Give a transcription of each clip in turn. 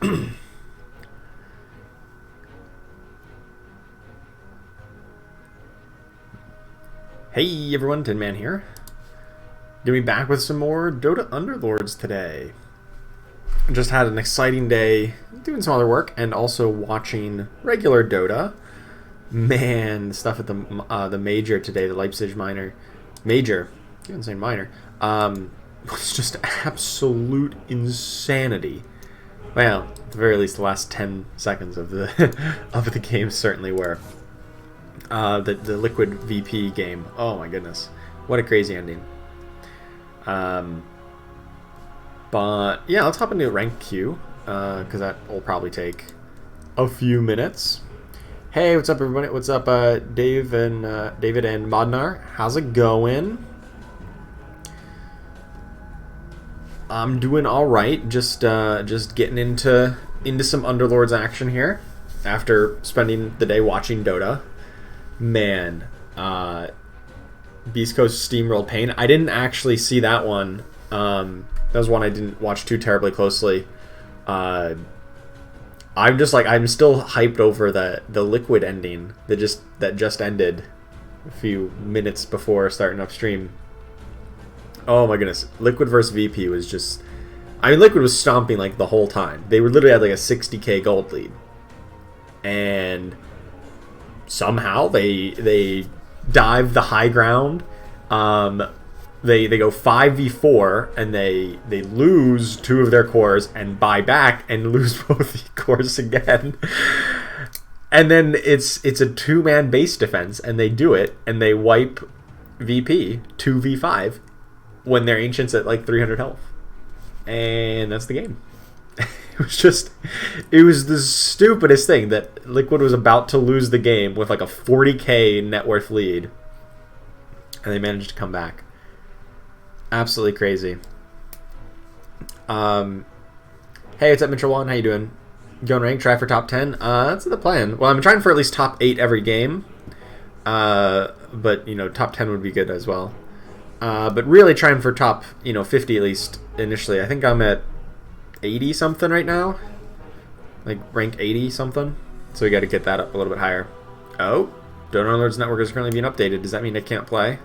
Hey everyone, Tin Man here. Gonna be back with some more Dota Underlords today. Just had an exciting day doing some other work and also watching regular Dota. Man, the stuff at the major today, the Leipzig major, you didn't say minor, was just absolute insanity. Well, at the very least, the last 10 seconds of the of the game certainly were. The Liquid VP game. Oh my goodness, what a crazy ending. But yeah, let's hop into rank queue because that will probably take a few minutes. Hey, what's up, everybody? What's up, David and Modnar? How's it going? I'm doing all right. Just getting into some Underlords action here after spending the day watching Dota. Man, Beast Coast Steamrolled Pain. I didn't actually see that one. That was one I didn't watch too terribly closely. I'm still hyped over the Liquid ending that just ended a few minutes before starting upstream. Oh my goodness, Liquid versus VP was just. I mean, Liquid was stomping like the whole time. They were literally had like a 60k gold lead, and somehow they dive the high ground. They go 5v4 and they lose 2 of their cores and buy back and lose both the cores again. And then it's a 2-man base defense and they do it and they wipe VP 2v5 when their ancient's at like 300 health. And that's the game. It was the stupidest thing that Liquid was about to lose the game with like a 40k net worth lead. And they managed to come back. Absolutely crazy. Hey, what's up, Mitchell1? How you doing? Going rank, try for top 10? That's the plan. Well, I'm trying for at least top 8 every game. But, you know, top 10 would be good as well. But really trying for top, 50 at least initially. I think I'm at 80 something right now, like ranked 80 something, so we got to get that up a little bit higher. Oh, Dota Underlords Network is currently being updated. Does that mean it can't play?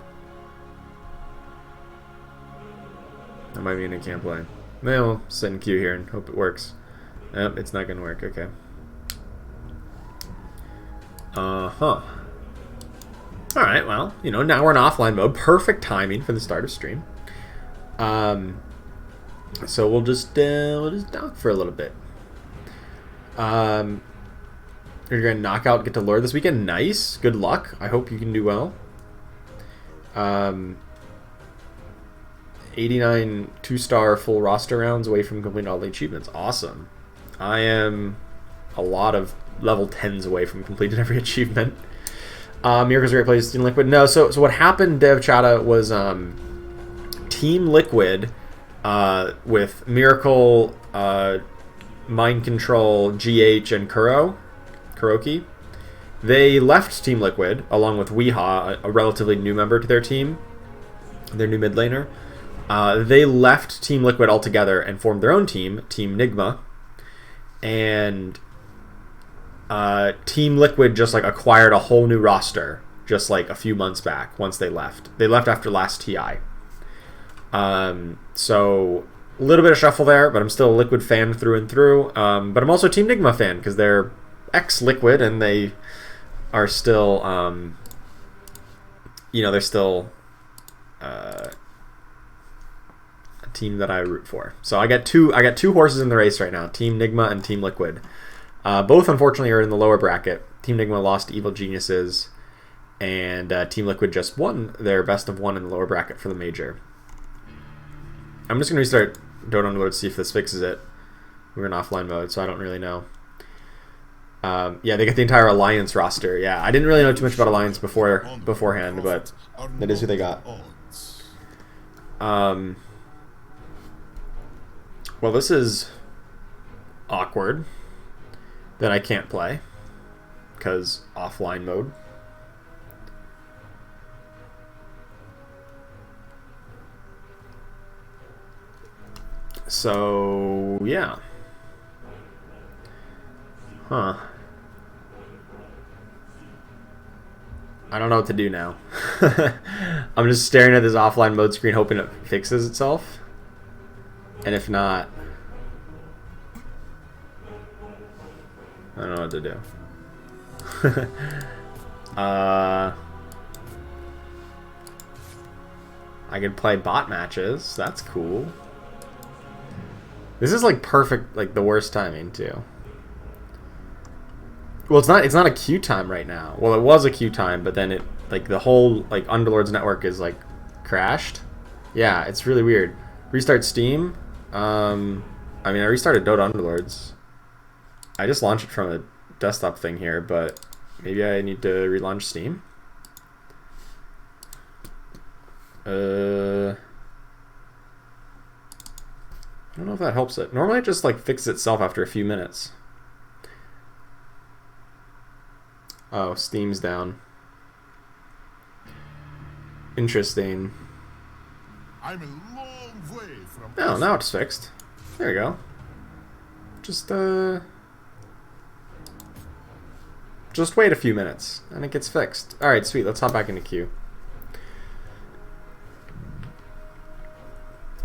That might mean it can't play. Well, we'll sit in queue here and hope it works. Nope, it's not gonna work. Okay. Alright, well, now we're in offline mode. Perfect timing for the start of stream. So we'll just dock for a little bit. You're gonna knock out, get to lure this weekend. Nice, good luck. I hope you can do well. 89 2-star full roster rounds away from completing all the achievements. Awesome. I am a lot of level 10s away from completing every achievement. Miracle's a great place in Liquid. No, so what happened, Dev Chata, was Team Liquid. With Miracle, Mind Control, GH, and Kuroki. They left Team Liquid, along with Weehaw, a relatively new member to their team, their new mid laner. They left Team Liquid altogether and formed their own team, Team Nigma. And Team Liquid just acquired a whole new roster just a few months back once they left. They left after last TI. So a little bit of shuffle there, but I'm still a Liquid fan through and through. But I'm also a Team Nigma fan because they're ex-Liquid and they are still, they're still a team that I root for. So I got two horses in the race right now: Team Nigma and Team Liquid. Both unfortunately are in the lower bracket. Team Nigma lost to Evil Geniuses, and Team Liquid just won their best of 1 in the lower bracket for the major. I'm just going to restart Dota Underlords to see if this fixes it. We're in offline mode, so I don't really know. Yeah, they got the entire Alliance roster. Yeah, I didn't really know too much about Alliance beforehand, but that is who they got. Well, this is awkward that I can't play because offline mode. So, yeah. Huh. I don't know what to do now. I'm just staring at this offline mode screen hoping it fixes itself. And if not, I don't know what to do. I could play bot matches. That's cool. This is like perfect, like the worst timing too. Well, it's not a queue time right now. Well, it was a queue time, but then it like the whole like Underlords network is like crashed. Yeah, it's really weird. Restart Steam. I mean, I restarted Dota Underlords. I just launched it from a desktop thing here, but maybe I need to relaunch Steam. I don't know if that helps it. Normally it just like fixes itself after a few minutes. Oh, Steam's down. Interesting. I'm a long way from. Oh, now it's fixed. There we go. Just wait a few minutes and it gets fixed. Alright, sweet. Let's hop back into queue.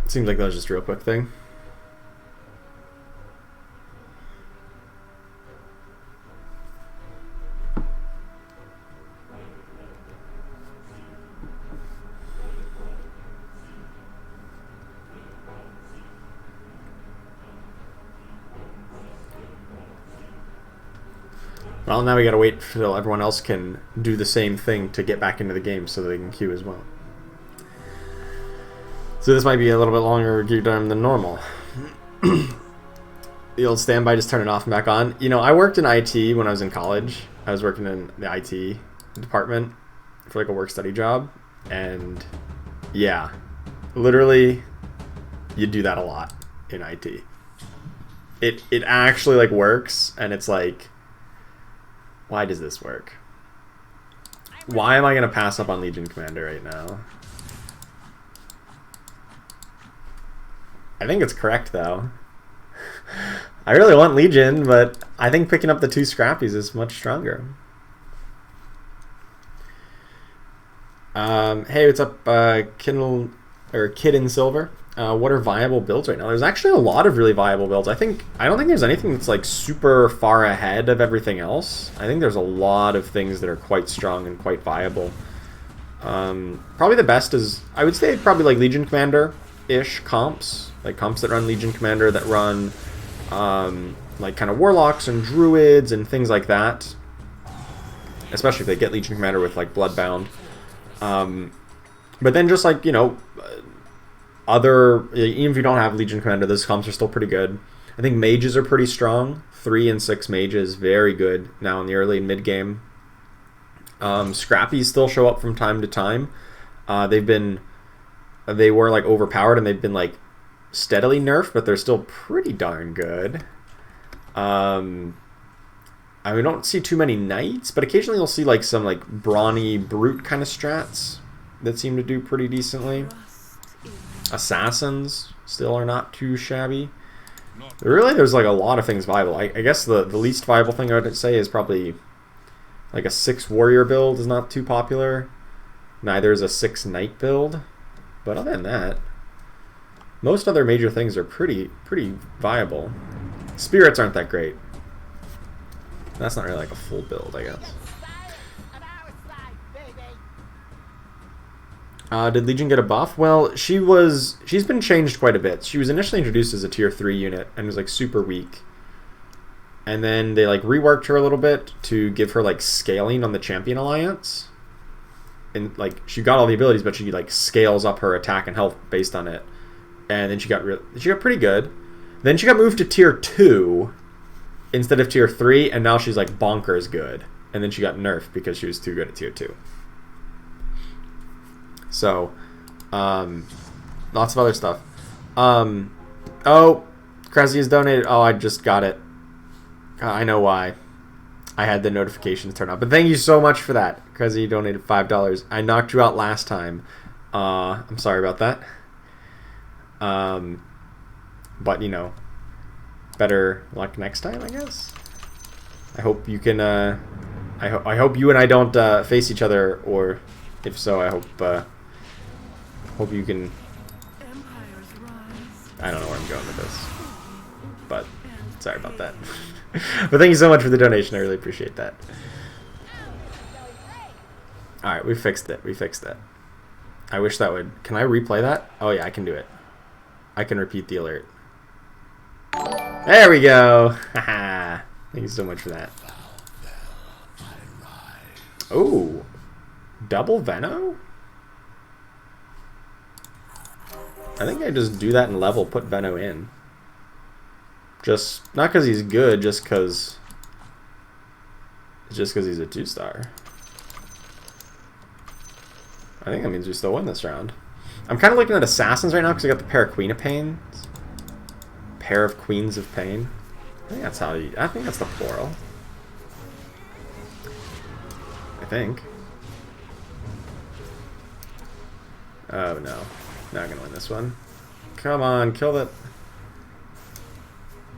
Seems like that was just a real quick thing. Well, now we gotta wait till everyone else can do the same thing to get back into the game so they can queue as well. So this might be a little bit longer queue time than normal. The old standby, just turn it off and back on. You know, I worked in IT when I was in college. I was working in the IT department for like a work-study job. And yeah, literally, you do that a lot in IT. It actually like works, and it's like, why does this work? Why am I going to pass up on Legion Commander right now? I think it's correct, though. I really want Legion, but I think picking up the 2 Scrappies is much stronger. Hey, what's up, Kid in Silver? What are viable builds right now? There's actually a lot of really viable builds. I don't think there's anything that's like super far ahead of everything else. I think there's a lot of things that are quite strong and quite viable. Probably the best is, I would say, probably like Legion Commander-ish comps. Like comps that run Legion Commander, that run like kind of Warlocks and Druids and things like that. Especially if they get Legion Commander with like Bloodbound. But then just like, you know, even if you don't have Legion Commander, those comps are still pretty good. I think mages are pretty strong. 3 and 6 mages, very good now in the early and mid game. Scrappies still show up from time to time. They were like overpowered and they've been like steadily nerfed, but they're still pretty darn good. We don't see too many knights, but occasionally you'll see like some like brawny brute kind of strats that seem to do pretty decently. Assassins still are not too shabby. Really, there's like a lot of things viable. I guess the least viable thing I would say is probably like a 6 warrior build is not too popular. Neither is a 6 knight build. But other than that, most other major things are pretty viable. Spirits aren't that great. That's not really like a full build, I guess. Did Legion get a buff? Well, she's been changed quite a bit. She was initially introduced as a tier 3 unit and was like super weak. And then they like reworked her a little bit to give her like scaling on the Champion Alliance. And like she got all the abilities, but she like scales up her attack and health based on it. And then she got pretty good. Then she got moved to tier 2 instead of tier 3, and now she's like bonkers good. And then she got nerfed because she was too good at tier 2. So, lots of other stuff. Oh, Krezi has donated. Oh, I just got it. I know why. I had the notifications turned on. But thank you so much for that. Krezi donated $5. I knocked you out last time. I'm sorry about that. But, you know, better luck next time, I guess. I hope you can. I hope you and I don't face each other, or if so, I hope you can. I don't know where I'm going with this, but sorry about that. But thank you so much for the donation. I really appreciate that. All right, we fixed it. We fixed it. I wish that would. Can I replay that? Oh yeah, I can do it. I can repeat the alert. There we go. Haha. Thank you so much for that. Oh, double Veno? I think I just do that in level, put Veno in. Just, not because he's good, just because he's a 2-star. I think that means we still win this round. I'm kind of looking at Assassins right now because I got the pair of Queen of Pain. Pair of Queens of Pain. I think that's how you, I think that's the plural. I think. Oh no. Not gonna win this one. Come on, kill that.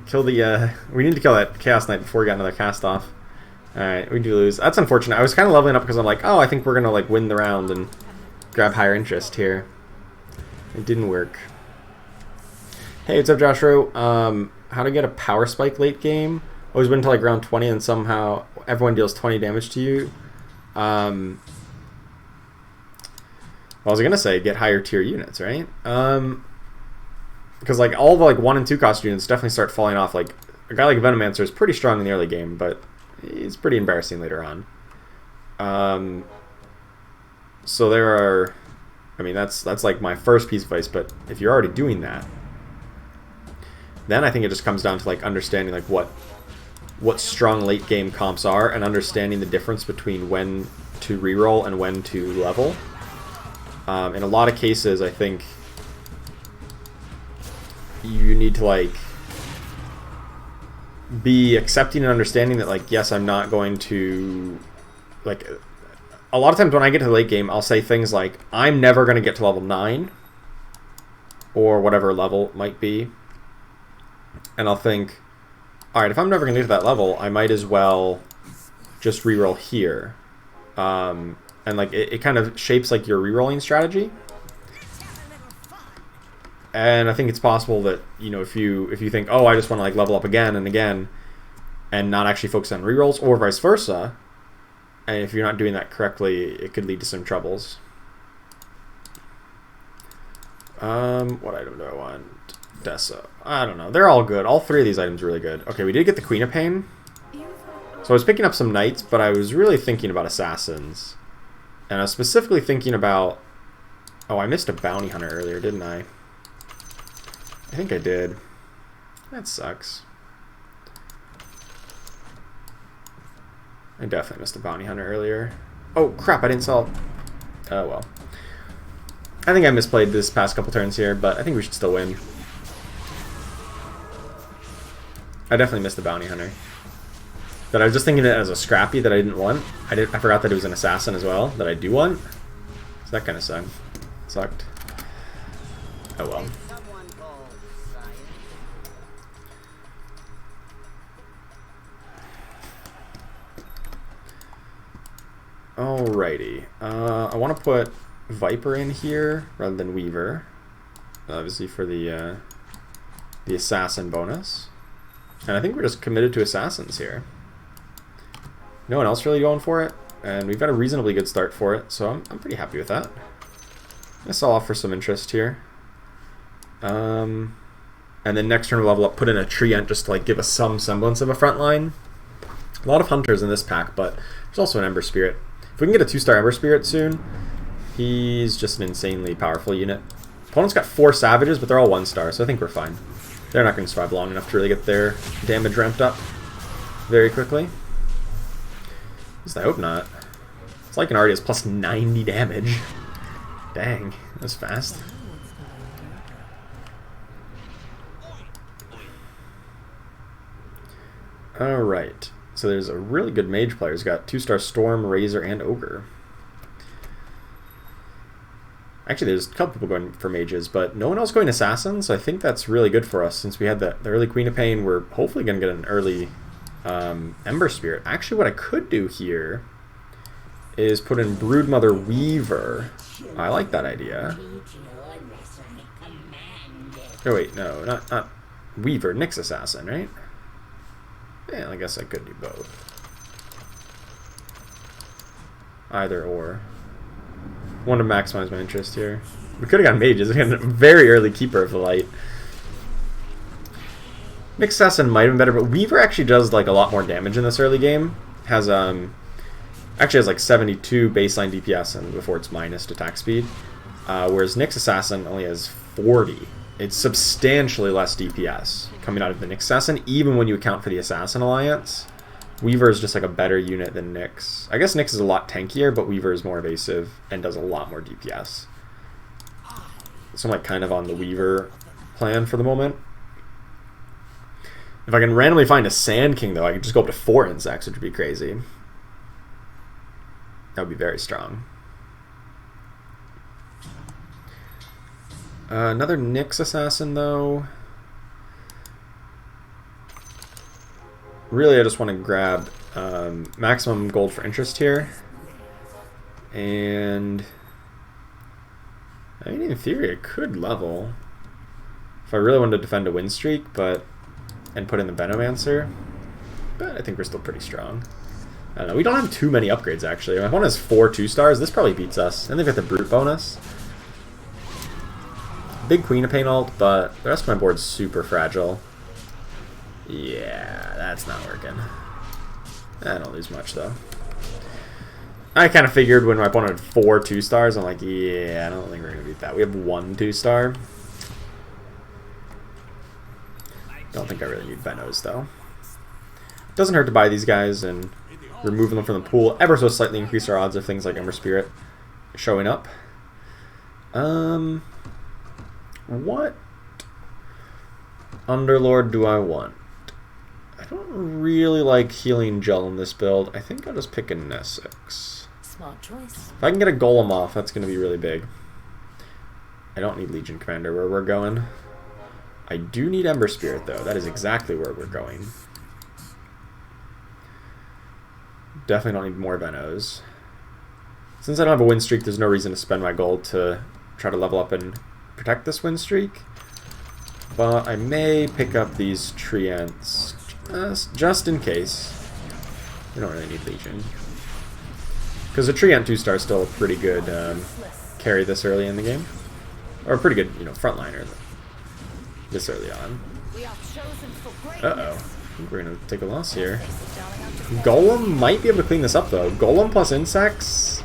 Kill the, we need to kill that Chaos Knight before we got another cast off. Alright, we do lose. That's unfortunate. I was kind of leveling up because I'm like, oh, I think we're gonna, like, win the round and grab higher interest here. It didn't work. Hey, what's up, Joshua? How to get a power spike late game? Always win until, like, round 20 and somehow everyone deals 20 damage to you. Well, I was gonna say get higher tier units, right? Because like all the like 1 and 2 cost units definitely start falling off. Like a guy like Venomancer is pretty strong in the early game, but he's pretty embarrassing later on. So there are, I mean that's like my first piece of advice. But if you're already doing that, then I think it just comes down to like understanding like what strong late game comps are and understanding the difference between when to reroll and when to level. In a lot of cases, I think you need to like be accepting and understanding that like, yes, I'm not going to like, a lot of times when I get to the late game, I'll say things like, I'm never going to get to level 9 or whatever level it might be. And I'll think, all right, if I'm never going to get to that level, I might as well just reroll here. And like it kind of shapes like your rerolling strategy. And I think it's possible that, you know, if you think, oh, I just want to like level up again and again and not actually focus on rerolls, or vice versa, and if you're not doing that correctly, it could lead to some troubles. What item do I want? Dessa. I don't know. They're all good. All 3 of these items are really good. Okay, we did get the Queen of Pain. So I was picking up some knights, but I was really thinking about assassins. And I was specifically thinking about... Oh, I missed a bounty hunter earlier, didn't I? I think I did. That sucks. I definitely missed a bounty hunter earlier. Oh, crap, I didn't sell... Oh, well. I think I misplayed this past couple turns here, but I think we should still win. I definitely missed the bounty hunter. But I was just thinking it as a scrappy that I didn't want. I forgot that it was an assassin as well that I do want. So that kind of sucked. Oh well. Alrighty. I want to put Viper in here rather than Weaver, obviously for the assassin bonus. And I think we're just committed to assassins here. No one else really going for it, and we've got a reasonably good start for it, so I'm pretty happy with that. I saw off for some interest here. And then next turn we'll level up, put in a treant just to like give us some semblance of a front line. A lot of hunters in this pack, but there's also an Ember Spirit. If we can get a 2-star Ember Spirit soon, he's just an insanely powerful unit. Opponent's got 4 savages, but they're all 1-star, so I think we're fine. They're not going to survive long enough to really get their damage ramped up very quickly. At least I hope not. It's like an already has plus 90 damage. Dang, that's fast. Alright, so there's a really good mage player. He's got 2-star Storm, Razor, and Ogre. Actually, there's a couple people going for mages, but no one else going assassins, so I think that's really good for us. Since we had the early Queen of Pain, we're hopefully going to get an early Ember Spirit. Actually, what I could do here is put in Broodmother Weaver. I like that idea. Oh wait, no, not Weaver, Nyx Assassin, right? Yeah, I guess I could do both. Either or. Want to maximize my interest here. We could have got mages. We had a very early Keeper of the Light. Nyx Assassin might have been better, but Weaver actually does like a lot more damage in this early game. Has actually has like 72 baseline DPS and before it's minus attack speed. Whereas Nyx Assassin only has 40. It's substantially less DPS coming out of the Nyx Assassin, even when you account for the Assassin Alliance. Weaver is just like a better unit than Nyx. I guess Nyx is a lot tankier, but Weaver is more evasive and does a lot more DPS. So I'm like kind of on the Weaver plan for the moment. If I can randomly find a Sand King, though, I could just go up to 4 insects, which would be crazy. That would be very strong. Another Nyx Assassin, though. Really, I just want to grab maximum gold for interest here. And I mean, in theory, I could level if I really wanted to defend a win streak, and put in the Venomancer. But I think we're still pretty strong. I don't know. We don't have too many upgrades, actually. My opponent has 4 2-stars. This probably beats us. And they've got the Brute bonus. Big Queen of Pain ult, but the rest of my board's super fragile. Yeah, that's not working. I don't lose much, though. I kind of figured when my opponent had 4 2-stars, I'm like, yeah, I don't think we're going to beat that. We have 1 2-star. Don't think I really need Venos, though. Doesn't hurt to buy these guys and removing them from the pool ever so slightly increase our odds of things like Ember Spirit showing up. What Underlord do I want? I don't really like healing gel in this build. I think I'll just pick an Essex. Smart choice. If I can get a Golem off, that's going to be really big. I don't need Legion Commander where we're going. I do need Ember Spirit, though. That is exactly where we're going. Definitely don't need more Venos. Since I don't have a win streak, there's no reason to spend my gold to try to level up and protect this win streak. But I may pick up these Treants just in case. We don't really need Legion. Because a Treant 2-star is still a pretty good carry this early in the game. Or a pretty good, frontliner this early on. Uh-oh. I think we're going to take a loss here. Golem might be able to clean this up, though. Golem plus insects?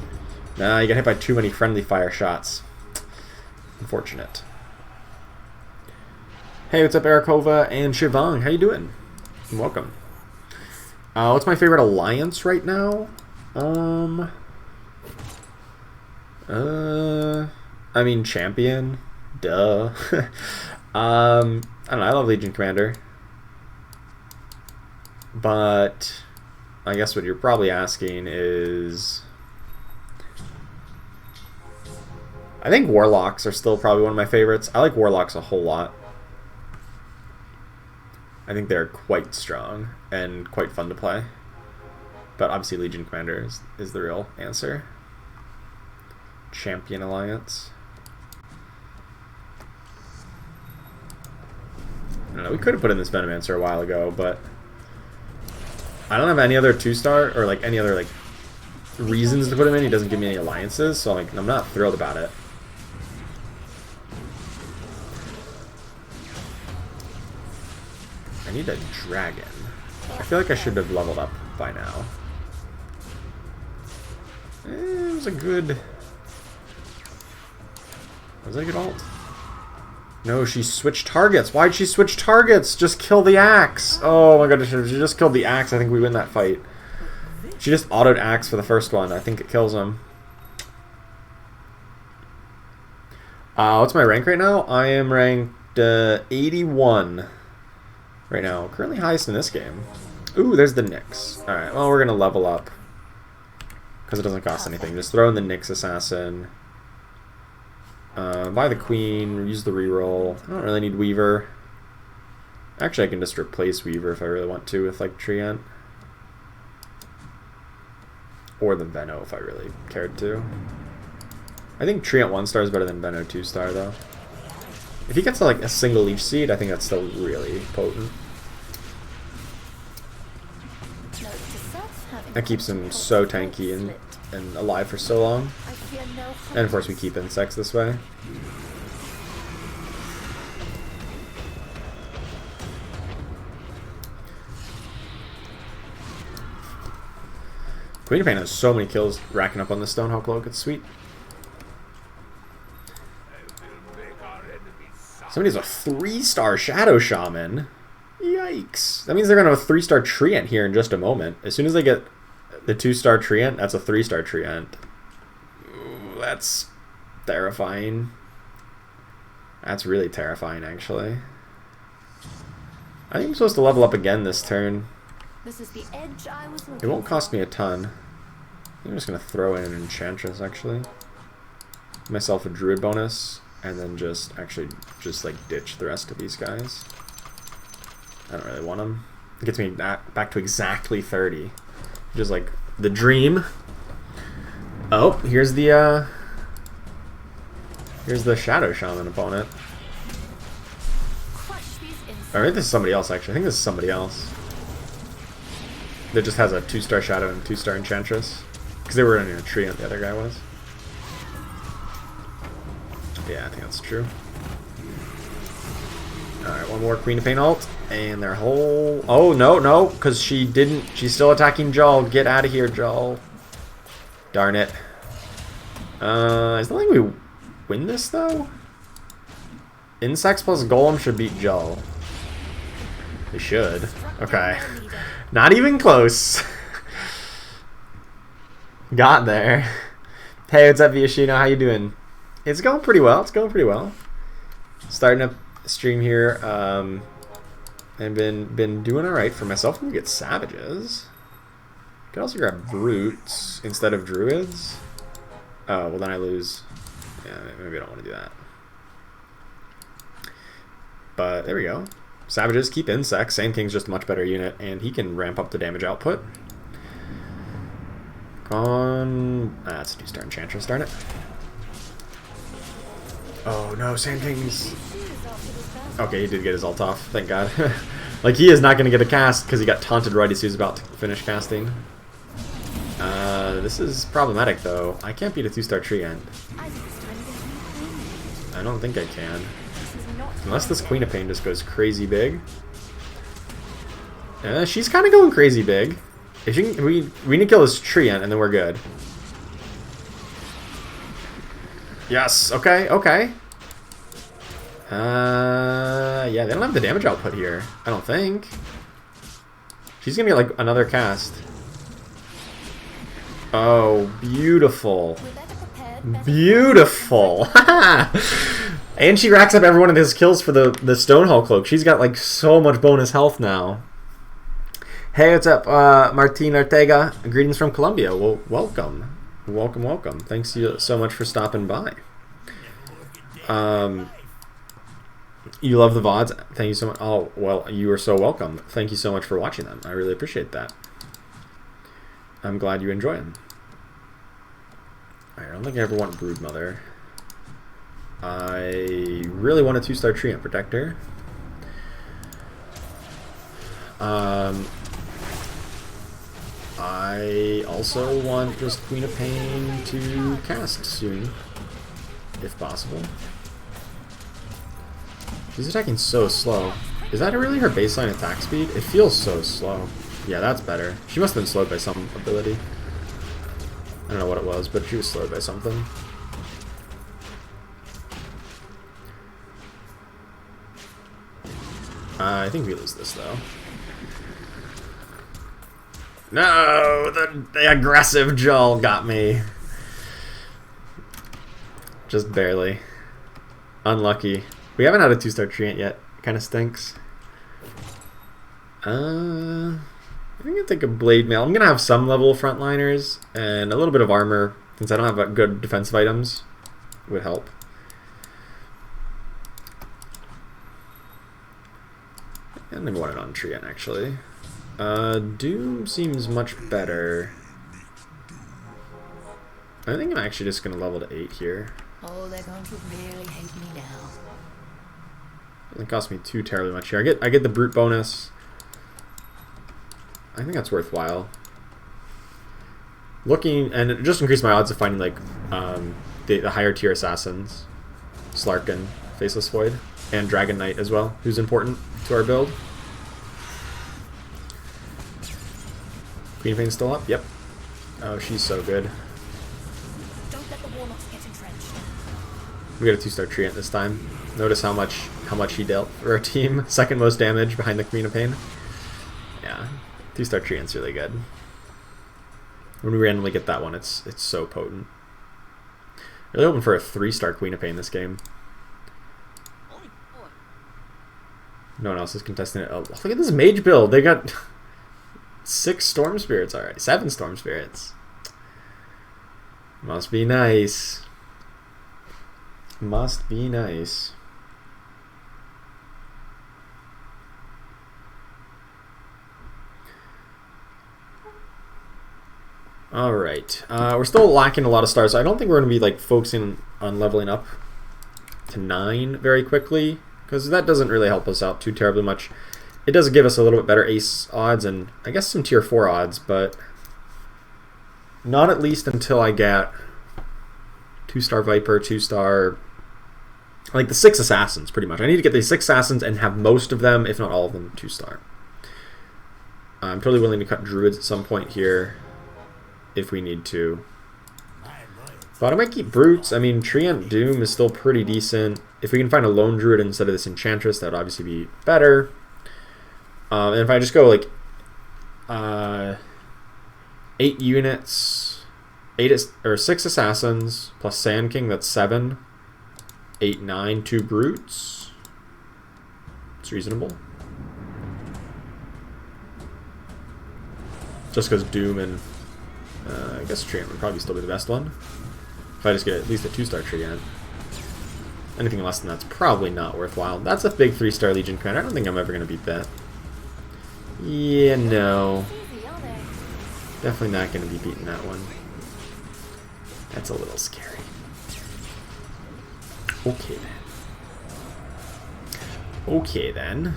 Nah, you get hit by too many friendly fire shots. Unfortunate. Hey, what's up, Ericova and Shivang? How you doing? Welcome. What's my favorite alliance right now? I mean, Champion. Duh. I don't know, I love Legion Commander. But I guess what you're probably asking is... I think Warlocks are still probably one of my favorites. I like Warlocks a whole lot. I think they're quite strong and quite fun to play. But obviously Legion Commander is the real answer. Champion Alliance. I don't know, we could have put in this Venomancer a while ago, but I don't have any other 2-star or like any other like reasons to put him in. He doesn't give me any alliances, so like I'm not thrilled about it. I need a dragon. I feel like I should have leveled up by now. It was a good... Was that a good ult? No, she switched targets. Why'd she switch targets? Just kill the axe. Oh my goodness, if she just killed the axe, I think we win that fight. She just autoed axe for the first one. I think it kills him. What's my rank right now? I am ranked 81 right now. Currently highest in this game. Ooh, there's the Nyx. Alright, well, we're going to level up. Because it doesn't cost anything. Just throw in the Nyx Assassin. Buy the Queen. Use the reroll. I don't really need Weaver. Actually, I can just replace Weaver if I really want to with like Treant. Or the Veno if I really cared to. I think Treant 1-star is better than Veno 2-star though. If he gets to, like a single Leech Seed, I think that's still really potent. That keeps him so tanky and alive for so long. And of course we keep insects this way. Queen of Pain has so many kills racking up on the Stonehull Cloak, it's sweet. Somebody's a 3-star Shadow Shaman. Yikes. That means they're going to have a 3-star Treant here in just a moment. As soon as they get the 2-star Treant, that's a 3-star Treant. Ooh, that's terrifying. That's really terrifying, actually. I think I'm supposed to level up again this turn. This is the edge I was It won't cost me a ton. I'm just going to throw in an Enchantress, actually. Give myself a Druid bonus. And then just like ditch the rest of these guys. I don't really want them. It gets me back to exactly 30. Just like the dream. Oh, here's the Shadow Shaman opponent. Alright, this is somebody else actually. I think this is somebody else. That just has a 2-star Shadow and 2-star Enchantress. Because they were in a tree and the other guy was. Yeah, I think that's true. Alright, one more Queen of Pain ult. And their whole... Oh, no, because she didn't... She's still attacking Jol. Get out of here, Jol. Darn it. Is the like we win this, though? Insects plus Golem should beat Jol. They should. Okay. Not even close. Got there. Hey, what's up, Vishino? How you doing? It's going pretty well. It's going pretty well. Starting up stream here. And been doing alright for myself. I'm gonna get Savages. Could also grab Brutes instead of Druids. Oh, well then I lose. Yeah, maybe I don't want to do that. But there we go. Savages keep Insects. Sand King's just a much better unit, and he can ramp up the damage output. That's a 2-star Enchantress, darn it. Oh no, Sand King's... Okay, he did get his ult off, thank god. Like, he is not going to get a cast because he got taunted right as he was about to finish casting. This is problematic though. I can't beat a 2-star Treant. I don't think I can. Unless this Queen of Pain just goes crazy big. She's kind of going crazy big. If you can, we need to kill this Treant and then we're good. Yes, okay. Yeah, they don't have the damage output here. I don't think. She's gonna get like another cast. Oh, beautiful. Beautiful. And she racks up every one of his kills for the Stonehull Cloak. She's got like so much bonus health now. Hey, what's up, Martin Ortega? Greetings from Colombia. Well, welcome. Welcome. Thanks so much for stopping by. You love the VODs. Thank you so much. Oh, well, you are so welcome. Thank you so much for watching them. I really appreciate that. I'm glad you enjoy them. I don't think I ever want Broodmother. I really want a 2-star Treant Protector. I also want just Queen of Pain to cast soon, if possible. She's attacking so slow. Is that really her baseline attack speed? It feels so slow. Yeah, that's better. She must have been slowed by some ability. I don't know what it was, but she was slowed by something. I think we lose this, though. No! The aggressive Jol got me. Just barely. Unlucky. We haven't had a 2-star Treant yet. Kind of stinks. I think I'll take a Blade Mail. I'm going to have some level of frontliners and a little bit of armor, since I don't have good defensive items. It would help. And don't even want it on Treant, actually. Doom seems much better. I think I'm actually just going to level to 8 here. Oh, they're going to really hate me now. Doesn't cost me too terribly much here. I get the brute bonus. I think that's worthwhile. Looking, and it just increased my odds of finding like the higher tier assassins, Slarkin, Faceless Void, and Dragon Knight as well, who's important to our build. Queen Pain's still up? Yep. Oh, she's so good. Don't let the warlocks get entrenched. We got a 2-star Treant this time. Notice how much he dealt for our team. Second most damage behind the Queen of Pain. Yeah, 2-star Treant's really good. When we randomly get that one, it's so potent. Really hoping for a 3-star Queen of Pain this game. No one else is contesting it. Oh, look at this mage build. They got 6 Storm Spirits already. 7 Storm Spirits. Must be nice. Must be nice. Alright. We're still lacking a lot of stars. So I don't think we're going to be like focusing on leveling up to 9 very quickly, because that doesn't really help us out too terribly much. It does give us a little bit better ace odds and I guess some tier 4 odds, but not at least until I get 2-star Viper, 2-star, like the 6 assassins pretty much. I need to get the 6 assassins and have most of them, if not all of them, 2-star. I'm totally willing to cut druids at some point here if we need to. But I might keep brutes. I mean, Treant Doom is still pretty decent. If we can find a lone druid instead of this enchantress, that would obviously be better. And if I just go like 8 units, 6 assassins plus Sand King, that's 7. 8, 9, 2 brutes. It's reasonable. Just because Doom and I guess Treant would probably still be the best one. If I just get at least a 2-star Treant. Anything less than that's probably not worthwhile. That's a big 3-star Legion Commander. I don't think I'm ever going to beat that. Yeah, no. Definitely not going to be beating that one. That's a little scary. Okay then. Okay then.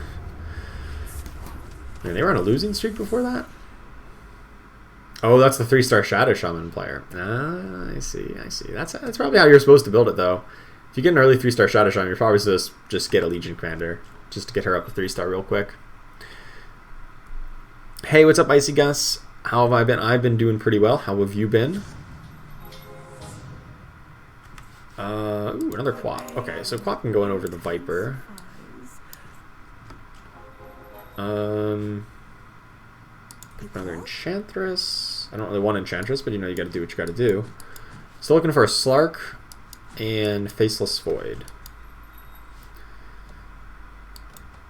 Man, they were on a losing streak before that? Oh, that's the 3-star Shadow Shaman player. Ah, I see, I see. That's probably how you're supposed to build it, though. If you get an early 3-star Shadow Shaman, you're probably supposed to just get a Legion Commander, just to get her up to 3-star real quick. Hey, what's up, Icy Gus? How have I been? I've been doing pretty well. How have you been? Ooh, another Quap. Okay, so Quap can go in over the Viper. Another Enchantress. I don't really want Enchantress, but you know you gotta do what you gotta do. Still looking for a Slark and Faceless Void.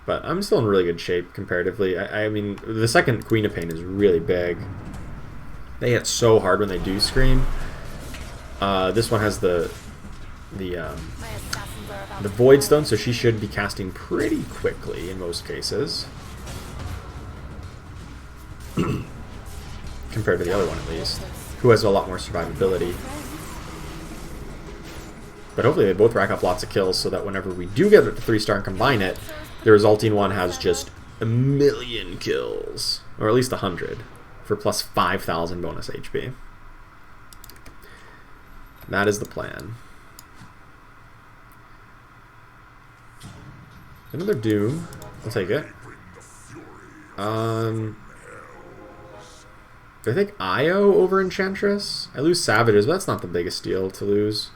But I'm still in really good shape comparatively. I mean, the second Queen of Pain is really big. They hit so hard when they do scream. This one has the Void Stone, so she should be casting pretty quickly in most cases. Compared to the other one, at least, who has a lot more survivability. But hopefully they both rack up lots of kills so that whenever we do get it to 3-star and combine it, the resulting one has just 1,000,000 kills. Or at least 100 for plus 5,000 bonus HP. That is the plan. Another Doom. I'll take it. Do I think Io over Enchantress? I lose Savages, but that's not the biggest deal to lose.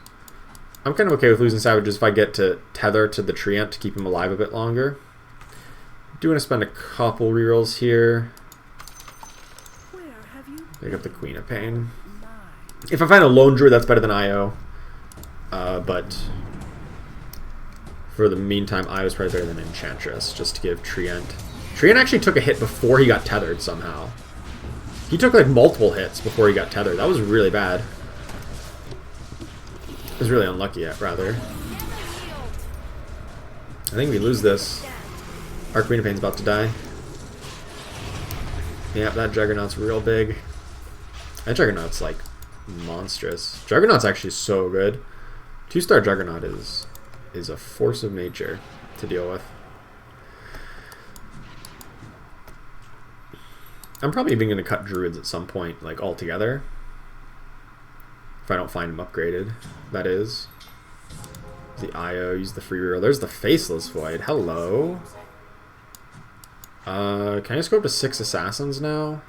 I'm kind of okay with losing Savages if I get to tether to the Treant to keep him alive a bit longer. Do want to spend a couple rerolls here. Pick up the Queen of Pain. If I find a Lone Druid, that's better than Io. But for the meantime, Io's probably better than Enchantress, just to give Treant. Treant actually took a hit before he got tethered somehow. He took like multiple hits before he got tethered. That was really bad. It was really unlucky, rather. I think we lose this. Our Queen of Pain's about to die. Yep, that Juggernaut's real big. That Juggernaut's like monstrous. Juggernaut's actually so good. 2-star Juggernaut is a force of nature to deal with. I'm probably even going to cut Druids at some point, like altogether. If I don't find them upgraded, that is. The IO, use the free reroll. There's the Faceless Void. Hello. Can I just go up to 6 Assassins now?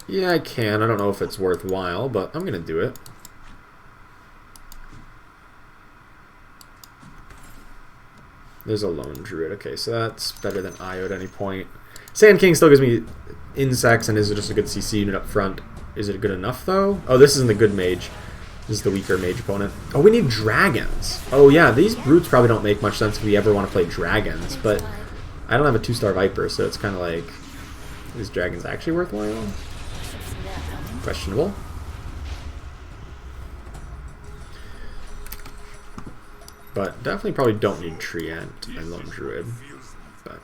Yeah, I can. I don't know if it's worthwhile, but I'm going to do it. There's a lone druid. Okay, so that's better than IO at any point. Sand King still gives me insects and is just a good CC unit up front. Is it good enough, though? Oh, this isn't the good mage. This is the weaker mage opponent. Oh, we need dragons. Oh, yeah, these brutes probably don't make much sense if we ever want to play dragons, but I don't have a 2-star Viper, so it's kind of like, is dragons actually worthwhile? Questionable. But definitely probably don't need Treant and Lone Druid. But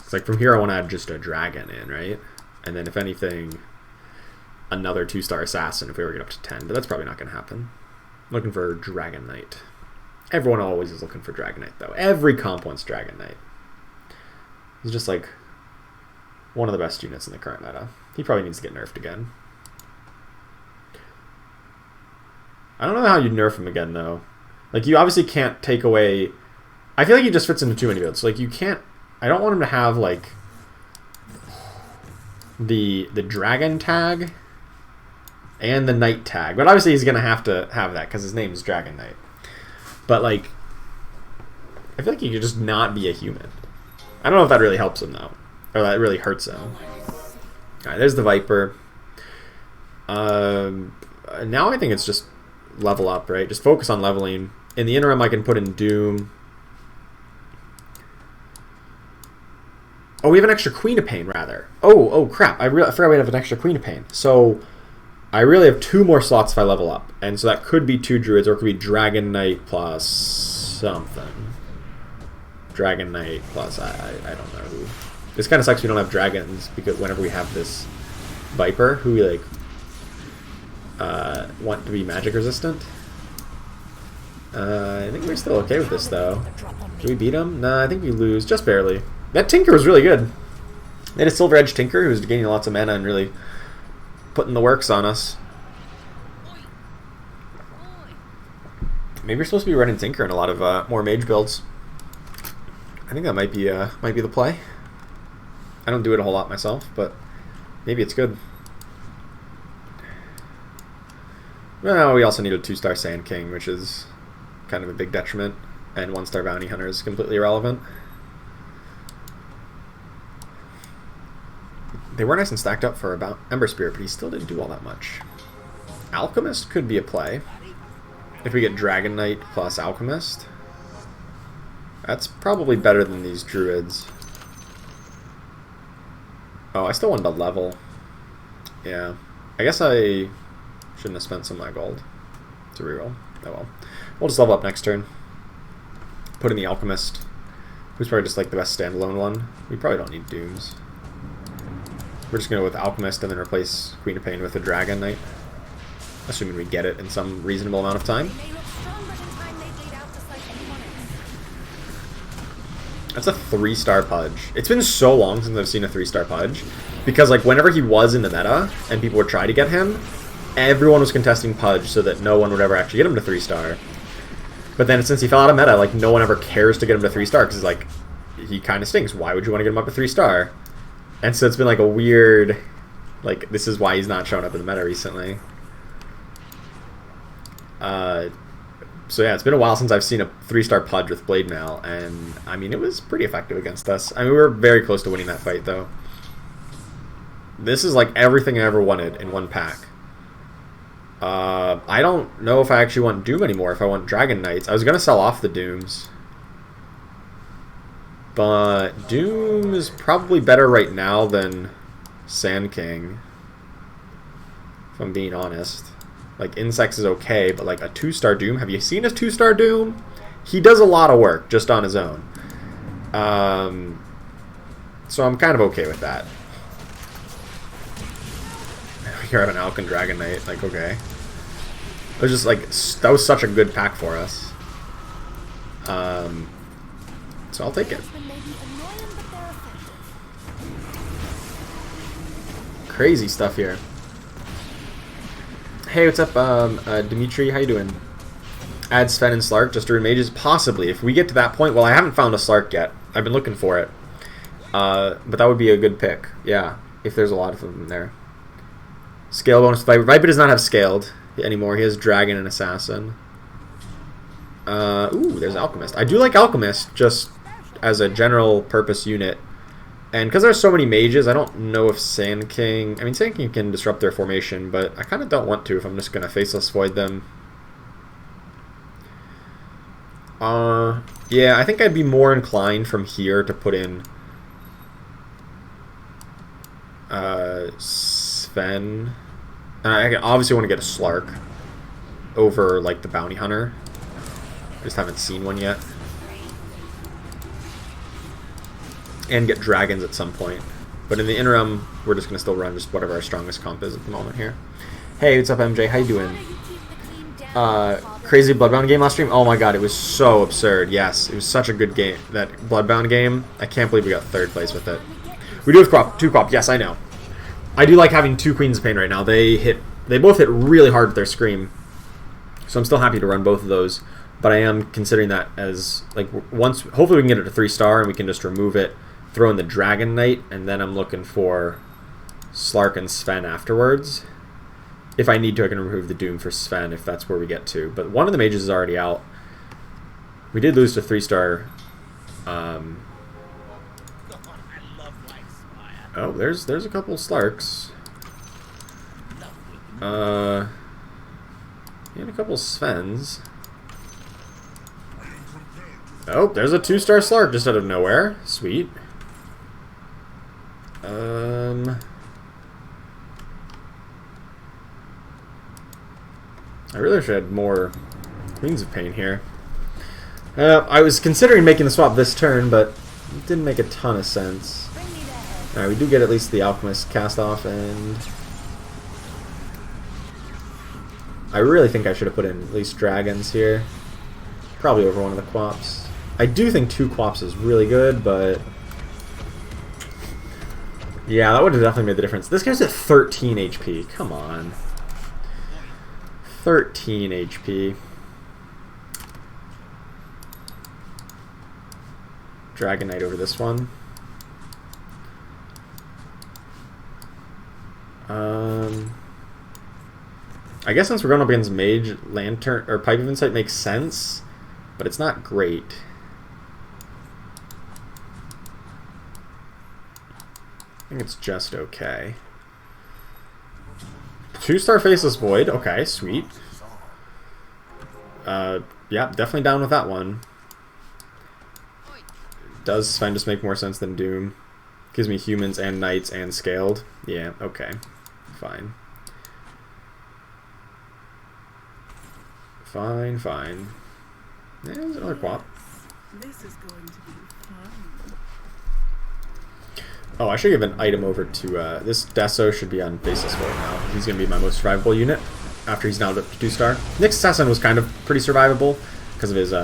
it's like from here I want to add just a dragon in, right? And then if anything, another 2-star assassin if we ever get up to 10. But that's probably not going to happen. I'm looking for Dragon Knight. Everyone always is looking for Dragon Knight, though. Every comp wants Dragon Knight. He's just like one of the best units in the current meta. He probably needs to get nerfed again. I don't know how you'd nerf him again, though. Like, you obviously can't take away... I feel like he just fits into too many builds. Like, you can't... I don't want him to have, like, the dragon tag and the knight tag. But obviously he's going to have that because his name is Dragon Knight. But, like, I feel like he could just not be a human. I don't know if that really helps him, though. Or that really hurts him. Alright, there's the Viper. Now I think it's just level up, right? Just focus on leveling. In the interim, I can put in Doom. Oh, we have an extra Queen of Pain, rather. Oh, crap. I forgot we have an extra Queen of Pain. So, I really have 2 more slots if I level up. And so that could be 2 Druids, or it could be Dragon Knight plus something. Dragon Knight plus, I don't know who. This kind of sucks we don't have dragons, because whenever we have this Viper, who we, like, want to be magic resistant. I think we're still okay with this, though. Do we beat him? Nah, I think we lose. Just barely. That Tinker was really good. They had a Silver Edge Tinker who was gaining lots of mana and really putting the works on us. Maybe we're supposed to be running Tinker in a lot of more mage builds. I think that might be the play. I don't do it a whole lot myself, but maybe it's good. Well, we also need a 2-star Sand King, which is kind of a big detriment, and 1-star Bounty Hunter is completely irrelevant. They were nice and stacked up for about Ember Spirit, but he still didn't do all that much. Alchemist could be a play. If we get Dragon Knight plus Alchemist, that's probably better than these Druids. Oh, I still wanted to level. Yeah. I guess I shouldn't have spent some of my gold to reroll. Oh well. We'll just level up next turn. Put in the Alchemist, who's probably just like the best standalone one. We probably don't need Dooms. We're just going to go with Alchemist and then replace Queen of Pain with a Dragon Knight. Assuming we get it in some reasonable amount of time. That's a 3-star Pudge. It's been so long since I've seen a 3-star Pudge. Because like whenever he was in the meta and people would try to get him, everyone was contesting Pudge so that no one would ever actually get him to 3-star. But then since he fell out of meta, like no one ever cares to get him to 3-star because like he kind of stinks. Why would you want to get him up to 3-star? And so it's been like a weird, like this is why he's not showing up in the meta recently. So yeah, it's been a while since I've seen a 3-star Pudge with Blade Mail, and I mean it was pretty effective against us. I mean we were very close to winning that fight though. This is like everything I ever wanted in one pack. I don't know if I actually want Doom anymore, if I want Dragon Knights. I was going to sell off the Dooms. But Doom is probably better right now than Sand King, if I'm being honest. Like, Insects is okay, but like a 2-star Doom. Have you seen a 2-star Doom? he does a lot of work just on his own. So I'm kind of okay with that. Here I have an Alkan Dragon Knight. Like, okay. It was just like, that was such a good pack for us. So I'll take it. Crazy stuff here. Hey, what's up, Dimitri? How you doing? Add Sven and Slark just to rune mages? Possibly. If we get to that point, well, I haven't found a Slark yet. I've been looking for it. But that would be a good pick. Yeah, if there's a lot of them there. Scale bonus. Viper does not have scaled anymore. He has Dragon and Assassin. Ooh, there's Alchemist. I do like Alchemist just as a general purpose unit. And because there's so many mages, I don't know if Sand King... I mean, Sand King can disrupt their formation, but I kind of don't want to if I'm just going to Faceless Void them. Yeah, I think I'd be more inclined from here to put in Sven. And I obviously want to get a Slark over, like, the Bounty Hunter. I just haven't seen one yet. And get dragons at some point. But in the interim, we're just going to still run just whatever our strongest comp is at the moment here. Hey, what's up, MJ? How you doing? Crazy Bloodbound game last stream? Oh my god, it was so absurd. Yes, it was such a good game. That Bloodbound game, I can't believe we got 3rd place with it. We do have 2 crop. Yes, I know. I do like having 2 Queens of Pain right now. They both hit really hard with their Scream. So I'm still happy to run both of those. But I am considering that as, like, once... Hopefully we can get it to 3-star and we can just remove it, throw in the Dragon Knight, and then I'm looking for Slark and Sven afterwards. If I need to, I can remove the Doom for Sven if that's where we get to. But one of the mages is already out. We did lose to 3-star. Oh, there's a couple Slarks. And a couple Svens. Oh, there's a 2-star Slark just out of nowhere. Sweet. I really wish I had more Queens of Pain here. I was considering making the swap this turn, but it didn't make a ton of sense. Alright, we do get at least the Alchemist cast off, and I really think I should have put in at least dragons here. Probably over one of the Quaps. I do think 2 Quaps is really good, but yeah, that would have definitely made the difference. This guy's at 13 HP. Come on. 13 HP. Dragon Knight over this one. I guess since we're going up against Mage, Lantern, or Pipe of Insight makes sense, but it's not great. I think it's just okay. 2-star Faceless Void. Okay, sweet. Yeah, definitely down with that one. Does Sven just make more sense than Doom? Gives me humans and knights and scaled. Yeah, okay. Fine. Fine, fine. Yeah, there's another Quap. This is going to be fun. Oh, I should give an item over to, this Deso should be on Faceless Void now. He's going to be my most survivable unit after he's now up to 2-star. Nick's Assassin was kind of pretty survivable because of his,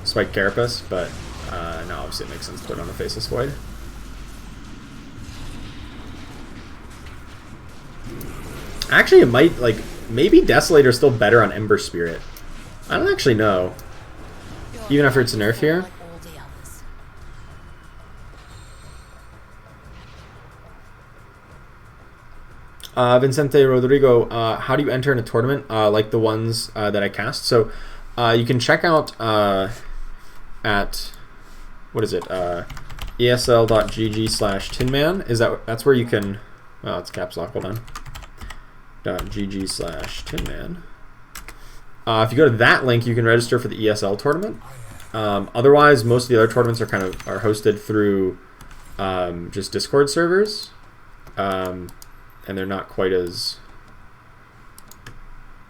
Spike Carapace, but, now obviously it makes sense to put it on a Faceless Void. Actually, it might, like, maybe Desolator is still better on Ember Spirit. I don't actually know. Even after it's a nerf here. Vincente Rodrigo, how do you enter in a tournament like the ones that I cast? So you can check out at, what is it, esl.gg/tinman. That's where you can, well, it's caps lock, hold on. .gg/tinman. If you go to that link, you can register for the ESL tournament. Otherwise, most of the other tournaments are hosted through just Discord servers, and they're not quite as.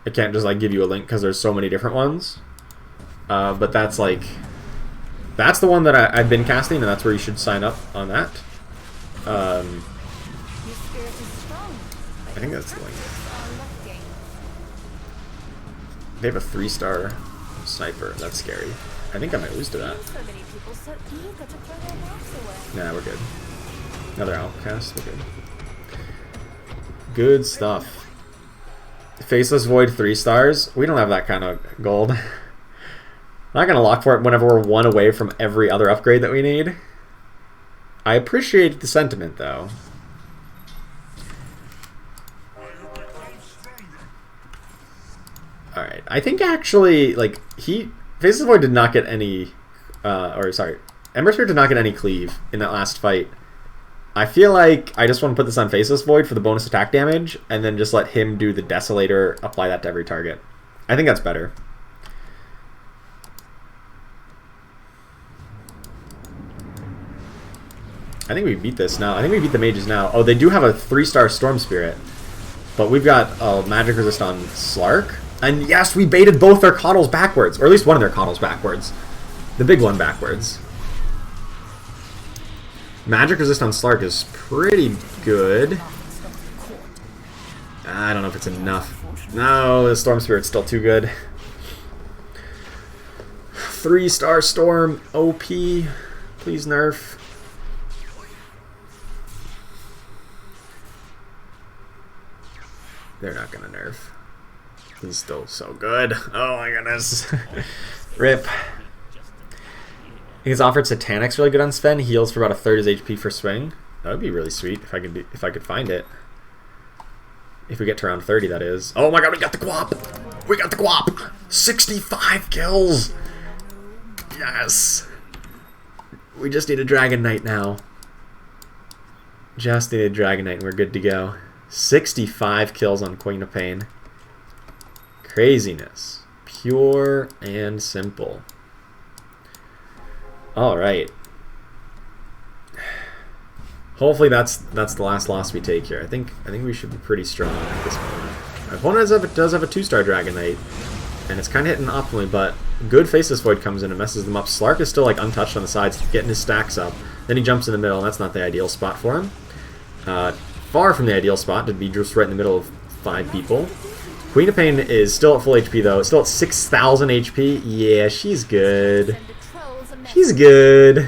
I can't just like give you a link because there's so many different ones. But that's like... That's the one that I've been casting, and that's where you should sign up on that. Your spirit is strong. I think that's the link. They have a 3-star sniper. That's scary. I think I might lose to that. So many people so eager to throw their lives away. Nah, we're good. Another outcast. We're good. Good stuff. Faceless Void 3 stars. We don't have that kind of gold. I'm not going to lock for it whenever we're one away from every other upgrade that we need. I appreciate the sentiment, though. Alright, I think actually, like, Faceless Void did not get any, Ember Spirit did not get any cleave in that last fight. I feel like I just want to put this on Faceless Void for the bonus attack damage, and then just let him do the Desolator, apply that to every target. I think that's better. I think we beat this now. I think we beat the mages now. Oh, they do have a 3-star Storm Spirit. But we've got a magic resist on Slark. And yes, we baited both their coddles backwards. Or at least one of their coddles backwards. The big one backwards. Magic resist on Slark is pretty good. I don't know if it's enough. No, the Storm Spirit's still too good. 3-star Storm, OP. Please nerf. They're not gonna nerf. He's still so good. Oh my goodness. Rip. He's offered Satanic's really good on Sven. Heals for about a third his HP for swing. That would be really sweet if I could find it. If we get to round 30, that is. Oh my god, we got the Guap! We got the Guap! 65 kills! Yes! We just need a Dragon Knight now. Just need a Dragon Knight and we're good to go. 65 kills on Queen of Pain. Craziness. Pure and simple. Alright. Hopefully that's the last loss we take here. I think we should be pretty strong at this point. My opponent does have a 2-star Dragon Knight, and it's kind of hitting optimally, but good Faceless Void comes in and messes them up. Slark is still like untouched on the sides, getting his stacks up. Then he jumps in the middle, and that's not the ideal spot for him. Far from the ideal spot to be just right in the middle of 5 people. Queen of Pain is still at full HP though. Still at 6,000 HP. Yeah, she's good. She's good.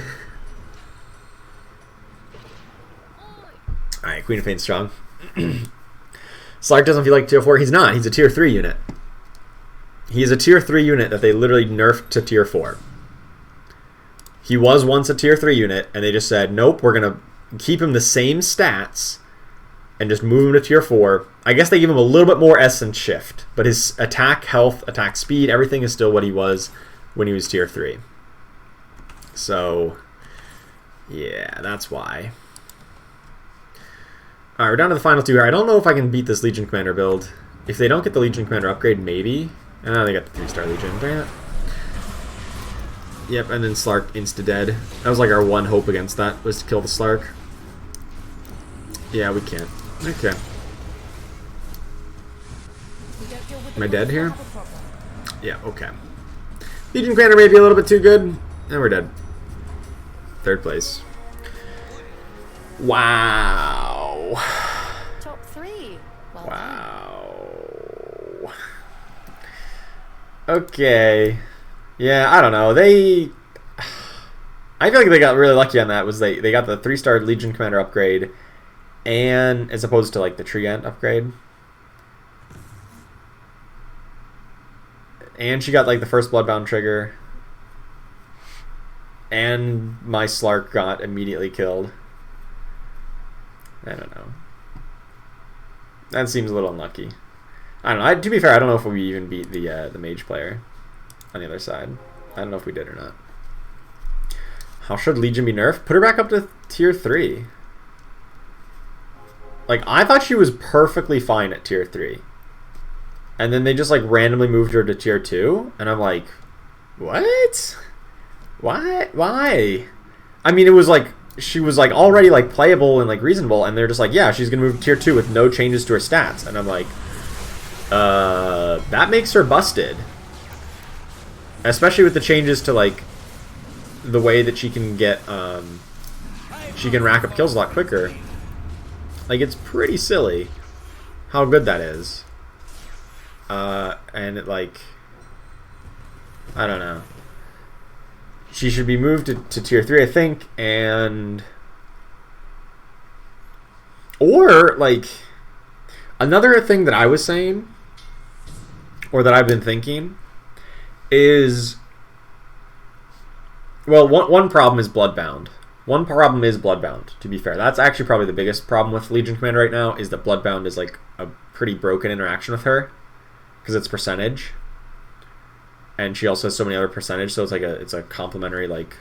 Alright, Queen of Pain's strong. Slark doesn't feel like tier 4. He's not. He's a tier 3 unit. He is a tier 3 unit that they literally nerfed to tier 4. He was once a tier 3 unit, and they just said, nope, we're going to keep him the same stats and just move him to tier 4. I guess they give him a little bit more essence shift, but his attack, health, attack speed, everything is still what he was when he was tier 3. So, yeah, that's why. Alright, we're down to the final 2 here. I don't know if I can beat this Legion Commander build. If they don't get the Legion Commander upgrade, maybe. They got the 3-star Legion. Dang it. Yep, and then Slark insta-dead. That was like our one hope against that, was to kill the Slark. Yeah, we can't. Okay. Am I dead here? Yeah, okay. Legion Commander may be a little bit too good, and we're dead. 3rd place. Wow. Top 3. Well wow. Okay. Yeah, I don't know. I feel like they got really lucky on that. Was they got the 3-star Legion Commander upgrade, and as opposed to like the Treant upgrade. And she got like the first Bloodbound trigger. And my Slark got immediately killed. I don't know. That seems a little unlucky. I don't know. To be fair, I don't know if we even beat the mage player on the other side. I don't know if we did or not. How should Legion be nerfed? Put her back up to tier 3. Like, I thought she was perfectly fine at tier 3. And then they just like randomly moved her to tier 2, and I'm like, what? Why? Why? I mean, it was like she was like already like playable and like reasonable, and they're just like, yeah, she's gonna move to tier 2 with no changes to her stats, and I'm like, that makes her busted. especially with the changes to like the way that she can get she can rack up kills a lot quicker. Like, it's pretty silly how good that is. And it, like, I don't know. She should be moved to tier 3, I think, and or like another thing that I was saying, or that I've been thinking, is, well, one problem is Bloodbound. One problem is Bloodbound, to be fair. That's actually probably the biggest problem with Legion Commander right now, is that Bloodbound is like a pretty broken interaction with her, because it's percentage. And she also has so many other percentage, so it's a complementary, like,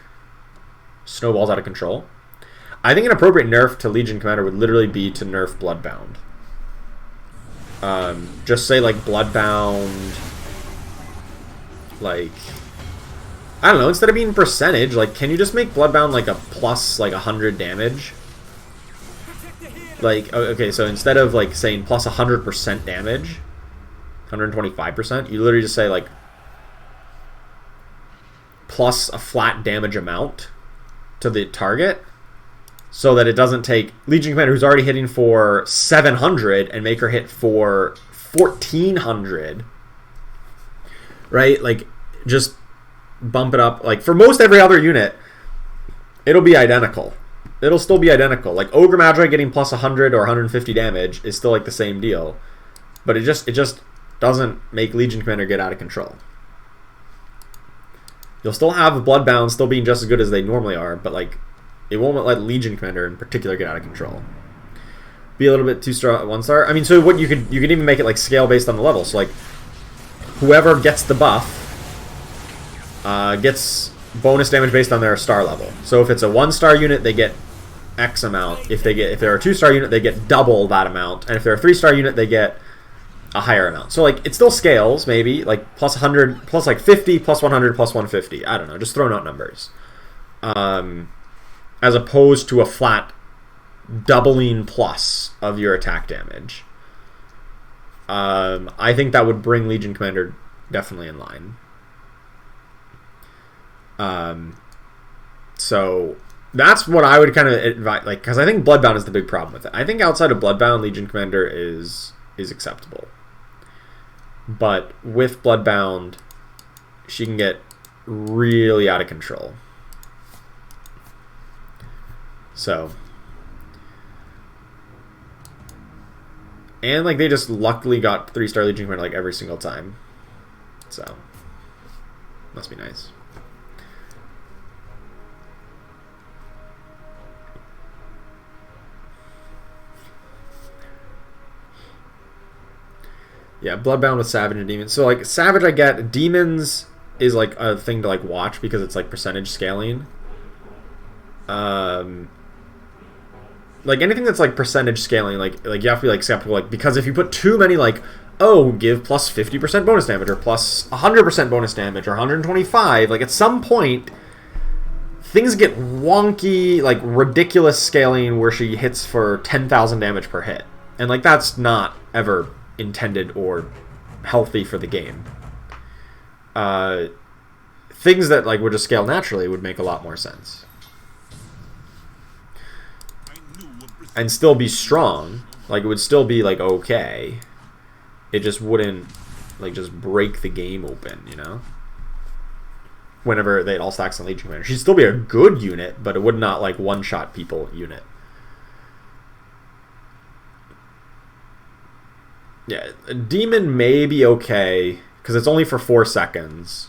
snowballs out of control. I think an appropriate nerf to Legion Commander would literally be to nerf Bloodbound. Just say, like, Bloodbound, like, I don't know, instead of being percentage, like, can you just make Bloodbound, like, a plus, like, 100 damage? Like, okay, so instead of, like, saying plus 100% damage, 125%, you literally just say, like, plus a flat damage amount to the target, so that it doesn't take Legion Commander, who's already hitting for 700, and make her hit for 1400, right? Like, just bump it up. Like, for most every other unit, it'll be identical. It'll still be identical. Like, Ogre Magi getting plus 100 or 150 damage is still, like, the same deal. But it just doesn't make Legion Commander get out of control. You'll still have Bloodbound still being just as good as they normally are, but, like, it won't let Legion Commander in particular get out of control. Be a little bit too strong at 1-star. I mean, so what you could even make it, like, scale based on the level. So, like, whoever gets the buff gets bonus damage based on their star level. So if it's a 1-star unit, they get X amount. If they're a 2-star unit, they get double that amount. And if they're a 3-star unit, they get a higher amount. So, like, it still scales, maybe, like, plus 100, plus, like, 50, plus 100, plus 150. I don't know, just throwing out numbers. As opposed to a flat doubling plus of your attack damage. I think that would bring Legion Commander definitely in line. So that's what I would kind of advise, like, because I think Bloodbound is the big problem with it. I think outside of Bloodbound, Legion Commander is acceptable. But with Bloodbound, she can get really out of control. So, and, like, they just luckily got 3-star Legion Commander, like, every single time. So, must be nice. Yeah, Bloodbound with Savage and Demons. So, like, Savage I get. Demons is, like, a thing to, like, watch because it's, like, percentage scaling. Like, anything that's, like, percentage scaling, like you have to be, like, skeptical, like, because if you put too many, like, oh, give plus 50% bonus damage, or plus 100% bonus damage, or 125, like, at some point, things get wonky, like, ridiculous scaling where she hits for 10,000 damage per hit. And, like, that's not ever intended or healthy for the game. Things that, like, would just scale naturally would make a lot more sense. And still be strong. Like, it would still be, like, okay. It just wouldn't, like, just break the game open, you know? Whenever they all stacks on Legion Commander. She'd still be a good unit, but it would not, like, one-shot people unit. Yeah, a Demon may be okay, because it's only for 4 seconds.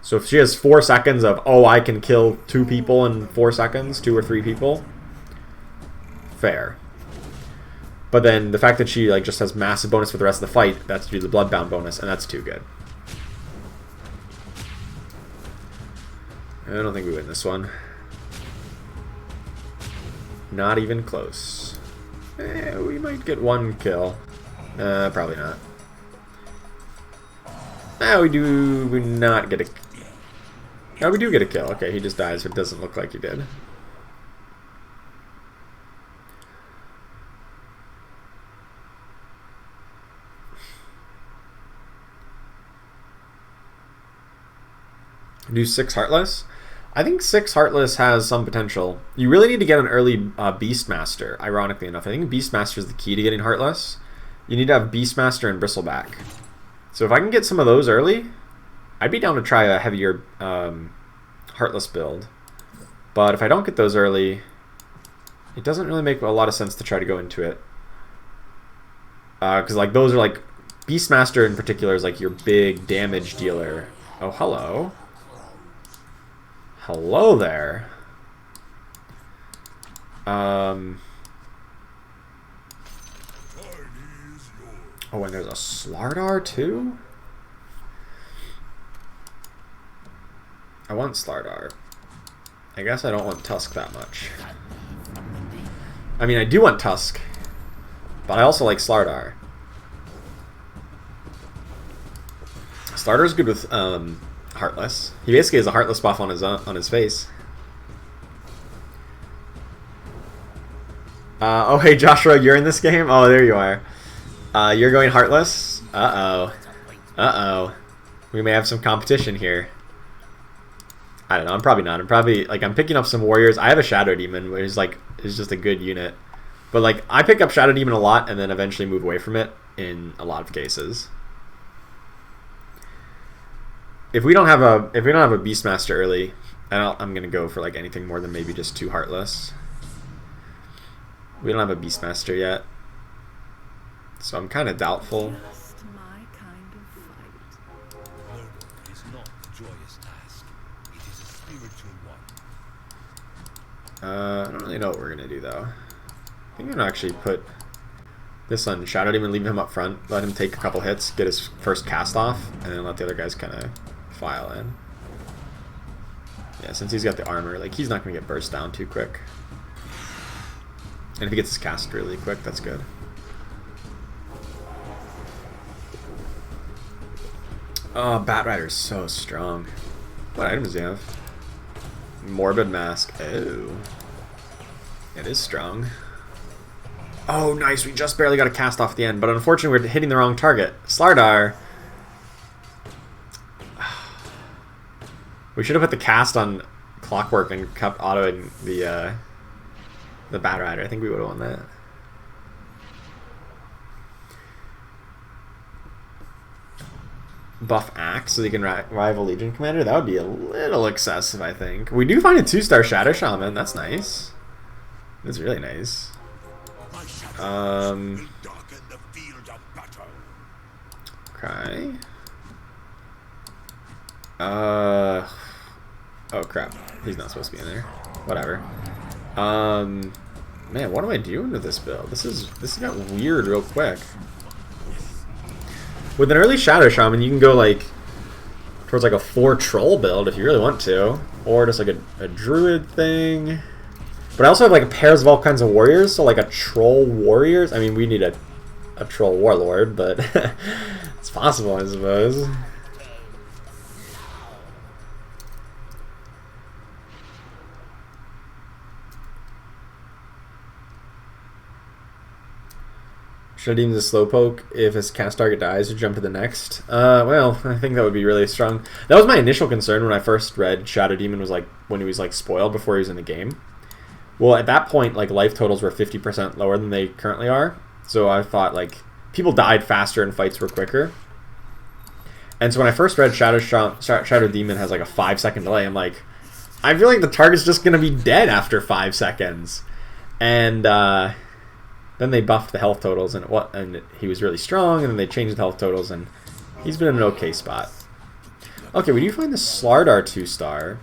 So if she has 4 seconds of, oh, I can kill 2 people in 4 seconds, 2 or 3 people, fair. But then the fact that she, like, just has massive bonus for the rest of the fight, that's to do the Bloodbound bonus, and that's too good. I don't think we win this one. Not even close. We might get 1 kill. Probably not. We do not get a... Oh, we do get a kill. Okay, he just dies, but it doesn't look like he did. Do 6 Heartless. I think 6 Heartless has some potential. You really need to get an early Beastmaster, ironically enough. I think Beastmaster is the key to getting Heartless. You need to have Beastmaster and Bristleback. So if I can get some of those early, I'd be down to try a heavier Heartless build. But if I don't get those early, it doesn't really make a lot of sense to try to go into it. Because like those are like, Beastmaster in particular is like your big damage dealer. Oh, hello. Hello there. Oh, and there's a Slardar too? I want Slardar. I guess I don't want Tusk that much. I mean, I do want Tusk, but I also like Slardar. Slardar's good with Heartless. He basically has a Heartless buff on his face. Oh, hey Joshua, you're in this game? Oh, there you are. You're going Heartless? Uh-oh. Uh-oh. We may have some competition here. I don't know, I'm probably not. I'm picking up some warriors. I have a Shadow Demon, which is just a good unit. But like, I pick up Shadow Demon a lot and then eventually move away from it in a lot of cases. If we don't have a Beastmaster early, I'm gonna go for like anything more than maybe just 2 Heartless. We don't have a Beastmaster yet, so I'm kind of doubtful. Just my kind of fight. Murder is not a joyous task. It is a spiritual one. I don't really know what we're gonna do though. I think I'm gonna actually put this on Shadow Demon, leave him up front, let him take a couple hits, get his first cast off, and then let the other guys kind of file in. Yeah, since he's got the armor, like he's not gonna get burst down too quick. And if he gets his cast really quick, that's good. Oh, Batrider's so strong. What items do you have? Morbid Mask. Oh. It is strong. Oh, nice. We just barely got a cast off at the end, but unfortunately we're hitting the wrong target. Slardar. We should have put the cast on Clockwork and kept autoing the Batrider. I think we would have won that. Buff Axe so they can rival Legion Commander? That would be a little excessive, I think. We do find a 2-star Shadow Shaman. That's nice. That's really nice. Okay. Oh crap. He's not supposed to be in there. Whatever. Man, what am I doing with this build? This got weird real quick. With an early Shadow Shaman, you can go like towards like a 4 troll build if you really want to, or just like a druid thing. But I also have like pairs of all kinds of warriors, so like a troll warriors. I mean, we need a troll warlord, but it's possible, I suppose. Should I deem the slowpoke if his cast target dies or jump to the next? Well, I think that would be really strong. That was my initial concern when I first read Shadow Demon, was like when he was like spoiled before he was in the game. Well, at that point, like life totals were 50% lower than they currently are. So I thought like people died faster and fights were quicker. And so when I first read Shadow Demon has like a 5-second delay, I'm like, I feel like the target's just gonna be dead after 5 seconds. And then they buffed the health totals, and he was really strong, and then they changed the health totals, and he's been in an okay spot. Okay, we do find the Slardar 2-star.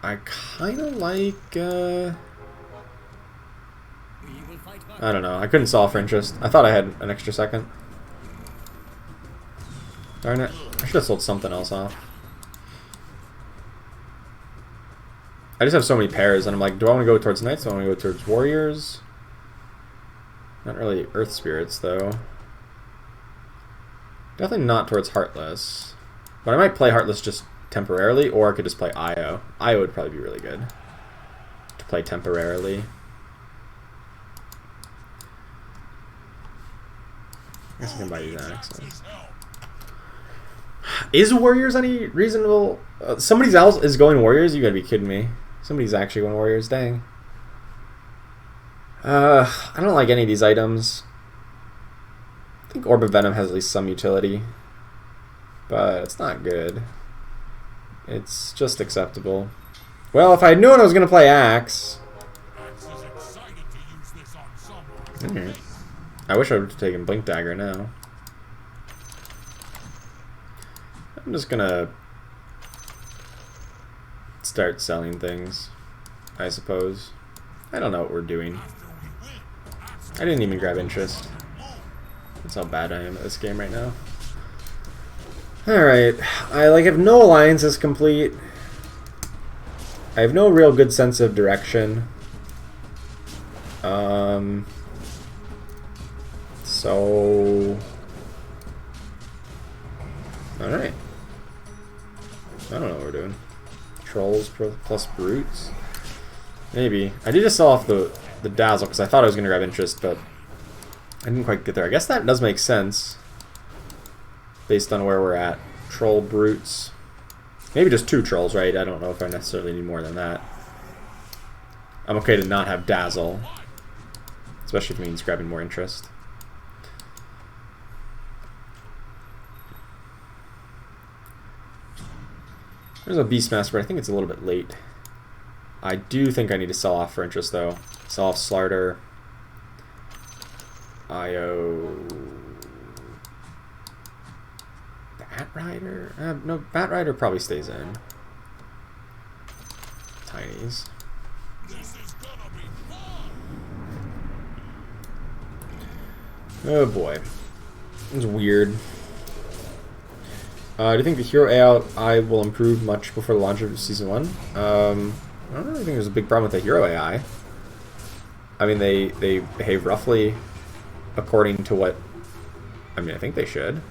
I kind of like, I don't know. I couldn't solve for interest. I thought I had an extra second. Darn it. I should have sold something else off. I just have so many pairs, and I'm like, do I want to go towards Knights? Do I want to go towards Warriors? Not really Earth Spirits, though. Definitely not towards Heartless. But I might play Heartless just temporarily, or I could just play Io. Io would probably be really good to play temporarily. guess I can buy these axes. Is Warriors any reasonable? Somebody else is going Warriors? You gotta be kidding me. Somebody's actually going Warriors. Dang. I don't like any of these items. I think Orb of Venom has at least some utility. But it's not good. It's just acceptable. Well, if I had known I was going to play Axe... Alright. I wish I would have taken Blink Dagger now. I'm just gonna start selling things, I suppose. I don't know what we're doing. I didn't even grab interest. That's how bad I am at this game right now. Alright, I have no alliances complete. I have no real good sense of direction. So... Alright. I don't know what we're doing. Trolls plus brutes? Maybe. I did just sell off the dazzle because I thought I was going to grab interest, but I didn't quite get there. I guess that does make sense based on where we're at. Troll brutes. Maybe just 2 trolls, right? I don't know if I necessarily need more than that. I'm okay to not have dazzle, especially if it means grabbing more interest. There's a Beastmaster, but I think it's a little bit late. I do think I need to sell off for interest, though. Sell off Slarter. IO... Bat Rider? No, Bat Rider probably stays in. Tinies. Oh boy. It's weird. Do you think the hero AI will improve much before the launch of Season 1? I don't really think there's a big problem with the hero AI. I mean, they behave roughly according to what... I mean, I think they should.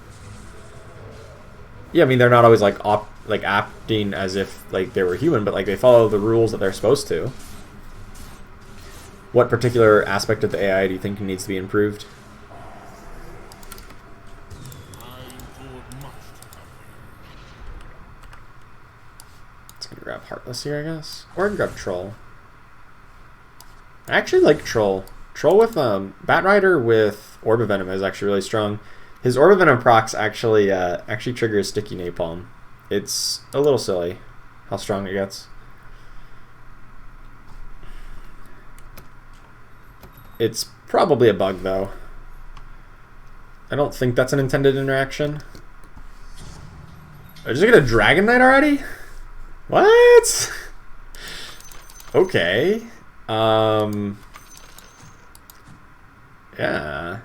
Yeah, I mean, they're not always acting as if they were human, but they follow the rules that they're supposed to. What particular aspect of the AI do you think needs to be improved? Grab Heartless here, I guess. Or I can grab Troll. I actually like Troll. Troll with Bat Rider with Orb of Venom is actually really strong. His Orb of Venom procs actually triggers Sticky Napalm. It's a little silly how strong it gets. It's probably a bug though. I don't think that's an intended interaction. Did I just get a Dragon Knight already? What? Okay. Yeah.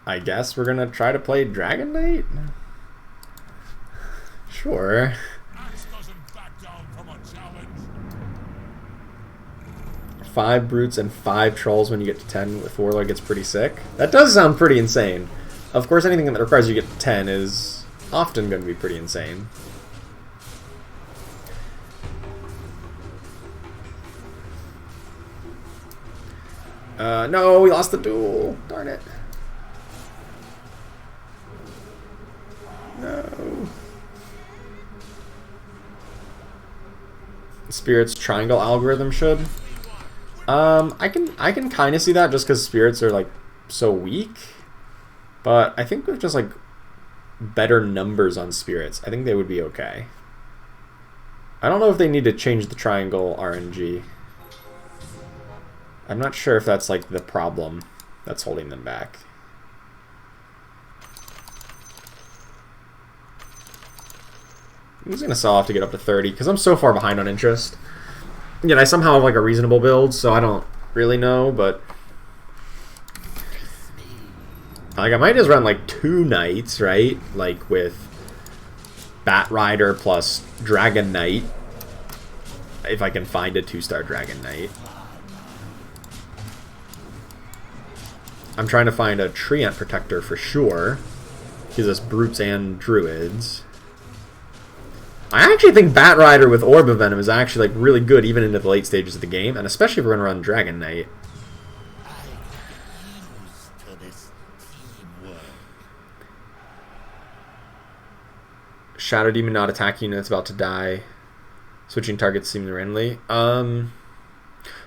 I guess we're gonna try to play Dragon Knight? Sure. 5 brutes and 5 trolls when you get to 10 with Warlord gets pretty sick. That does sound pretty insane. Of course, anything that requires you to get to 10 is often going to be pretty insane. No, we lost the duel. Darn it. No. Spirit's triangle algorithm should. I can kind of see that just because spirits are so weak, but I think with just better numbers on spirits, I think they would be okay. I don't know if they need to change the triangle RNG. I'm not sure if that's the problem that's holding them back. I'm just gonna sell off to get up to 30 because I'm so far behind on interest. Yet I somehow have a reasonable build, so I don't really know, but I might just run 2 knights, right? With Bat Rider plus Dragon Knight. If I can find a 2-star Dragon Knight. I'm trying to find a Treant Protector for sure. Gives us brutes and druids. I actually think Bat Rider with Orb of Venom is actually really good even into the late stages of the game, and especially if we're going to run Dragon Knight. for this teamwork. Shadow Demon not attacking units about to die. Switching targets seemingly randomly.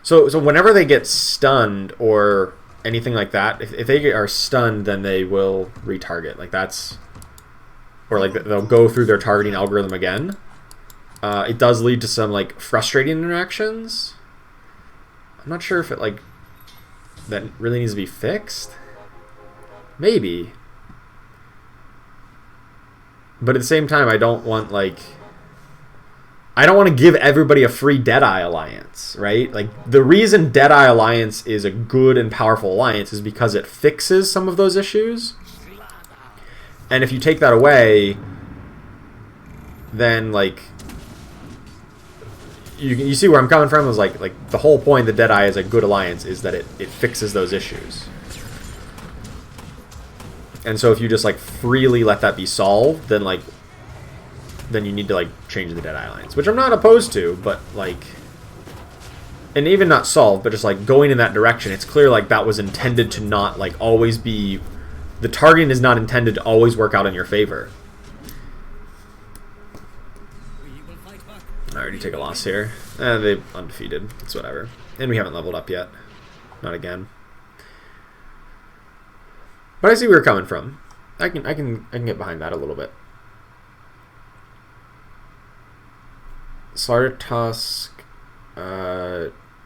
So whenever they get stunned or anything like that, if they are stunned, then they will retarget. Like that's, or like they'll go through their targeting algorithm again. It does lead to some like frustrating interactions. I'm not sure if it like that really needs to be fixed. Maybe. But at the same time, I don't want to give everybody a free Deadeye Alliance, right? Like, the reason Deadeye Alliance is a good and powerful alliance is because it fixes some of those issues. And if you take that away, then, like, you see where I'm coming from? Is like the whole point that Deadeye is a good alliance is that it fixes those issues. And so if you just, like, freely let that be solved, then, like, then you need to, like, change the Deadeye Alliance. Which I'm not opposed to, but, like... And even not solved, but just, like, going in that direction. It's clear, like, that was intended to not, like, always be... The targeting is not intended to always work out in your favor. I already take a loss here. They're undefeated. It's whatever. And we haven't leveled up yet. Not again. But I see where you're coming from. I can get behind that a little bit. Slaughter Tusk,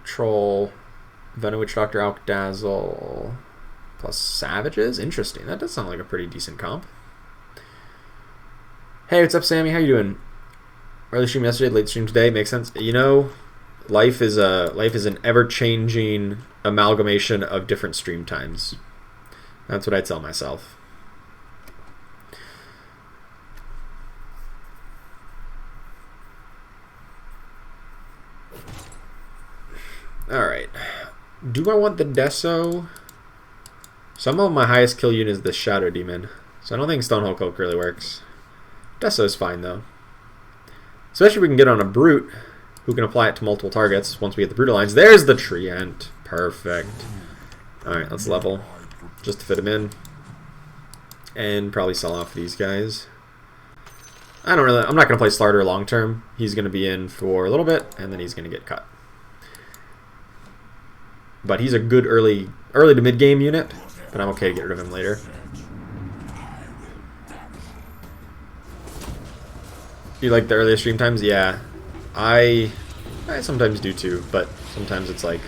Troll, Venom Witch Doctor, Alk Dazzle, plus Savages. Interesting. That does sound like a pretty decent comp. Hey, what's up, Sammy? How you doing? Early stream yesterday, late stream today. Makes sense. You know, life is an ever-changing amalgamation of different stream times. That's what I tell myself. Alright. Do I want the Deso? Some of my highest kill unit is the Shadow Demon. So I don't think Stonehold Cloak really works. Deso is fine though. Especially if we can get on a Brute who can apply it to multiple targets once we get the Brute Alliance. There's the Treant. Perfect. Alright, let's level. Just to fit him in. And probably sell off these guys. I'm not going to play Slarter long term. He's going to be in for a little bit, and then he's going to get cut. But he's a good early to mid game unit, but I'm okay to get rid of him later. You like the earliest stream times? Yeah. I sometimes do too, but sometimes it's like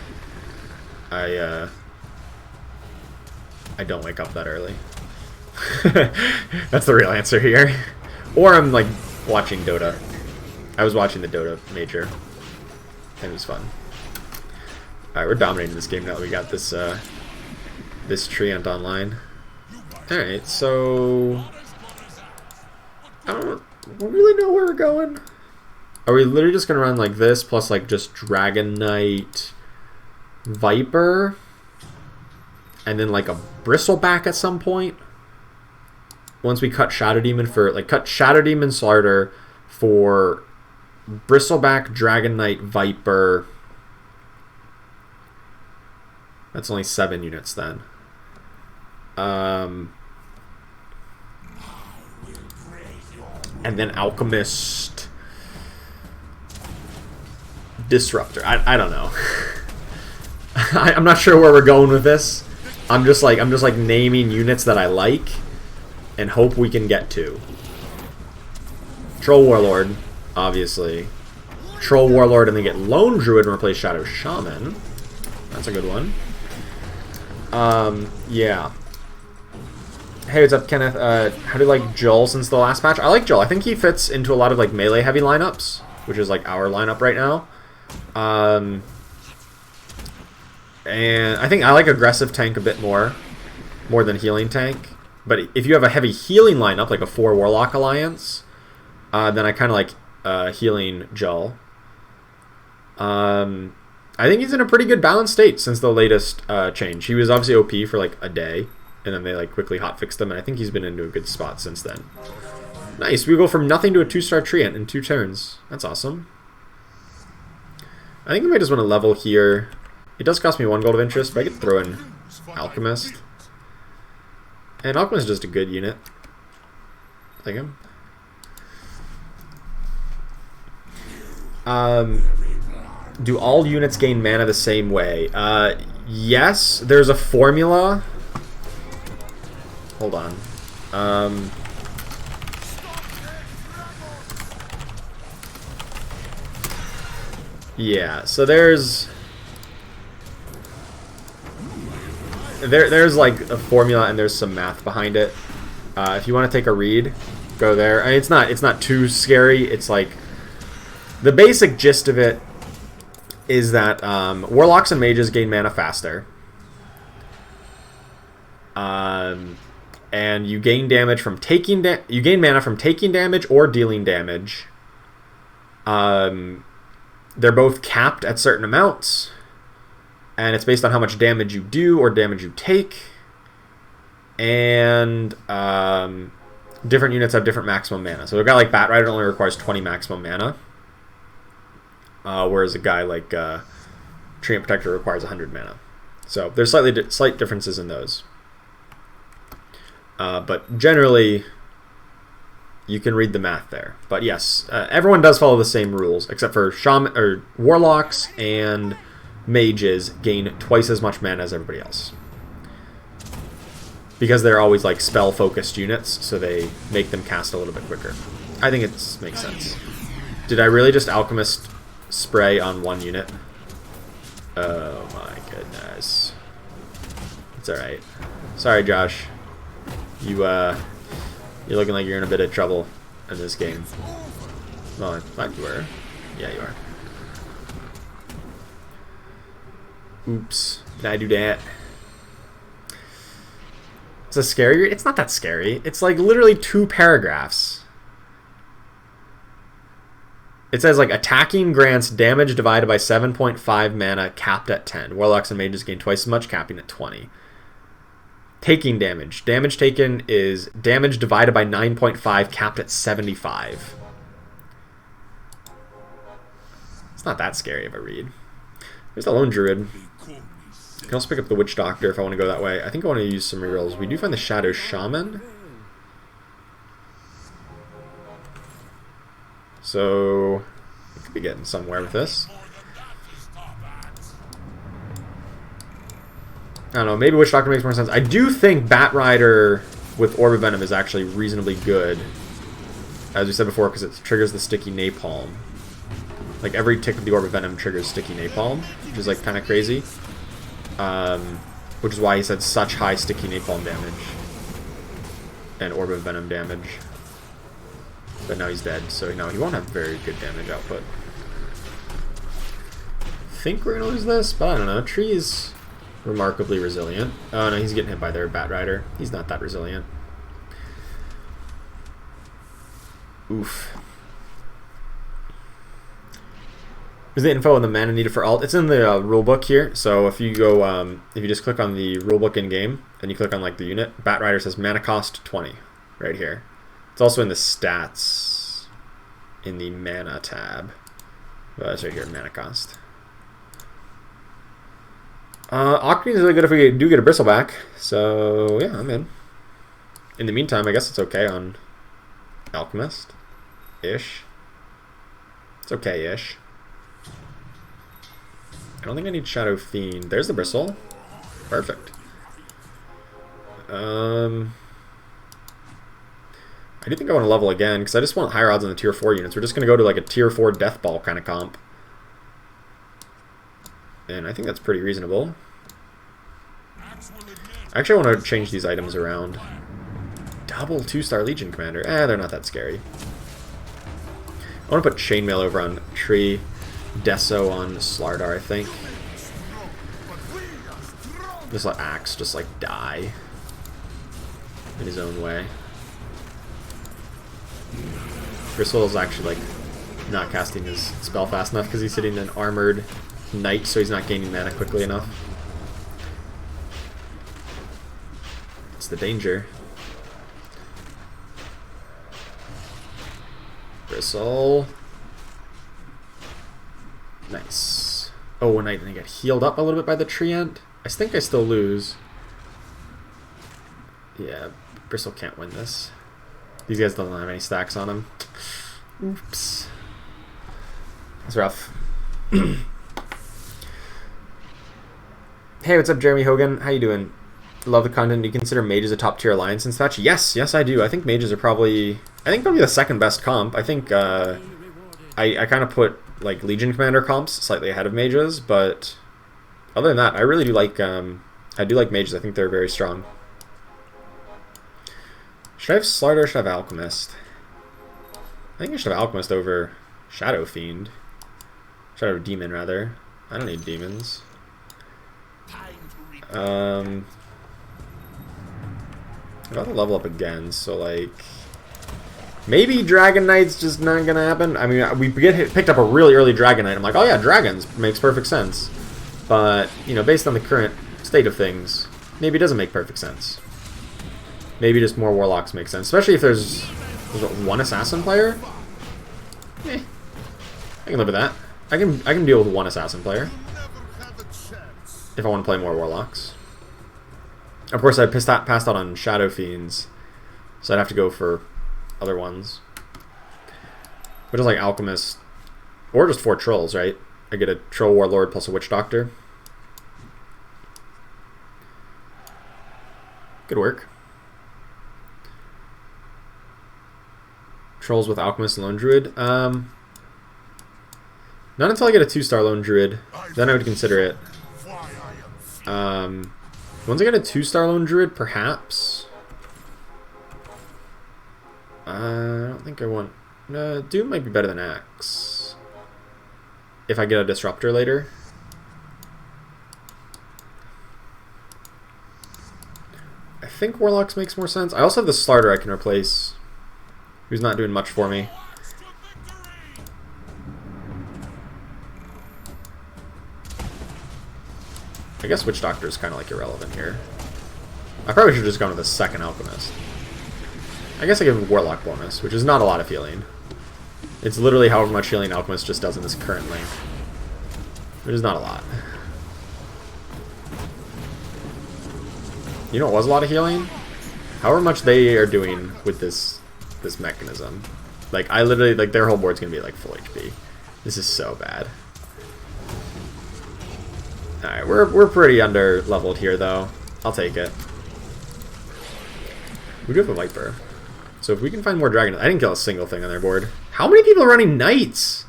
I don't wake up that early. That's the real answer here. Or I'm like watching Dota. I was watching the Dota Major. And it was fun. Alright, we're dominating this game now that we got this this Treant online. Alright, so I don't really know where we're going. Are we literally just gonna run like this plus like just Dragon Knight Viper? And then like a Bristleback at some point? Once we cut Shadow Demon for cut Shadow Demon Slarter for Bristleback, Dragon Knight, Viper. That's only 7 units then. And then Alchemist, Disruptor. I don't know. I'm not sure where we're going with this. I'm just like naming units that I like and hope we can get to. Troll Warlord, obviously. Troll Warlord and then get Lone Druid and replace Shadow Shaman. That's a good one. Yeah. Hey, what's up, Kenneth? How do you like Joel since the last patch? I like Joel. I think he fits into a lot of like melee heavy lineups, which is like our lineup right now. And I think I like aggressive tank a bit more than healing tank. But if you have a heavy healing lineup, like a 4 Warlock Alliance, then I kind of like healing Joel. I think he's in a pretty good balanced state since the latest change. He was obviously OP for like a day, and then they like quickly hotfixed him, and I think he's been into a good spot since then. Nice, we go from nothing to a 2-star Treant in 2 turns. That's awesome. I think I might just want to level here. It does cost me 1 gold of interest, but I could throw in Alchemist. And Alchemist is just a good unit. I think him. Do all units gain mana the same way? Yes, there's a formula. Hold on. Yeah, so there's like a formula and there's some math behind it. If you want to take a read, go there. I mean, it's not too scary. It's like the basic gist of it is that warlocks and mages gain mana faster, and you gain damage from taking you gain mana from taking damage or dealing damage. They're both capped at certain amounts, and it's based on how much damage you do or damage you take. And different units have different maximum mana. So a guy like Batrider only requires 20 maximum mana, whereas a guy like Treant Protector requires 100 mana. So there's slight differences in those. But generally, you can read the math there. But yes, everyone does follow the same rules, except for warlocks and mages gain twice as much mana as everybody else. Because they're always like spell-focused units, so they make them cast a little bit quicker. I think it makes sense. Did I really just Alchemist spray on one unit? Oh my goodness. It's alright. Sorry, Josh. You're looking like you're in a bit of trouble in this game. Well, I thought you were. Yeah, you are. Oops. Did I do that? It's a scary... It's not that scary. It's like literally 2 paragraphs. It says like attacking grants damage divided by 7.5 mana capped at 10. Warlocks and mages gain twice as much, capping at 20. Taking damage. Damage taken is damage divided by 9.5 capped at 75. It's not that scary of a read. There's the Lone Druid. I can also pick up the Witch Doctor if I want to go that way. I think I want to use some rerolls. We do find the Shadow Shaman. So, we could be getting somewhere with this. I don't know, maybe Witch Doctor makes more sense. I do think Batrider with Orb of Venom is actually reasonably good, as we said before, because it triggers the sticky napalm. Like, every tick of the Orb of Venom triggers sticky napalm, which is, like, kind of crazy. Which is why he said such high sticky napalm damage and Orb of Venom damage. But now he's dead, so no, he won't have very good damage output. I think we're going to lose this, but I don't know. Tree is remarkably resilient. Oh no, he's getting hit by their Batrider. He's not that resilient. Oof. There's the info on the mana needed for alt. It's in the rulebook here. So if you go, if you just click on the rulebook in game and you click on like the unit, Batrider says mana cost 20 right here. It's also in the stats in the mana tab. It's right here, mana cost. Octane is really good if we do get a Bristleback. So yeah, I'm in. In the meantime, I guess it's okay on Alchemist-ish. It's okay-ish. I don't think I need Shadow Fiend. There's the Bristle. Perfect. I do think I want to level again, because I just want higher odds on the tier 4 units. We're just going to go to like a tier 4 Death Ball kind of comp. And I think that's pretty reasonable. Actually, I want to change these items around. Double 2-star Legion Commander. They're not that scary. I want to put Chainmail over on Tree. Deso on Slardar, I think. Just let Axe just like die in his own way. Griswold is actually like not casting his spell fast enough because he's sitting in an armored knight, so he's not gaining mana quickly enough. It's the danger. Bristle. Nice. Oh, and I get healed up a little bit by the Treant. I think I still lose. Yeah, Bristle can't win this. These guys don't have any stacks on them. Oops. That's rough. Hey, what's up, Jeremy Hogan? How you doing? Love the content. Do you consider mages a top tier alliance in Fetch? Yes, yes I do. I think mages are probably the second best comp. I think I kind of put like Legion Commander comps slightly ahead of mages, but other than that, I really do like mages. I think they're very strong. Should I have Slardar or should I have Alchemist? I think I should have Alchemist over Shadow Fiend. Should I have Demon rather? I don't need demons. I'm about to level up again, so like maybe Dragon Knight's just not gonna happen. I mean, we picked up a really early Dragon Knight. I'm like, oh yeah, dragons makes perfect sense. But you know, based on the current state of things, maybe it doesn't make perfect sense. Maybe just more Warlocks make sense, especially if there's one Assassin player. I can live with that. I can deal with one Assassin player if I want to play more Warlocks. Of course, I passed out on Shadow Fiends, so I'd have to go for other ones. But just like Alchemist, or just 4 Trolls, right? I get a Troll Warlord plus a Witch Doctor. Good work. Trolls with Alchemist and Lone Druid. Not until I get a 2-star Lone Druid, then I would consider it. Once I get a 2-star Lone Druid, perhaps. I don't think I want... Doom might be better than Axe. If I get a Disruptor later. I think Warlocks makes more sense. I also have the Slardar I can replace, who's not doing much for me. I guess Witch Doctor is kind of like irrelevant here. I probably should have just gone with a second Alchemist. I guess I give Warlock bonus, which is not a lot of healing. It's literally however much healing Alchemist just does in this current length, which is not a lot. You know what was a lot of healing? However much they are doing with this mechanism. Like, I literally, like, their whole board's gonna be like full HP. This is so bad. Alright, we're pretty under leveled here though. I'll take it. We do have a Viper. So if we can find more Dragon... I didn't kill a single thing on their board. How many people are running Knights?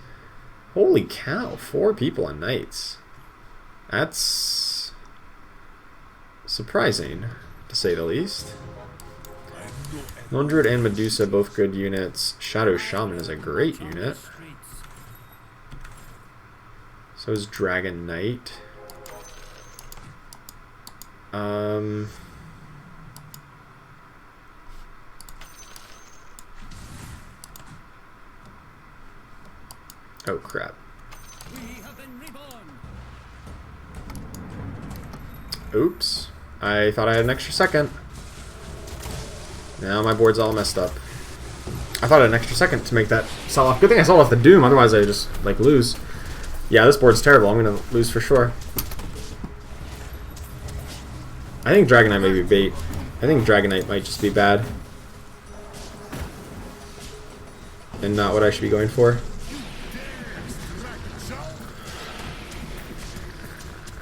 Holy cow, 4 people on Knights. That's surprising, to say the least. Lone Druid and Medusa, both good units. Shadow Shaman is a great unit. So is Dragon Knight. Oh crap. Oops. I thought I had an extra second. Now my board's all messed up. I thought I had an extra second to make that sell off. Good thing I sold off the Doom, otherwise I just like lose. Yeah, this board's terrible. I'm gonna lose for sure. I think Dragon Knight may be bait. I think Dragon Knight might just be bad. And not what I should be going for.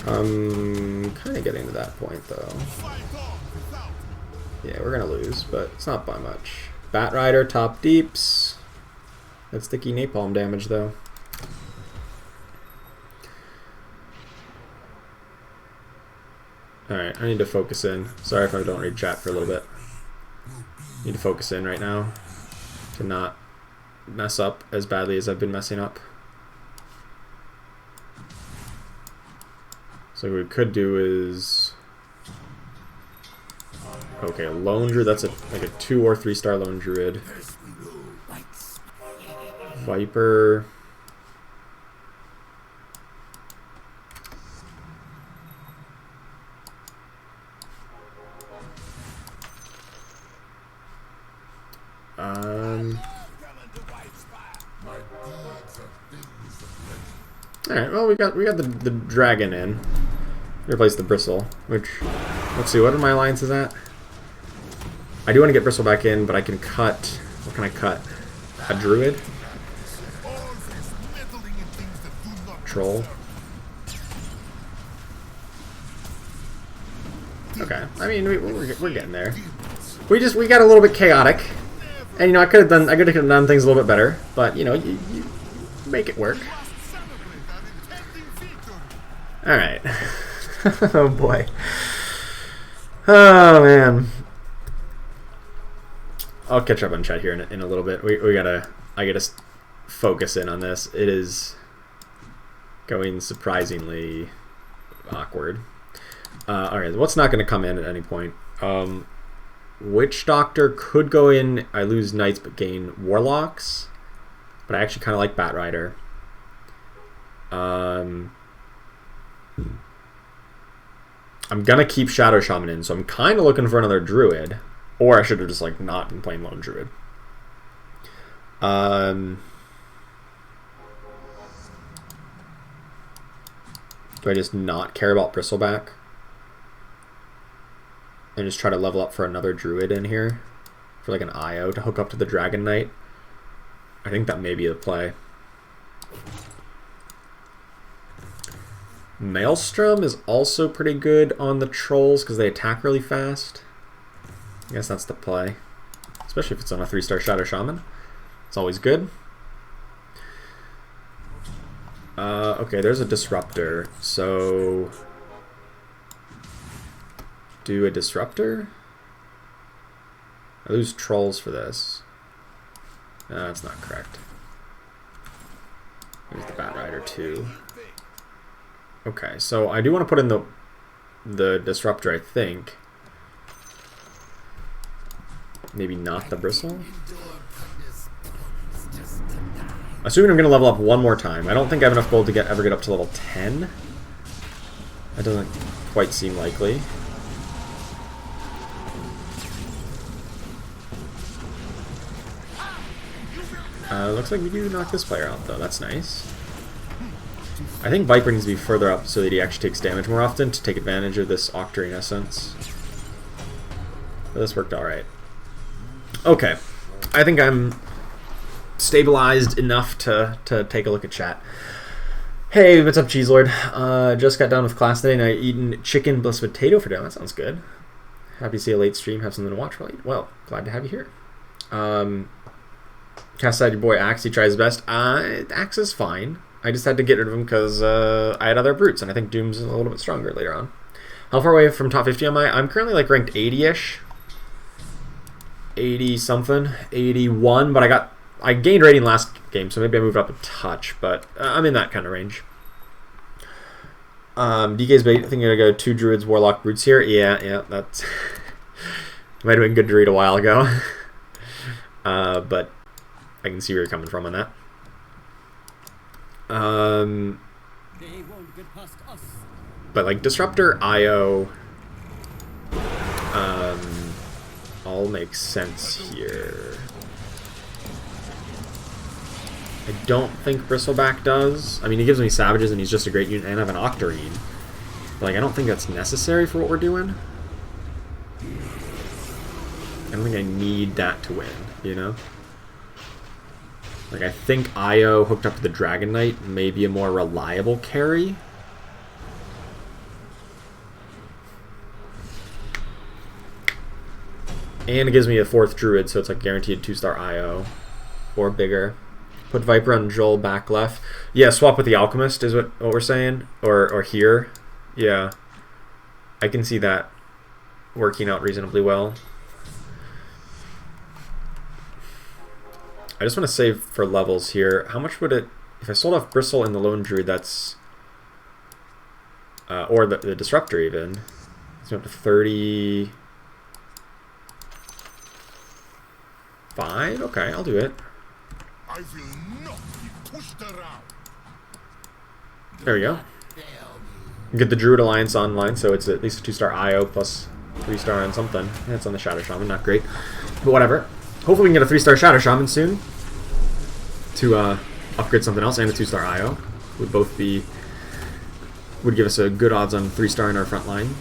I'm kind of getting to that point, though. Yeah, we're going to lose, but it's not by much. Bat Rider, top deeps. That's sticky napalm damage, though. Alright, I need to focus in. Sorry if I don't read chat for a little bit. Need to focus in right now to not mess up as badly as I've been messing up. So what we could do is... Okay, a Lone Druid, that's like a 2 or 3-star Lone Druid. Viper... Alright, well we got the dragon in. Replace the bristle, which, let's see, what are my alliances at? I do want to get Bristle back in, but I can cut... What can I cut? A Druid? Always meddling in things that do not Troll? Okay, I mean, we're getting there. We got a little bit chaotic. And, you know, I could have done things a little bit better. But, you know, you make it work. Alright. Oh, boy. Oh, man. I'll catch up on chat here in a little bit. I gotta focus in on this. It is going surprisingly awkward. Alright, what's not going to come in at any point? Witch Doctor could go in. I lose Knights but gain Warlocks. But I actually kind of like Bat Rider. I'm going to keep Shadow Shaman in, so I'm kind of looking for another Druid. Or I should have just like not been playing Lone Druid. Do I just not care about Bristleback? And just try to level up for another Druid in here? For like an IO to hook up to the Dragon Knight? I think that may be the play. Maelstrom is also pretty good on the Trolls because they attack really fast. I guess that's the play. Especially if it's on a 3-star Shadow Shaman. It's always good. Okay, there's a Disruptor. So... do a Disruptor? I lose Trolls for this. No, that's not correct. There's the Bat Rider too. Okay, so I do want to put in the Disruptor, I think. Maybe not the Bristle? Assuming I'm going to level up one more time. I don't think I have enough gold to ever get up to level 10. That doesn't quite seem likely. Looks like we do knock this player out, though. That's nice. I think Viper needs to be further up so that he actually takes damage more often to take advantage of this Octarine Essence. But this worked alright. Okay. I think I'm stabilized enough to take a look at chat. Hey, what's up, Cheese Lord? Just got done with class today and I eaten chicken plus potato for dinner. That sounds good. Happy to see a late stream. Have something to watch while I eat. Well, glad to have you here. Cast aside your boy Axe. He tries his best. Axe is fine. I just had to get rid of him because I had other brutes, and I think Doom's a little bit stronger later on. How far away from top 50 am I? I'm currently like ranked 80-ish. 80 something. 81, but I gained rating last game, so maybe I moved up a touch, but I'm in that kind of range. DK's bait, I think I'm gonna go 2 Druids, Warlock, Brutes here. Yeah, that's might have been good to read a while ago. But I can see where you're coming from on that. But like Disruptor, IO, all makes sense here. I don't think Bristleback does. I mean, he gives me Savages and he's just a great unit, and I have an Octarine. But like, I don't think that's necessary for what we're doing. I don't think I need that to win, you know? Like, I think IO hooked up to the Dragon Knight may be a more reliable carry. And it gives me a 4th Druid, so it's like guaranteed 2-star IO. Or bigger. Put Viper on Joel back left. Yeah, swap with the Alchemist is what we're saying. Or here. Yeah. I can see that working out reasonably well. I just want to save for levels here. How much would it... If I sold off Bristle and the Lone Druid, that's... or the Disruptor even. It's up to 35? Okay, I'll do it. I will not be pushed around. There we go. Get the Druid Alliance online, so it's at least a 2-star IO plus 3-star on something. It's on the Shadow Shaman, not great. But whatever. Hopefully we can get a 3-star Shadow Shaman soon to upgrade something else, and a 2-star IO. Would give us a good odds on 3-star in our front line.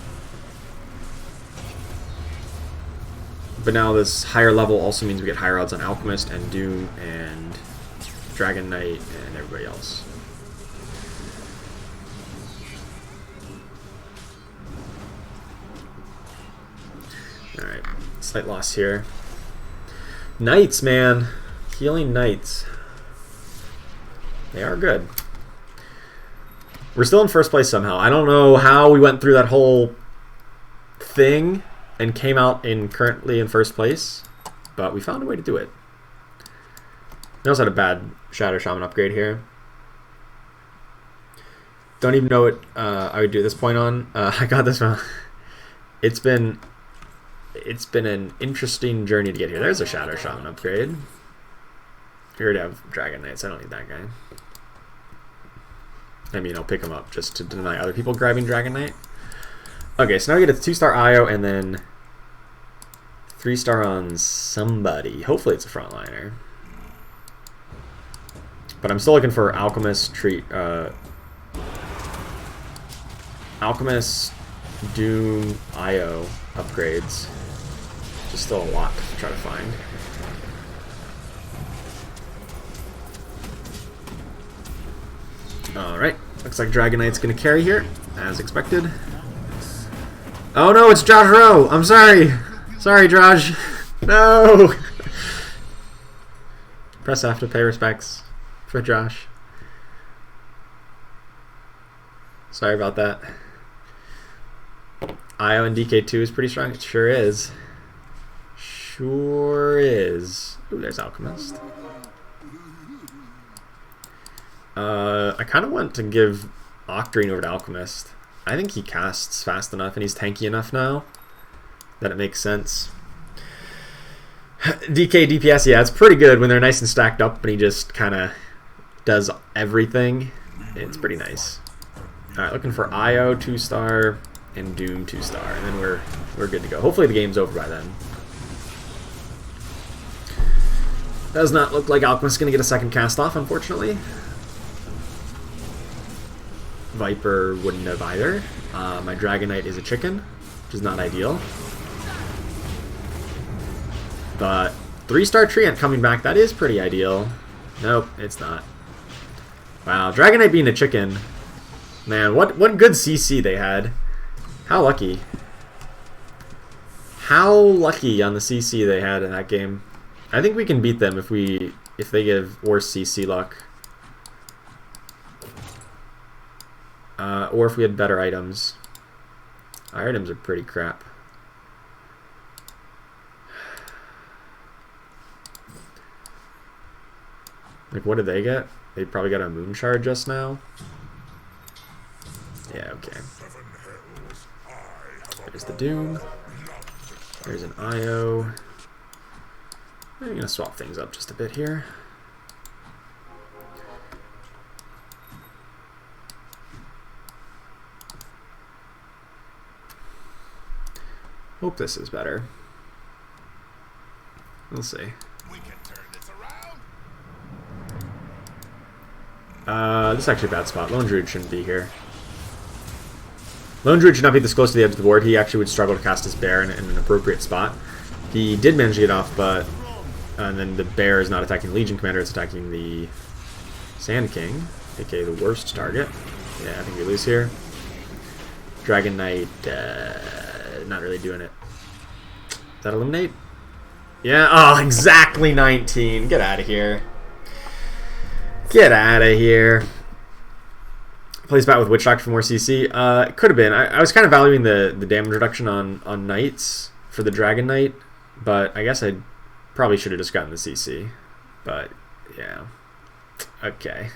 But now this higher level also means we get higher odds on Alchemist and Doom and Dragon Knight and everybody else. Alright, slight loss here. Knights, man. Healing Knights. They are good. We're still in first place somehow. I don't know how we went through that whole thing and came out currently in first place, but we found a way to do it. We also had a bad Shadow Shaman upgrade here. Don't even know what I would do at this point on. I got this one. It's been an interesting journey to get here. There's a Shadow Shaman upgrade. We already have Dragon Knights. I don't need that guy. I mean, I'll pick him up just to deny other people grabbing Dragon Knight. Okay, so now we get a 2-star IO and then 3-star on somebody. Hopefully it's a frontliner. But I'm still looking for Alchemist, Alchemist, Doom, IO upgrades. Just still a lot to try to find. Alright, looks like Dragon Knight's gonna carry here, as expected. Oh no, it's Josh Rowe! I'm sorry! Sorry, Josh! No! Press F to pay respects for Josh. Sorry about that. IO and DK2 is pretty strong. It sure is. Sure is. Ooh, there's Alchemist. I kind of want to give Octarine over to Alchemist. I think he casts fast enough and he's tanky enough now that it makes sense. DK DPS, yeah, it's pretty good when they're nice and stacked up and he just kind of does everything. It's pretty nice. Alright, looking for IO 2-star and Doom 2-star, and then we're good to go. Hopefully the game's over by then. Does not look like Alchemist's going to get a second cast off, unfortunately. Viper wouldn't have either. My Dragon Knight is a chicken, which is not ideal. But 3-star Treant coming back, that is pretty ideal. Nope, it's not. Wow, Dragon Knight being a chicken. Man, what good CC they had. How lucky. How lucky on the CC they had in that game. I think we can beat them if they give worse CC luck. Or if we had better items. Our items are pretty crap. Like, what did they get? They probably got a moon shard just now. Yeah, okay. There's the Doom. There's an IO. I'm going to swap things up just a bit here. Hope this is better. We'll see. We can turn this This around. is actually a bad spot. Lone Druid shouldn't be here. Lone Druid should not be this close to the edge of the board. He actually would struggle to cast his bear in an appropriate spot. He did manage to get off, but... and then the bear is not attacking the Legion Commander, it's attacking the Sand King, aka the worst target. Yeah, I think we lose here. Dragon Knight, not really doing it. Does that eliminate? Yeah, oh, exactly 19. Get out of here. Get out of here. Plays back with Witch Doctor for more CC. It could have been. I was kind of valuing the damage reduction on Knights for the Dragon Knight, but I guess I probably should have just gotten the CC. But, yeah. Okay.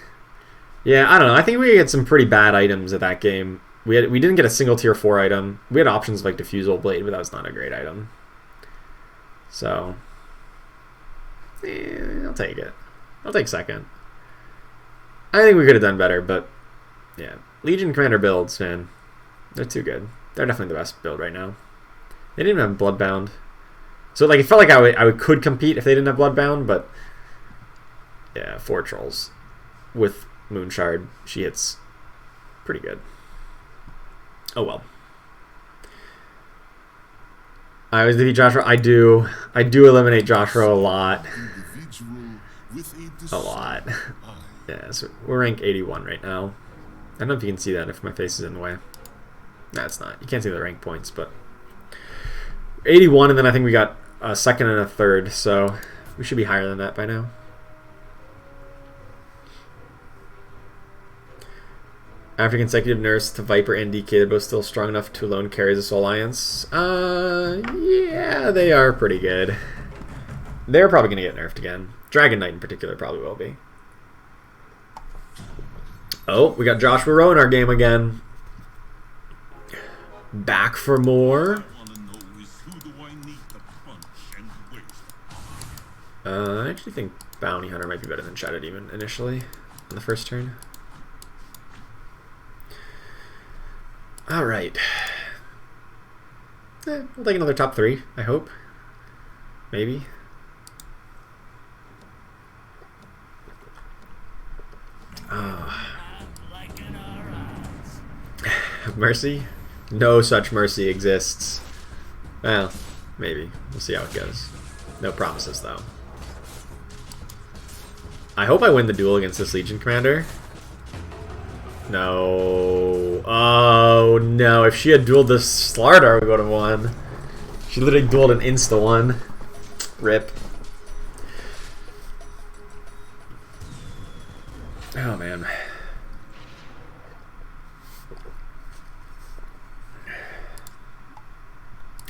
Yeah, I don't know. I think we had some pretty bad items at that game. We didn't get a single tier 4 item. We had options like Diffusal Blade, but that was not a great item. So, I'll take it. I'll take second. I think we could have done better, but yeah. Legion Commander builds, man. They're too good. They're definitely the best build right now. They didn't even have Bloodbound. So like it felt like I could compete if they didn't have Bloodbound, but yeah, 4 Trolls. With Moonshard, she hits pretty good. Oh well. I always defeat Joshua. I do eliminate Joshua a lot. Individual with A lot. discerning eye. Yeah, so we're rank 81 right now. I don't know if you can see that if my face is in the way. Nah, it's not. You can't see the rank points, but 81, and then I think we got a second and a third, so we should be higher than that by now. After consecutive nerfs to Viper and DK, they're both still strong enough to alone carry this alliance. Yeah, they are pretty good. They're probably going to get nerfed again. Dragon Knight in particular probably will be. Oh, we got Joshua Rowe in our game again. Back for more. I actually think Bounty Hunter might be better than Shadow Demon initially on the first turn. Alright. We'll take another top 3, I hope. Maybe. Mercy? No such mercy exists. Well, maybe. We'll see how it goes. No promises, though. I hope I win the duel against this Legion Commander. No. Oh, no. If she had dueled this Slardar, we would have won. She literally dueled an insta-1. Rip. Oh, man.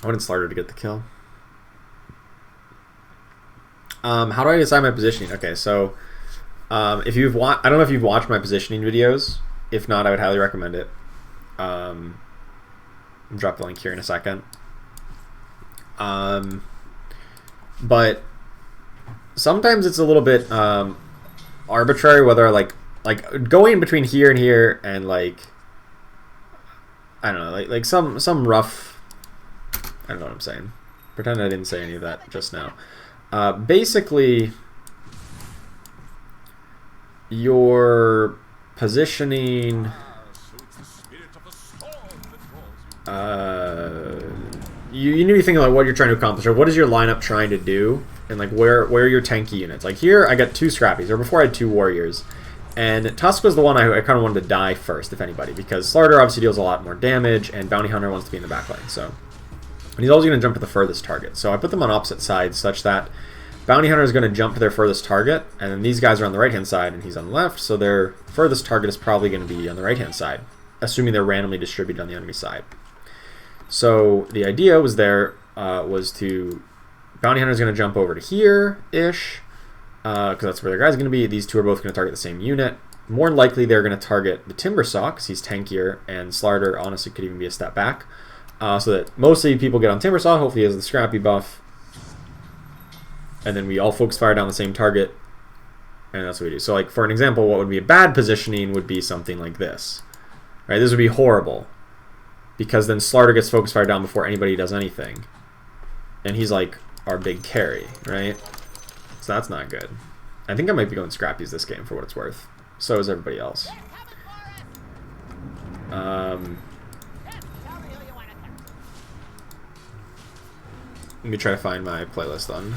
I wanted Slardar to get the kill. How do I decide my positioning? Okay, so if you've I don't know if you've watched my positioning videos. If not, I would highly recommend it. I'll drop the link here in a second. But sometimes it's a little bit arbitrary whether like going between here and here and like I don't know like some rough. I don't know what I'm saying. Pretend I didn't say any of that just now. Basically, your positioning. You need to think about what you're trying to accomplish, or what is your lineup trying to do, and like where are your tanky units. Like here, I got 2 Scrappies, or before I had 2 Warriors, and Tusk was the one I kind of wanted to die first, if anybody, because Slardar obviously deals a lot more damage, and Bounty Hunter wants to be in the back line, so. And he's always going to jump to the furthest target. So I put them on opposite sides such that Bounty Hunter is going to jump to their furthest target, and then these guys are on the right-hand side, and he's on the left, so their furthest target is probably going to be on the right-hand side, assuming they're randomly distributed on the enemy side. So the idea was to Bounty Hunter is going to jump over to here-ish, because that's where their guy's going to be. These two are both going to target the same unit. More than likely, they're going to target the Timbersaw, because he's tankier, and Slardar honestly could even be a step back. So that mostly people get on Timbersaw, hopefully he has the Scrappy buff. And then we all focus fire down the same target. And that's what we do. So like for an example, what would be a bad positioning would be something like this. Right? This would be horrible. Because then Slardar gets focus fire down before anybody does anything. And he's like our big carry, right? So that's not good. I think I might be going Scrappies this game for what it's worth. So is everybody else. Let me try to find my playlist then.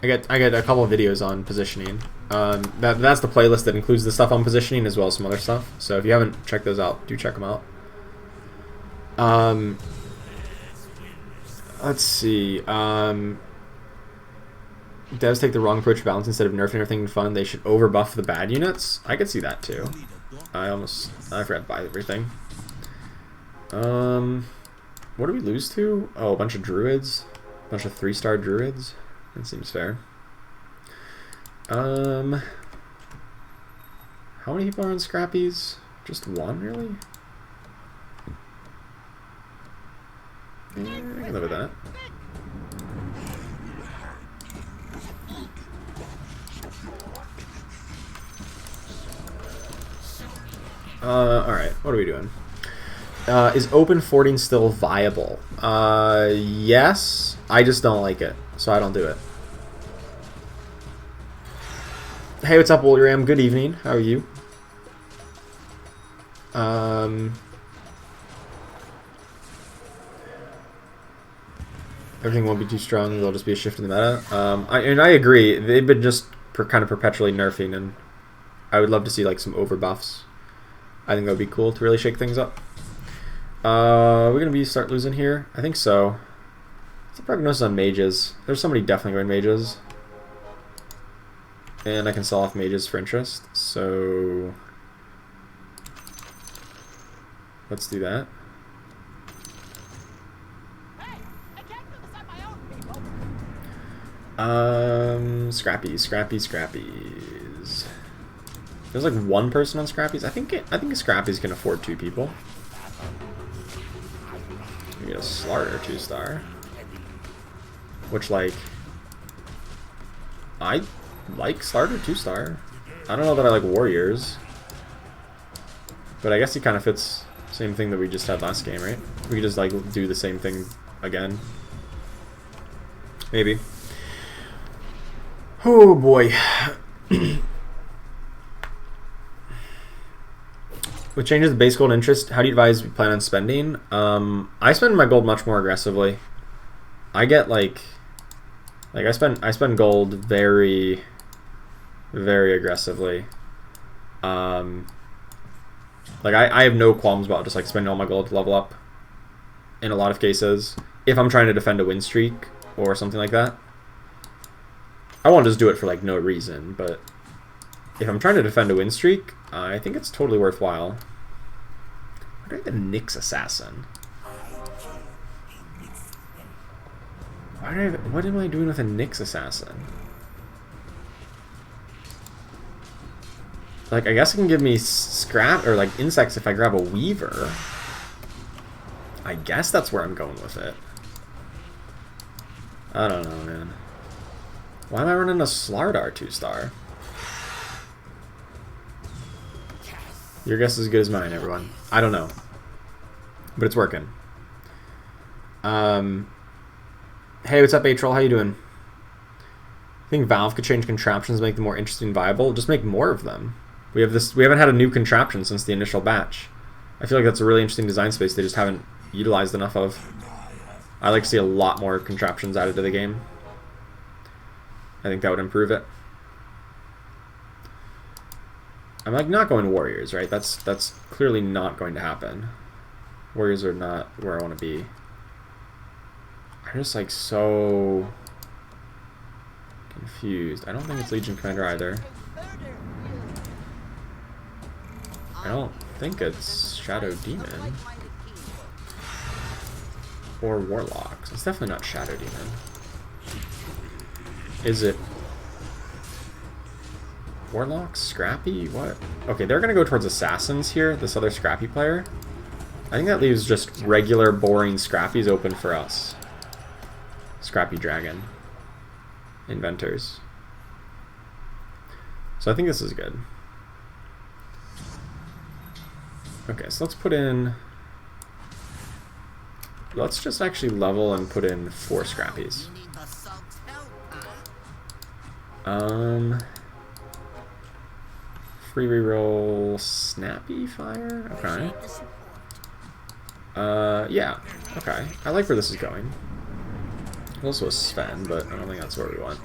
I get a couple of videos on positioning. That's the playlist that includes the stuff on positioning as well as some other stuff. So if you haven't checked those out, do check them out. Let's see. Devs take the wrong approach to balance instead of nerfing everything in fun. They should overbuff the bad units. I could see that too. I forgot to buy everything. What do we lose to? Oh, a bunch of druids. A bunch of 3-star druids. That seems fair. How many people are on Scrappies? Just 1, really? Yeah, I can live with that. Alright, what are we doing? Is open forting still viable? Yes. I just don't like it, so I don't do it. Hey, what's up, Wolram? Good evening. How are you? Everything won't be too strong. There'll just be a shift in the meta. And I agree. They've been just kind of perpetually nerfing, and I would love to see like some overbuffs. I think that would be cool to really shake things up. We're gonna start losing here. I think so. What's the prognosis on mages? There's somebody definitely going mages, and I can sell off mages for interest. So let's do that. Scrappies. There's like one person on Scrappies. I think Scrappies can afford 2 people. We get a Slarter 2-star, which I like Slarter 2-star. I don't know that I like Warriors, but I guess he kind of fits same thing that we just had last game, right? We could just like do the same thing again, maybe. Oh boy. With changes to base gold interest, how do you advise we plan on spending? I spend my gold much more aggressively. I get I spend gold very, very aggressively. I have no qualms about just like spending all my gold to level up in a lot of cases. If I'm trying to defend a win streak or something like that. I won't just do it for like no reason, but if I'm trying to defend a win streak, I think it's totally worthwhile. Why do I have a Nyx Assassin? What am I doing with a Nyx Assassin? Like, I guess it can give me scrap or like insects if I grab a Weaver. I guess that's where I'm going with it. I don't know, man. Why am I running a Slardar 2-star? Your guess is as good as mine, everyone. I don't know. But it's working. Hey, what's up, Atrol? How you doing? I think Valve could change contraptions to make them more interesting and viable. Just make more of them. We haven't had a new contraption since the initial batch. I feel like that's a really interesting design space they just haven't utilized enough of. I like to see a lot more contraptions added to the game. I think that would improve it. I'm like not going Warriors, right? That's clearly not going to happen. Warriors are not where I want to be. I'm just like so confused. I don't think it's Legion Commander either. I don't think it's Shadow Demon or Warlocks. It's definitely not Shadow Demon. Is it Warlocks? Scrappy? What? Okay, they're gonna go towards Assassins here, this other Scrappy player. I think that leaves just regular, boring Scrappies open for us. Scrappy Dragon. Inventors. So I think this is good. Okay, so let's put in... Let's just actually level and put in 4 Scrappies. Free reroll Snappy Fire? Okay. Yeah. Okay. I like where this is going. Also a Sven, but I don't think that's where we want.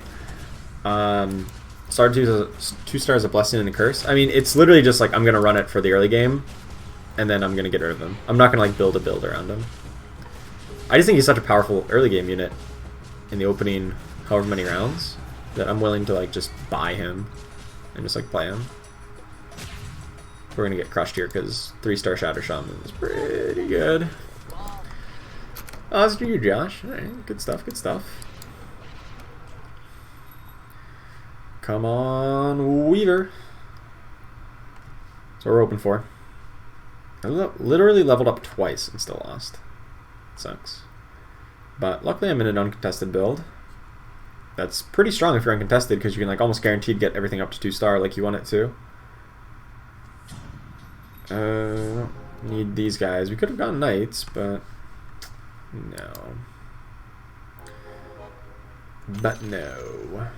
Star 2 stars, a blessing and a curse. I mean, it's literally just like I'm gonna run it for the early game, and then I'm gonna get rid of him. I'm not gonna like build a build around him. I just think he's such a powerful early game unit in the opening however many rounds that I'm willing to like just buy him and just like play him. We're gonna get crushed here because 3-star Shatter Shaman is pretty good. Oh, that's for you, Josh. Alright, good stuff, good stuff. Come on, Weaver. That's what we're hoping for. I literally leveled up twice and still lost. Sucks. But luckily I'm in an uncontested build. That's pretty strong if you're uncontested because you can like almost guaranteed get everything up to 2-star like you want it to. Need these guys. We could have gotten knights, but no. But no.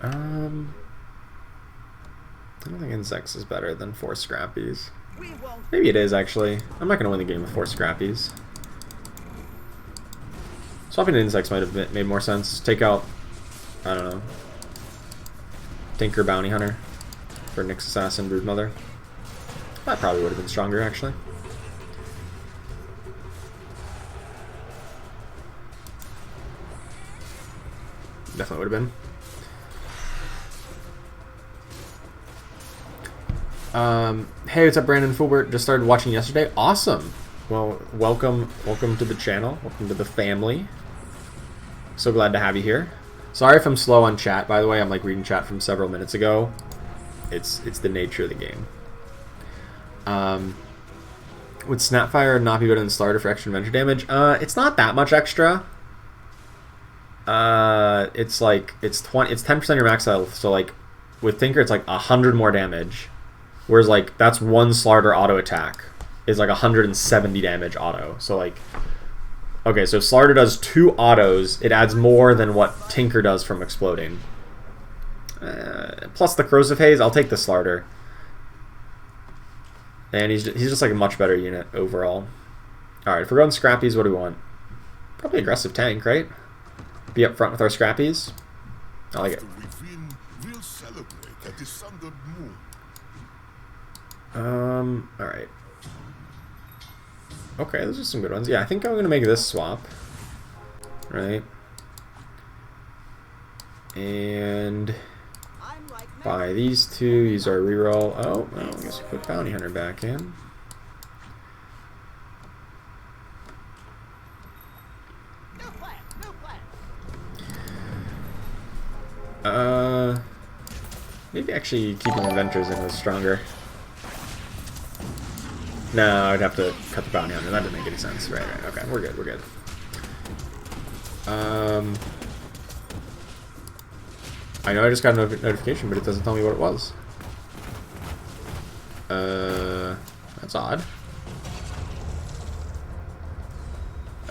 I don't think insects is better than 4 scrappies. Maybe it is, actually. I'm not going to win the game with 4 scrappies. Swapping to insects might have made more sense. Take out, I don't know, Tinker Bounty Hunter for Nyx Assassin Broodmother. That probably would have been stronger, actually. Definitely would have been. Hey, what's up, Brandon Fulbert? Just started watching yesterday. Awesome. Well, welcome to the channel. Welcome to the family. So glad to have you here. Sorry if I'm slow on chat, by the way. I'm like reading chat from several minutes ago. It's the nature of the game. Would Snapfire not be better than Starter for extra adventure damage? It's not that much extra. It's like it's 10% your max health. So like with Tinker, it's like 100 more damage. Whereas like that's one Starter auto attack is like 170 damage auto. So like, okay, so if Starter does 2 autos, it adds more than what Tinker does from exploding. Plus the Corrosive Haze, I'll take the Starter. And he's just like a much better unit overall. Alright, if we're going Scrappies, what do we want? Probably aggressive tank, right? Be up front with our Scrappies. I like it. We'll celebrate at the sundered moon. Alright. Okay, those are some good ones. Yeah, I think I'm gonna make this swap. Right. And buy these 2, use our reroll. Oh, well, I guess we put Bounty Hunter back in. Maybe actually keeping Inventors in was stronger. No, I'd have to cut the Bounty Hunter. That didn't make any sense. Right. Okay, we're good. I know I just got a notification, but it doesn't tell me what it was. That's odd.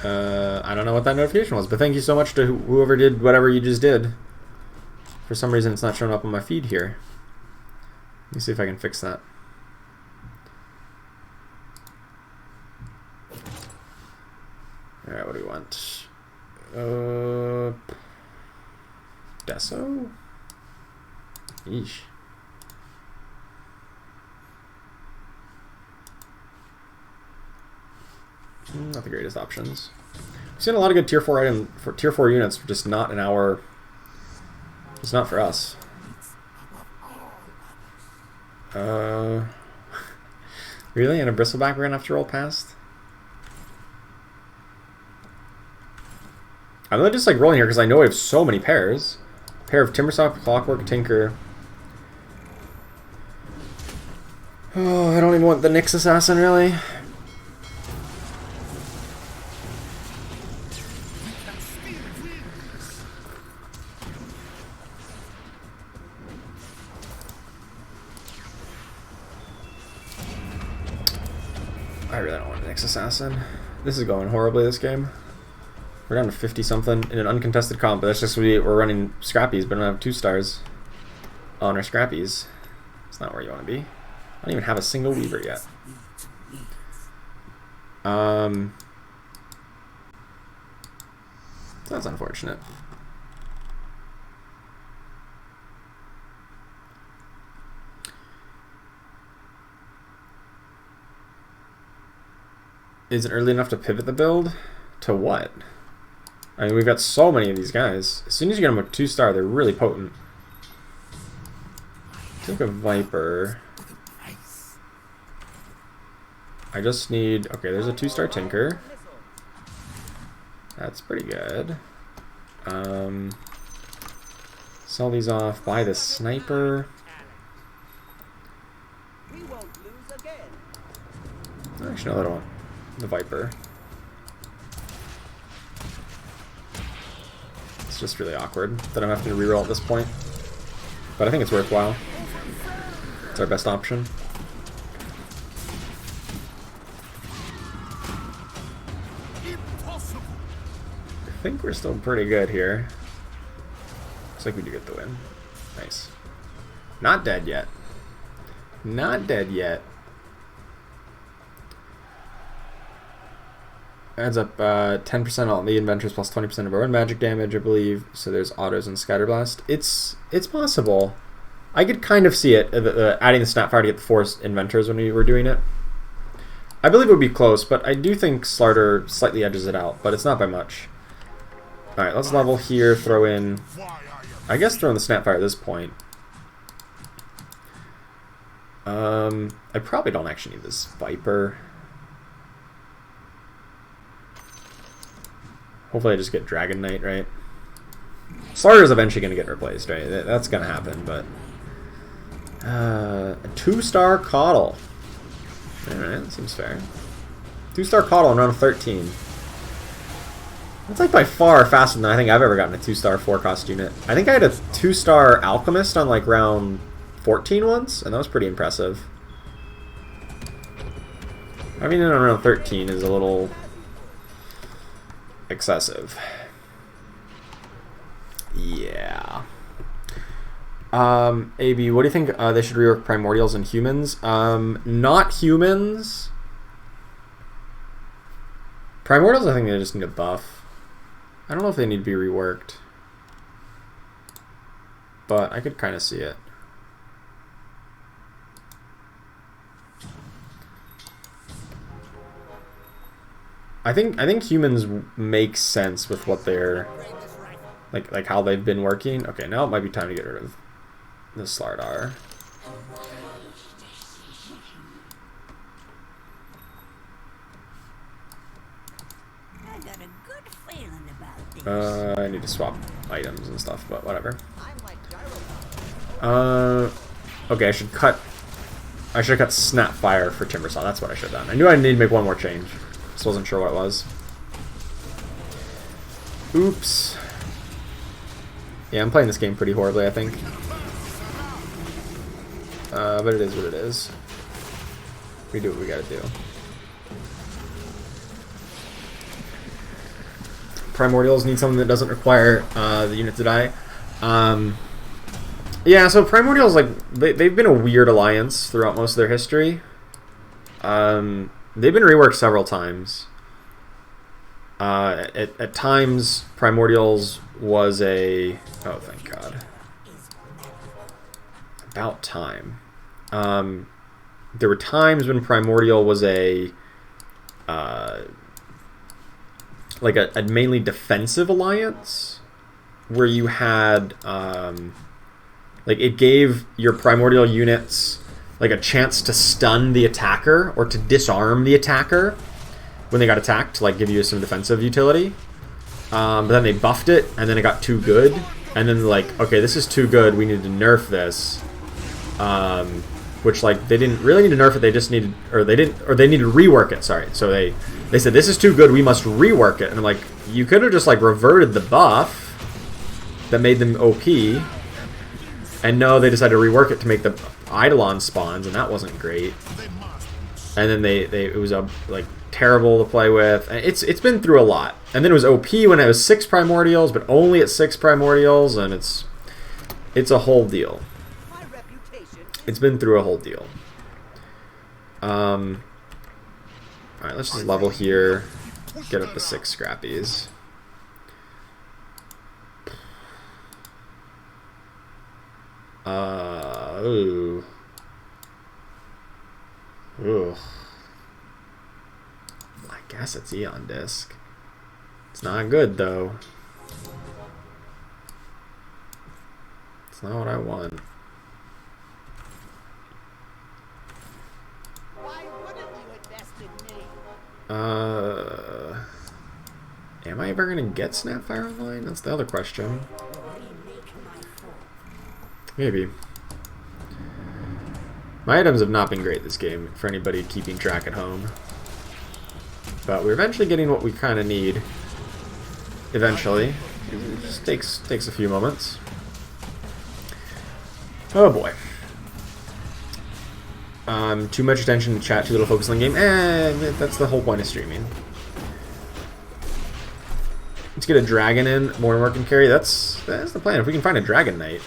I don't know what that notification was, but thank you so much to whoever did whatever you just did. For some reason, it's not showing up on my feed here. Let me see if I can fix that. Alright, what do we want? Deso? Yeesh. Not the greatest options. We've seen a lot of good tier 4 item for tier 4 units, just not in our. It's not for us. Really? And a Bristleback we're gonna have to roll past? I'm really just like rolling here because I know I have so many pairs. Pair of Timbersoft, Clockwork, Tinker. Oh, I don't even want the Nyx Assassin, really. I really don't want an Nyx Assassin. This is going horribly, this game. We're down to 50-something in an uncontested comp, but that's just we're running Scrappies, but I don't have 2 stars on our Scrappies. It's not where you want to be. I don't even have a single Weaver yet. That's unfortunate. Is it early enough to pivot the build? To what? I mean, we've got so many of these guys. As soon as you get them with 2-star, they're really potent. Take a Viper. I just need... Okay, there's a 2-star Tinker. That's pretty good. Sell these off. Buy the Sniper. Actually, no, I don't want the Viper. It's just really awkward that I'm having to reroll at this point. But I think it's worthwhile. It's our best option. I think we're still pretty good here. Looks like we do get the win. Nice. Not dead yet. Not dead yet. Adds up 10% on the inventors plus 20% of our own magic damage, I believe. So there's autos and scatterblast. It's possible. I could kind of see it, adding the snapfire to get the 4 inventors when we were doing it. I believe it would be close, but I do think Slarter slightly edges it out, but it's not by much. Alright, let's level here, throw in... I guess throw in the snapfire at this point. I probably don't actually need this Viper. Hopefully I just get Dragon Knight, right? Slarter is eventually going to get replaced, right? That's going to happen, but... a 2-star Coddle. Alright, that seems fair. 2-star Coddle in round 13. That's like by far faster than I think I've ever gotten a 2-star 4-cost unit. I think I had a 2-star Alchemist on like round 14 once, and that was pretty impressive. I mean, in round 13 is a little excessive. Yeah. AB, what do you think they should rework Primordials and humans? Not humans. Primordials, I think they just need a buff. I don't know if they need to be reworked. But I could kind of see it. I think humans make sense with what they're like how they've been working. Okay, now it might be time to get rid of the Slardar. I got a good feeling about this. I need to swap items and stuff, but whatever. Okay, I should have cut Snapfire for Timbersaw. That's what I should have done. I knew I needed to make one more change. Just wasn't sure what it was. Oops. Yeah, I'm playing this game pretty horribly, I think. But it is what it is. We do what we gotta do. Primordials need something that doesn't require the unit to die. Yeah, so Primordials, like, they've been a weird alliance throughout most of their history. They've been reworked several times. At times, Primordials was a... Oh, thank God. About time. There were times when Primordial was a... like a mainly defensive alliance, where you had... like, it gave your Primordial units... like a chance to stun the attacker or to disarm the attacker when they got attacked, to like give you some defensive utility. But then they buffed it, and then it got too good, and then like, okay, this is too good, we need to nerf this. Which like they didn't really need to nerf it, they just needed, they needed to rework it. Sorry, so they said this is too good, we must rework it, and I'm like, you could have just like reverted the buff that made them OP. And no, they decided to rework it to make the Eidolon spawns, and that wasn't great. And then it was like terrible to play with. It's been through a lot. And then it was OP when it was 6 Primordials, but only at 6 Primordials, and it's a whole deal. It's been through a whole deal. Alright, let's just level here. Get up to 6 Scrappies. Ooh. Ooh. I guess it's Eon Disc. It's not good, though. It's not what I want. Why wouldn't you invest in me? Am I ever gonna get Snapfire online? That's the other question. Maybe. My items have not been great this game, for anybody keeping track at home. But we're eventually getting what we kind of need. Eventually. It just takes a few moments. Oh boy. Too much attention to chat, too little focus on the game. That's the whole point of streaming. Let's get a dragon in. More work and carry. That's the plan. If we can find a Dragon Knight.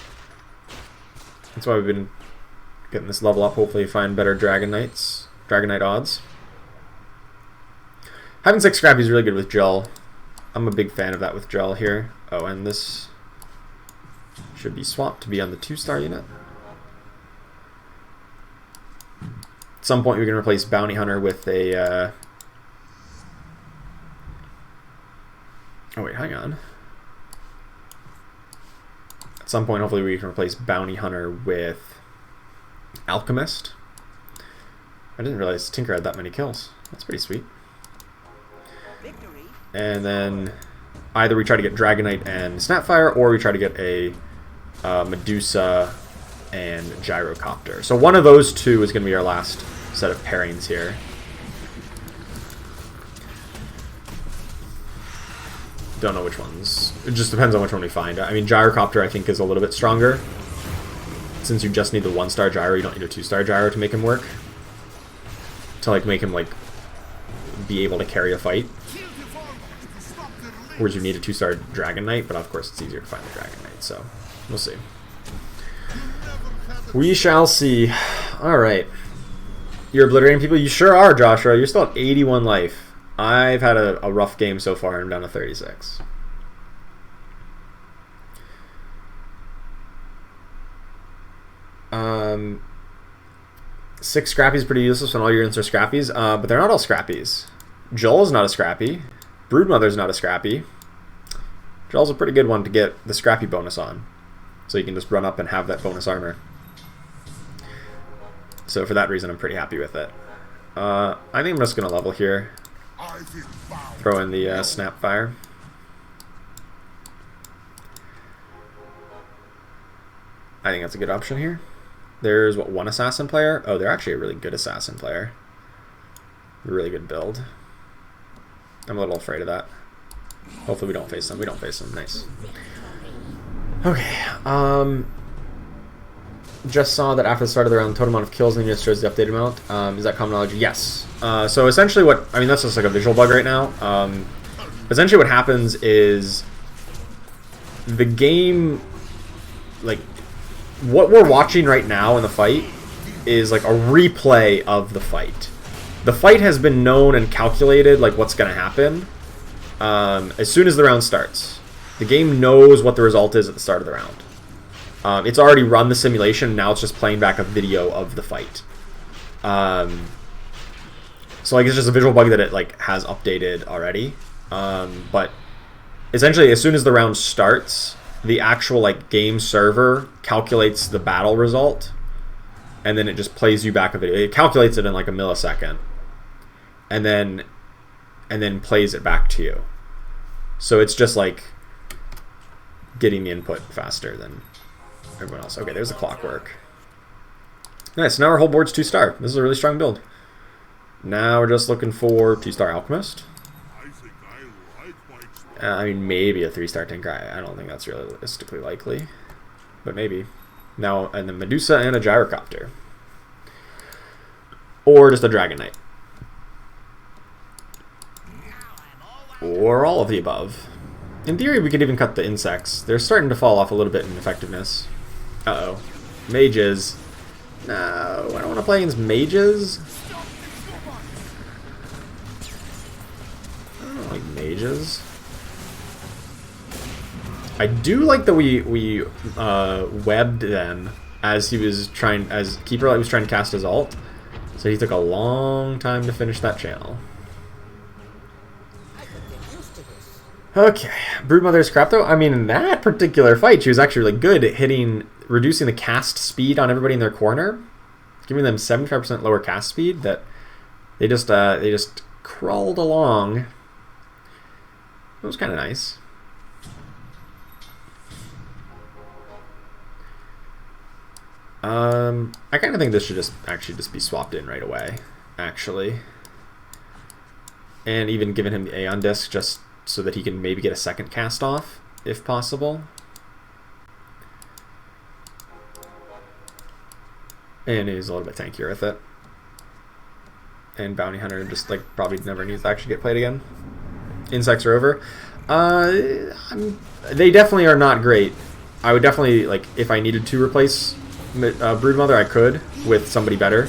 That's why we've been getting this level up. Hopefully find better Dragon Knight odds. Having 6 Scrappy is really good with Gel. I'm a big fan of that with Gel here. Oh, and this should be swapped to be on the 2-star unit. At some point, we can replace Bounty Hunter with a... Oh, wait, hang on. At some point, hopefully, we can replace Bounty Hunter with Alchemist. I didn't realize Tinker had that many kills. That's pretty sweet. And then either we try to get Dragon Knight and Snapfire, or we try to get a Medusa and Gyrocopter. So one of those two is going to be our last set of pairings here. Don't know which ones. It just depends on which one we find. I mean, Gyrocopter I think is a little bit stronger. Since you just need the 1-star gyro, you don't need a 2-star gyro to make him work. To like make him like be able to carry a fight. Whereas you need a 2-star Dragon Knight, but of course it's easier to find the Dragon Knight, so we'll see. We shall see. Alright. You're obliterating people? You sure are, Joshua. You're still at 81 life. I've had a rough game so far. I'm down to 36. Six Scrappies is pretty useless when all your units are Scrappies, but they're not all Scrappies. Joel's not a Scrappy. Broodmother's not a Scrappy. Joel's a pretty good one to get the Scrappy bonus on. So you can just run up and have that bonus armor. So for that reason, I'm pretty happy with it. I think I'm just going to level here. Throw in the Snapfire. I think that's a good option here. There's, what, one Assassin player? Oh, they're actually a really good Assassin player. Really good build. I'm a little afraid of that. Hopefully we don't face them. We don't face them. Nice. Okay. Just saw that after the start of the round, the total amount of kills in the unit shows the updated amount. Is that common knowledge? Yes. So essentially what... I mean, that's just like a visual bug right now. Essentially what happens is... The game... Like... What we're watching right now in the fight is like a replay of the fight. The fight has been known and calculated, like what's going to happen, as soon as the round starts. The game knows what the result is at the start of the round. It's already run the simulation, now it's just playing back a video of the fight. So like it's just a visual bug that it like has updated already. But essentially, as soon as the round starts, the actual like game server calculates the battle result, and then it just plays you back a video. It calculates it in like a millisecond, and then plays it back to you. So it's just like getting the input faster than everyone else. Okay, there's the clockwork. Nice. Now our whole board's 2-star. This is a really strong build. Now we're just looking for 2-star Alchemist. I mean, maybe a 3-star Tinker. I don't think that's realistically likely, but maybe. Now, and then Medusa and a Gyrocopter. Or just a Dragon Knight. Or all of the above. In theory, we could even cut the insects. They're starting to fall off a little bit in effectiveness. Uh-oh. Mages. No, I don't want to play against mages. I don't like mages. I do like that we webbed them as he was trying, as Keeper Light was trying to cast his ult. So he took a long time to finish that channel. Okay, Broodmother's crap though. I mean, in that particular fight, she was actually really good at reducing the cast speed on everybody in their corner, giving them 75% lower cast speed. That they just crawled along. It was kind of nice. I kind of think this should just be swapped in right away, actually. And even giving him the Aeon Disc just so that he can maybe get a second cast off, if possible. And he's a little bit tankier with it. And Bounty Hunter just like probably never needs to actually get played again. Insects are over. They definitely are not great. I would definitely, like, if I needed to replace Broodmother I could with somebody better.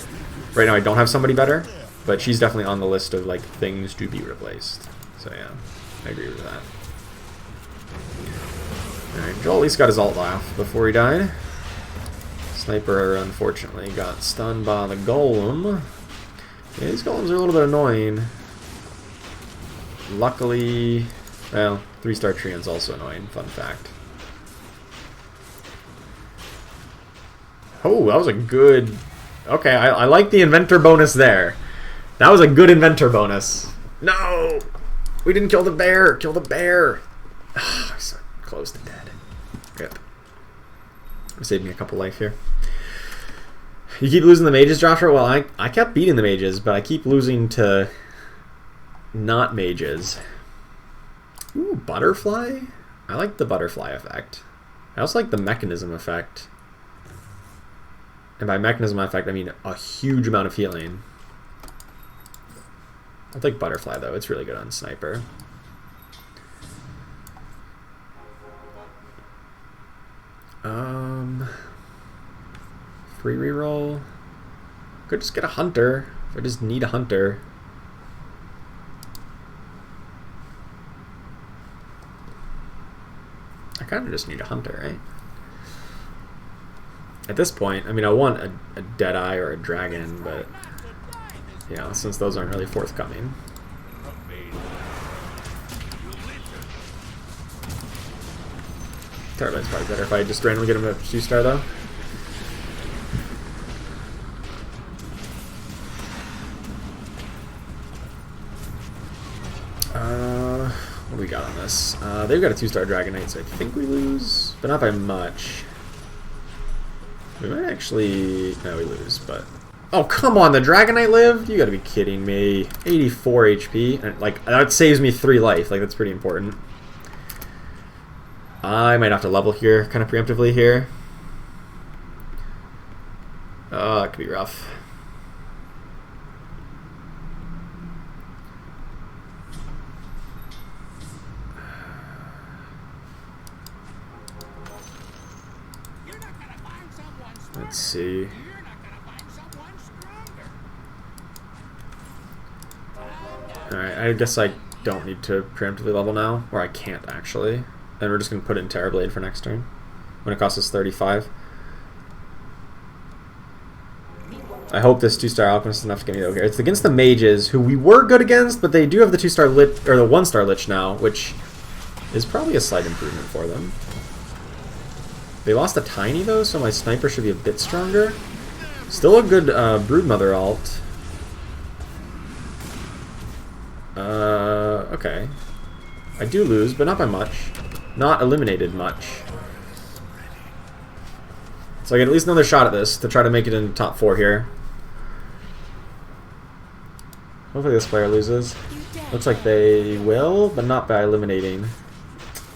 Right now I don't have somebody better, but she's definitely on the list of like things to be replaced. So yeah, I agree with that. Alright, Joel at least got his ult off before he died. Sniper unfortunately got stunned by the golem. Yeah, these golems are a little bit annoying. Luckily, well, 3-star Treant's also annoying, fun fact. Oh, that was a good... Okay, I like the inventor bonus there. That was a good inventor bonus. No! We didn't kill the bear! Kill the bear! Oh, so close to dead. Rip. Saved me a couple life here. You keep losing the mages, Joshua? Well, I kept beating the mages, but I keep losing to not mages. Ooh, butterfly? I like the butterfly effect. I also like the mechanism effect. And by mechanism effect, I mean a huge amount of healing. I like butterfly, though. It's really good on sniper. Free reroll. Could just get a hunter if I just need a hunter. I kind of just need a hunter, right? At this point, I mean, I want a Deadeye or a Dragon, but, you know, since those aren't really forthcoming. Terrorblide's probably better if I just randomly get him a 2-star, though. What do we got on this? They've got a 2-star Dragon Knight, so I think we lose, but not by much. We might actually... No, we lose, but... Oh, come on, the Dragon Knight lived? You gotta be kidding me. 84 HP, and, like, that saves me 3 life. Like, that's pretty important. I might have to level here, kind of preemptively here. Oh, it could be rough. Let's see. Alright, I guess I don't need to preemptively level now, or I can't actually. Then we're just going to put in Terrorblade for next turn, when it costs us 35. I hope this 2-star Alchemist is enough to get me over here. It's against the mages, who we were good against, but they do have the 2-star Lich, or the 1-star Lich now, which is probably a slight improvement for them. They lost a Tiny, though, so my sniper should be a bit stronger. Still a good Broodmother alt. Okay. I do lose, but not by much. Not eliminated much. So I get at least another shot at this to try to make it in top 4 here. Hopefully this player loses. Looks like they will, but not by eliminating.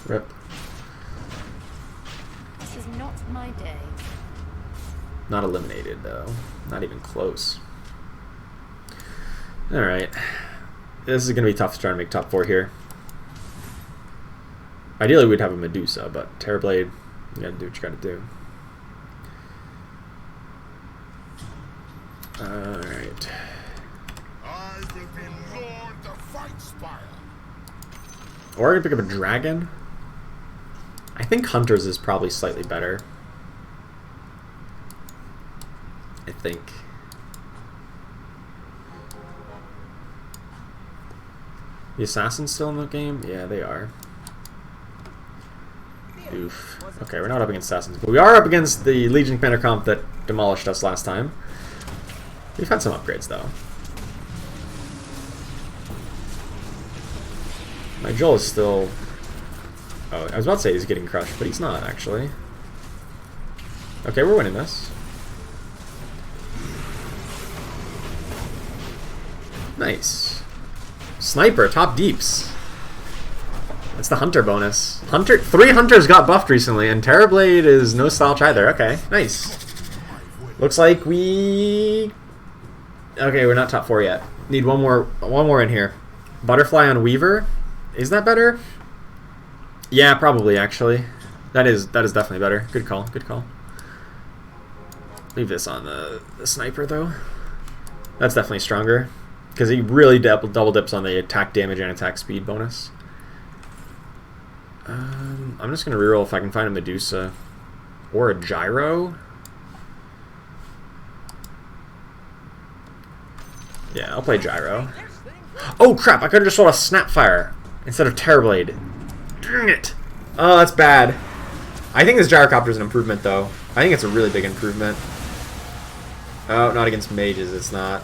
Rip. This is not my day. Not eliminated, though. Not even close. Alright. This is going to be tough to try to make top 4 here. Ideally, we'd have a Medusa, but Terrorblade, you gotta do what you gotta do. Alright. I will be Lord of Fightspire. Or I could pick up a Dragon. I think Hunters is probably slightly better. I think. The Assassin's still in the game? Yeah, they are. Oof. Okay, we're not up against Assassins, but we are up against the Legion Commander comp that demolished us last time. We've had some upgrades, though. My Joel is still... Oh, I was about to say he's getting crushed, but he's not, actually. Okay, we're winning this. Nice. Sniper, top deeps. That's the Hunter bonus. 3 Hunters got buffed recently, and Terrorblade is no slouch either. Okay, nice. Looks like we... Okay, we're not top 4 yet. Need one more in here. Butterfly on Weaver. Is that better? Yeah, probably, actually. That is definitely better. Good call, good call. Leave this on the sniper, though. That's definitely stronger. Because he really double dips on the attack damage and attack speed bonus. I'm just going to reroll if I can find a Medusa. Or a Gyro. Yeah, I'll play Gyro. Oh crap, I could have just rolled a Snapfire instead of Terrorblade. Dang it! Oh, that's bad. I think this Gyrocopter is an improvement, though. I think it's a really big improvement. Oh, not against mages, it's not.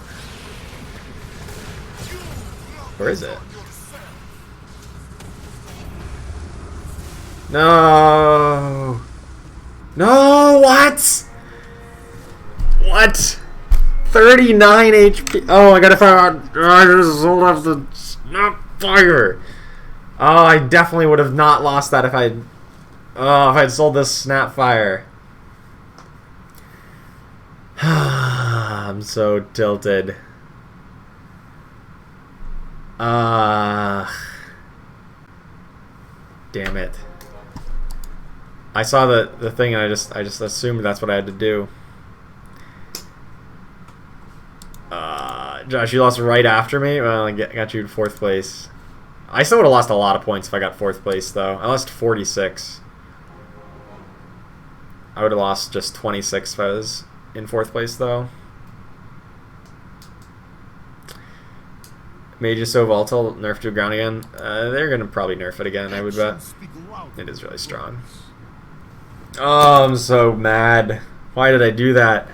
Where is it? No! No, what? What? 39 HP. Oh, I gotta find out. I just sold off the Snapfire. Oh, I definitely would have not lost that if I'd sold this Snapfire. I'm so tilted. Damn it. I saw the thing and I just assumed that's what I had to do. Josh, you lost right after me? Well, I got you in 4th place. I still would have lost a lot of points if I got 4th place, though. I lost 46. I would have lost just 26 if I was in 4th place, though. Mages so volatile, nerf to the ground again. They're going to probably nerf it again, I would bet. It is really strong. Oh, I'm so mad. Why did I do that?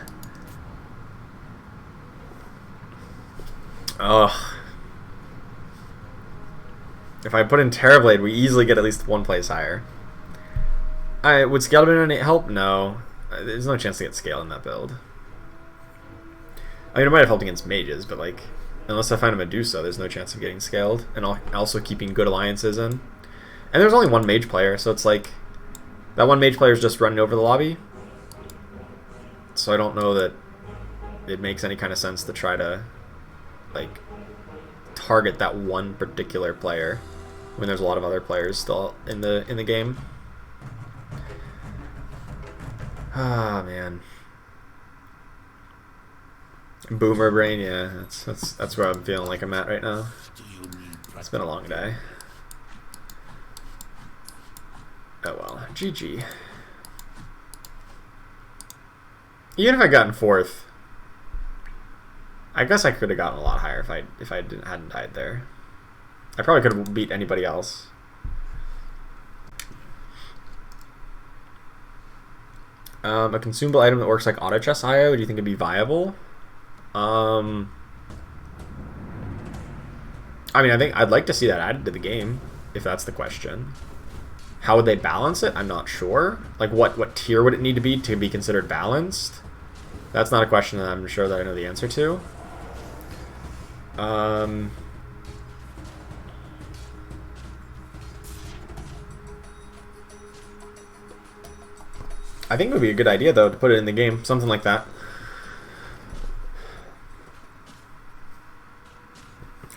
Ugh. If I put in Terrorblade, we easily get at least 1 place higher. Would scale have been help? No. There's no chance to get scale in that build. I mean, it might have helped against mages, but like, unless I find a Medusa, there's no chance of getting scaled. And also keeping good alliances in. And there's only 1 mage player, so it's like, that 1 mage player is just running over the lobby. So I don't know that it makes any kind of sense to try to like target that 1 particular player when there's a lot of other players still in the game. Ah, man. Boomer brain, yeah, that's where I'm feeling like I'm at right now. It's been a long day. Oh well, GG. Even if I got in 4th, I guess I could have gotten a lot higher if I hadn't died there. I probably could have beat anybody else. A consumable item that works like auto chest IO, do you think it'd be viable? I mean, I think I'd like to see that added to the game, if that's the question. How would they balance it? I'm not sure. Like, what tier would it need to be considered balanced? That's not a question that I'm sure that I know the answer to. I think it would be a good idea, though, to put it in the game. Something like that.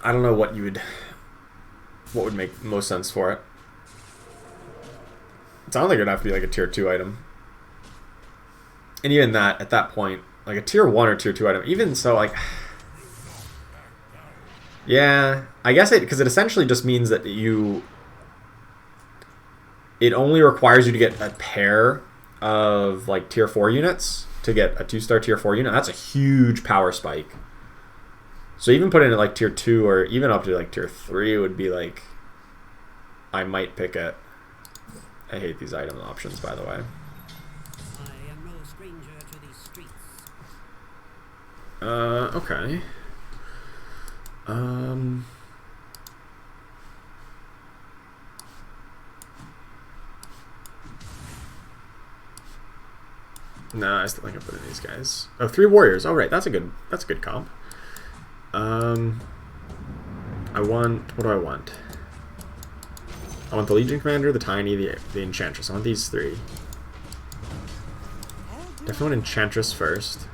I don't know what would make most sense for it. It sounds like it'd have to be like a tier 2 item. And even that, at that point, like a tier 1 or tier 2 item, even so, like... Yeah, I guess because it essentially just means that it only requires you to get a pair of like tier 4 units to get a 2-star tier 4 unit. That's a huge power spike. So even putting it like tier 2 or even up to like tier 3 would be like, I might pick it. I hate these item options, by the way. I am no stranger to these streets. Okay. Nah, I still think I put in these guys. Oh, 3 warriors. Oh, right, that's a good comp. I want, what do I want? I want the Legion Commander, the Tiny, the Enchantress. I want these 3. Definitely want Enchantress first.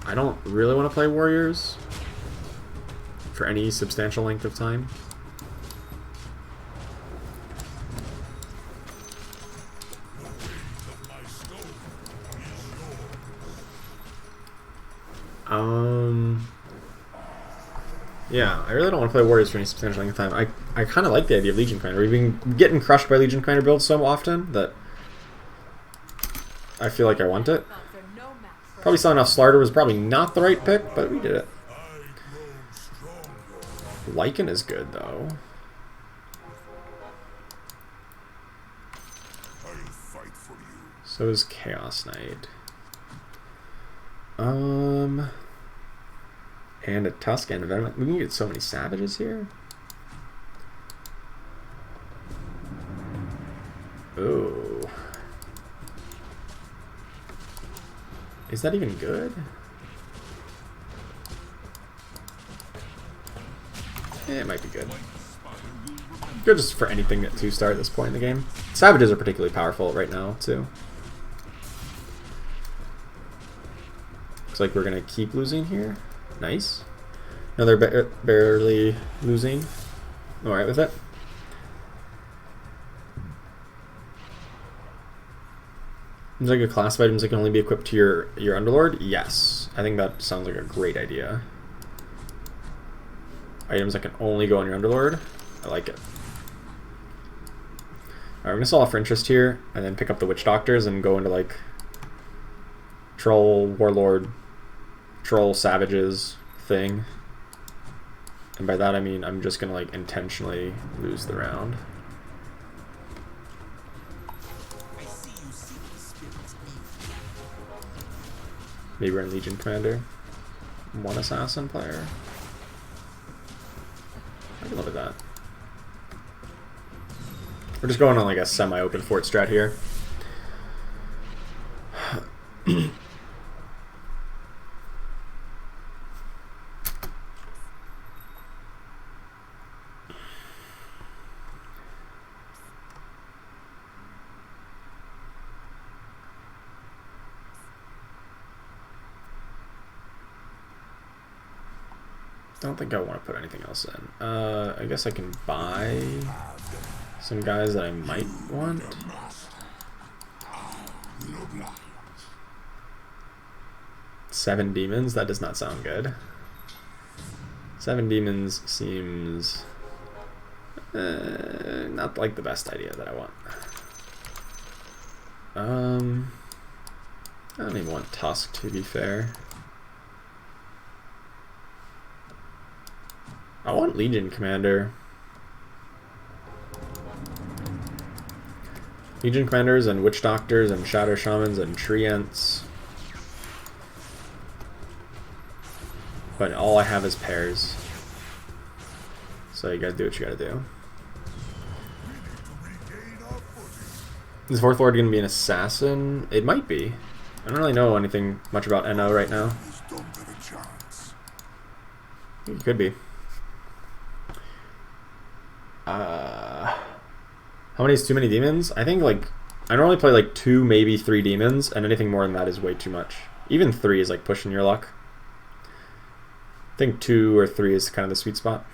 I don't really want to play warriors for any substantial length of time. Yeah, I really don't want to play Warriors for any substantial length of time. I kind of like the idea of Legion Commander. We've been getting crushed by Legion Commander builds so often that I feel like I want it. Probably saw enough Slarder was probably not the right pick, but we did it. Lycan is good, though. So is Chaos Knight. And a Tusk and a Venom. We can get so many Savages here. Oh. Is that even good? Yeah, it might be good. Good just for anything at 2-star at this point in the game. Savages are particularly powerful right now, too. Looks like we're going to keep losing here. Nice. Another barely losing. Alright with it. Seems like a class of items that can only be equipped to your Underlord? Yes. I think that sounds like a great idea. Items that can only go on your Underlord. I like it. Alright, I'm going to sell off for interest here, and then pick up the Witch Doctors and go into, like, Troll, Warlord, Troll, Savages thing. And by that I mean I'm just going to, like, intentionally lose the round. Maybe we're in Legion Commander. One Assassin player. I can look at that. We're just going on like a semi-open fort strat here. I don't think I want to put anything else in. I guess I can buy some guys that I might want. Seven demons? That does not sound good. 7 demons seems not like the best idea that I want. I don't even want Tusk, to be fair. I want Legion Commander. Legion Commanders and Witch Doctors and Shadow Shamans and Treants. But all I have is pairs. So you gotta do what you gotta do. Is 4th Lord gonna be an assassin? It might be. I don't really know anything much about NO right now. It could be. How many is too many demons? I think like I normally play like 2, maybe 3 demons, and anything more than that is way too much. Even 3 is like pushing your luck. I think 2 or 3 is kind of the sweet spot.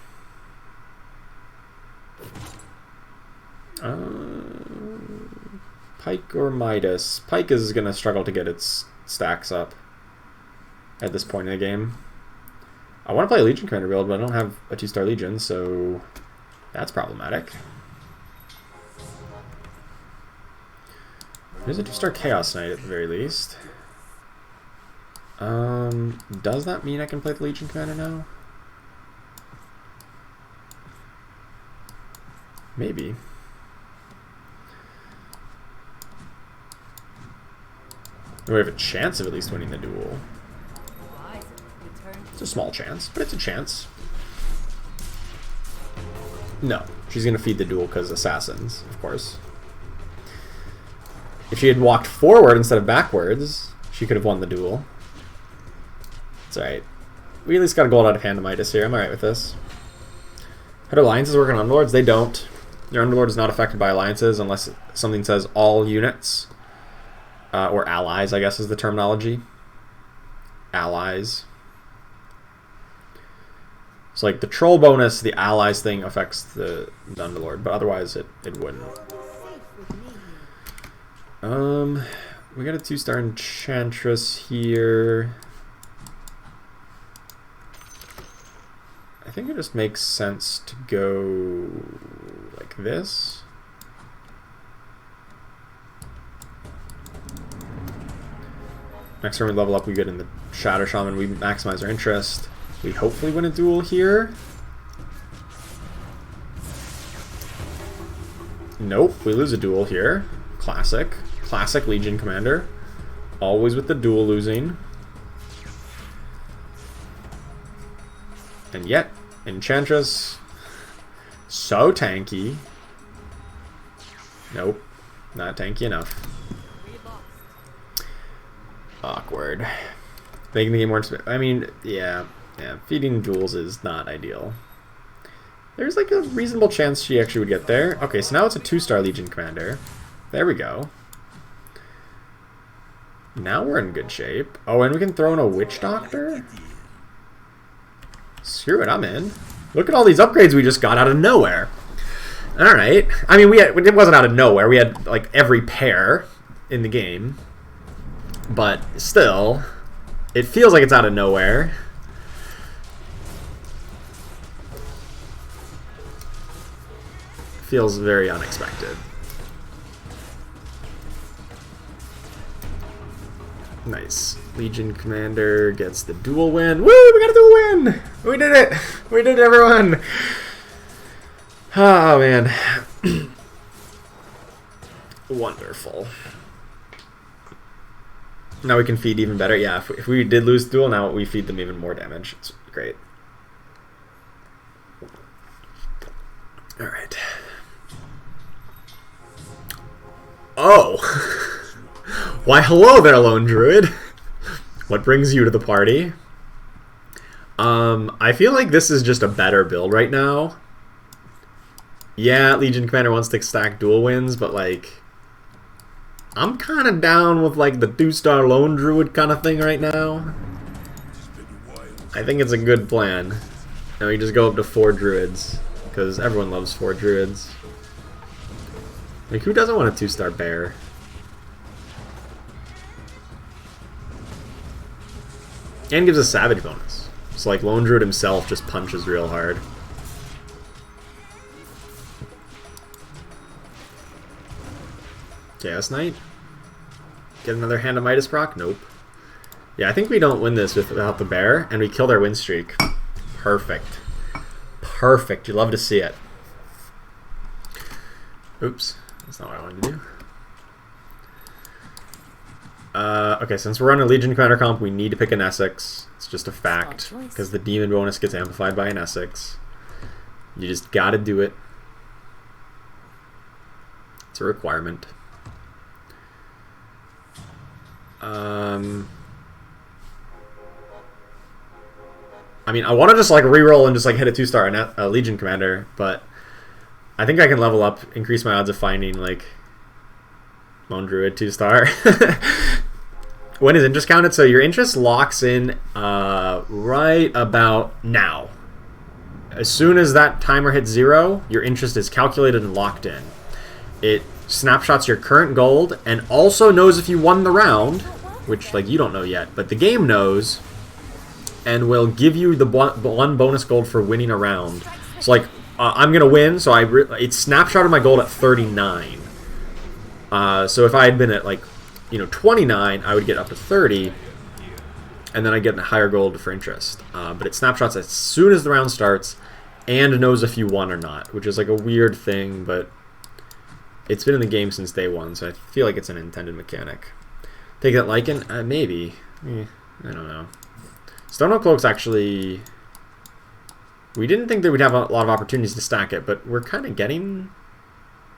Pike or Midas? Pike is gonna struggle to get its stacks up at this point in the game. I want to play a Legion Commander build, but I don't have a 2-star Legion, so that's problematic. There's a 2-star Chaos Knight at the very least. Does that mean I can play the Legion Commander now? Maybe. We have a chance of at least winning the duel. It's a small chance, but it's a chance. No, she's going to feed the duel because assassins, of course. If she had walked forward instead of backwards, she could have won the duel. It's alright. We at least got a gold out of hand to Midas here. I'm alright with this. How do alliances work on Underlords? They don't. Your Underlord is not affected by alliances unless something says all units. Or allies, I guess is the terminology. Allies. So like the troll bonus, the allies thing affects the Underlord, but otherwise it wouldn't. We got a 2-star Enchantress here. think it just makes sense to go like this. Next turn we level up, we get in the Shadow Shaman, we maximize our interest. We hopefully win a duel here. Nope, we lose a duel here. Classic. Classic Legion Commander. Always with the duel losing. And yet, Enchantress, so tanky. Nope, not tanky enough. Awkward. Making the game more expensive. I mean, yeah, feeding duels is not ideal. There's like a reasonable chance she actually would get there. Okay, so now it's a 2-star Legion Commander. There we go. Now we're in good shape. Oh, and we can throw in a Witch Doctor? Screw it, I'm in. Look at all these upgrades we just got out of nowhere. Alright. I mean, it wasn't out of nowhere. We had, like, every pair in the game. But, still, it feels like it's out of nowhere. Feels very unexpected. Nice. Legion Commander gets the duel win. Woo! We got a duel win! We did it! We did it, everyone! Oh, man. Wonderful. Now we can feed even better. Yeah, if we did lose duel, now we feed them even more damage. It's great. Alright. Oh! Why, hello there, Lone Druid. What brings you to the party? I feel like this is just a better build right now. Yeah, Legion Commander wants to stack dual wins, but like, I'm kind of down with like the 2-star Lone Druid kind of thing right now. I think it's a good plan. Now we just go up to 4 Druids, because everyone loves 4 Druids. Like, who doesn't want a 2-star bear? And gives a savage bonus. So like Lone Druid himself just punches real hard. Chaos Knight? Get another Hand of Midas proc? Nope. Yeah, I think we don't win this without the bear, and we kill their win streak. Perfect. Perfect. You love to see it. Oops. That's not what I wanted to do. Okay, since we're on a Legion Commander comp, we need to pick an Essex. It's just a fact, because the demon bonus gets amplified by an Essex. You just gotta do it. It's a requirement. I mean, I want to just like reroll and just like hit a 2-star and Legion Commander, but I think I can level up, increase my odds of finding like Lone Druid 2-star. When is interest counted? So your interest locks in right about now. As soon as that timer hits 0, your interest is calculated and locked in. It snapshots your current gold and also knows if you won the round, which like you don't know yet, but the game knows, and will give you the one bonus gold for winning a round. So like I'm gonna win, so it snapshotted my gold at 39. So if I had been at like 29, I would get up to 30, and then I get a higher gold for interest. But it snapshots as soon as the round starts, and knows if you won or not, which is like a weird thing, but it's been in the game since day 1, so I feel like it's an intended mechanic. Take that Lycan? Maybe. I don't know. Stonehill Cloak's actually... We didn't think that we'd have a lot of opportunities to stack it, but we're kind of getting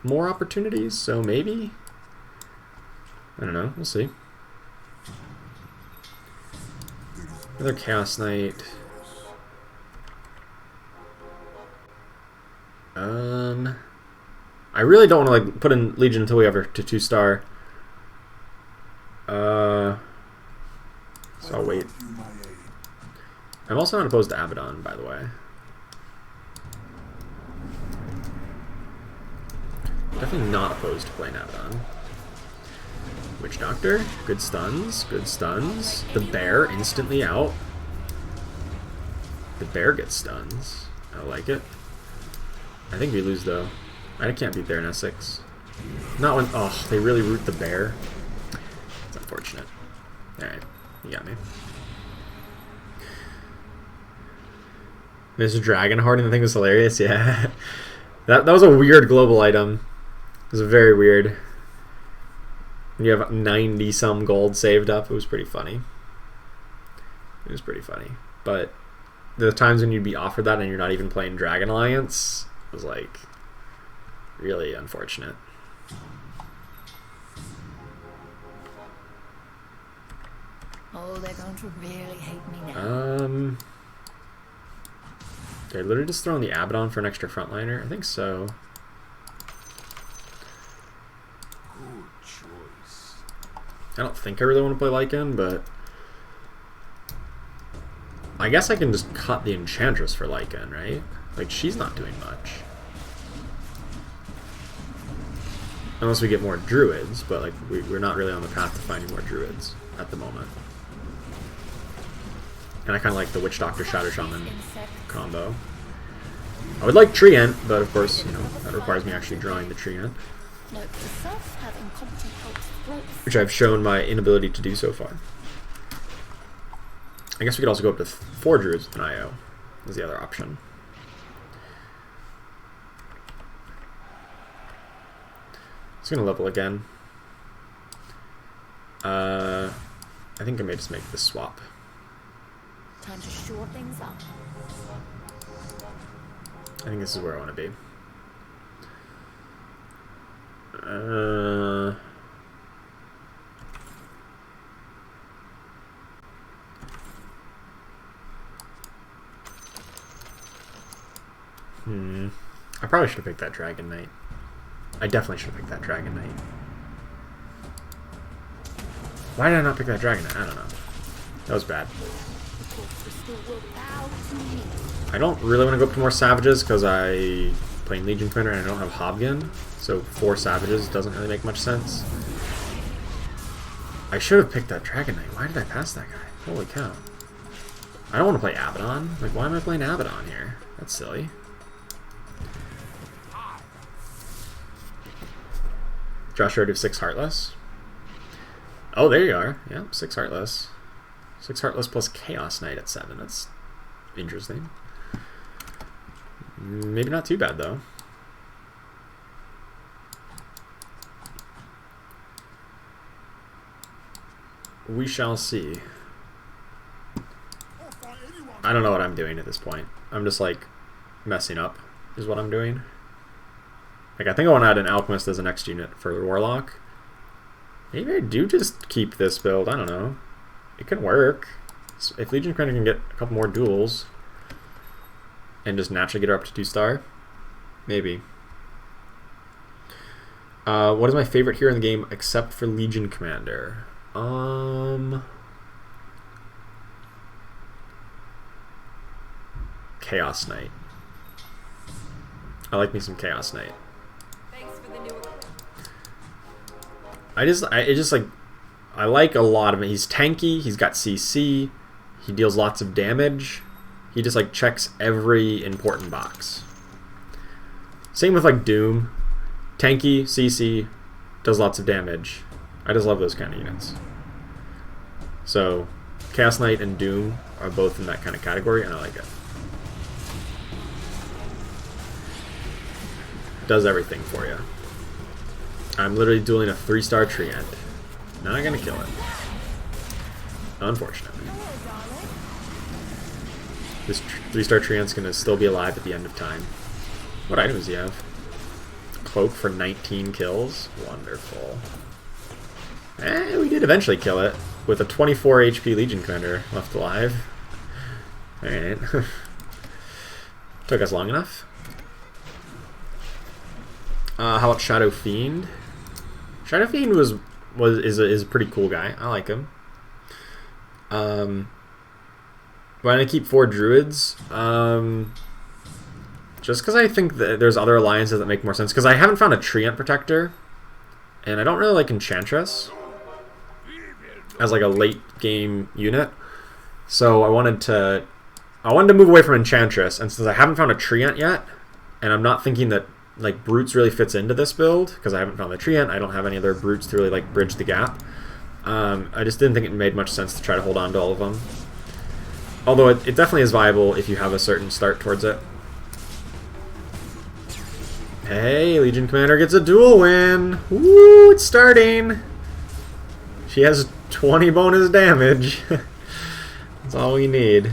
more opportunities, so maybe? I don't know. We'll see. Another Chaos Knight. I really don't want to like put in Legion until we ever to 2-star. So I'll wait. I'm also not opposed to Abaddon, by the way. Definitely not opposed to playing Abaddon. Witch Doctor, good stuns, good stuns. The bear instantly out. The bear gets stuns. I like it. I think we lose though. I can't beat there in S6. Not when... Oh, they really root the bear. It's unfortunate. Alright, you got me. Mr. Dragon Hoarding, the thing was hilarious, yeah. that was a weird global item. It was very weird. You have 90-some gold saved up. It was pretty funny. It was pretty funny. But the times when you'd be offered that and you're not even playing Dragon Alliance was like really unfortunate. Oh, they're going to really hate me now. They're literally just throwing the Abaddon for an extra frontliner. I think so. Good choice. I don't think I really want to play Lycan, but I guess I can just cut the Enchantress for Lycan, right? Like, she's not doing much. Unless we get more Druids, but like we're not really on the path to finding more Druids at the moment. And I kind of like the Witch Doctor Shadow Shaman combo. I would like Treant, but of course, you know, that requires me actually drawing the Treant. Note to self, have incompetent helps throats. Which I've shown my inability to do so far. I guess we could also go up to 4 Druids with an IO, is the other option. It's gonna level again. I think I may just make this swap. Time to shore things up. I think this is where I want to be. I probably should have picked that Dragon Knight. I definitely should have picked that Dragon Knight. Why did I not pick that Dragon Knight? I don't know. That was bad. I don't really want to go up to more Savages because I play Legion Commander and I don't have Hobgun. So 4 Savages doesn't really make much sense. I should have picked that Dragon Knight. Why did I pass that guy? Holy cow. I don't want to play Abaddon. Like, why am I playing Abaddon here? That's silly. Josh already have 6 Heartless. Oh, there you are. Yep, 6 Heartless. 6 Heartless plus Chaos Knight at 7. That's interesting. Maybe not too bad, though. We shall see. I don't know what I'm doing at this point. I'm just, like, messing up is what I'm doing. Like, I think I want to add an Alchemist as the next unit for the Warlock. Maybe I do just keep this build. I don't know. It can work. If Legion Commander can get a couple more duels and just naturally get her up to 2-star, maybe. What is my favorite hero in the game except for Legion Commander? Chaos Knight. I like me some Chaos Knight. I like a lot of it. He's tanky, he's got CC, he deals lots of damage. He just like checks every important box. Same with like Doom. Tanky, CC, does lots of damage. I just love those kind of units. So Chaos Knight and Doom are both in that kind of category and I like it. Does everything for you. I'm literally dueling a 3-star Treant. Not gonna kill it. Unfortunately. This 3-star Treant's gonna still be alive at the end of time. What items do you have? Cloak for 19 kills? Wonderful. We did eventually kill it with a 24 HP Legion Commander left alive. Alright. Took us long enough. How about Shadow Fiend? Shadow Fiend is a pretty cool guy. I like him. But I keep 4 Druids. Just because I think that there's other alliances that make more sense. Because I haven't found a Treant Protector, and I don't really like Enchantress as like a late game unit. So I wanted to I wanted to move away from Enchantress, and since I haven't found a Treant yet, and I'm not thinking that like Brutes really fits into this build, because I haven't found the Treant, I don't have any other Brutes to really like bridge the gap. I just didn't think it made much sense to try to hold on to all of them. Although it definitely is viable if you have a certain start towards it. Hey, Legion Commander gets a duel win! Woo, it's starting! She has 20 bonus damage. That's all we need.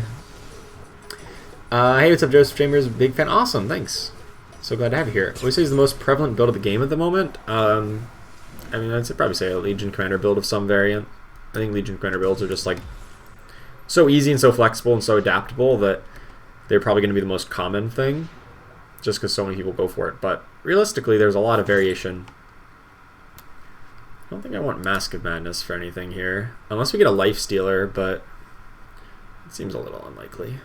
Hey, what's up, Joseph Chambers? Big fan. Awesome, thanks. So glad to have you here. What would you say is the most prevalent build of the game at the moment? I mean, I'd probably say a Legion Commander build of some variant. I think Legion Commander builds are just like so easy and so flexible and so adaptable that they're probably going to be the most common thing, just because so many people go for it. But realistically, there's a lot of variation. I don't think I want Mask of Madness for anything here, unless we get a Life Stealer, but it seems a little unlikely.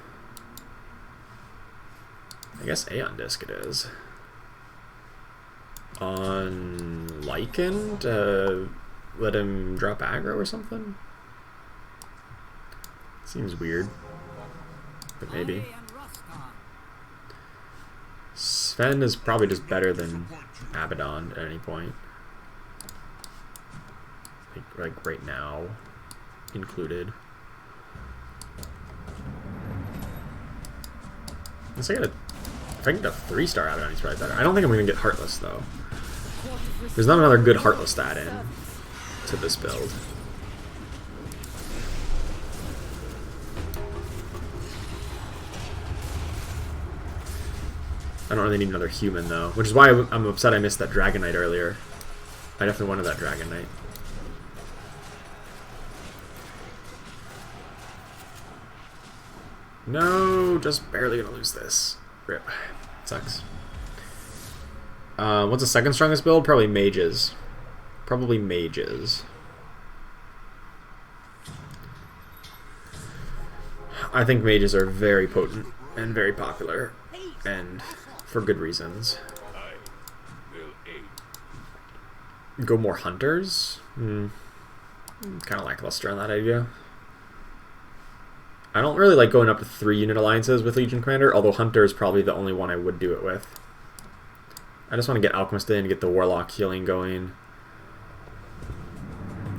I guess Aeon Disc it is. On Lycan to let him drop aggro or something? Seems weird, but maybe. Sven is probably just better than Abaddon at any point. Like right now, included. If I can get a 3-star Abaddon, he's probably better. I don't think I'm going to get Heartless, though. There's not another good Heartless to add in to this build. I don't really need another human, though, which is why I'm upset I missed that Dragon Knight earlier. I definitely wanted that Dragon Knight. No, just barely gonna lose this. Rip. Sucks. What's the second strongest build? Probably mages. Probably mages. I think mages are very potent and very popular, and for good reasons. Go more hunters? Kind of lackluster on that idea. I don't really like going up to 3-unit alliances with Legion Commander, although Hunter is probably the only one I would do it with. I just want to get Alchemist in, get the Warlock healing going.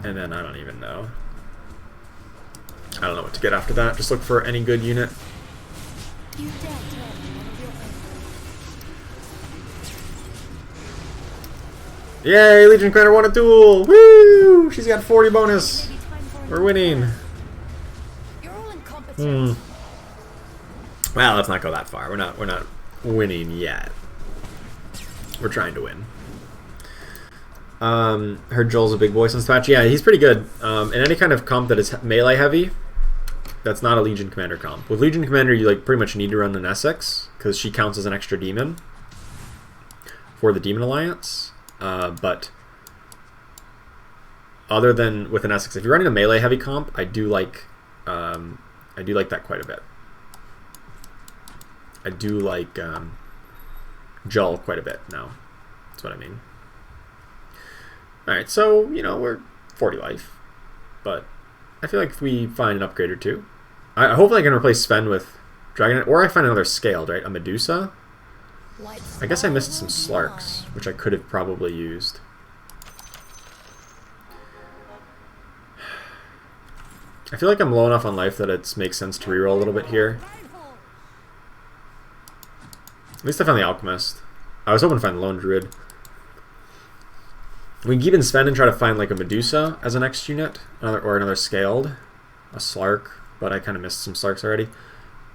And then I don't even know. I don't know what to get after that. Just look for any good unit. Yay, Legion Commander won a duel! Woo! She's got 40 bonus. We're winning. Well, let's not go that far. We're not winning yet. We're trying to win. Heard Joel's a big boy since patch. Yeah, he's pretty good. In any kind of comp that is melee heavy, that's not a Legion Commander comp. With Legion Commander, you like pretty much need to run an Essex because she counts as an extra demon for the Demon Alliance. But other than with an Essex, if you're running a melee heavy comp, I do like that quite a bit. I do like Jull quite a bit now. That's what I mean. Alright, so, you know, we're 40 life. But I feel like if we find an upgrade or two, hopefully I can replace Sven with Dragon, or I find another scaled, right? A Medusa? I guess I missed some Slarks, which I could have probably used. I feel like I'm low enough on life that it makes sense to reroll a little bit here. At least I found the Alchemist. I was hoping to find the Lone Druid. We can keep in Sven and try to find like a Medusa as a next unit, or another scaled, a Slark, but I kind of missed some Slarks already.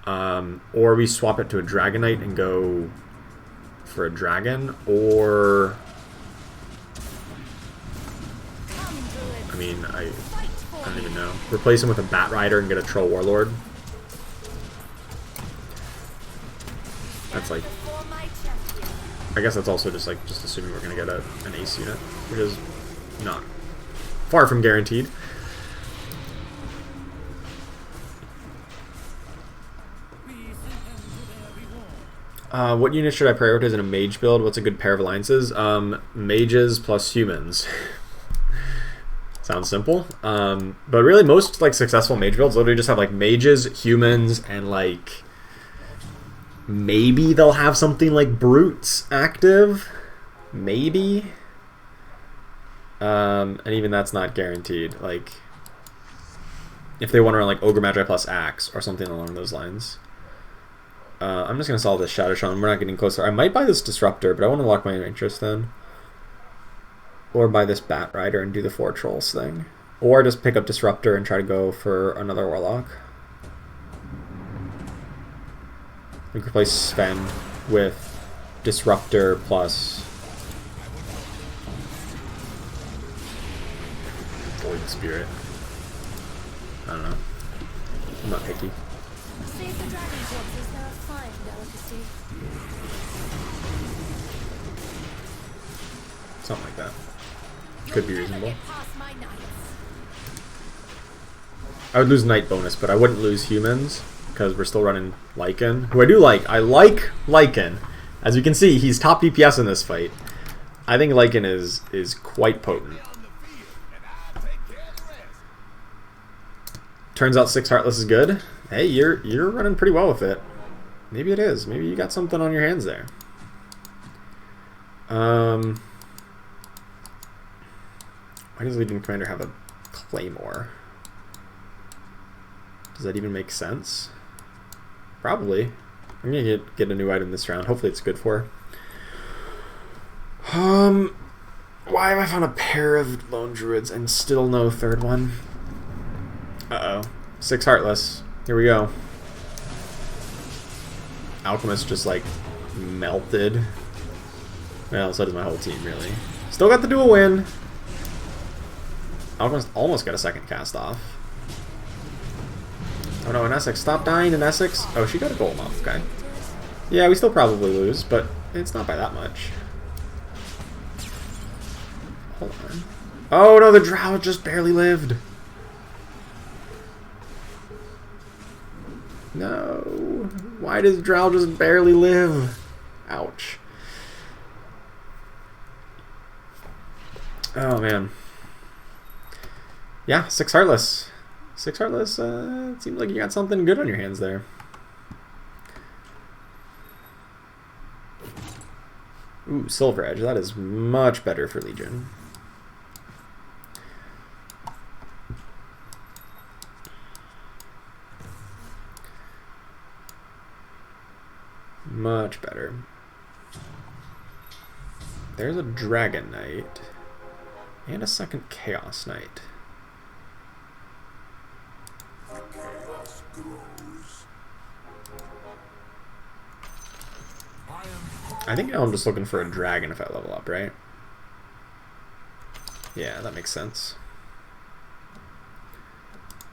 Or we swap it to a Dragon Knight and go for a dragon, or I mean, I don't even know. Replace him with a Bat Rider and get a Troll Warlord. That's like, I guess that's also just assuming we're gonna get an ace unit, which is not far from guaranteed. What unit should I prioritize in a mage build? What's a good pair of alliances? Mages plus humans. Sounds simple. But really most like successful mage builds literally just have like mages, humans, and like maybe they'll have something like brutes active. Maybe. And even that's not guaranteed. Like if they want to run like Ogre Magi plus Axe or something along those lines. I'm just going to solve this Shadow Shaman. We're not getting closer. I might buy this Disruptor, but I want to lock my interest in. Or buy this Bat Rider and do the 4 Trolls thing. Or just pick up Disruptor and try to go for another Warlock. We could replace Sven with Disruptor plus Void Spirit. I don't know. I'm not picky. Save the dragon corpses, they're a fine delicacy. Something like that. Could be reasonable. I would lose Knight bonus, but I wouldn't lose humans because we're still running Lycan, who I do like. I like Lycan. As you can see, he's top DPS in this fight. I think Lycan is quite potent. Turns out 6 Heartless is good. Hey, you're running pretty well with it. Maybe it is. Maybe you got something on your hands there. Why does Legion Commander have a Claymore? Does that even make sense? Probably. I'm gonna get a new item this round. Hopefully it's good for her. Why have I found a pair of Lone Druids and still no third one? Uh-oh. 6 Heartless. Here we go. Alchemist just like melted. Well, so does my whole team really. Still got the dual win. Alchemist almost got a second cast off. Oh no, in Essex. Stop dying in Essex. Oh, she got a golem off. Okay. Yeah, we still probably lose, but it's not by that much. Hold on. Oh no, the Drow just barely lived. No. Why does Drow just barely live? Ouch. Oh man. Yeah, 6 Heartless. 6 Heartless, it seems like you got something good on your hands there. Ooh, Silver Edge. That is much better for Legion. Much better. There's a Dragon Knight. And a second Chaos Knight. I think now I'm just looking for a dragon if I level up, right? Yeah, that makes sense.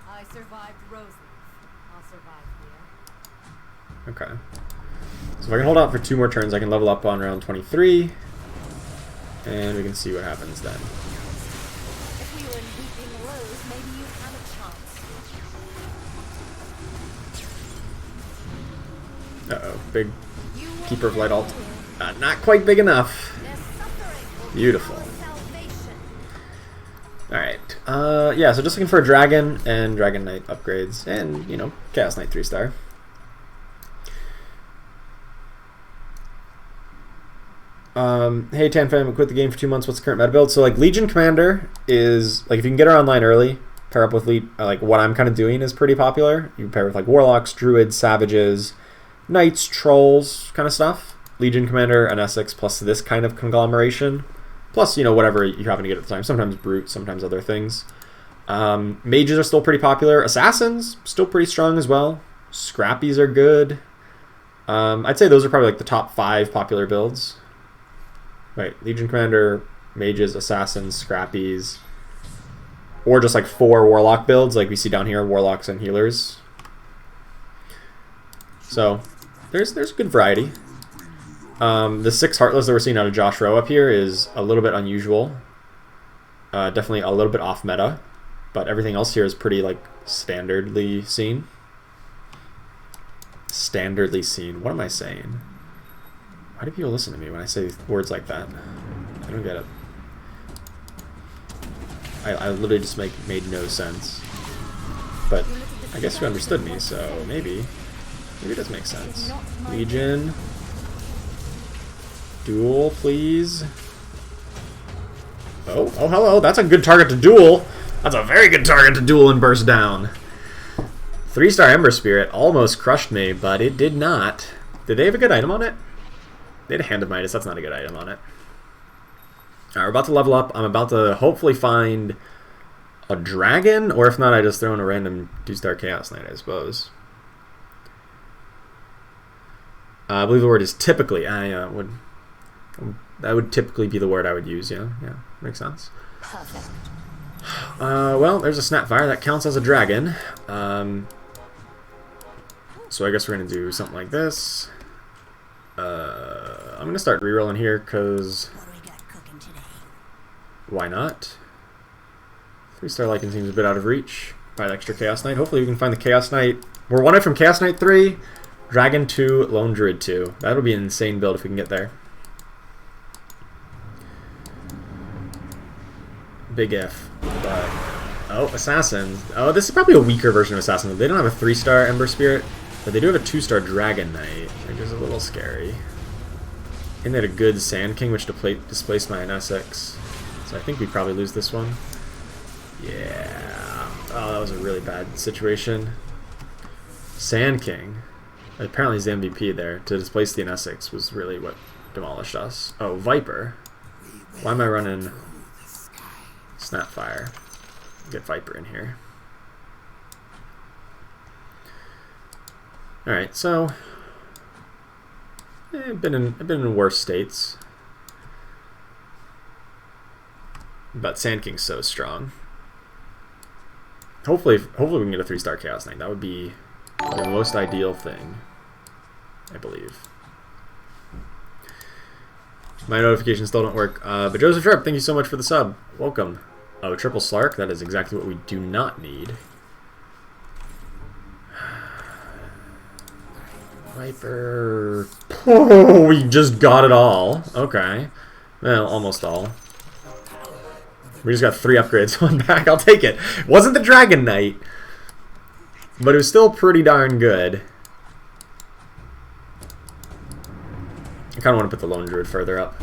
I survived Roseland. I'll survive here. Okay. So if I can hold out for 2 more turns, I can level up on round 23. And we can see what happens then. If we were in Weeping Rose, maybe you'd have a chance. Uh-oh. Big Keeper of Light ult. Not quite big enough. Beautiful. Alright. Yeah, so just looking for a dragon and Dragon Knight upgrades. And, you know, Chaos Knight 3-star. Hey Tanfam, quit the game for 2 months. What's the current meta build? So like Legion Commander is like if you can get her online early, pair up with like what I'm kind of doing is pretty popular. You pair with like Warlocks, Druids, Savages, Knights, Trolls, kind of stuff. Legion Commander and Essex plus this kind of conglomeration. Plus, you know, whatever you happen to get at the time. Sometimes Brute, sometimes other things. Mages are still pretty popular. Assassins, still pretty strong as well. Scrappies are good. I'd say those are probably like the top 5 popular builds. Right, Legion Commander, Mages, Assassins, Scrappies. Or just like 4 Warlock builds like we see down here, Warlocks and Healers. So, there's good variety. The 6 Heartless that we're seeing out of Josh Rowe up here is a little bit unusual. Definitely a little bit off meta. But everything else here is pretty like standardly seen. Standardly seen. What am I saying? Why do people listen to me when I say words like that? I don't get it. I literally just made no sense. But I guess you understood me, so maybe it does make sense. Legion. Duel, please. Oh, hello. That's a good target to duel. That's a very good target to duel and burst down. 3-star Ember Spirit almost crushed me, but it did not. Did they have a good item on it? They had a Hand of Midas. That's not a good item on it. Alright, we're about to level up. I'm about to hopefully find a dragon, or if not, I just throw in a random 2-star Chaos Knight, I suppose. I believe the word is typically. That would typically be the word I would use. Yeah, makes sense. Perfect. Well, there's a Snapfire. That counts as a dragon. So I guess we're going to do something like this. I'm going to start rerolling here, because What do we got cooking today? why not? 3-star Lycan seems a bit out of reach. Buy the extra Chaos Knight. Hopefully we can find the Chaos Knight. We're 1 from Chaos Knight 3, Dragon 2, Lone Druid 2. That'll be an insane build if we can get there. Big if. But, oh, Assassins. Oh, this is probably a weaker version of Assassin. They don't have a 3-star Ember Spirit, but they do have a 2-star Dragon Knight, which is a little scary. And they had a good Sand King, which displaced my NSX. So I think we probably lose this one. Yeah. Oh, that was a really bad situation. Sand King. Apparently he's the MVP there. To displace the NSX was really what demolished us. Oh, Viper. Why am I running Snapfire? Get Viper in here. Alright, so I've been in worse states. But Sand King's so strong. Hopefully we can get a 3-star Chaos Knight. That would be the most ideal thing, I believe. My notifications still don't work. But Joseph Sharp, thank you so much for the sub. Welcome. Oh, triple Slark. That is exactly what we do not need. Viper. Oh, we just got it all. Okay. Well, almost all. We just got 3 upgrades. 1 back. I'll take it. Wasn't the Dragon Knight, but it was still pretty darn good. I kind of want to put the Lone Druid further up.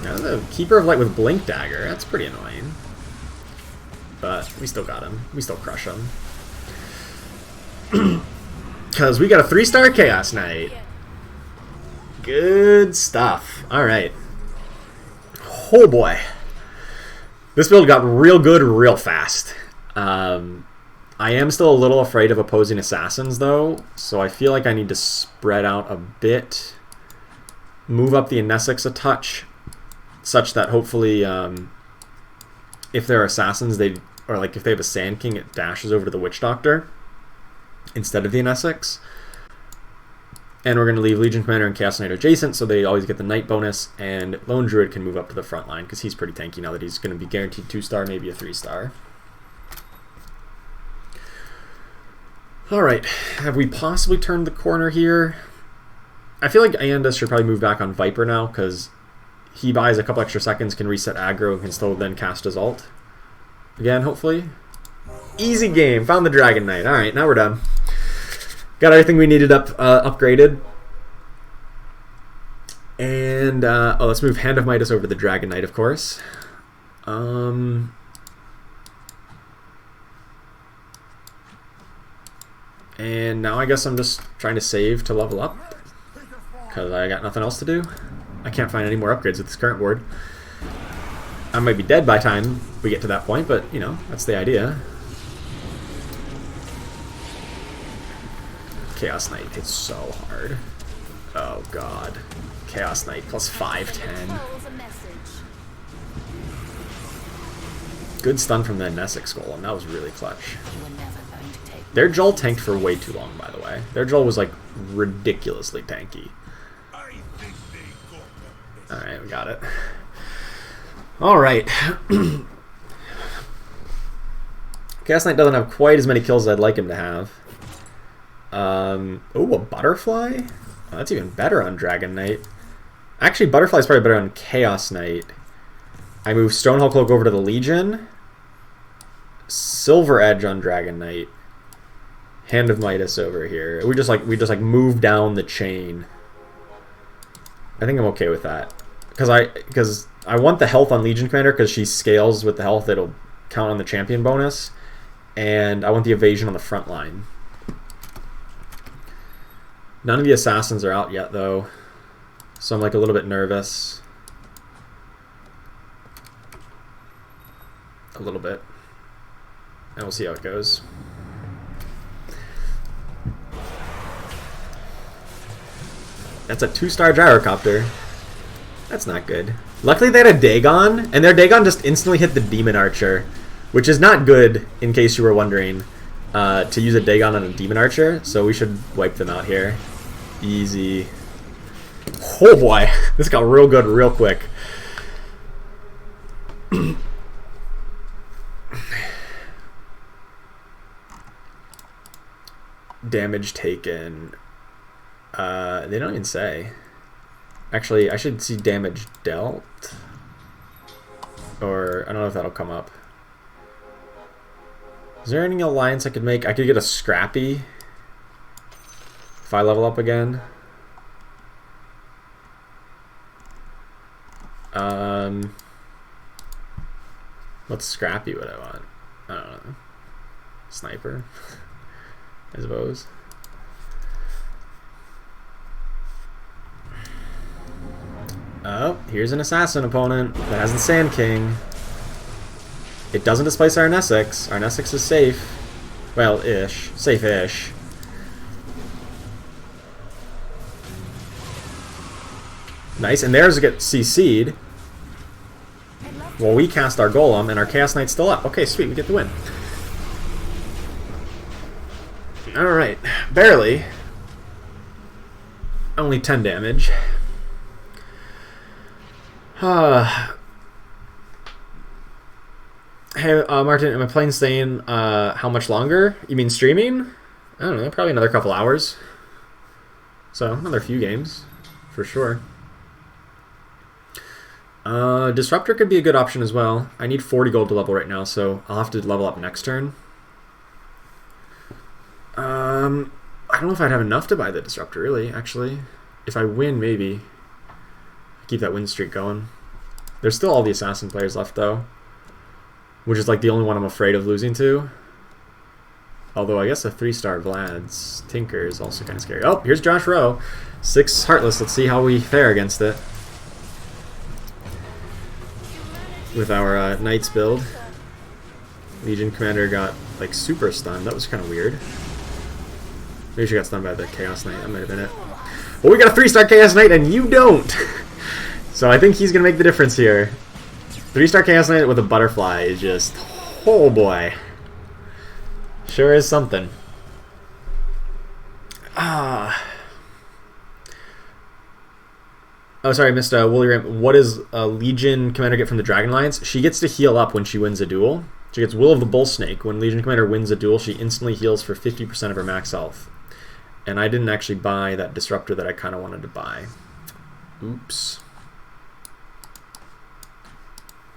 Now, the Keeper of Light with Blink Dagger. That's pretty annoying. But we still got him. We still crush him. Because we got a 3-star Chaos Knight. Good stuff. Alright. Oh boy. This build got real good real fast. I am still a little afraid of opposing assassins though, so I feel like I need to spread out a bit. Move up the Nesix a touch, such that hopefully if they're assassins, or like if they have a Sand King, it dashes over to the Witch Doctor instead of the Nesix. And we're going to leave Legion Commander and Chaos Knight adjacent, so they always get the Knight bonus, and Lone Druid can move up to the front line, because he's pretty tanky now that he's going to be guaranteed 2-star, maybe a 3-star. Alright, have we possibly turned the corner here? I feel like Aandus should probably move back on Viper now, because he buys a couple extra seconds, can reset aggro, and can still then cast his ult. Again, hopefully. Easy game, found the Dragon Knight. Alright, now we're done. Got everything we needed upgraded. And, oh, let's move Hand of Midas over to the Dragon Knight, of course. And now I guess I'm just trying to save to level up, because I got nothing else to do. I can't find any more upgrades with this current board. I might be dead by the time we get to that point, but, you know, that's the idea. Chaos Knight hits so hard. Oh god. Chaos Knight plus 510. Good stun from the Nesix Skull, and that was really clutch. Their Joel tanked for way too long, by the way. Their Joel was like ridiculously tanky. Alright, we got it. Alright. Chaos Knight doesn't have quite as many kills as I'd like him to have. Oh, a Butterfly? Oh, that's even better on Dragon Knight. Actually, Butterfly's probably better on Chaos Knight. I move Stonehull Cloak over to the Legion. Silver Edge on Dragon Knight. Hand of Midas over here. We just like move down the chain. I think I'm okay with that. Because I want the health on Legion Commander because she scales with the health. It'll count on the champion bonus. And I want the evasion on the front line. None of the assassins are out yet though. So I'm like a little bit nervous. A little bit. And we'll see how it goes. That's a 2-star gyrocopter. That's not good. Luckily they had a Dagon, and their Dagon just instantly hit the Demon Archer, which is not good, in case you were wondering, to use a Dagon on a Demon Archer, so we should wipe them out here. Easy. Oh boy, this got real good real quick. Damage taken. They don't even say. Actually, I should see damage dealt. Or, I don't know if that'll come up. Is there any alliance I could make? I could get a Scrappy. If I level up again. What Scrappy would I want? I don't know. Sniper, I suppose. Oh, here's an assassin opponent that has the Sand King. It doesn't displace our Nessex. Our Nessex is safe. Well, ish. Safe-ish. Nice, and theirs get CC'd. Well, we cast our Golem, and our Chaos Knight's still up. Okay, sweet, we get the win. Alright, barely. Only 10 damage. Hey, Martin, am I playing staying how much longer? You mean streaming? I don't know, probably another couple hours. So, another few games, for sure. Disruptor could be a good option as well. I need 40 gold to level right now, so I'll have to level up next turn. I don't know if I'd have enough to buy the Disruptor, really, actually. If I win, maybe. Keep that win streak going. There's still all the Assassin players left, though. Which is like the only one I'm afraid of losing to. Although I guess a 3-star Vlad's Tinker is also kind of scary. Oh, here's Josh Rowe. 6 Heartless. Let's see how we fare against it. With our Knights build. Legion Commander got like super stunned. That was kind of weird. Maybe she got stunned by the Chaos Knight. That might have been it. Well, we got a 3-star Chaos Knight and you don't! So I think he's going to make the difference here. 3-star Chaos Knight with a butterfly is just... oh boy. Sure is something. Oh, sorry, I missed Woolly Ram. What does a Legion Commander get from the Dragon Alliance? She gets to heal up when she wins a duel. She gets Will of the Bull Snake. When Legion Commander wins a duel, she instantly heals for 50% of her max health. And I didn't actually buy that Disruptor that I kind of wanted to buy. Oops.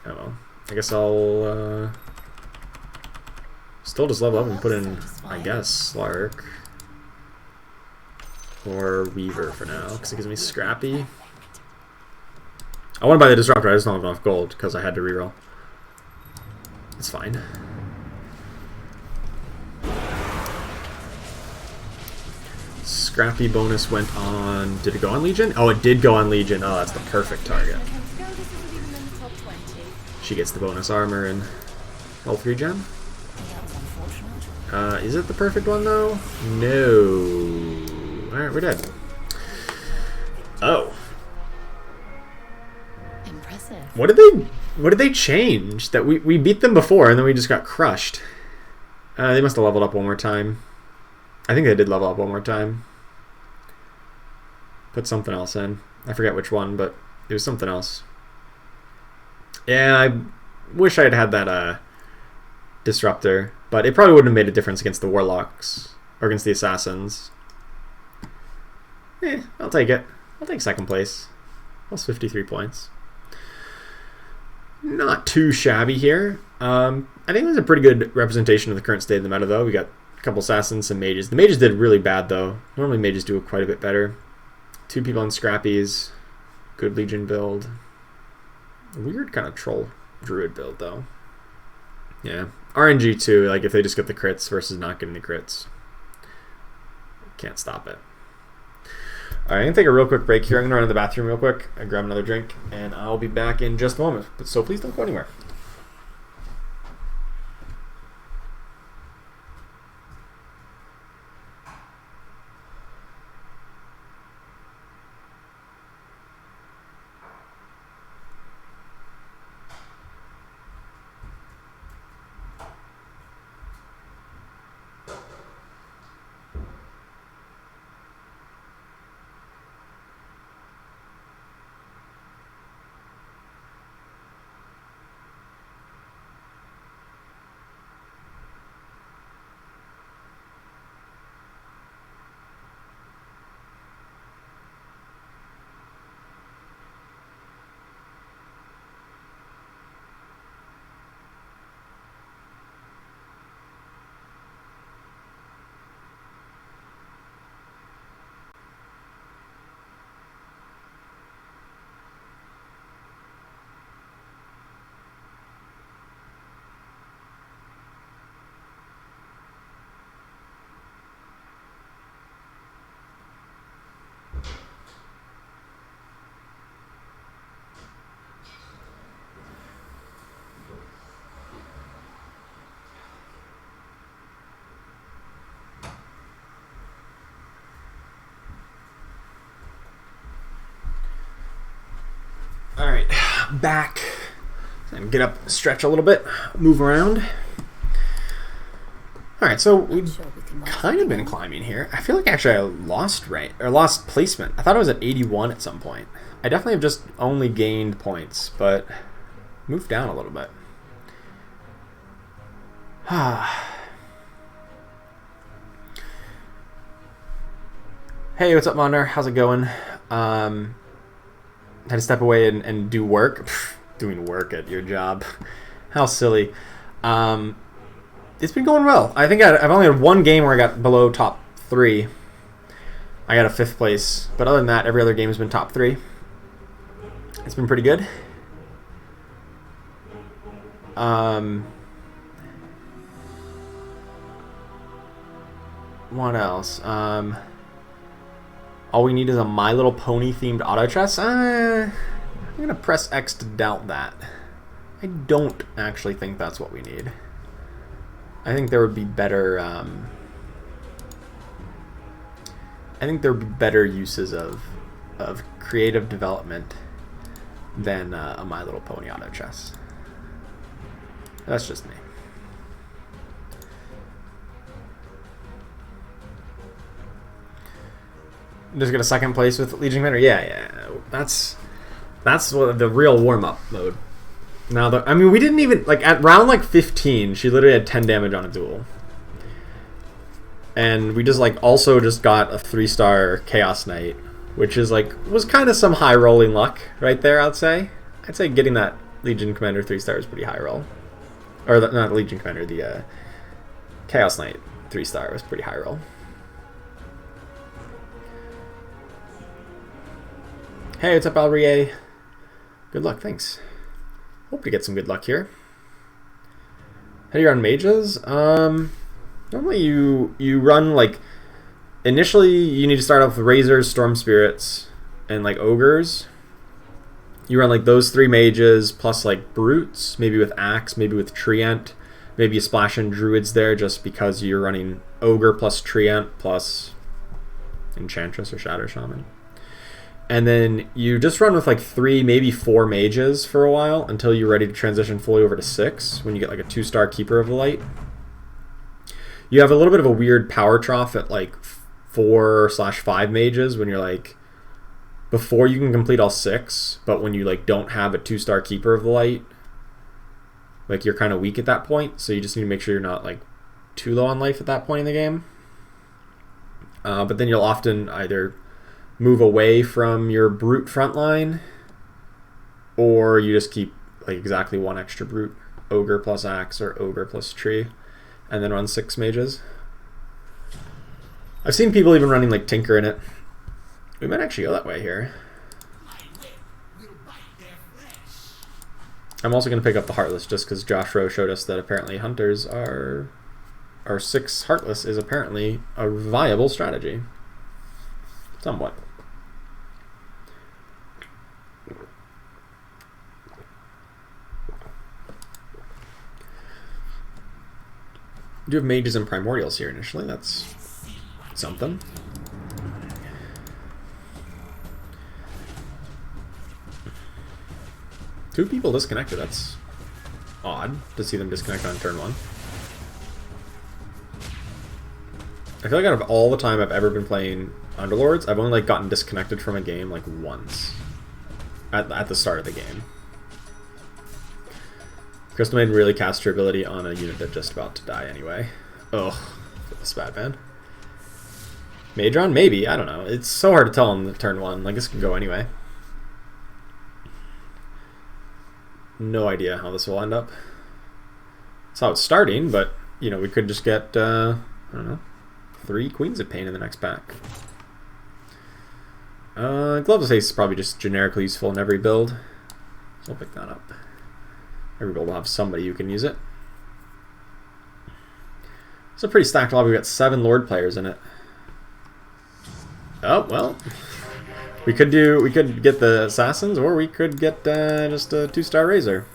Oh well. I guess I'll still just level up and put in, I guess, Slark. Or Weaver for now, because it gives me Scrappy. I want to buy the Disruptor, I just don't have enough gold, because I had to reroll. It's fine. Scrappy bonus went on... did it go on Legion? Oh, it did go on Legion. Oh, that's the perfect target. She gets the bonus armor and health regen. Is it the perfect one, though? No. Alright, we're dead. Oh. Impressive. What did they change? That we beat them before and then we just got crushed. They must have leveled up one more time. I think they did level up one more time. Put something else in. I forget which one, but it was something else. Yeah, I wish I had that Disruptor, but it probably wouldn't have made a difference against the Warlocks or against the Assassins. I'll take it. I'll take second place. Plus 53 points. not too shabby here. I think it was a pretty good representation of the current state of the meta, though. We got a couple assassins, some mages. The mages did really bad, though. Normally mages do quite a bit better. 2 people on Scrappies. Good Legion build. Weird kind of troll druid build, though. Yeah. RNG, too. Like, if they just get the crits versus not getting the crits. Can't stop it. Alright, I'm going to take a real quick break here. I'm going to run to the bathroom real quick and grab another drink, and I'll be back in just a moment. So please don't go anywhere. Alright, back. And get up, stretch a little bit, move around. Alright, so we've kind of been climbing here. I feel like actually I lost placement. I thought I was at 81 at some point. I definitely have just only gained points, but moved down a little bit. Hey, what's up, Mondar? How's it going? Had to step away and do work. Pfft, doing work at your job. How silly. It's been going well. I think I've only had one game where I got below top 3. I got a 5th place. But other than that, every other game has been top 3. It's been pretty good. What else? All we need is a My Little Pony themed auto chess. I'm going to press X to doubt that. I don't actually think that's what we need. I think there would be better uses of creative development than a My Little Pony auto chess. That's just me. Just get a 2nd place with Legion Commander. Yeah. That's what the real warm-up mode. Now, I mean, we didn't even at round 15. She literally had 10 damage on a duel, and we just also just got a 3-star Chaos Knight, which is was kind of some high rolling luck right there. I'd say getting that Legion Commander 3-star is pretty high roll, or not Legion Commander, the Chaos Knight 3-star was pretty high roll. Hey, what's up, Alrie? Good luck, thanks. Hope to get some good luck here. How do you run mages? Normally you run initially you need to start off with Razors, Storm Spirits, and Ogres. You run those 3 mages plus Brutes, maybe with Axe, maybe with Treant, maybe you splash in Druids there just because you're running Ogre plus Treant plus Enchantress or Shadow Shaman. And then you just run with 3, maybe 4 mages for a while until you're ready to transition fully over to 6 when you get a 2-star Keeper of the Light. You have a little bit of a weird power trough at 4/5 mages when you're before you can complete all 6, but when you don't have a 2-star Keeper of the Light, you're kind of weak at that point, so you just need to make sure you're not too low on life at that point in the game. But then you'll often either move away from your Brute frontline, or you just keep like exactly 1 extra brute, ogre plus axe or ogre plus tree, and then run 6 mages. I've seen people even running like Tinker in it. We might actually go that way here. I'm also going to pick up the Heartless just because Josh Rowe showed us that apparently Hunters are... Our 6 Heartless is apparently a viable strategy. Somewhat. Do have mages and primordials here initially. That's something. Two people disconnected. That's odd to see them disconnect on turn 1. I feel like out of all the time I've ever been playing Underlords, I've only like gotten disconnected from a game like once. At the start of the game. Crystal Maiden really cast her ability on a unit that's just about to die anyway. Ugh, that's bad, man. Madron? Maybe, I don't know. It's so hard to tell on the turn 1. Like, this can go anyway. No idea how this will end up. That's how it's starting, but, you know, we could just get, I don't know, 3 Queens of Pain in the next pack. Gloves of Haste is probably just generically useful in every build. So I'll pick that up. Every build will have somebody who can use it. It's a pretty stacked lobby. We've got 7 Lord players in it. Oh, well. We could get the Assassins, or we could get just a 2-star Razor.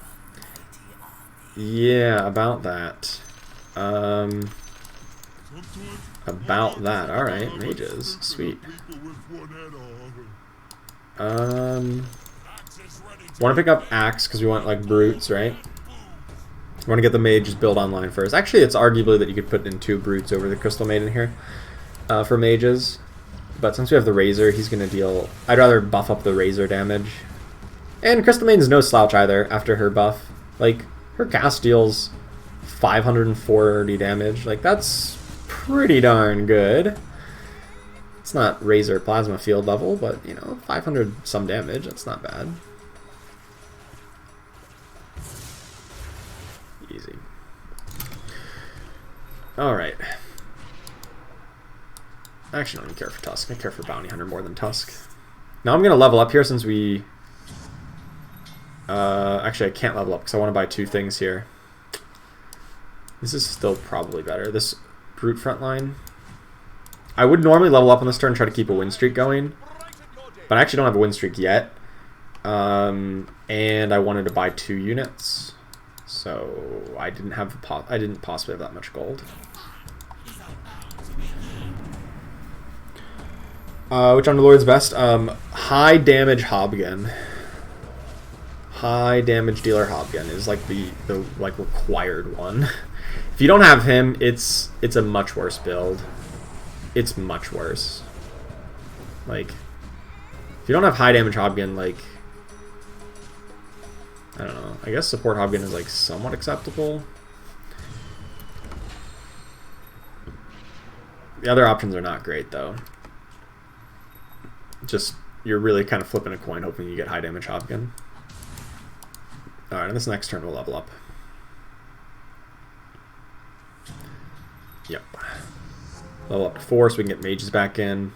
Yeah, about that. About that. Alright, mages. Sweet. Want to pick up Axe because we want like brutes, right? We want to get the mages build online first. Actually, it's arguably that you could put in 2 brutes over the Crystal Maiden here for mages. But since we have the Razor, he's going to deal... I'd rather buff up the Razor damage. And Crystal Maiden's no slouch either after her buff. Like, her cast deals 540 damage. Like, that's pretty darn good. It's not Razor Plasma Field level, but, you know, 500 some damage. That's not bad. Easy. Alright. I actually don't even care for Tusk. I care for Bounty Hunter more than Tusk. Now I'm going to level up here since we... actually, I can't level up because I want to buy 2 things here. This is still probably better. This Brute Frontline. I would normally level up on this turn and try to keep a win streak going. But I actually don't have a win streak yet. And I wanted to buy 2 units. So I didn't possibly have that much gold. Which Underlord's best? High damage Hobgun. High damage dealer Hobgun is like the like required one. If you don't have him, it's a much worse build. It's much worse. Like, if you don't have high damage Hobgun, like, I don't know. I guess support Hobgun is like somewhat acceptable. The other options are not great though. Just, you're really kind of flipping a coin hoping you get high damage Hobgun. Alright, and this next turn we'll level up. Yep. Level up to 4 so we can get mages back in.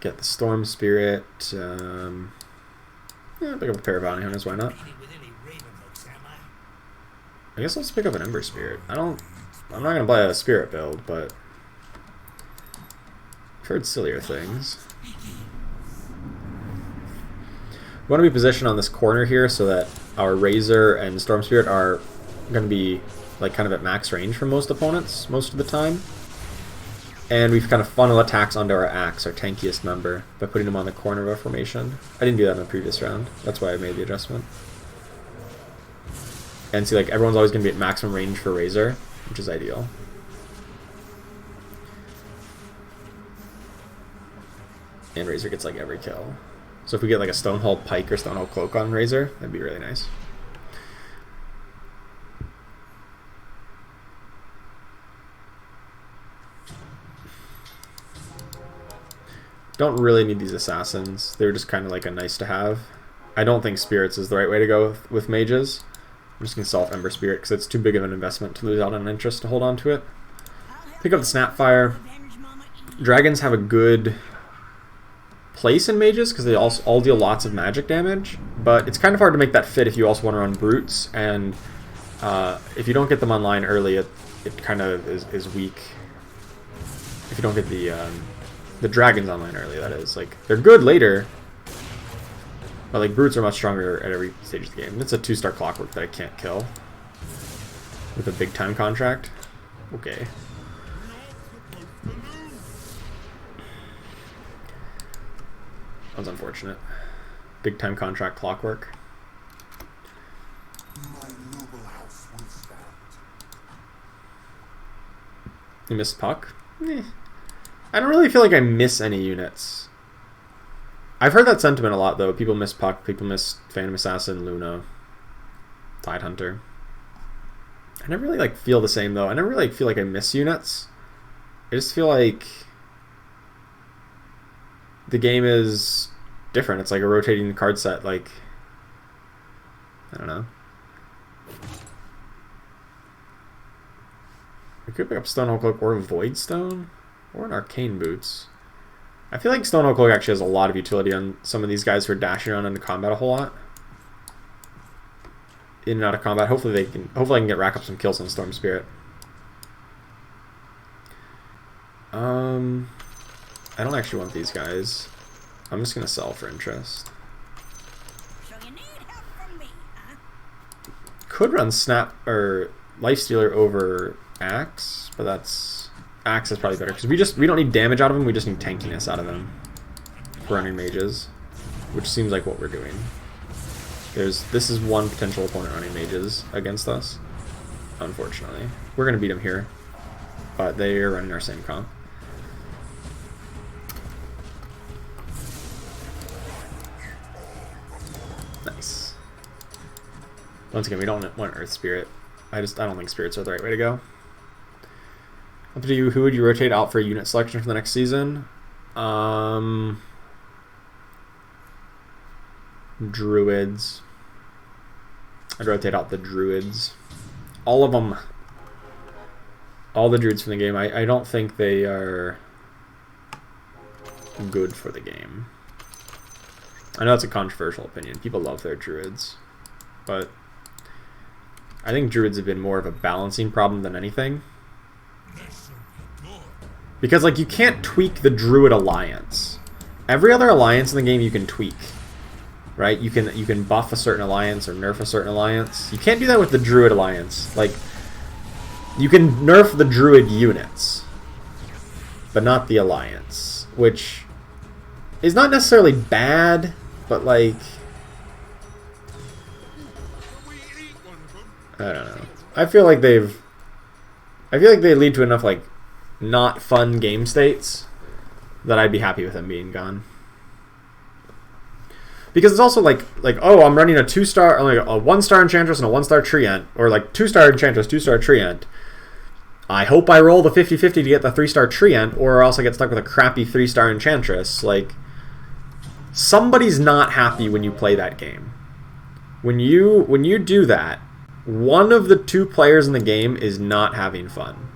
Get the Storm Spirit. Yeah, pick up a pair of Bounty Hunters, why not? I guess let's pick up an Ember Spirit. I'm not going to buy a Spirit build, but I've heard sillier things. We want to be positioned on this corner here so that our Razor and Storm Spirit are going to be like kind of at max range from most opponents most of the time. And we've kind of funnel attacks onto our Axe, our tankiest member, by putting him on the corner of our formation. I didn't do that in the previous round. That's why I made the adjustment. And see, like, everyone's always going to be at maximum range for Razor, which is ideal. And Razor gets like every kill. So if we get like a Stonehold Pike or Stonehold Cloak on Razor, that'd be really nice. Don't really need these Assassins. They're just kind of like a nice to have. I don't think spirits is the right way to go with mages. I'm just going to self Ember Spirit because it's too big of an investment to lose out on interest to hold on to it. Pick up the Snapfire. Dragons have a good place in mages because they also all deal lots of magic damage, but it's kind of hard to make that fit if you also want to run brutes, and if you don't get them online early, it kind of is weak. If you don't get the dragons online early, that is. Like, they're good later, but like brutes are much stronger at every stage of the game. It's a 2-star clockwork that I can't kill with a big time contract. Okay. That was unfortunate. Big time contract clockwork. My noble house will stand. You missed puck? I don't really feel like I miss any units. I've heard that sentiment a lot though. People miss puck, people miss Phantom Assassin, Luna, Tidehunter. I never really like feel the same though. I never really feel like I miss units. I just feel like the game is different. It's like a rotating card set. Like, I don't know. We could pick up Stonehold Cloak or Voidstone or an Arcane Boots. I feel like Stonehold Cloak actually has a lot of utility on some of these guys who are dashing around into combat a whole lot. In and out of combat. Hopefully I can get rack up some kills on Storm Spirit. I don't actually want these guys. I'm just gonna sell for interest. So you need help from me, huh? Could run Snap or Lifestealer over Axe, but Axe is probably better because we don't need damage out of him. We just need tankiness out of him for running mages, which seems like what we're doing. This is one potential opponent running mages against us. Unfortunately, we're gonna beat him here, but they are running our same comp. Nice. Once again, we don't want Earth Spirit. I don't think spirits are the right way to go. Up to you. Who would you rotate out for unit selection for the next season? Druids. I'd rotate out the druids. All of them. All the druids from the game. I don't think they are good for the game. I know that's a controversial opinion. People love their druids, but I think druids have been more of a balancing problem than anything. Because, like, you can't tweak the druid alliance. Every other alliance in the game you can tweak, right? You can buff a certain alliance or nerf a certain alliance. You can't do that with the druid alliance. Like, you can nerf the druid units, but not the alliance, which is not necessarily bad, but like, I don't know. I feel like they lead to enough like not fun game states that I'd be happy with them being gone. Because it's also like oh, I'm running a 2-star, like a 1-star Enchantress and a 1-star Treant, or like 2-star Enchantress, 2-star Treant. I hope I roll the 50-50 to get the 3-star Treant, or else I get stuck with a crappy 3-star Enchantress. Like, somebody's not happy when you play that game. When you do that, one of the two players in the game is not having fun.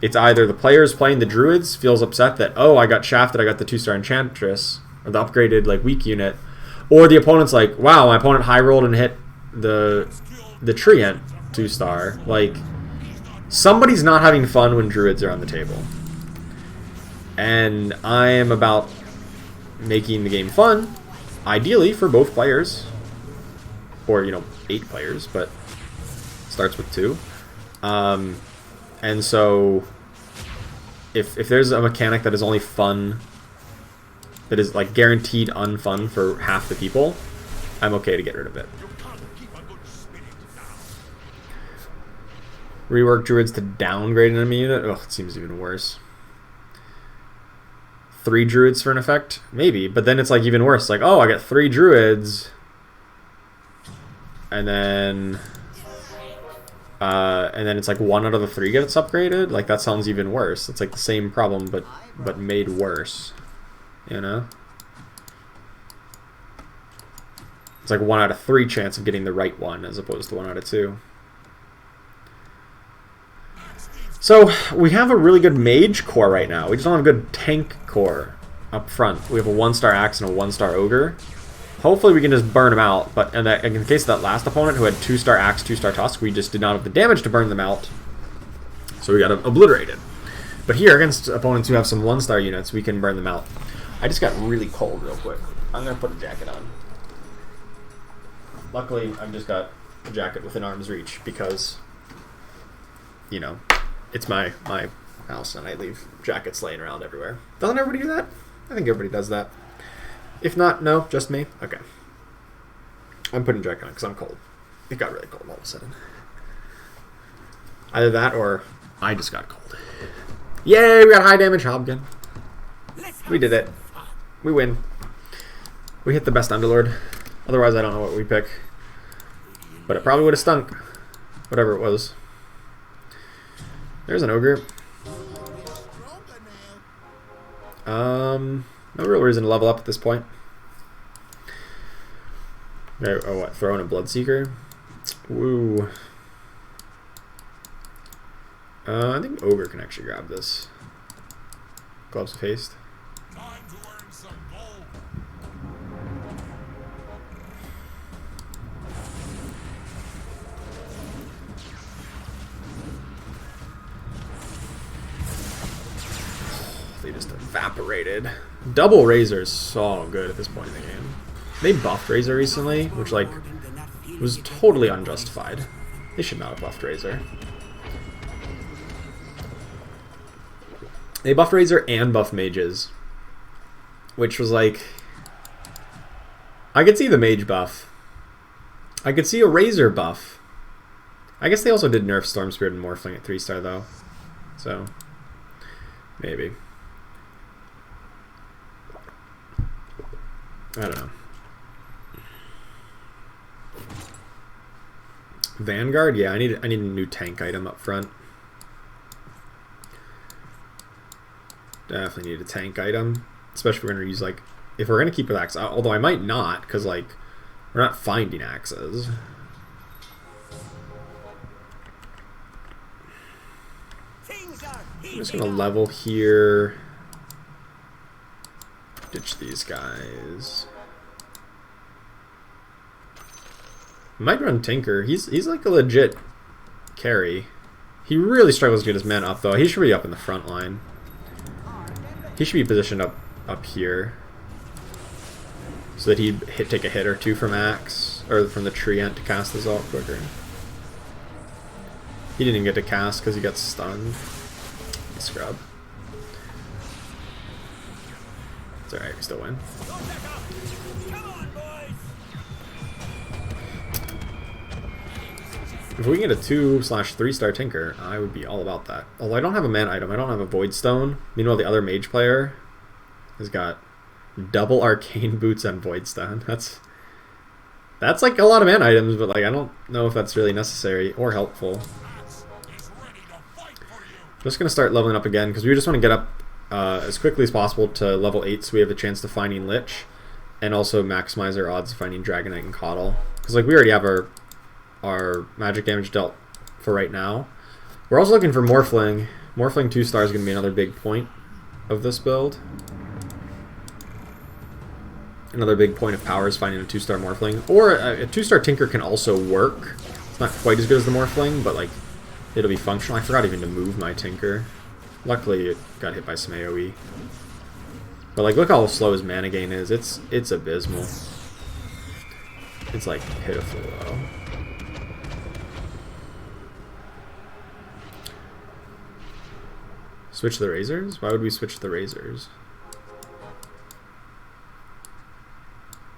It's either the players playing the druids feels upset that, oh, I got shafted, I got the 2-star Enchantress, or the upgraded like weak unit, or the opponent's like, wow, my opponent high rolled and hit the Treant 2-star. Like, somebody's not having fun when druids are on the table. And I am about making the game fun, ideally for both players, or 8 players, but starts with 2. And so if there's a mechanic that is only fun, that is like guaranteed unfun for half the people, I'm okay to get rid of it. Rework druids to downgrade an enemy unit? Ugh, it seems even worse. 3 druids for an effect? Maybe, but then it's like even worse. Like, oh, I got 3 druids, and then it's like 1 out of the 3 gets upgraded. Like, that sounds even worse. It's like the same problem, but made worse. You know? It's like 1 out of 3 chance of getting the right one as opposed to 1 out of 2. So we have a really good mage core right now. We just don't have a good tank core up front. We have a 1-star axe and a 1-star ogre. Hopefully we can just burn them out. But in the case of that last opponent who had 2-star axe, 2-star tusk, we just did not have the damage to burn them out. So we got obliterated. But here, against opponents who have some 1-star units, we can burn them out. I just got really cold real quick. I'm going to put a jacket on. Luckily, I've just got a jacket within arm's reach because, you know, it's my house and I leave jackets laying around everywhere. Doesn't everybody do that? I think everybody does that. If not, no, just me? Okay. I'm putting a jacket on because I'm cold. It got really cold all of a sudden. Either that or I just got cold. Yay, we got high damage Hobkin. We did it. We win. We hit the best Underlord. Otherwise, I don't know what we pick. But it probably would have stunk. Whatever it was. There's an ogre. No real reason to level up at this point. Oh, what? Throw in a Bloodseeker? Woo. I think ogre can actually grab this. Gloves of Haste. Time to earn some gold. They just evaporated. Double Razor is so good at this point in the game. They buffed Razor recently, which like was totally unjustified. They should not have buffed Razor. They buffed Razor and buffed Mages, which was like, I could see the Mage buff. I could see a Razor buff. I guess they also did nerf Storm Spirit and Morphling at 3-star though, so maybe. I don't know. Vanguard? Yeah, I need a new tank item up front. Definitely need a tank item. Especially if we're going to use, like, if we're going to keep with axe. Although I might not, because, like, we're not finding axes. I'm just going to level here. Ditch these guys. Might run Tinker. He's like a legit carry. He really struggles to get his men up though. He should be up in the front line. He should be positioned up here, so that he'd take a hit or two from Axe or from the Treant to cast this ult quicker. He didn't even get to cast because he got stunned. Scrub. It's alright, we still win. If we can get a 2/3-star Tinker, I would be all about that. Although I don't have a man item, I don't have a Void Stone. Meanwhile, the other mage player has got double Arcane Boots and Void Stone. That's like a lot of man items, but like I don't know if that's really necessary or helpful. Just gonna start leveling up again because we just want to get up as quickly as possible to level 8, so we have a chance to finding Lich, and also maximize our odds of finding Dragonite and Coddle. Because like we already have our magic damage dealt for right now. We're also looking for Morphling. Morphling 2-star is going to be another big point of this build. Another big point of power is finding a 2-star Morphling. Or a 2-star Tinker can also work. It's not quite as good as the Morphling, but like it'll be functional. I forgot even to move my Tinker. Luckily it got hit by some AoE. But like look how slow his mana gain is. It's abysmal. It's like pitiful low. Switch the Razors? Why would we switch the Razors?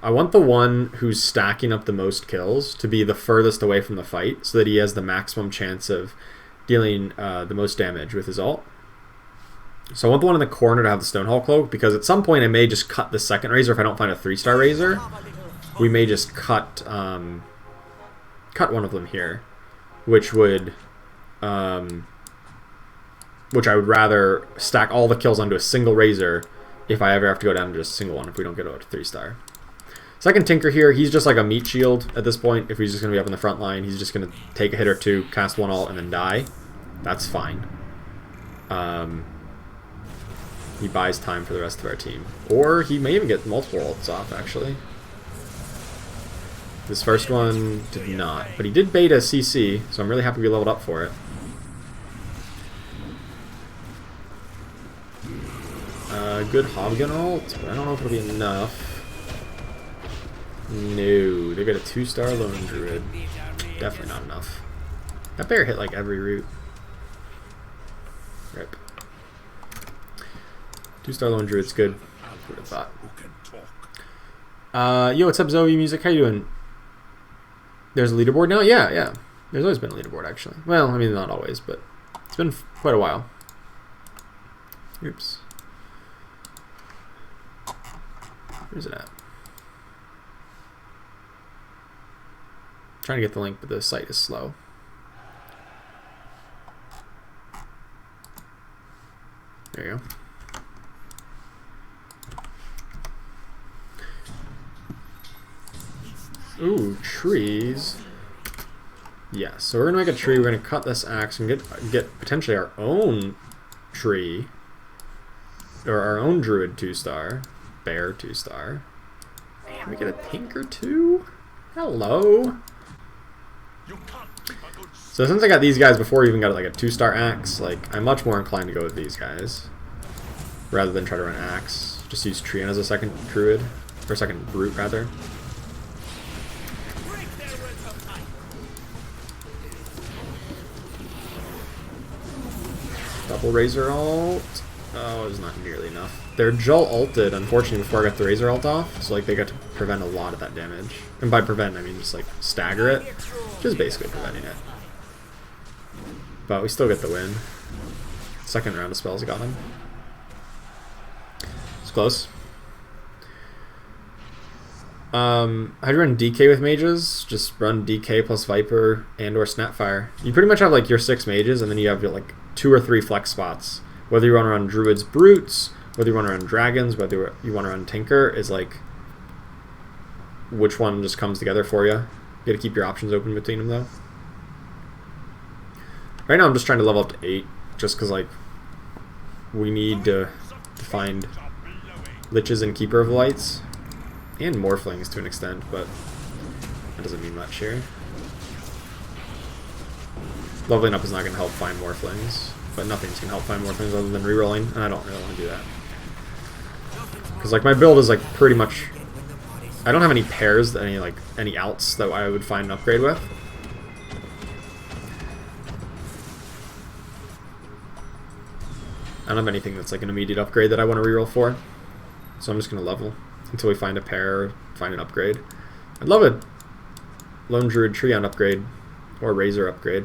I want the one who's stacking up the most kills to be the furthest away from the fight so that he has the maximum chance of dealing the most damage with his ult. So I want the one in the corner to have the Stonehall Cloak because at some point I may just cut the second Razor if I don't find a 3-star Razor. We may just cut one of them here, which would... which I would rather stack all the kills onto a single Razor if I ever have to go down to just a single one if we don't get out to 3-star. So So I can tinker here. He's just like a meat shield at this point. If he's just going to be up in the front line, he's just going to take a hit or two, cast one ult, and then die. That's fine. He buys time for the rest of our team. Or he may even get multiple ults off, actually. This first one did not. But he did bait a CC, so I'm really happy we leveled up for it. Good Hobgun ult, but I don't know if it'll be enough. No, they got a 2-star Lone Druid. Definitely not enough. That bear hit like every route. Rip. 2-star Lone Druid's good. That's what I thought. Yo, what's up, Zoe Music? How you doing? There's a leaderboard now? Yeah, yeah. There's always been a leaderboard, actually. Well, I mean, not always, but it's been quite a while. Oops. Where's it at? Trying to get the link, but the site is slow. There you go. Ooh, trees. Yeah, so we're gonna make a tree. We're gonna cut this axe and get potentially our own tree, or our own druid 2-star, bear 2-star. Can we get a tinker too? Hello. So since I got these guys before I even got like a 2-star axe, like I'm much more inclined to go with these guys rather than try to run axe. Just use Treant as a second druid, or second brute rather. Double Razor ult. Oh, it's not nearly enough. Their Jull ulted, unfortunately, before I got the Razor ult off, so like they got to prevent a lot of that damage. And by prevent, I mean just like stagger it, which is basically preventing it. But we still get the win. Second round of spells got him. It's close. How do you run DK with mages? Just run DK plus Viper and or Snapfire. You pretty much have like your 6 mages, and then you have like 2 or 3 flex spots. Whether you want to run Druids, Brutes, whether you want to run Dragons, whether you want to run Tinker, is like which one just comes together for you. You gotta keep your options open between them though. Right now I'm just trying to level up to 8, just because like we need to find Liches and Keeper of Lights. And Morphlings to an extent, but that doesn't mean much here. Leveling up is not going to help find Morphlings, but nothing's going to help find Morphlings other than rerolling, and I don't really want to do that. Because like my build is like pretty much... I don't have any pairs, any outs that I would find an upgrade with. I don't have anything that's like an immediate upgrade that I want to reroll for, so I'm just going to level until we find a pair or find an upgrade. I'd love a Lone Druid Treant upgrade or Razor upgrade.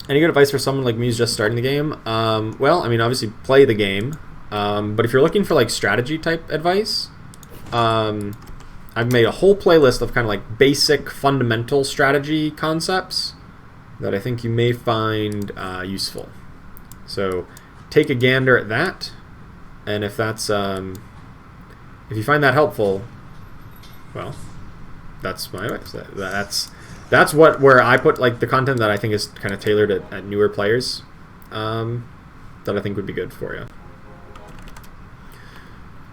Any good advice for someone like me who's just starting the game? Well, I mean, obviously play the game, but if you're looking for like strategy type advice, I've made a whole playlist of kind of like basic fundamental strategy concepts that I think you may find useful. So take a gander at that. And if that's if you find that helpful, well, that's my advice. That's where I put like the content that I think is kind of tailored at newer players, that I think would be good for you.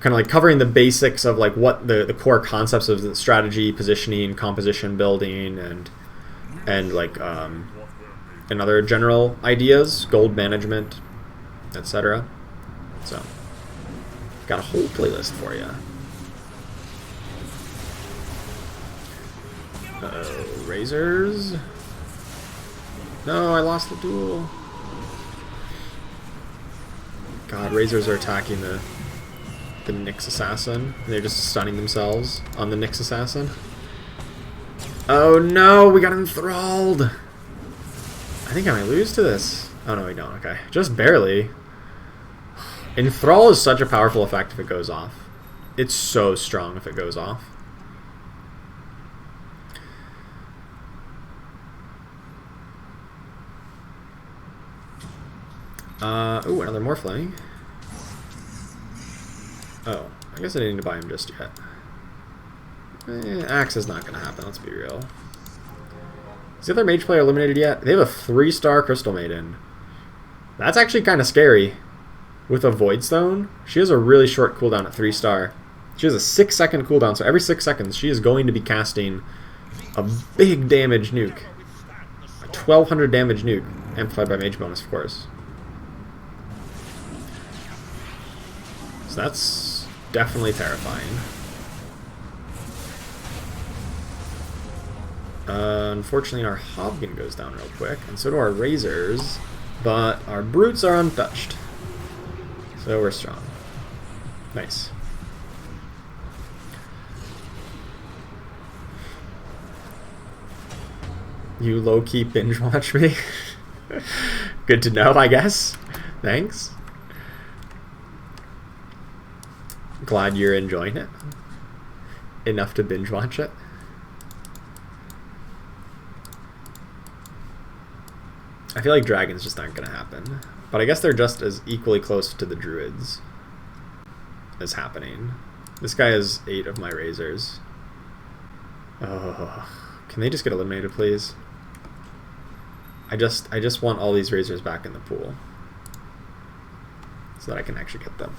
Kind of like covering the basics of like what the core concepts of the strategy, positioning, composition building, and like and other general ideas, gold management, etc. So. Got a whole playlist for you. Uh-oh, Razors. No, I lost the duel. God, Razors are attacking the Nyx Assassin. And they're just stunning themselves on the Nyx Assassin. Oh no, we got enthralled. I think I might lose to this. Oh no, we don't. Okay, just barely. Enthrall is such a powerful effect if it goes off. It's so strong if it goes off. Ooh, another Morphling. Oh, I guess I didn't need to buy him just yet. Axe is not going to happen, let's be real. Is the other mage player eliminated yet? They have a 3-star Crystal Maiden. That's actually kind of scary. With a Void Stone, she has a really short cooldown at 3-star. She has a 6-second cooldown, so every 6 seconds she is going to be casting a big damage nuke. A 1200 damage nuke, amplified by mage bonus, of course. So that's definitely terrifying. Unfortunately, our Hobgon goes down real quick, and so do our Razors, but our Brutes are untouched. So we're strong. Nice. You low-key binge watch me? Good to know, I guess. Thanks. Glad you're enjoying it. Enough to binge watch it. I feel like dragons just aren't going to happen. But I guess they're just as equally close to the druids as happening. This guy has 8 of my razors. Oh, can they just get eliminated, please? I just want all these razors back in the pool so that I can actually get them.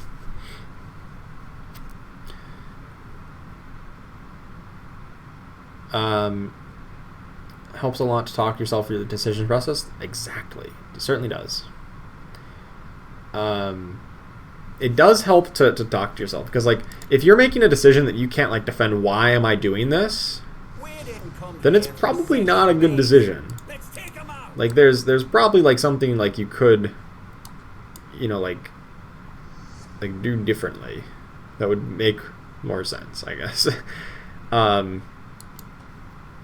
Helps a lot to talk yourself through the decision process. Exactly. It certainly does. It does help to talk to yourself, because like if you're making a decision that you can't like defend, why am I doing this, then it's probably not a good decision. Like there's probably like something like you could, you know, like do differently that would make more sense, I guess. I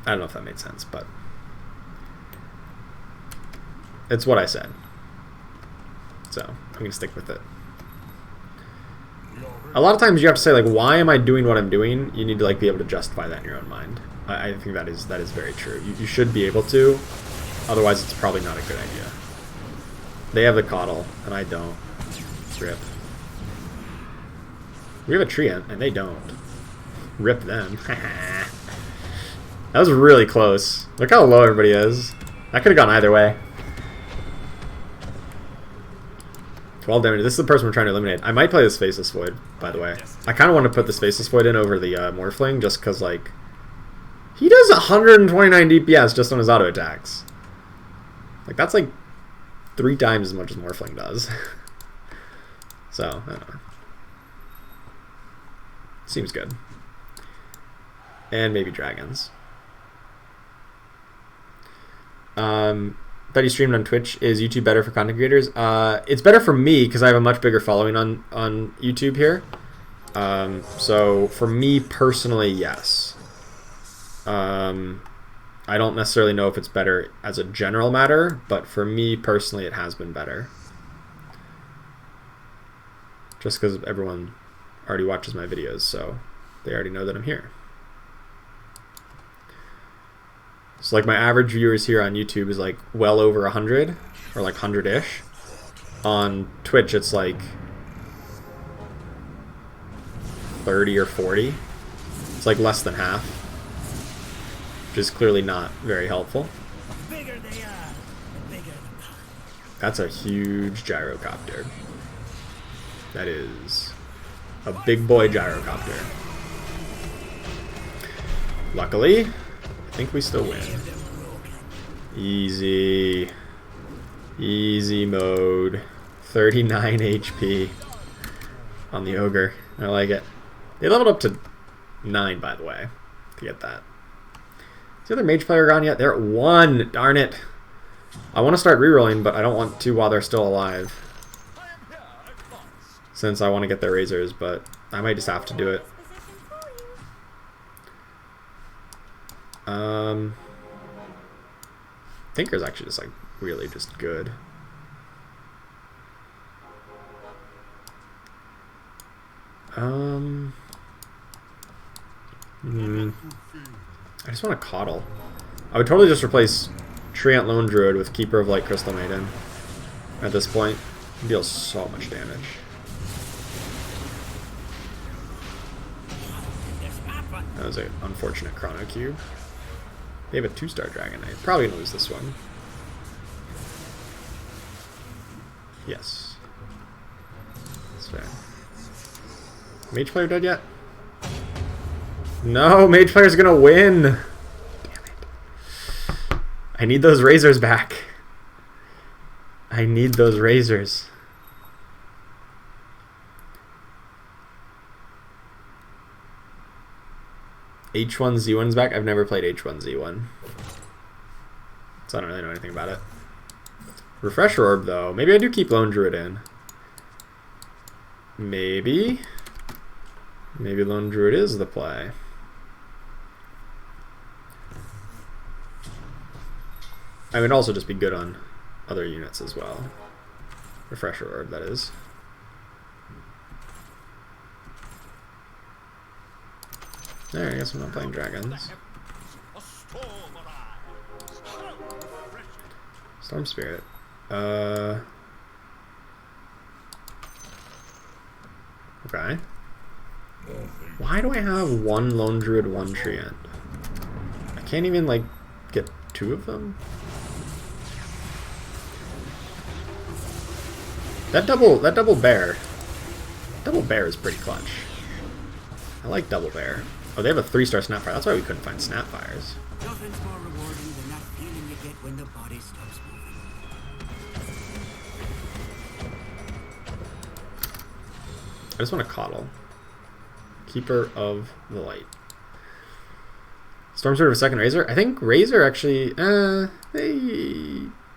don't know if that made sense, but it's what I said. So I'm going to stick with it. A lot of times you have to say, like, why am I doing what I'm doing? You need to like be able to justify that in your own mind. I think that is very true. You should be able to. Otherwise, it's probably not a good idea. They have the coddle, and I don't. Rip. We have a treant, and they don't. Rip them. That was really close. Look how low everybody is. That could have gone either way. 12 damage. This is the person we're trying to eliminate. I might play this Faceless Void, by the way. I kind of want to put this Faceless Void in over the Morphling, just because, like, he does 129 DPS just on his auto attacks. Like, that's like 3 times as much as Morphling does. So, I don't know. Seems good. And maybe dragons. That he streamed on Twitch. Is YouTube better for content creators? It's better for me because I have a much bigger following on YouTube here. So for me personally, yes. I don't necessarily know if it's better as a general matter, but for me personally, it has been better. Just because everyone already watches my videos, so they already know that I'm here. So like my average viewers here on YouTube is like well over 100, or like 100-ish. On Twitch it's like 30 or 40. It's like less than half, which is clearly not very helpful. That's a huge gyrocopter. That is a big boy gyrocopter. Luckily, I think we still win. Easy. Easy mode. 39 HP on the ogre. I like it. They leveled up to 9, by the way, to get that. Is the other mage player gone yet? They're at 1. Darn it. I want to start rerolling, but I don't want to while they're still alive, since I want to get their razors, but I might just have to do it. Tinker's actually just like really just good. I just want to coddle. I would totally just replace Treant Lone Druid with Keeper of Light Crystal Maiden at this point. It deals so much damage. That was an unfortunate Chrono Cube. They have a 2-star Dragon Knight. Probably gonna lose this one. Yes. That's fair. Mage player dead yet? No, mage player's gonna win! Damn it. I need those razors back. I need those razors. H1Z1's back? I've never played H1Z1. So I don't really know anything about it. Refresher Orb, though. Maybe I do keep Lone Druid in. Maybe. Maybe Lone Druid is the play. I would also just be good on other units as well. Refresher Orb, that is. There, I guess I'm not playing dragons. Storm Spirit. Okay. Why do I have one Lone Druid, one Treant? I can't even, like, get 2 of them? That double bear. Double bear is pretty clutch. I like double bear. Oh, they have a 3-star Snapfire. That's why we couldn't find Snapfires. Nothing's more rewarding than that feeling you get when the body stops moving. I just want to coddle. Keeper of the Light. Storm Sword of a second Razor? I think Razor actually...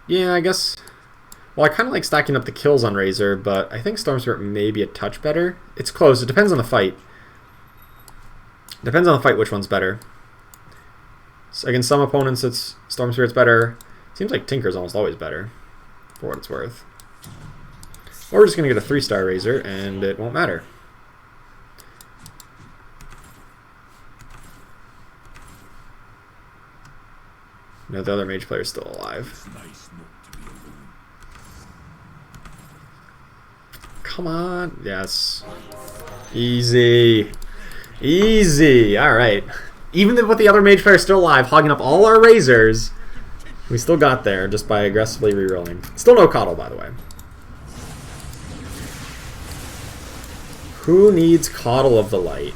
yeah, I guess... Well, I kind of like stacking up the kills on Razor, but I think Storm Spirit may be a touch better. It's close. It depends on the fight. Depends on the fight which one's better. So against some opponents, it's Storm Spirit's better. Seems like Tinker's almost always better, for what it's worth. Or we're just going to get a 3-star Razor, and it won't matter. No, the other mage player's still alive. Come on. Yes. Easy. Easy. Alright. Even with the other mage player still alive, hogging up all our razors, we still got there just by aggressively rerolling. Still no coddle, by the way. Who needs Coddle of the Light?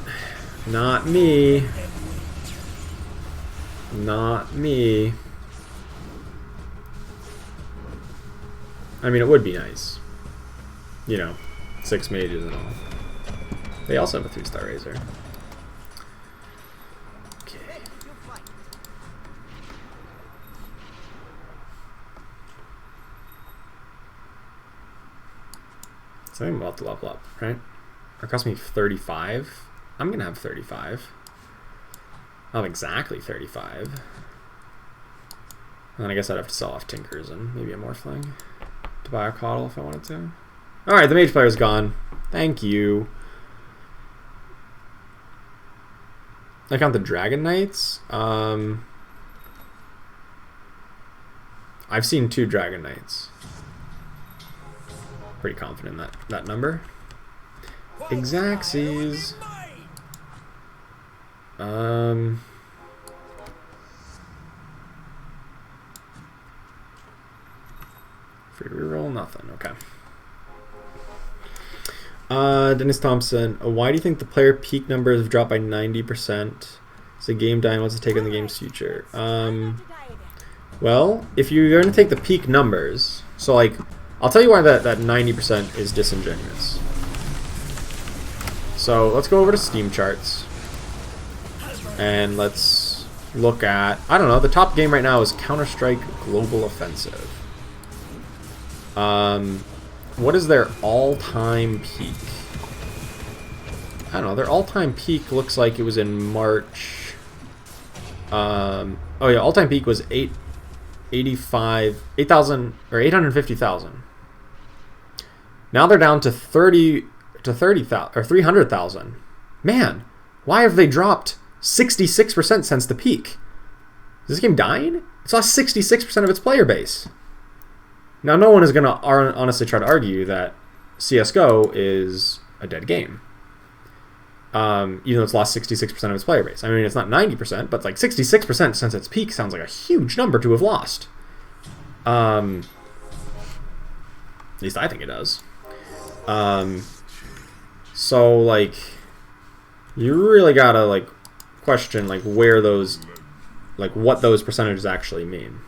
Not me. Not me. I mean, it would be nice. You know, 6 mages and all. They also have a 3-star Razor. Okay. So we'll have to level up, right? It cost me 35. I'm going to have 35. I'll have exactly 35. And then I guess I'd have to sell off Tinkers and maybe a Morphling to buy a Coddle if I wanted to. Alright, the mage player's gone. Thank you. I count the Dragon Knights. I've seen 2 Dragon Knights. Pretty confident in that number. Exacxies. Free reroll, nothing. Okay. Dennis Thompson, why do you think the player peak numbers have dropped by 90%? Is the game dying? What's the take on the game's future? Well, if you're going to take the peak numbers, so like, I'll tell you why that 90% is disingenuous. So let's go over to Steam charts, and let's look at, I don't know, the top game right now is Counter-Strike Global Offensive. What is their all-time peak? I don't know, their all-time peak looks like it was in March. Oh yeah, all-time peak was 8,000 or 850,000. Now they're down to 30,000 or 300,000. Man, why have they dropped 66% since the peak? Is this game dying? It's lost 66% of its player base. Now, no one is going to honestly try to argue that CSGO is a dead game. even though it's lost 66% of its player base. I mean, it's not 90%, but like 66% since its peak sounds like a huge number to have lost. At least I think it does. So like, you really gotta like question like where those, like what those percentages actually mean.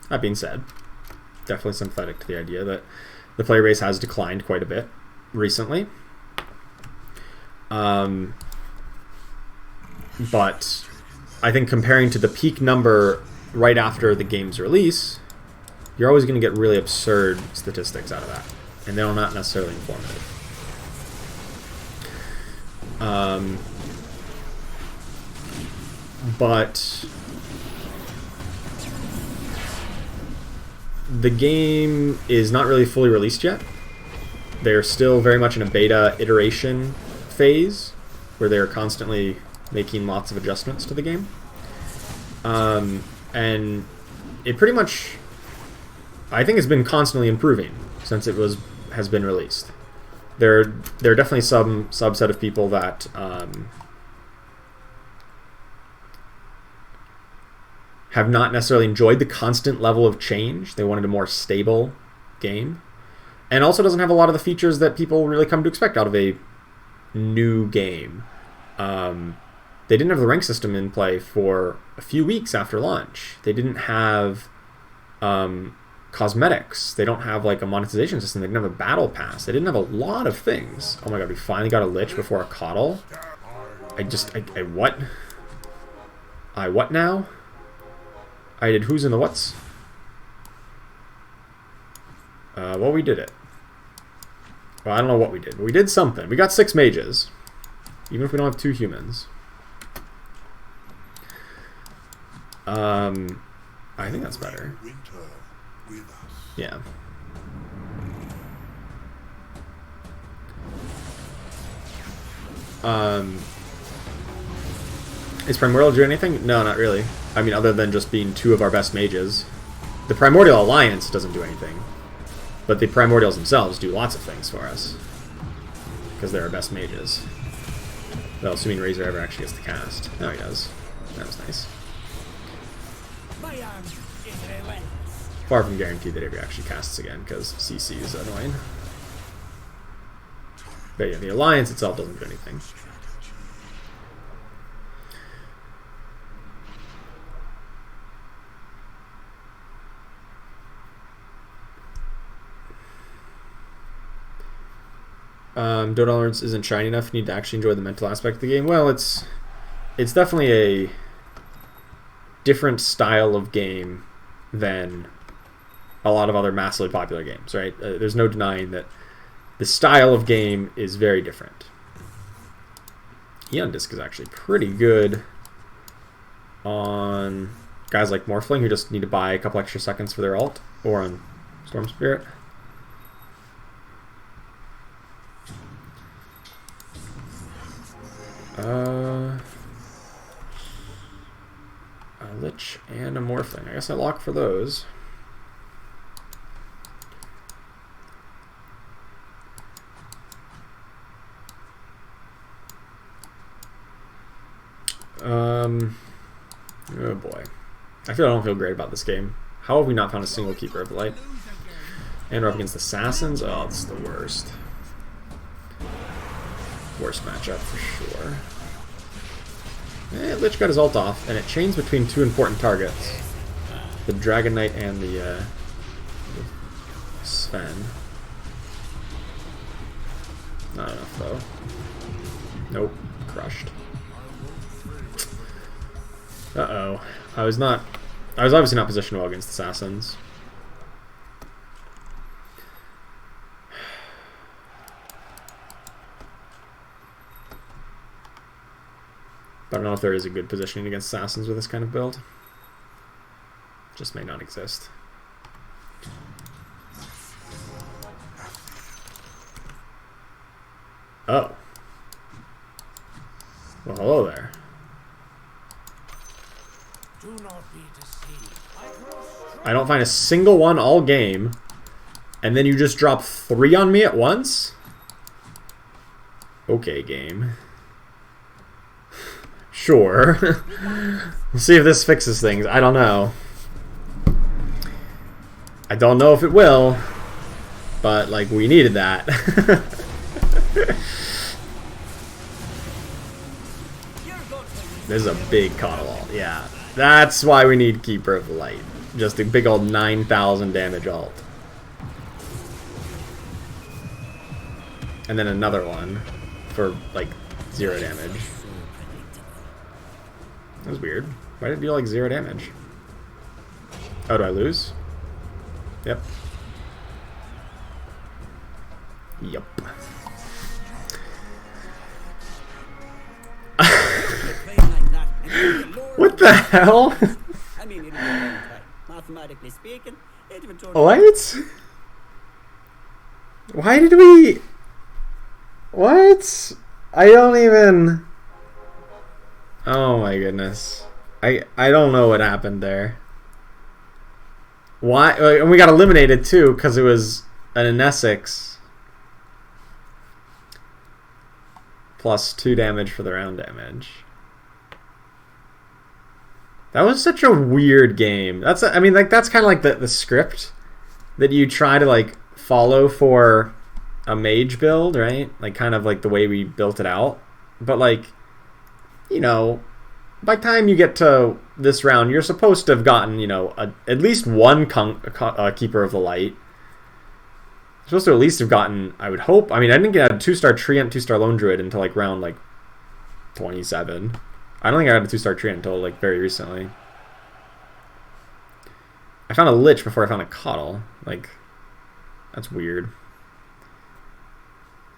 That being said, definitely sympathetic to the idea that the player base has declined quite a bit recently. But I think comparing to the peak number right after the game's release, you're always going to get really absurd statistics out of that, and they're not necessarily informative. But the game is not really fully released yet. They're still very much in a beta iteration phase where they're constantly making lots of adjustments to the game. And it pretty much, I think, has been constantly improving since it has been released. There are definitely some subset of people that have not necessarily enjoyed the constant level of change. They wanted a more stable game. And also doesn't have a lot of the features that people really come to expect out of a new game. They didn't have the rank system in play for a few weeks after launch. They didn't have cosmetics. They don't have like a monetization system. They didn't have a battle pass. They didn't have a lot of things. Oh my god, we finally got a Lich before a Coddle. I what? I what now? I did who's in the whats? Well, we did it. Well, I don't know what we did, but we did something. We got 6 mages. Even if we don't have 2 humans. I think that's better. Yeah. Is Primordial do anything? No, not really. I mean, other than just being 2 of our best mages. The Primordial Alliance doesn't do anything. But the Primordials themselves do lots of things for us. Because they're our best mages. Well, assuming Razor ever actually gets to cast. No, he does. That was nice. Far from guaranteed that he ever actually casts again, because CC is annoying. But yeah, the Alliance itself doesn't do anything. Dota Tolerance isn't shiny enough. You need to actually enjoy the mental aspect of the game. Well, it's definitely a different style of game than a lot of other massively popular games, right? There's no denying that the style of game is very different. Eon Disc is actually pretty good on guys like Morphling who just need to buy a couple extra seconds for their ult, or on Storm Spirit. A Lich and a Morphling. I guess I lock for those. Oh boy. I don't feel great about this game. How have we not found a single Keeper of the Light? And we're up against Assassins? Oh, it's the worst. Worst matchup for sure. Lich got his ult off, and it chains between 2 important targets. The Dragon Knight and the Sven. Not enough, though. Nope. Crushed. Uh-oh. I was obviously not positioned well against Assassins. But I don't know if there is a good positioning against Assassins with this kind of build. Just may not exist. Oh. Well, hello there. Do not be deceived. I don't find a single one all game, and then you just drop 3 on me at once? Okay, game. Sure. We'll see if this fixes things. I don't know. I don't know if it will, but like we needed that. This is a big coddle. Yeah, that's why we need Keeper of the Light. Just a big old 9,000 damage alt. And then another one for like 0 damage. That was weird. Why did it deal like 0 damage? Oh, do I lose? Yep. Yep. What the hell? I mean, it was mathematically speaking, it would turn What? Why did we... What? I don't even... Oh my goodness. I don't know what happened there. Why? And we got eliminated too because it was an Essex. Plus 2 damage for the round damage. That was such a weird game. That's I mean like that's kind of like the script that you try to like follow for a mage build, right? Like kind of like the way we built it out. But like, you know, by the time you get to this round, you're supposed to have gotten, you know, at least one Keeper of the Light. You're supposed to at least have gotten, I would hope. I mean, I didn't get a 2-star Treant, 2-star Lone Druid until like round like 27. I don't think I got a 2-star Treant until like very recently. I found a Lich before I found a Coddle. Like, that's weird.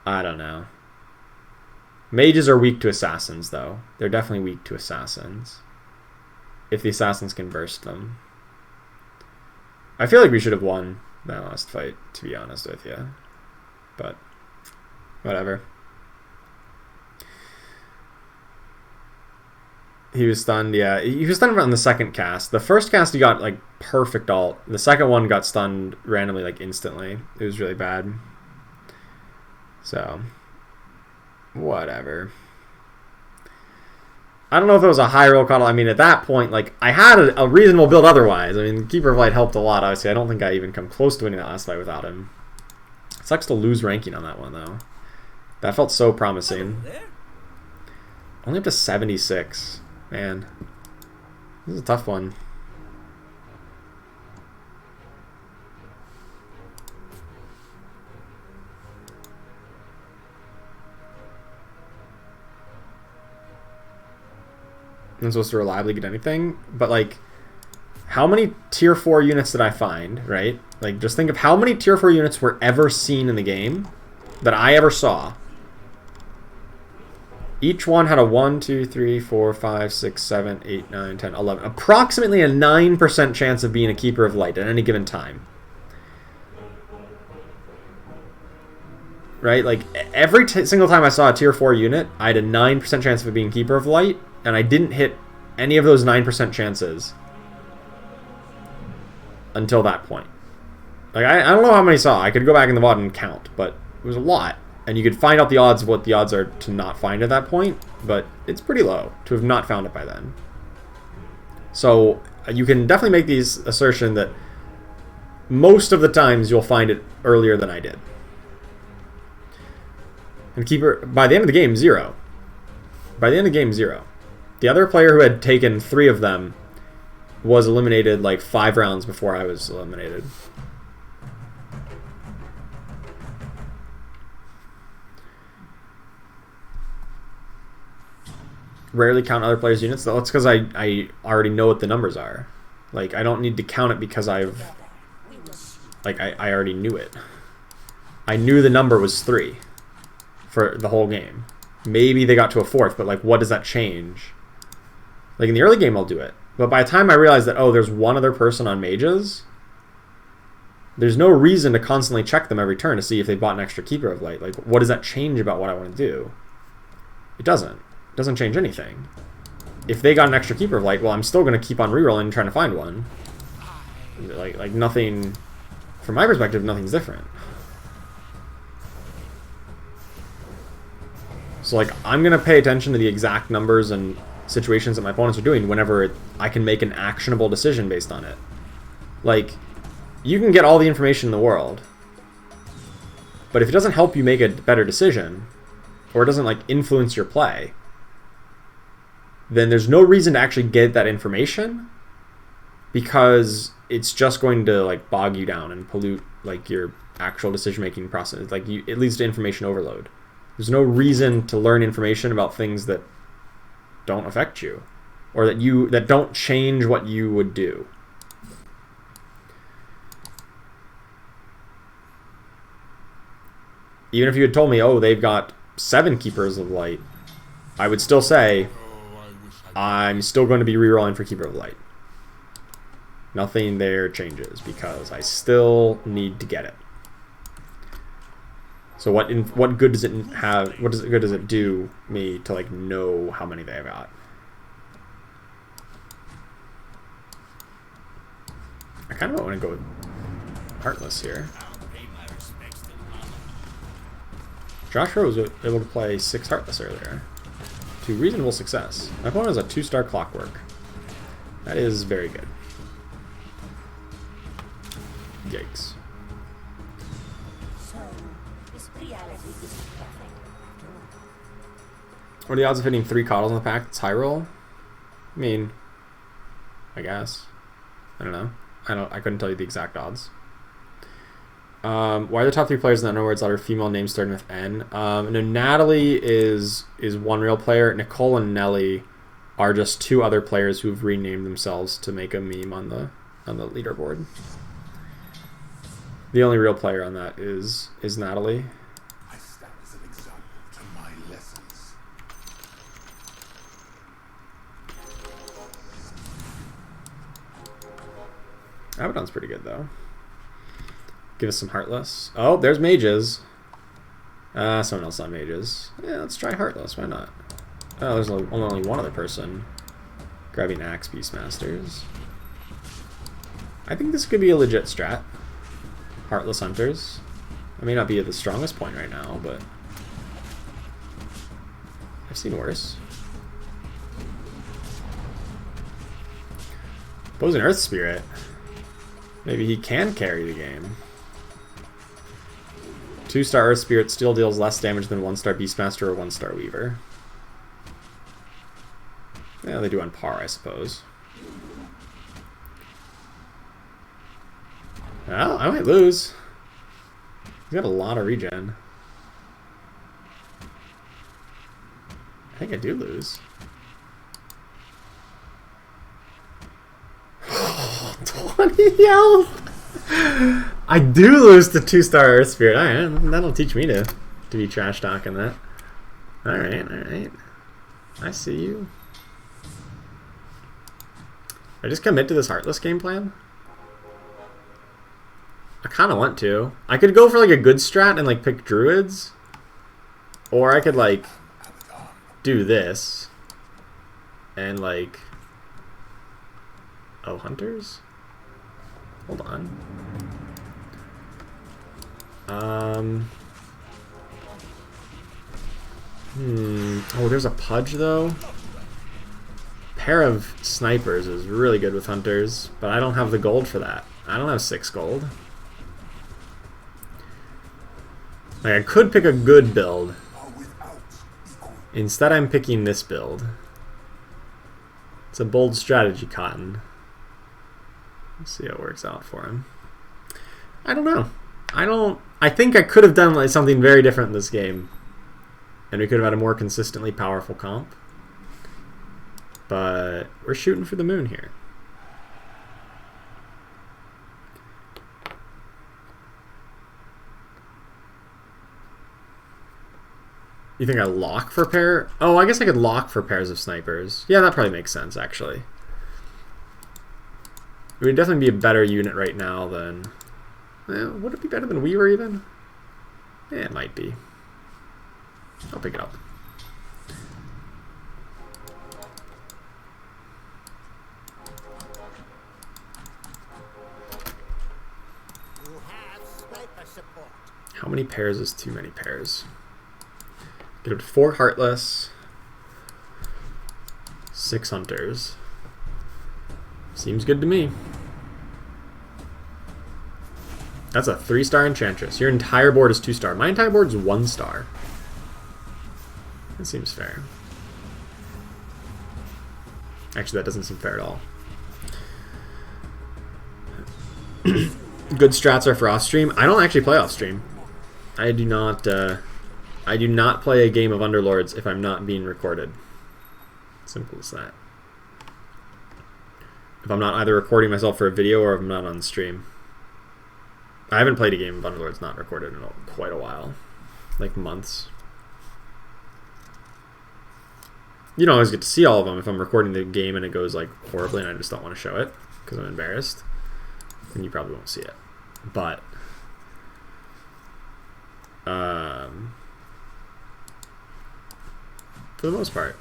I don't know. Mages are weak to assassins, though. They're definitely weak to assassins. If the assassins can burst them. I feel like we should have won that last fight, to be honest with you. But, whatever. He was stunned, yeah. He was stunned on the second cast. The first cast he got, like, perfect ult. The second one got stunned randomly, like, instantly. It was really bad. So... whatever. I don't know if it was a high roll coddle. I mean, at that point, like, I had a reasonable build otherwise. I mean, Keeper of Light helped a lot, obviously. I don't think I even come close to winning that last fight without him. It sucks to lose ranking on that one, though. That felt so promising. Only up to 76. Man. This is a tough one. I'm supposed to reliably get anything, but like, how many tier 4 units did I find, right? Like, just think of how many tier 4 units were ever seen in the game that I ever saw. Each one had a 1, 2, 3, 4, 5, 6, 7, 8, 9, 10, 11. Approximately a 9% chance of being a Keeper of Light at any given time. Right? Like, every single time I saw a tier 4 unit, I had a 9% chance of it being Keeper of Light. And I didn't hit any of those 9% chances until that point. Like, I don't know how many I saw. I could go back in the VOD and count, but it was a lot. And you could find out the odds of what the odds are to not find at that point, but it's pretty low to have not found it by then. So you can definitely make these assertion that most of the times you'll find it earlier than I did. And Keeper, by the end of the game, 0. By the end of the game, 0. The other player who had taken 3 of them was eliminated like 5 rounds before I was eliminated. Rarely count other players' units. That's because I already know what the numbers are. Like, I don't need to count it because I've... Like, I already knew it. I knew the number was 3 for the whole game. Maybe they got to a 4th, but like, what does that change? Like, in the early game, I'll do it. But by the time I realize that, oh, there's one other person on mages, there's no reason to constantly check them every turn to see if they bought an extra Keeper of Light. Like, what does that change about what I want to do? It doesn't. It doesn't change anything. If they got an extra Keeper of Light, well, I'm still going to keep on rerolling and trying to find one. Like nothing... From my perspective, nothing's different. So, like, I'm going to pay attention to the exact numbers and situations that my opponents are doing whenever I can make an actionable decision based on it. Like, you can get all the information in the world, but if it doesn't help you make a better decision, or it doesn't like influence your play, then there's no reason to actually get that information, because it's just going to like bog you down and pollute like your actual decision making process. Like, it leads to information overload. There's no reason to learn information about things that don't affect you, or that don't change what you would do. Even if you had told me, oh, they've got 7 Keepers of Light, I would still say, I'm still going to be rerolling for Keeper of Light. Nothing there changes, because I still need to get it. So what good does it have? What good does it do me to like know how many they've got? I kind of want to go with Heartless here. Joshua was able to play 6 Heartless earlier, to reasonable success. My opponent has a 2-star Clockwork. That is very good. Yikes. What are the odds of hitting 3 Coddles in the pack? It's high roll. I mean, I guess. I don't know. I couldn't tell you the exact odds. Why are the top 3 players in the Underworlds that are female names starting with N? No, Natalie is one real player. Nicole and Nelly are just 2 other players who've renamed themselves to make a meme on the leaderboard. The only real player on that is Natalie. I stand as an example to my lessons. Abaddon's pretty good though. Give us some Heartless. Oh, there's Mages. Someone else on Mages. Yeah, let's try Heartless. Why not? Oh, there's only one other person grabbing Axe Beastmasters. I think this could be a legit strat. Heartless Hunters. I may not be at the strongest point right now, but I've seen worse. Opposing Earth Spirit. Maybe he can carry the game. 2-star Earth Spirit still deals less damage than 1-star Beastmaster or 1-star Weaver. Yeah, they do on par, I suppose. Well, I might lose. He's got a lot of regen. I think I do lose. 20 health! I do lose to 2-star Earth Spirit. Alright, that'll teach me to be trash talking that. Alright. I see you. I just commit to this Heartless game plan? I kind of want to. I could go for like a good strat and like pick Druids. Or I could like do this. And like... Oh, Hunters? Hold on. Oh, there's a Pudge though. Pair of Snipers is really good with Hunters, but I don't have the gold for that. I don't have 6 gold. Like, I could pick a good build. Instead, I'm picking this build. It's a bold strategy, Cotton. Let's see how it works out for him. I don't know. I think I could have done like something very different in this game, and we could have had a more consistently powerful comp. But we're shooting for the moon here. You think I lock for pair? Oh, I guess I could lock for pairs of Snipers. Yeah, that probably makes sense, actually. It would definitely be a better unit right now than... would it be better than Weaver, even? Yeah, it might be. I'll pick it up. You have sniper support. How many pairs is too many pairs? Get up to 4 Heartless. 6 hunters. Seems good to me. That's a 3-star enchantress. Your entire board is 2-star. My entire board is 1-star. That seems fair. Actually, that doesn't seem fair at all. Good strats are for off stream. I don't actually play off stream. I do not play a game of Underlords if I'm not being recorded. Simple as that. If I'm not either recording myself for a video or if I'm not on stream. I haven't played a game of Underlords not recorded in quite a while. Like months. You don't always get to see all of them if I'm recording the game and it goes like horribly and I just don't want to show it because I'm embarrassed. Then you probably won't see it. But for the most part,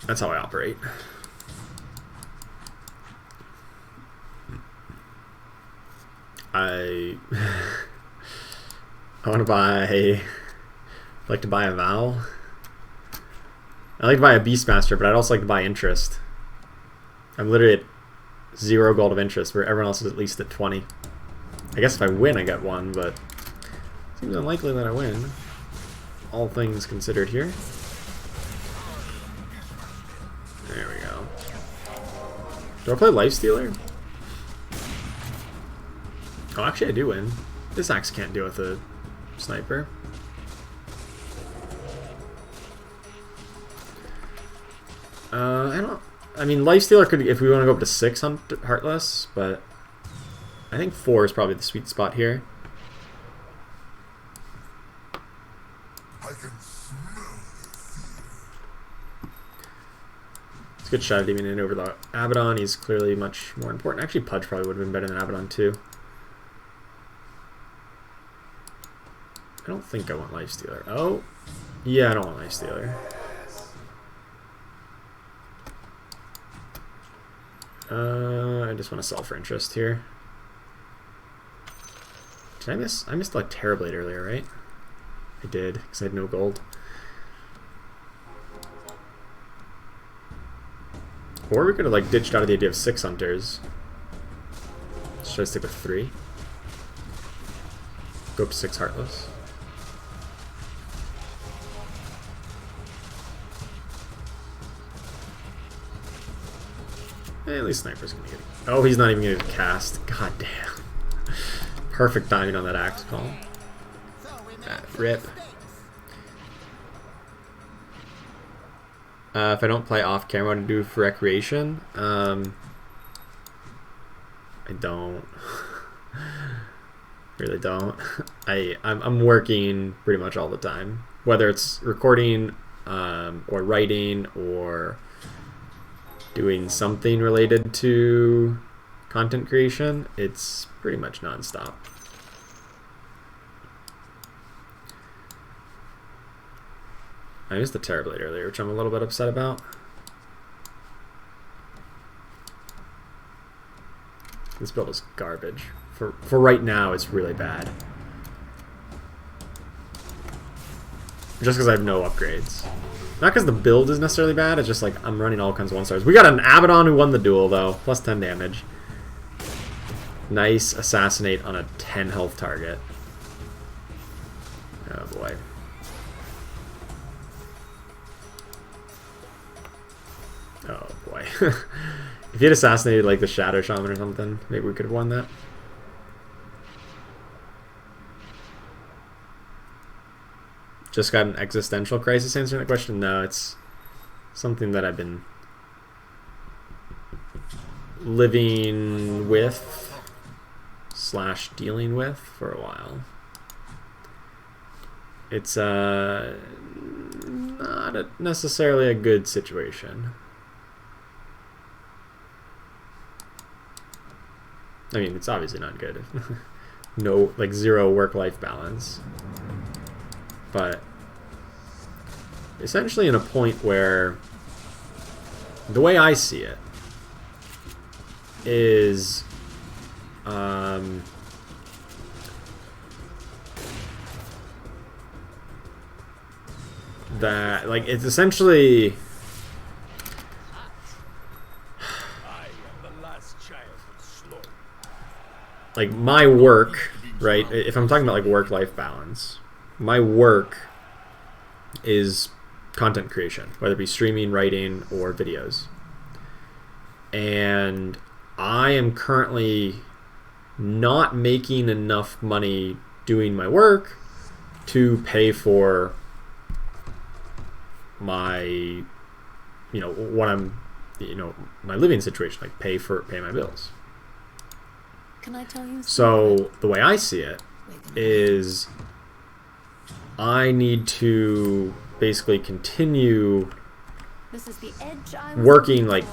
that's how I operate. I want to buy. I'd like to buy a Vow. I like to buy a Beastmaster, but I'd also like to buy interest. I'm literally at 0 gold of interest, where everyone else is at least at 20. I guess if I win, I get 1, but it seems unlikely that I win. All things considered here. There we go. Do I play Lifestealer? Oh, actually I do win. This axe can't deal with a sniper. I mean, Lifestealer could, if we want to go up to 6 Heartless, but I think 4 is probably the sweet spot here. I can smell It's a good shot of Demon in over the Abaddon. He's clearly much more important. Actually, Pudge probably would have been better than Abaddon too. I don't think I want Lifestealer. Oh, yeah, I don't want Lifestealer. I just want to sell for interest here. Did I miss? I missed like Terrorblade earlier, right? I did, because I had no gold. Or we could have like ditched out of the idea of 6 hunters. Let's try to stick with 3. Go up to 6 Heartless. At least Sniper's gonna get it. Oh, he's not even gonna cast. God damn. Perfect timing on that axe call. Rip. If I don't play off camera, what to do for recreation? I don't. Really don't. I'm working pretty much all the time. Whether it's recording or writing or doing something related to content creation, it's pretty much nonstop. I missed the Terrorblade earlier, which I'm a little bit upset about. This build is garbage. For right now, it's really bad. Just because I have no upgrades. Not because the build is necessarily bad, it's just like I'm running all kinds of 1-stars. We got an Abaddon who won the duel, though. Plus 10 damage. Nice assassinate on a 10 health target. Oh boy. Oh boy. If he had assassinated like the Shadow Shaman or something, maybe we could have won that. Just got an existential crisis answering that question? No, it's something that I've been living with / dealing with for a while. It's not necessarily a good situation. I mean, it's obviously not good. No, like 0 work-life balance. But essentially in a point where the way I see it is that, like, it's essentially... I am the last child of slaughter. like my work, right? If I'm talking about like work-life balance, my work is content creation, whether it be streaming, writing, or videos. And I am currently not making enough money doing my work to pay for my, you know, what I'm, you know, my living situation, like pay my bills. Can I tell you? So the way I see it is I need to basically continue This is the edge I was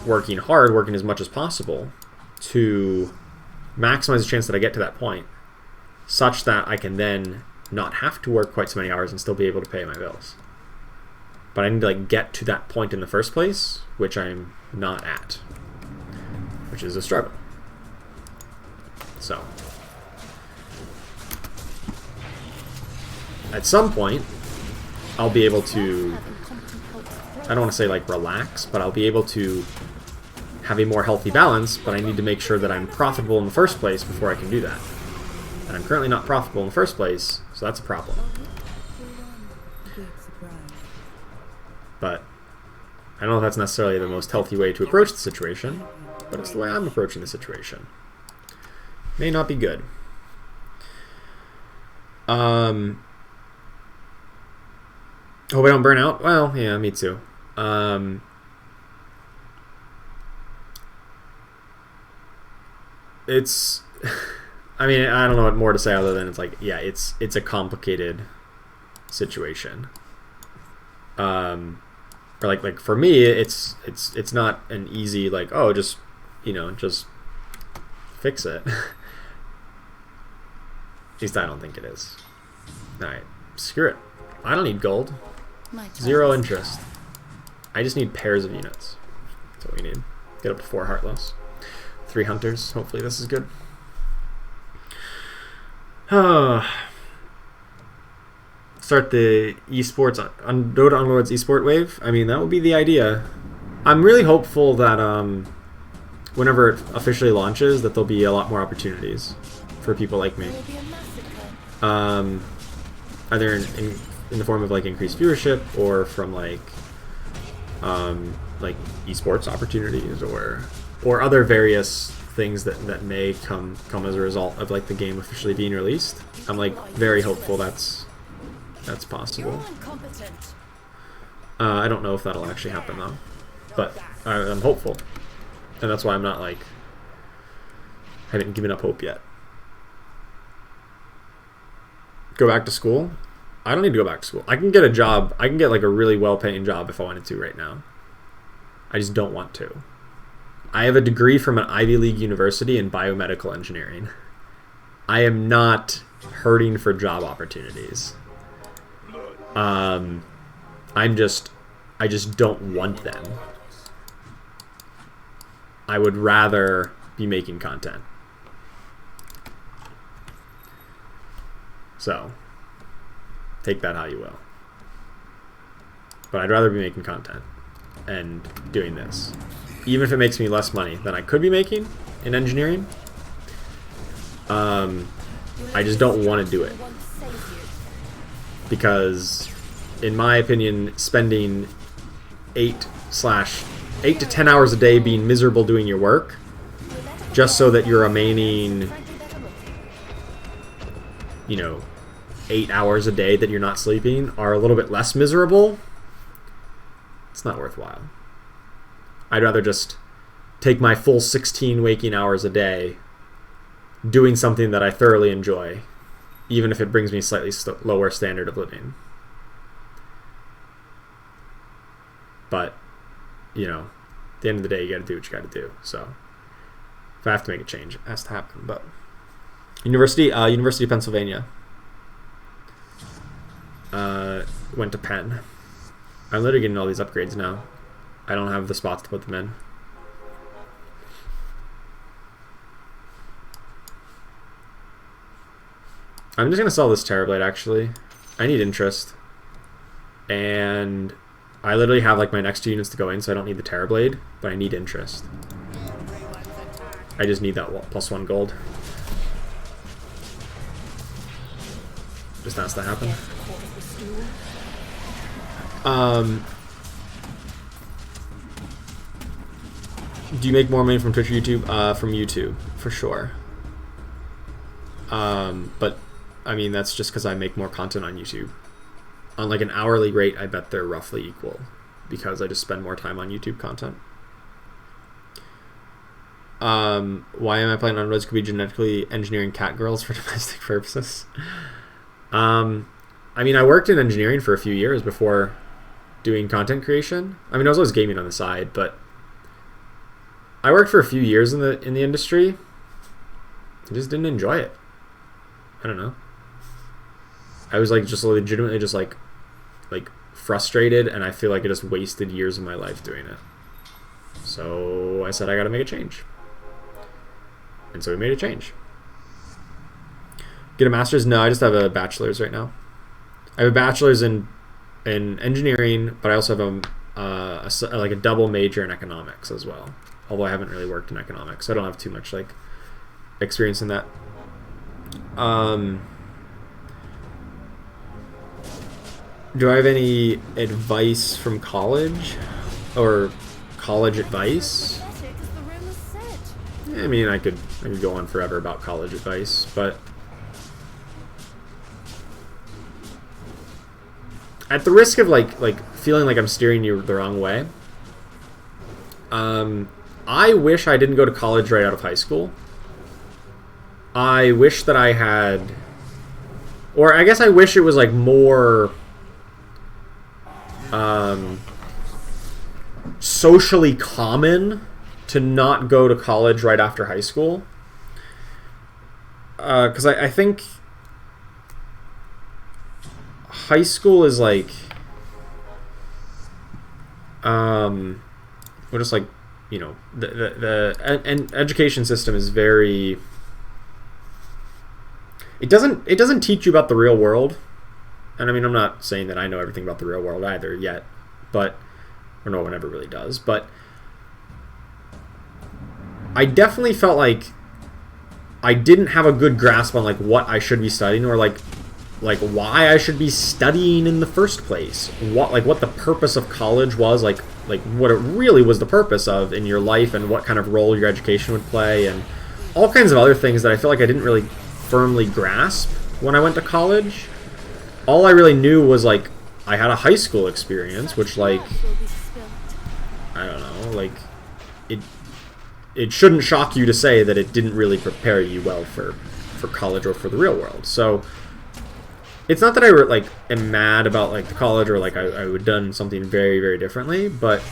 working hard, working as much as possible to maximize the chance that I get to that point, such that I can then not have to work quite so many hours and still be able to pay my bills. But I need to like get to that point in the first place, which I'm not at, which is a struggle. So at some point I'll be able to, I don't want to say like relax, but I'll be able to have a more healthy balance, but I need to make sure that I'm profitable in the first place before I can do that. And I'm currently not profitable in the first place, so that's a problem. But I don't know if that's necessarily the most healthy way to approach the situation, but it's the way I'm approaching the situation. May not be good. Hope I don't burn out. Well, yeah, me too. It's, I mean, I don't know what more to say other than it's like, yeah, it's a complicated situation. Or like for me, it's not an easy like, oh, just, you know, just fix it. At least I don't think it is. All right, screw it. I don't need gold. Zero interest. I just need pairs of units. That's what we need. Get up to 4 heartless. 3 hunters. Hopefully this is good. Start the esports on Dota Unlords esport wave. I mean, that would be the idea. I'm really hopeful that whenever it officially launches, that there'll be a lot more opportunities for people like me. Either in the form of like increased viewership, or from like esports opportunities, or other various things that may come as a result of like the game officially being released. I'm like very hopeful that's possible. I don't know if that'll actually happen though, but I'm hopeful, and that's why I'm not like, haven't given up hope yet. Go back to school? I don't need to go back to school. I can get a job. I can get like a really well-paying job if I wanted to right now. I just don't want to. I have a degree from an Ivy League university in biomedical engineering. I am not hurting for job opportunities. I just don't want them. I would rather be making content. So, take that how you will. But I'd rather be making content and doing this. Even if it makes me less money than I could be making in engineering. I just don't want to do it. Because, in my opinion, spending 8 to 10 hours a day being miserable doing your work, just so that you're remaining, you know, 8 hours a day that you're not sleeping are a little bit less miserable. It's not worthwhile. I'd rather just take my full 16 waking hours a day doing something that I thoroughly enjoy, even if it brings me a slightly lower standard of living. But, you know, at the end of the day, you gotta do what you gotta do. So, if I have to make a change, it has to happen. But University of Pennsylvania. Went to Penn. I'm literally getting all these upgrades now. I don't have the spots to put them in. I'm just gonna sell this Terrorblade actually. I need interest. and I literally have like my next 2 units to go in, so I don't need the Terrorblade, but I need interest. I just need that +1 gold. Just has to happen. Do you make more money from Twitch or YouTube? From YouTube, for sure. But I mean, that's just because I make more content on YouTube. On like an hourly rate, I bet they're roughly equal because I just spend more time on YouTube content. Why am I playing on Rose? Could be genetically engineering cat girls for domestic purposes. I mean, I worked in engineering for a few years before doing content creation. I mean, I was always gaming on the side, but I worked for a few years in the industry. I just didn't enjoy it. I don't know. I was like just legitimately just like frustrated, and I feel like I just wasted years of my life doing it. So I said I got to make a change, and so we made a change. Get a master's? No, I just have a bachelor's right now. I have a bachelor's in engineering, but I also have a double major in economics as well. Although I haven't really worked in economics, so I don't have too much like experience in that. Do I have any advice from college, or college advice? I mean, I could go on forever about college advice, but at the risk of like feeling like I'm steering you the wrong way, I wish I didn't go to college right out of high school. I wish that I had, or I guess I wish it was like more socially common to not go to college right after high school. Because I think high school is like, well, just like, you know, the education system is very. It doesn't teach you about the real world, and I mean, I'm not saying that I know everything about the real world either yet, but or no one ever really does. But I definitely felt like I didn't have a good grasp on like what I should be studying, or like why I should be studying in the first place. What the purpose of college was, like what it really was the purpose of in your life, and what kind of role your education would play, and all kinds of other things that I feel like I didn't really firmly grasp when I went to college. All I really knew was like I had a high school experience, which like I don't know, like it shouldn't shock you to say that it didn't really prepare you well for college or for the real world. So it's not that I like am mad about like the college, or like I would have done something very, very differently, but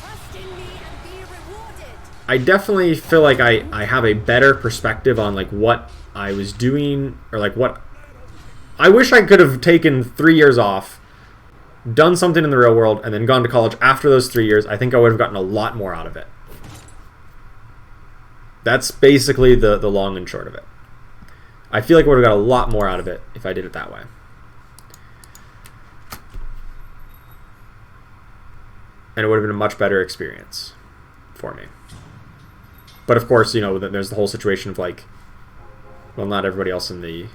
I definitely feel like I have a better perspective on like what I was doing, or like what I wish I could have taken 3 years off, done something in the real world, and then gone to college after those 3 years. I think I would have gotten a lot more out of it. That's basically the long and short of it. I feel like I would have got a lot more out of it if I did it that way. And it would have been a much better experience for me. But of course, you know, there's the whole situation of like, well, not everybody else in the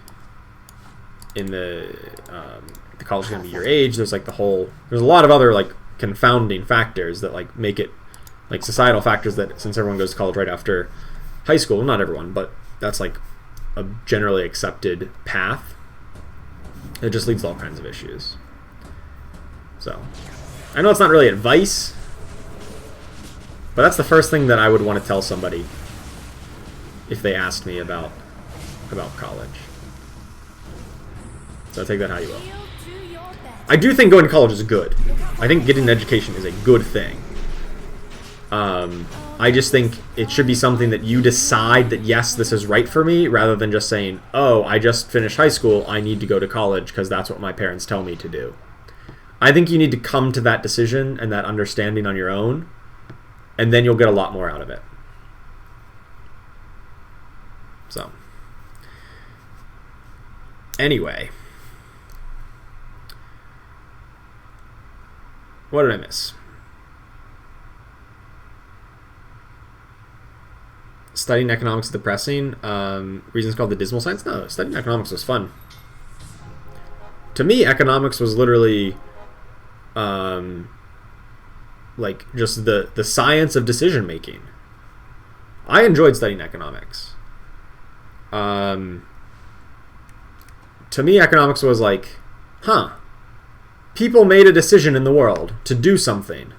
college is going to be your age. There's like there's a lot of other like confounding factors that like make it like societal factors that since everyone goes to college right after high school, not everyone, but that's like a generally accepted path. It just leads to all kinds of issues. So I know it's not really advice, but that's the first thing that I would want to tell somebody if they asked me about college. So take that how you will. I do think going to college is good. I think getting an education is a good thing. I just think it should be something that you decide that, yes, this is right for me, rather than just saying, oh, I just finished high school, I need to go to college because that's what my parents tell me to do. I think you need to come to that decision and that understanding on your own, and then you'll get a lot more out of it. So, anyway. What did I miss? Studying economics is depressing. Reasons called the dismal science? No, studying economics was fun. To me, economics was literally like just the science of decision making. I enjoyed studying economics. To me, economics was like, huh, people made a decision in the world to do something.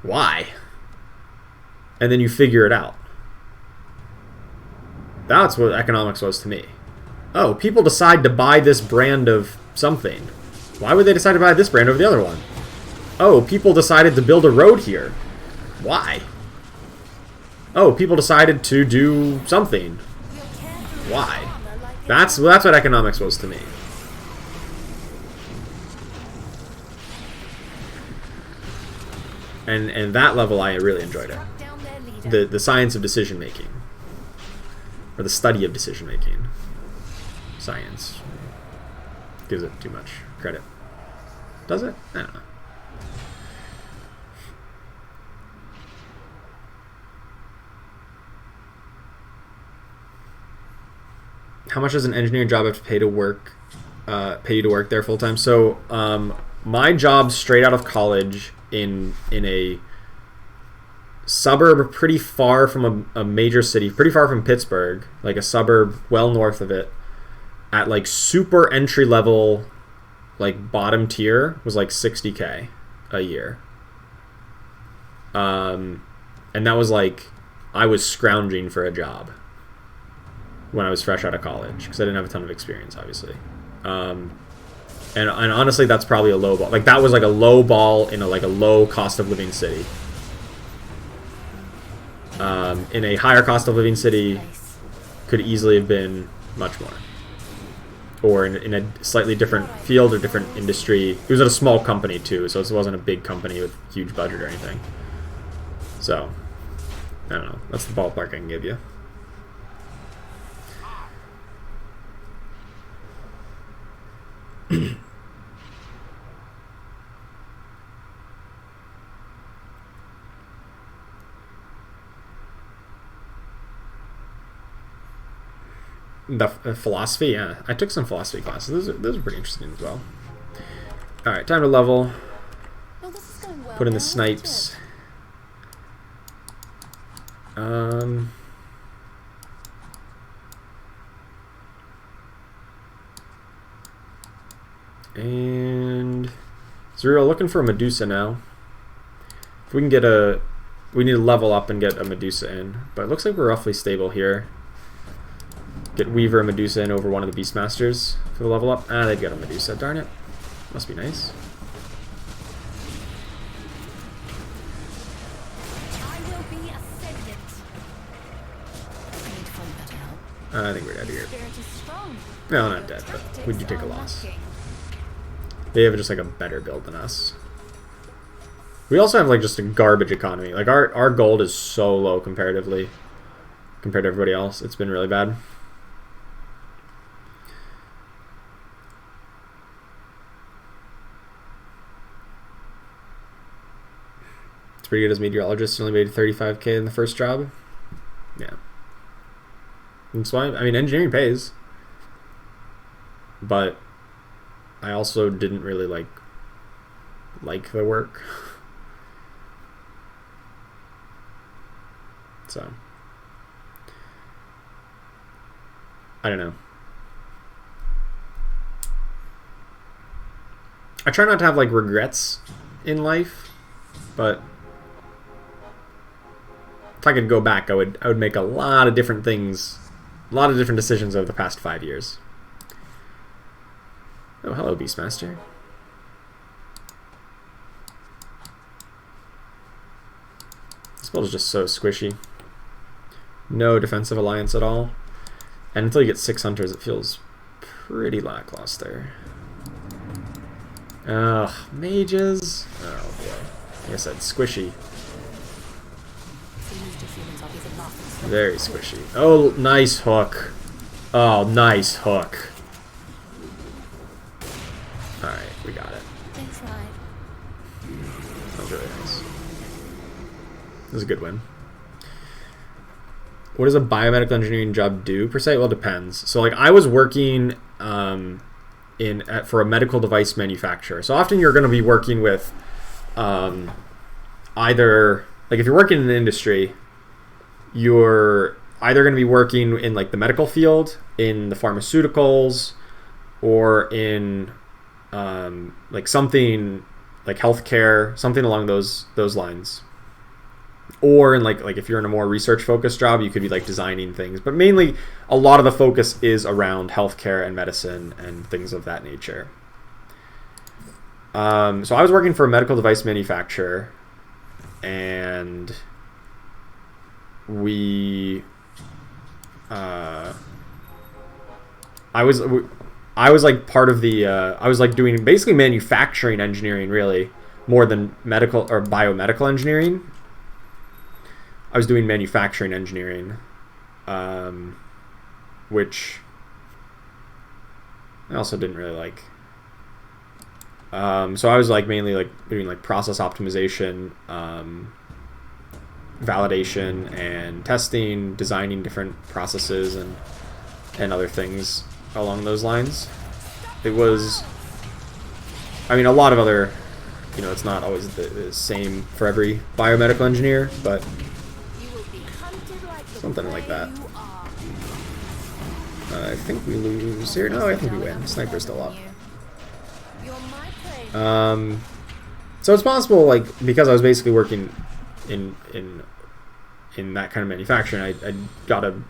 Why? And then you figure it out. That's what economics was to me. Oh, people decide to buy this brand of something. Why would they decide to buy this brand over the other one? Oh, people decided to build a road here. Why? Oh, people decided to do something. Why? That's what economics was to me. And that level I really enjoyed it. The science of decision making. Or the study of decision making. Science. Gives it too much credit. Does it? I don't know. How much does an engineering job have to pay to work? Pay you to work there full time? So my job straight out of college in a suburb pretty far from a major city, pretty far from Pittsburgh, like a suburb well north of it, at like super entry level, like bottom tier, was like $60K a year. And that was like, I was scrounging for a job when I was fresh out of college because I didn't have a ton of experience, obviously. And honestly, that's probably a low ball. Like that was like a low ball in a low cost of living city. In a higher cost of living city, could easily have been much more. Or in a slightly different field or different industry. It was at a small company too, so it wasn't a big company with huge budget or anything. So, I don't know. That's the ballpark I can give you. The philosophy, yeah. I took some philosophy classes. Those are pretty interesting as well. Alright, time to level. Oh, this is going well Put in the now, snipes. And so we're looking for a Medusa now. If we can get we need to level up and get a Medusa in. But it looks like we're roughly stable here. Get Weaver and Medusa in over one of the Beastmasters for the level up. Ah, they've got a Medusa. Darn it. Must be nice. I will be ascendant. I need to find better help. I think we're dead here. Spirit is strong. No, not dead, but we do take a loss. They have just like a better build than us. We also have like just a garbage economy. Like our gold is so low comparatively compared to everybody else. It's been really bad. It's pretty good as meteorologist. Only made 35K in the first job. Yeah. That's why, I mean, engineering pays. But I also didn't really like the work. So I don't know. I try not to have like regrets in life, but if I could go back, I would make a lot of different things, a lot of different decisions over the past 5 years. Oh, hello, Beastmaster. This build is just so squishy. No defensive alliance at all. And until you get 6 hunters, it feels pretty lackluster. Ugh, mages. Oh boy. Like I said, squishy. Very squishy. Oh, nice hook. Oh, nice hook. Alright, we got it. Thanks, Ryan. This is a good win. What does a biomedical engineering job do per se? Well, it depends. So like I was working for a medical device manufacturer. So often you're going to be working with either, like if you're working in an industry, you're either going to be working in like the medical field, in the pharmaceuticals, or in like something like healthcare, something along those lines. Or in like if you're in a more research focused job, you could be like designing things. But mainly a lot of the focus is around healthcare and medicine and things of that nature. So I was working for a medical device manufacturer, and I was like part of the I was like doing basically manufacturing engineering, really, more than medical or biomedical engineering. I was doing manufacturing engineering, which I also didn't really like. So I was like mainly like doing like process optimization, validation and testing, designing different processes and other things along those lines. It was, I mean, a lot of other, it's not always the same for every biomedical engineer, but something like that. I think we lose here. No, I think we win. Sniper's still up. So it's possible, like, because I was basically working in that kind of manufacturing, I got a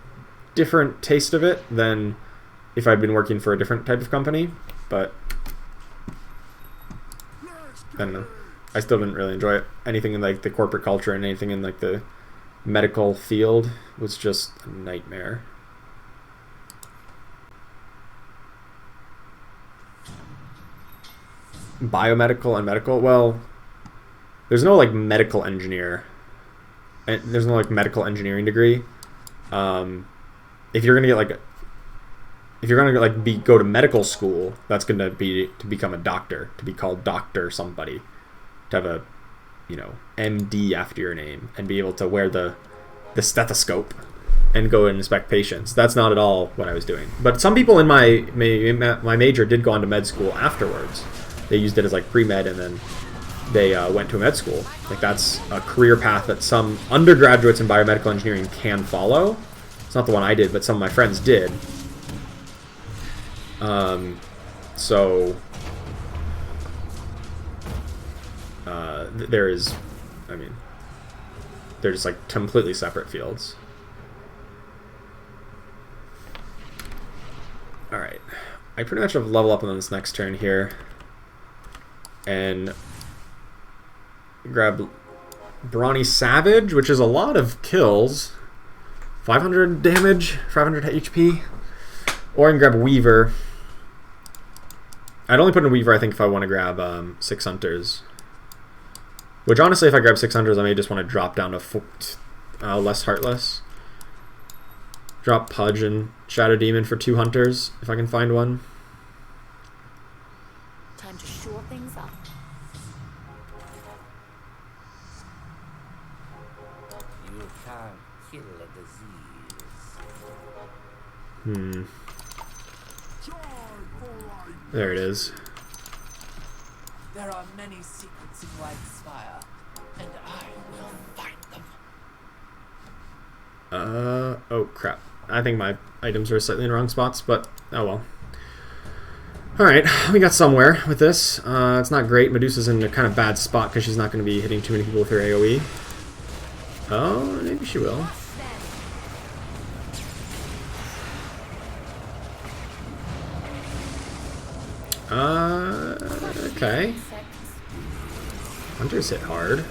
different taste of it than if I'd been working for a different type of company. But I don't know. I still didn't really enjoy it. Anything in like the corporate culture and anything in like the medical field was just a nightmare. Biomedical and medical, well, there's no like medical engineer, and there's no like medical engineering degree. If you're gonna get like, if you're gonna like go to medical school, that's gonna be to become a doctor, to be called Doctor somebody, to have a MD after your name and be able to wear the stethoscope and go and inspect patients. That's not at all what I was doing. But some people in my major did go on to med school afterwards. They used it as like pre-med, and then they went to a med school. Like that's a career path that some undergraduates in biomedical engineering can follow. It's not the one I did, but some of my friends did. So there is, I mean, they're just like completely separate fields. All right, I pretty much have level up on this next turn here, and grab Brawny Savage, which is a lot of kills, 500 damage, 500 HP, or I can grab Weaver. I'd only put in Weaver, I think, if I want to grab 6 Hunters. Which, honestly, if I grab 6 Hunters, I may just want to drop down to less Heartless. Drop Pudge and Shadow Demon for 2 Hunters, if I can find one. Time to shore things up. You can't kill a disease. There it is. There are many secrets in White's Fire, and I will find them. Oh crap. I think my items are slightly in the wrong spots, but oh well. Alright, we got somewhere with this. It's not great. Medusa's in a kind of bad spot because she's not going to be hitting too many people with her AoE. Oh, maybe she will. Okay. Hunters hit hard.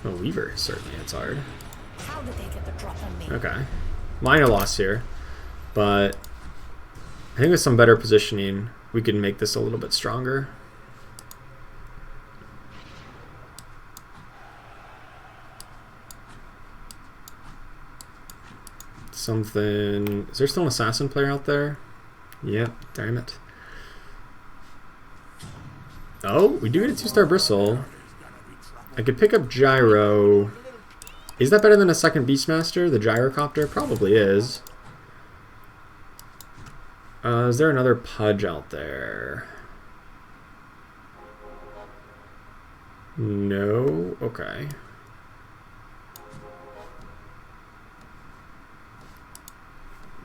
Oh, Weaver certainly hits hard. How did they get the drop on me? Okay. Minor loss here, but I think with some better positioning, we can make this a little bit stronger. Something... Is there still an assassin player out there? Yep, damn it. Oh, we do get a 2-star bristle. I could pick up gyro. Is that better than a second Beastmaster? The gyrocopter probably is. Is there another Pudge out there? No. Okay.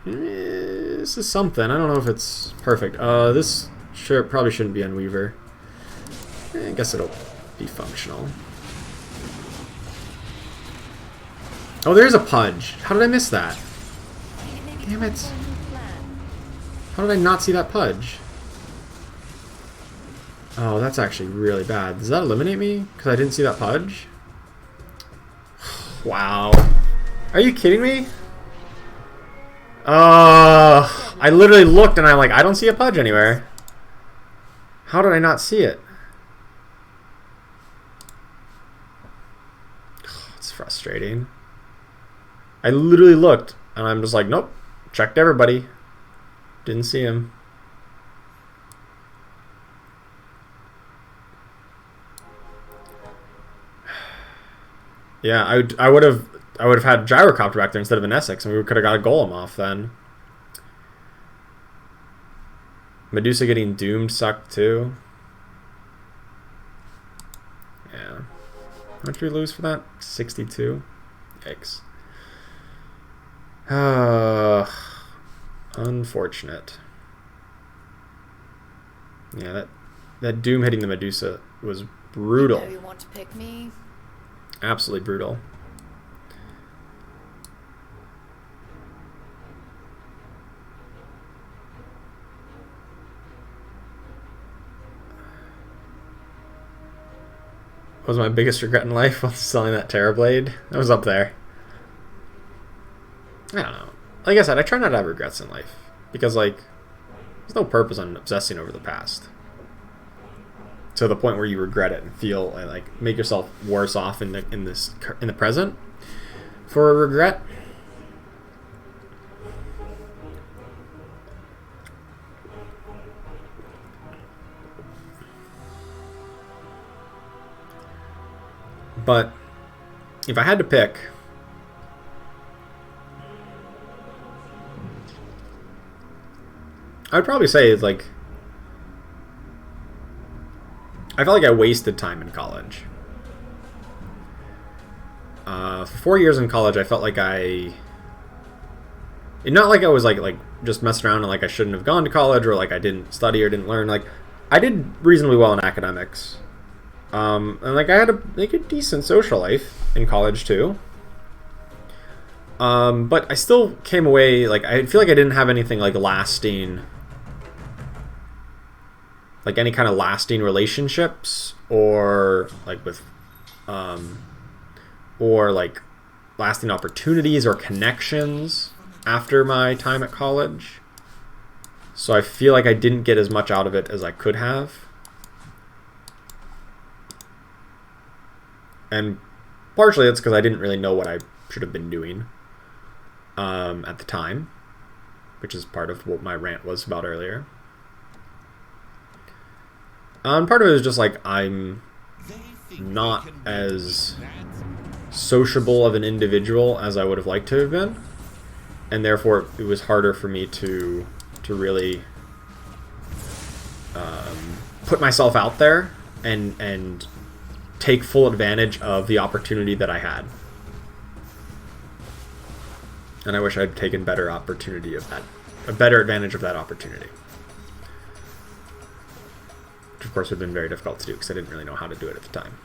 This is something. I don't know if it's perfect. This probably shouldn't be on Weaver. I guess it'll be functional. Oh, there's a Pudge. How did I miss that? Damn it. How did I not see that Pudge? Oh, that's actually really bad. Does that eliminate me? Because I didn't see that Pudge? Wow. Are you kidding me? I literally looked and I'm like, I don't see a Pudge anywhere. How did I not see it? It's frustrating. I literally looked and I'm just like, nope. Checked everybody. Didn't see him. Yeah, I would have had gyrocopter back there instead of an Essex, and we could have got a golem off then. Medusa getting doomed sucked too. Yeah. How much did we lose for that? 62. Yikes. Unfortunate. Yeah, that doom hitting the Medusa was brutal. You want to pick me? Absolutely brutal. What was my biggest regret in life? Was selling that Terrorblade. That was up there. I don't know. Like I said, I try not to have regrets in life. Because, like, there's no purpose on obsessing over the past. To the point where you regret it and feel like make yourself worse off in the present for a regret. But if I had to pick, I would probably say like I felt like I wasted time in college. For 4 years in college, I felt like not like I was like just messing around and like I shouldn't have gone to college or like I didn't study or didn't learn. Like I did reasonably well in academics, and like I had a decent social life in college too. But I still came away like I feel like I didn't have anything like lasting. Like any kind of lasting relationships or like with or like lasting opportunities or connections after my time at college. So I feel like I didn't get as much out of it as I could have. And partially it's because I didn't really know what I should have been doing at the time, which is part of what my rant was about earlier. Part of it is just like I'm not as sociable of an individual as I would have liked to have been, and therefore it was harder for me to really put myself out there and take full advantage of the opportunity that I had. And I wish I'd taken better advantage of that opportunity. Of course, would have been very difficult to do because I didn't really know how to do it at the time.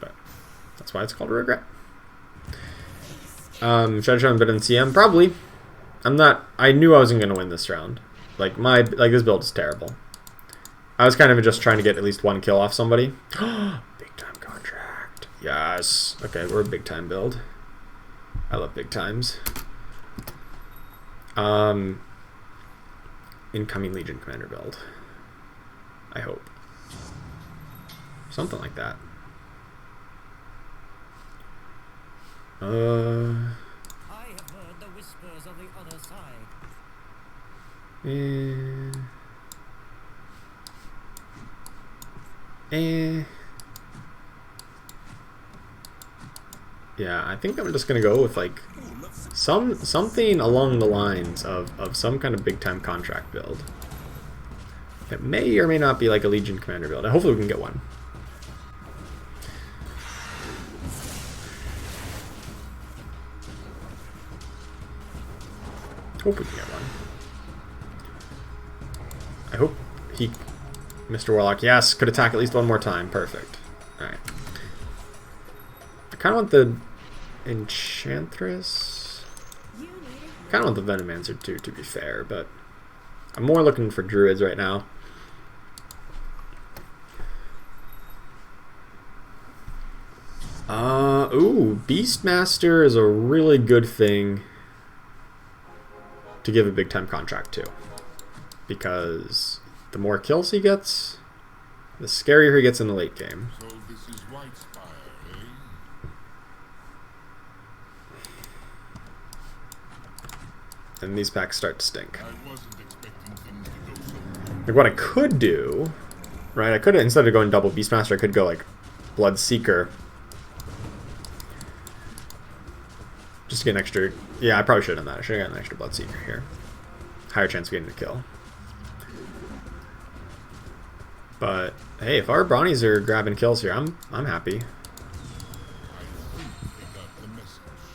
But that's why it's called a regret. Should I show him a bit in CM? Probably. I knew I wasn't going to win this round. Like this build is terrible. I was kind of just trying to get at least one kill off somebody. Big time contract. Yes. Okay, we're a big time build. I love big times. Incoming Legion Commander build. I hope. Something like that. I have heard the whispers of the other side. Yeah, I think I'm just gonna go with like something along the lines of some kind of big time contract build. It may or may not be like a Legion Commander build. Hopefully we can get one. Hope we can get one. I hope he... Mr. Warlock, yes, could attack at least one more time. Perfect. Alright. I kind of want the Enchantress. I kind of want the Venomancer too, to be fair, but I'm more looking for Druids right now. Ooh, Beastmaster is a really good thing to give a big time contract to, because the more kills he gets, the scarier he gets in the late game. So this is White Spire, eh? And these packs start to stink. I wasn't expecting things to go so well. Like what I could do, right? I could, instead of going double Beastmaster, I could go like Bloodseeker. Just to get an extra... Yeah, I probably should have done that. I should have gotten an extra Bloodseeker here. Higher chance of getting a kill. But hey, if our Brownies are grabbing kills here, I'm happy. Do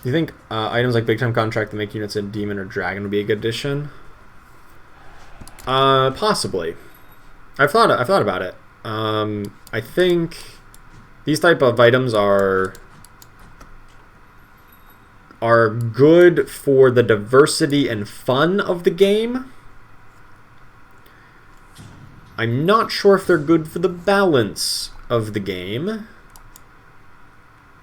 you think items like Big Time Contract that make units a Demon or Dragon would be a good addition? Possibly. I've thought about it. I think these type of items are good for the diversity and fun of the game. I'm not sure if they're good for the balance of the game.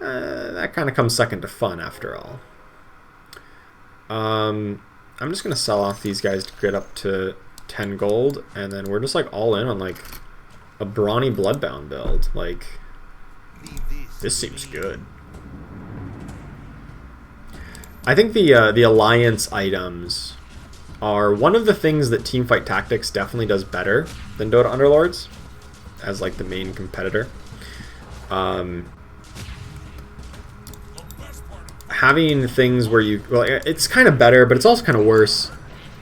That kind of comes second to fun, after all. I'm just going to sell off these guys to get up to 10 gold, and then we're just like all in on like a brawny Bloodbound build. Like, this seems good. I think the Alliance items are one of the things that Teamfight Tactics definitely does better than Dota Underlords as like the main competitor. Having things where you... Well, it's kind of better, but it's also kind of worse.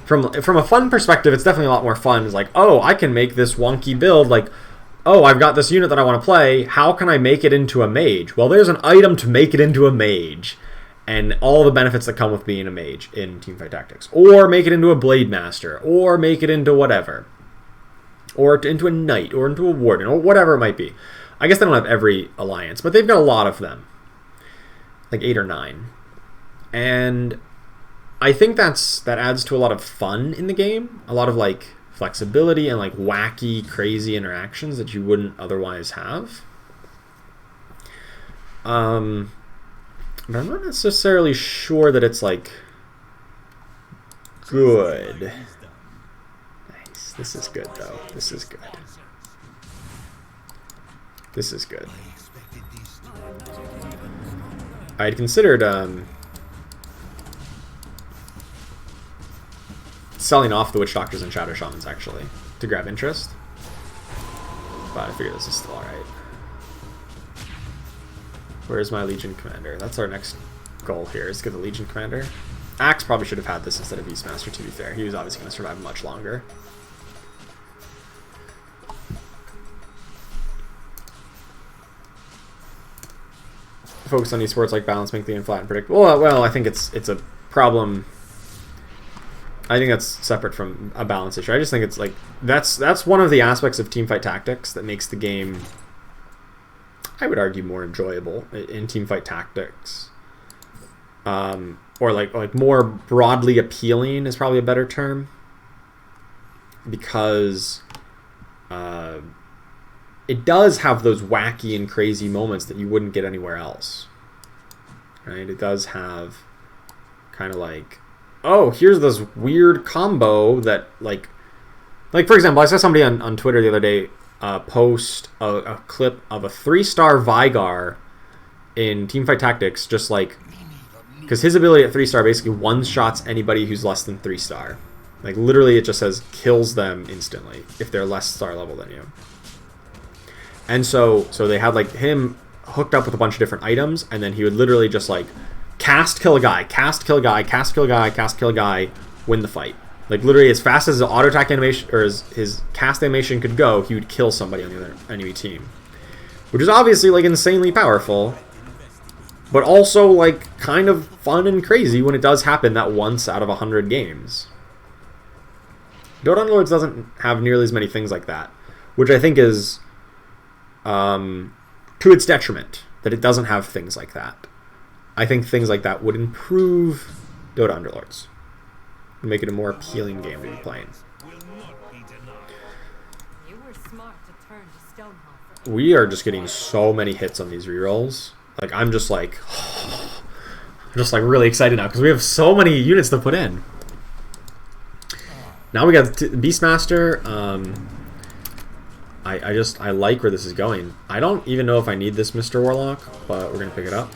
From a fun perspective, it's definitely a lot more fun. It's like, oh, I can make this wonky build. Like, oh, I've got this unit that I want to play. How can I make it into a mage? Well, there's an item to make it into a mage. And all the benefits that come with being a mage in Teamfight Tactics. Or make it into a Blade Master. Or make it into whatever. Or into a Knight. Or into a Warden. Or whatever it might be. I guess they don't have every alliance. But they've got a lot of them. Like 8 or 9. And I think that adds to a lot of fun in the game. A lot of like flexibility and like wacky, crazy interactions that you wouldn't otherwise have. But I'm not necessarily sure that it's like good. Nice. This is good though. This is good. This is good. I had considered selling off the Witch Doctors and Shadow Shamans actually to grab interest. But I figure this is still alright. Where's my Legion Commander? That's our next goal here, is to get the Legion Commander. Axe probably should have had this instead of Beastmaster, to be fair. He was obviously going to survive much longer. Focus on esports like balance, make the game flat and predictable. Well, I think it's a problem. I think that's separate from a balance issue. I just think it's like that's one of the aspects of Teamfight Tactics that makes the game, I would argue, more enjoyable in Teamfight Tactics, or like more broadly appealing is probably a better term, because it does have those wacky and crazy moments that you wouldn't get anywhere else, right? It does have kind of like, oh, here's this weird combo that like for example, I saw somebody on Twitter the other day post a clip of a 3-star Vygar in Teamfight Tactics, just like, because his ability at 3-star basically one-shots anybody who's less than 3-star. Like literally it just says kills them instantly if they're less star level than you. And so they had like him hooked up with a bunch of different items, and then he would literally just like cast, kill a guy, cast, kill a guy, cast, kill a guy, cast, kill a guy, win the fight. Like literally as fast as his auto attack animation or his cast animation could go, he would kill somebody on the other enemy team. Which is obviously like insanely powerful, but also like kind of fun and crazy when it does happen that once out of 100 games. Dota Underlords doesn't have nearly as many things like that, which I think is to its detriment that it doesn't have things like that. I think things like that would improve Dota Underlords. Make it a more appealing game to be playing. You were smart to turn to Stonehalter. We are just getting so many hits on these rerolls. Like I'm just like really excited now because we have so many units to put in. Now we got Beastmaster. I like where this is going. I don't even know if I need this Mr. Warlock, but we're gonna pick it up.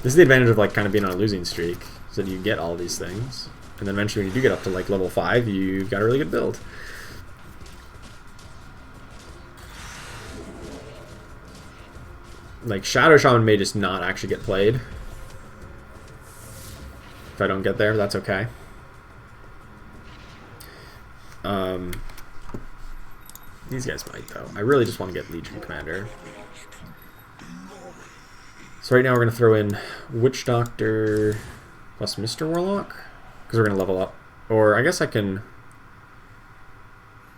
This is the advantage of like kind of being on a losing streak. So you get all these things, and then eventually when you do get up to like level 5, you've got a really good build. Like Shadow Shaman may just not actually get played. If I don't get there, that's okay. These guys might though. I really just want to get Legion Commander. So right now we're going to throw in Witch Doctor plus Mr. Warlock, because we're going to level up. Or I guess I can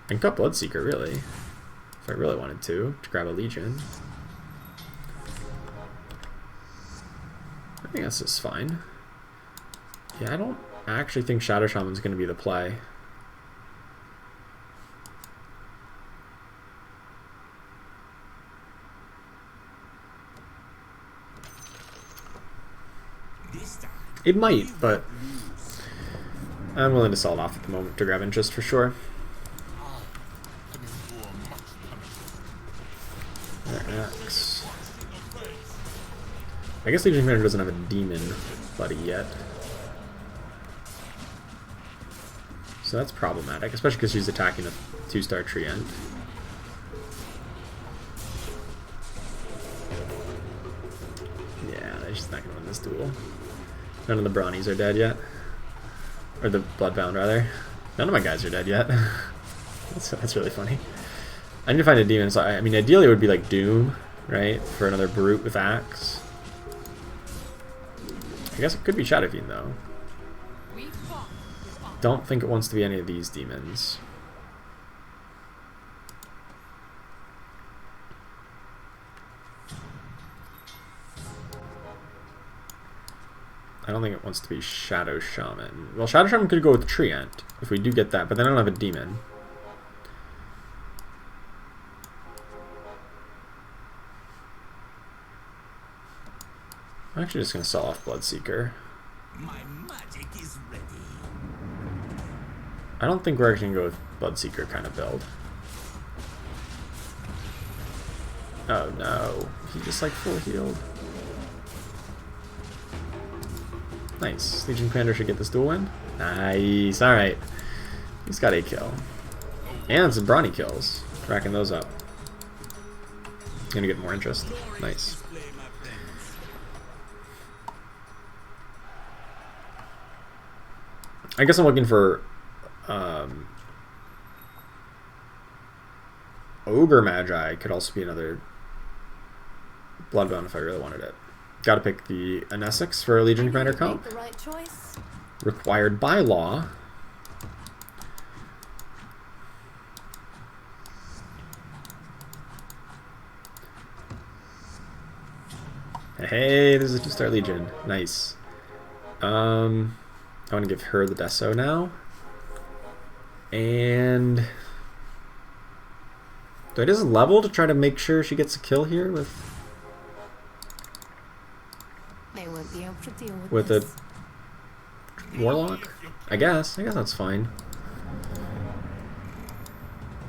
cut Bloodseeker, really. If I really wanted to grab a Legion. I think that's just fine. Yeah, I don't actually think Shadow Shaman's going to be the play. It might, but I'm willing to sell it off at the moment to grab interest for sure. Axe. I guess Legion Commander doesn't have a demon buddy yet. So that's problematic, especially because she's attacking a 2-star Treant. Yeah, she's not going to win this duel. None of the Brawnies are dead yet. Or the Bloodbound, rather. None of my guys are dead yet. That's really funny. I need to find a demon. So I mean, ideally it would be like Doom, right? For another Brute with Axe. I guess it could be Shadow Fiend, though. Don't think it wants to be any of these demons. I don't think it wants to be Shadow Shaman. Well, Shadow Shaman could go with Treant, if we do get that, but then I don't have a demon. I'm actually just going to sell off Bloodseeker. My magic is ready. I don't think we're actually going to go with Bloodseeker kind of build. Oh no, he just like full healed. Nice. Legion Commander should get this duel win. Nice. Alright. He's got a kill. And some Brawny kills. Racking those up. Gonna get more interest. Nice. I guess I'm looking for Ogre Magi could also be another Bloodbound if I really wanted it. Gotta pick the Anesix for a Legion Commander comp. The right choice. Required by law. Hey, there's a 2-star Legion. Nice. I want to give her the Deso now. And do I just level to try to make sure she gets a kill here with They won't be able to deal with this. a Warlock? I guess that's fine.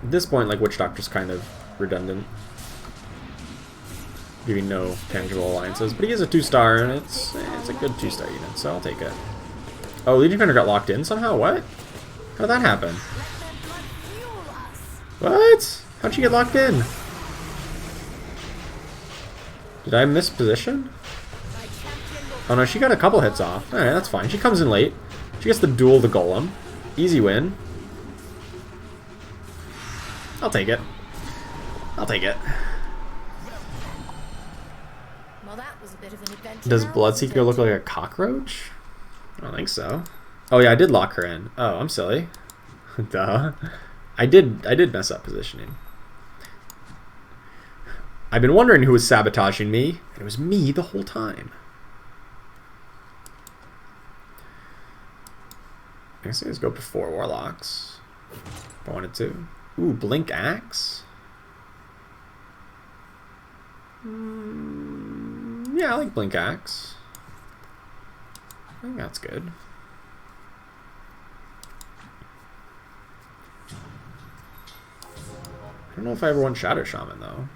At this point, like, Witch Doctor's kind of redundant. Giving no tangible alliances. But he is a 2-star, and it's a good 2-star unit, so I'll take it. Oh, Legion Commander got locked in somehow? What? How did that happen? What? How'd she get locked in? Did I miss position? Oh no, she got a couple hits off. Alright, that's fine. She comes in late. She gets to duel the golem. Easy win. I'll take it. I'll take it. Well, that was a bit of an adventure. Does now, Bloodseeker wasn't look it? like a cockroach? I don't think so. Oh yeah, I did lock her in. Oh, I'm silly. Duh. I did mess up positioning. I've been wondering who was sabotaging me, and it was me the whole time. I guess I just go up to 4 warlocks. If I wanted to. Ooh, Blink Axe? Yeah, I like Blink Axe. I think that's good. I don't know if I ever want Shadow Shaman, though.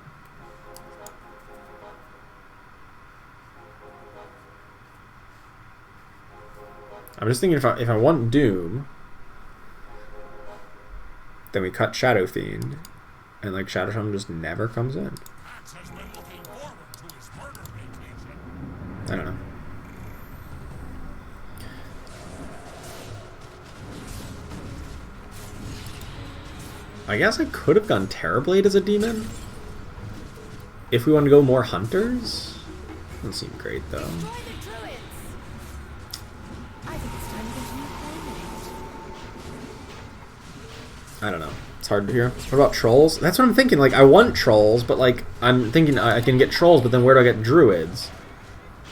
I'm just thinking if I want Doom, then we cut Shadow Fiend, and like Shadow Shaman just never comes in. Max has been looking forward to his murder vacation. I don't know. I guess I could have gone Terrorblade as a demon. If we want to go more hunters. Doesn't seem great though. Join the druids. I think it's time to get a new playmate. I don't know. It's hard to hear. What about trolls? That's what I'm thinking. Like, I want trolls, but like, I'm thinking I can get trolls, but then where do I get druids?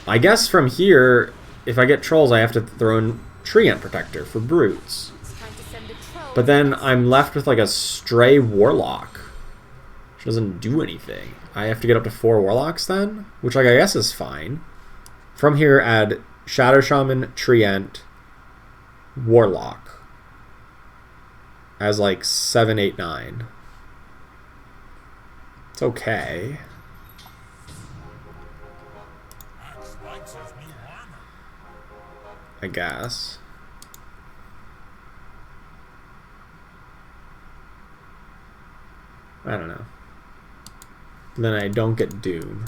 I guess from here, if I get trolls, I have to throw in Treant Protector for brutes. It's time to send a troll. But then I'm left with like a stray warlock. Which doesn't do anything. I have to get up to 4 warlocks then? Which like I guess is fine. From here, add Shadow Shaman, Treant, Warlock. As like 7, 8, 9. It's okay. Max likes his new armor. I guess. I don't know. Then I don't get Doom.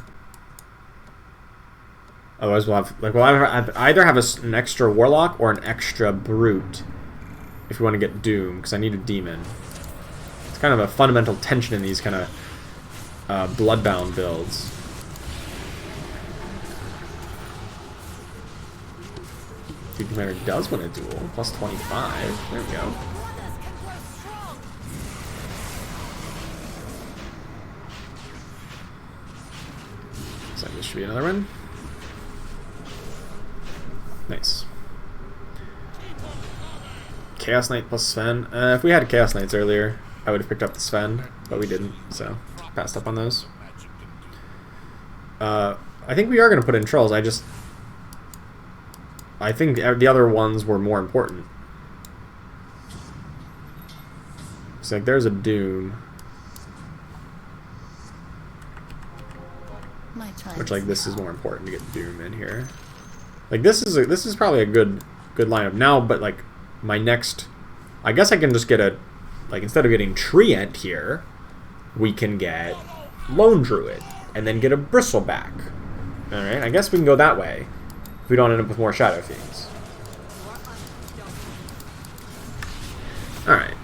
Otherwise, we'll have like either have an extra Warlock or an extra Brute if we want to get Doom, because I need a Demon. It's kind of a fundamental tension in these kind of Bloodbound builds. Dude Commander does win a duel, plus 25. There we go. Brothers can grow strong. So this should be another one. Nice. Chaos Knight plus Sven. If we had Chaos Knights earlier, I would have picked up the Sven, but we didn't, so passed up on those. I think we are going to put in Trolls. I think the other ones were more important. So like, there's a Doom. My time. Which like this is more important to get Doom in here. Like this is probably a good lineup now, but like my next, I guess I can just get a, like instead of getting Treant here, we can get Lone Druid and then get a Bristleback. All right, I guess we can go that way if we don't end up with more Shadow Fiends. All right,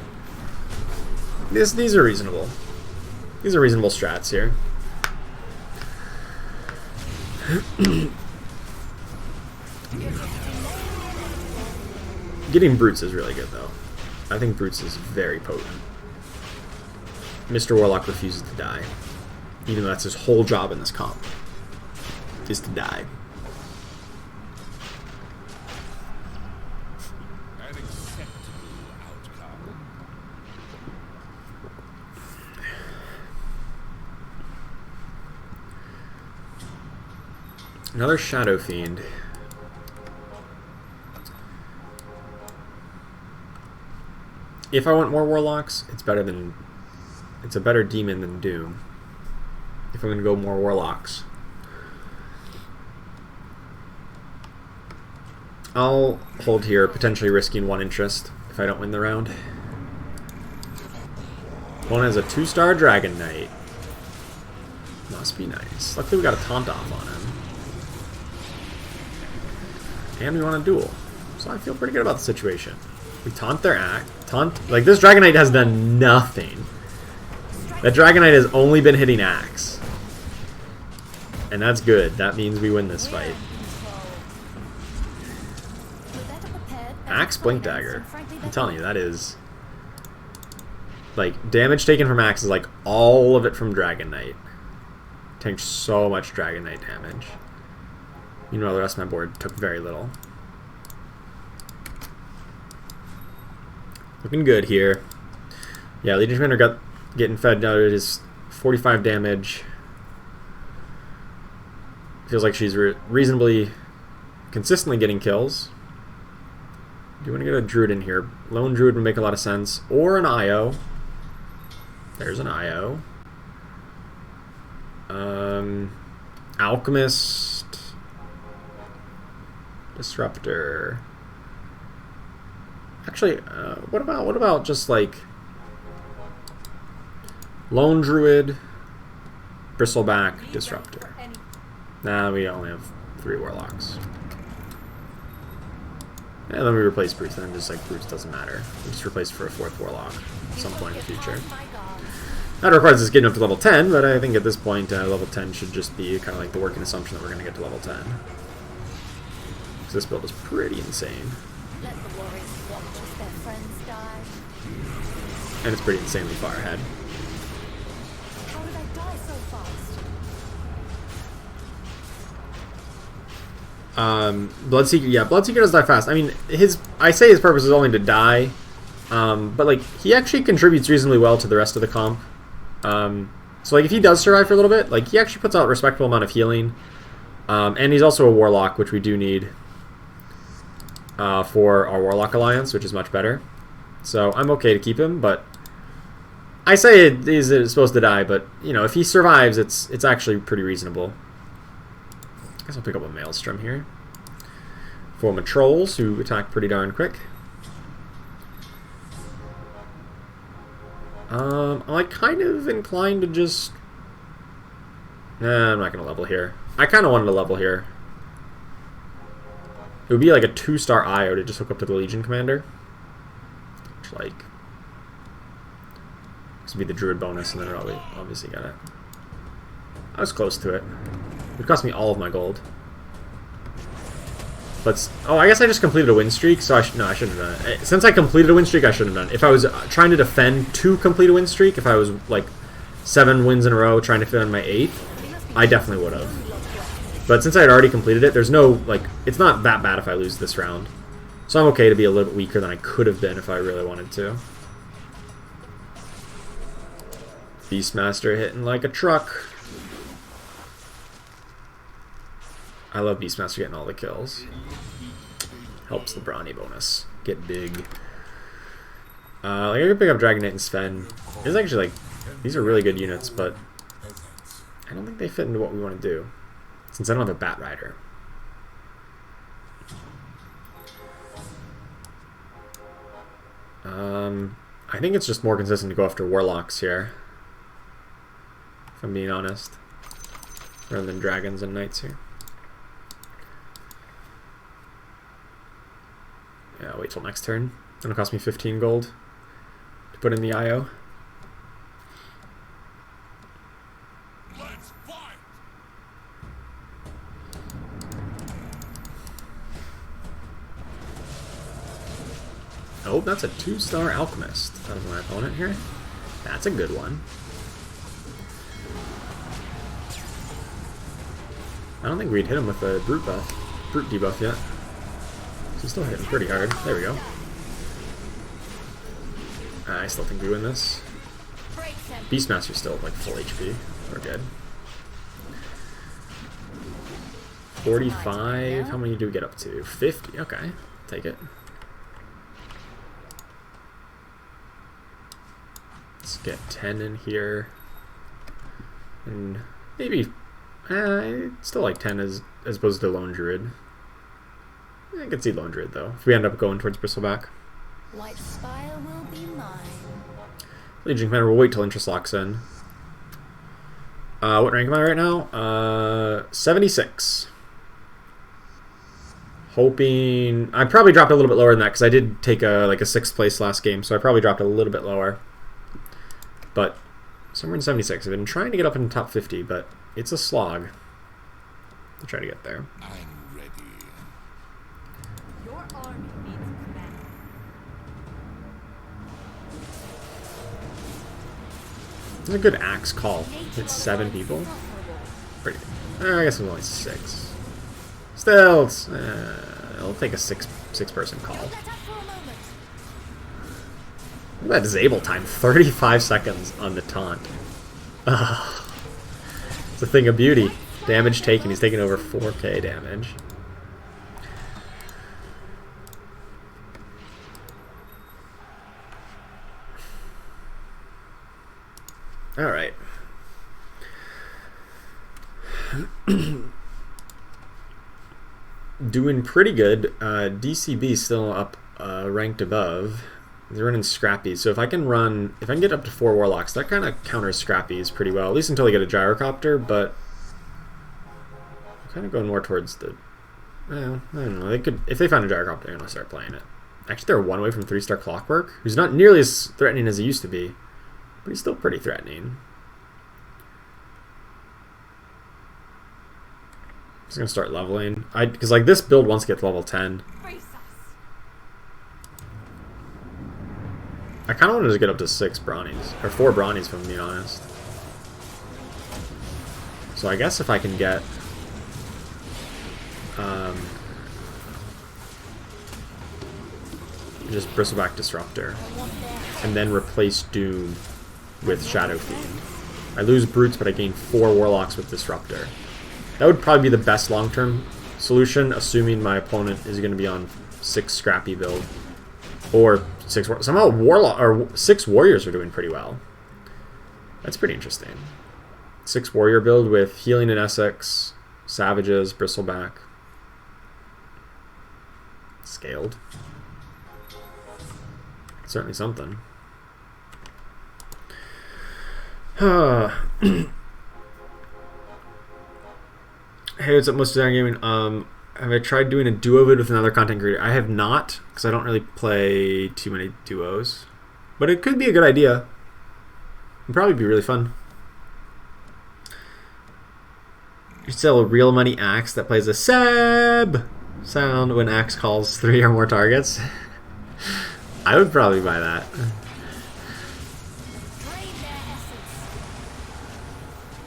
these are reasonable. These are reasonable strats here. Getting Brutes is really good, though. I think Brutes is very potent. Mr. Warlock refuses to die. Even though that's his whole job in this comp. Is to die. An acceptable outcome. Another Shadow Fiend. If I want more Warlocks, it's a better Demon than Doom. If I'm gonna go more Warlocks. I'll hold here, potentially risking 1 interest if I don't win the round. One has a 2-star Dragon Knight. Must be nice. Luckily we got a taunt off on him. And we want a duel. So I feel pretty good about the situation. We taunt their act. Like, this Dragon Knight has done nothing. That Dragon Knight has only been hitting axe. And that's good. That means we win this fight. Axe Blink Dagger. I'm telling you, that is... Like, damage taken from axe is like all of it from Dragon Knight. Tanked so much Dragon Knight damage. Meanwhile, the rest of my board took very little. Looking good here. Yeah, Legion Commander got getting fed now. It is 45 damage. Feels like she's reasonably consistently getting kills. Do you want to get a Druid in here? Lone Druid would make a lot of sense. Or an IO. There's an IO. Alchemist. Disruptor. Actually, what about just like Lone Druid, Bristleback, Disruptor? Nah, we only have 3 Warlocks. And then we replace Brutes, and then just like Brutes doesn't matter. We just replace for a 4th Warlock at some point in the future. That requires us getting up to level 10, but I think at this point level 10 should just be kind of like the working assumption that we're going to get to level 10. Because this build is pretty insane. Let the warriors watch as their friends die. And it's pretty insanely far ahead. How did I die so fast? Bloodseeker, yeah, Bloodseeker does die fast. I mean, I say his purpose is only to die, but like he actually contributes reasonably well to the rest of the comp. So like if he does survive for a little bit, like he actually puts out a respectable amount of healing, and he's also a Warlock, which we do need for our Warlock Alliance, which is much better. So I'm okay to keep him, but I say it is supposed to die, but you know if he survives, it's actually pretty reasonable. I guess I'll pick up a Maelstrom here. For my trolls, who attack pretty darn quick. I'm like kind of inclined to just... Nah, I'm not going to level here. I kind of wanted to level here. It would be like a 2-star IO to just hook up to the Legion Commander. Which, like... This would be the Druid bonus, and then it obviously got it. I was close to it. It would cost me all of my gold. But, oh, I guess I just completed a win streak, so no, I shouldn't have done it. Since I completed a win streak, I shouldn't have done it. If I was trying to defend to complete a win streak, if I was, like, 7 wins in a row trying to defend my 8th, I definitely would have. But since I had already completed it, there's no, like, it's not that bad if I lose this round. So I'm okay to be a little bit weaker than I could have been if I really wanted to. Beastmaster hitting like a truck. I love Beastmaster getting all the kills. Helps the Brawny bonus get big. Like I could pick up Dragon Knight and Sven. It's actually like these are really good units, but I don't think they fit into what we want to do. Since I don't have a Bat Rider. I think it's just more consistent to go after Warlocks here. If I'm being honest. Rather than Dragons and Knights here. Yeah, wait till next turn. It'll cost me 15 gold to put in the IO. Let's fight! Oh, that's a 2-star Alchemist. That was my opponent here. That's a good one. I don't think we'd hit him with a brute debuff yet. He's still hitting pretty hard. There we go. I still think we win this. Beastmaster's still like full HP. We're good. 45. How many do we get up to? 50. Okay. Take it. Let's get 10 in here. And maybe... still like 10 as opposed to Lone Druid. I can see Lone Druid though, if we end up going towards Bristleback. White Spire will be mine. Legion Commander will wait till interest locks in. What rank am I right now? 76. Hoping... I probably dropped a little bit lower than that because I did take a 6th place last game, so I probably dropped a little bit lower. But somewhere in 76. I've been trying to get up in the top 50, but it's a slog to try to get there. I'm ready. Your army needs a commander. It's a good axe call. It's 7 people. Pretty good. I guess it was only 6. Still, it'll take a six person call. Let up for a moment. Look at that disable time, 35 seconds on the taunt. Ugh. It's a thing of beauty. Damage taken, he's taking over 4k damage. Alright. Doing pretty good. DCB still up ranked above. They're running Scrappies. So if I can get up to 4 Warlocks, that kind of counters Scrappies pretty well. At least until they get a Gyrocopter, but I'm kind of going more towards the... Well, I don't know. They could, if they find a Gyrocopter, they're going to start playing it. Actually, they're 1 away from 3-star Clockwork, who's not nearly as threatening as he used to be, but he's still pretty threatening. Just gonna start leveling. Because like this build once it gets level 10. Brace us. I kind of wanted to get up to 6 Brawnies, or 4 Brawnies if I'm being honest. So I guess if I can get just Bristleback Disruptor and then replace Doom with Shadow Fiend. I lose Brutes, but I gain 4 Warlocks with Disruptor. That would probably be the best long-term solution, assuming my opponent is going to be on 6 Scrappy build. Or 6... Somehow Warlock or 6 Warriors are doing pretty well. That's pretty interesting. 6 Warrior build with Healing in Essex, Savages, Bristleback. Scaled. Certainly something. Hey, what's up, Most Design Gaming? Have I tried doing a duo vid with another content creator? I have not, because I don't really play too many duos. But it could be a good idea. It'd probably be really fun. You sell a real money axe that plays a Seb sound when axe calls 3 or more targets. I would probably buy that.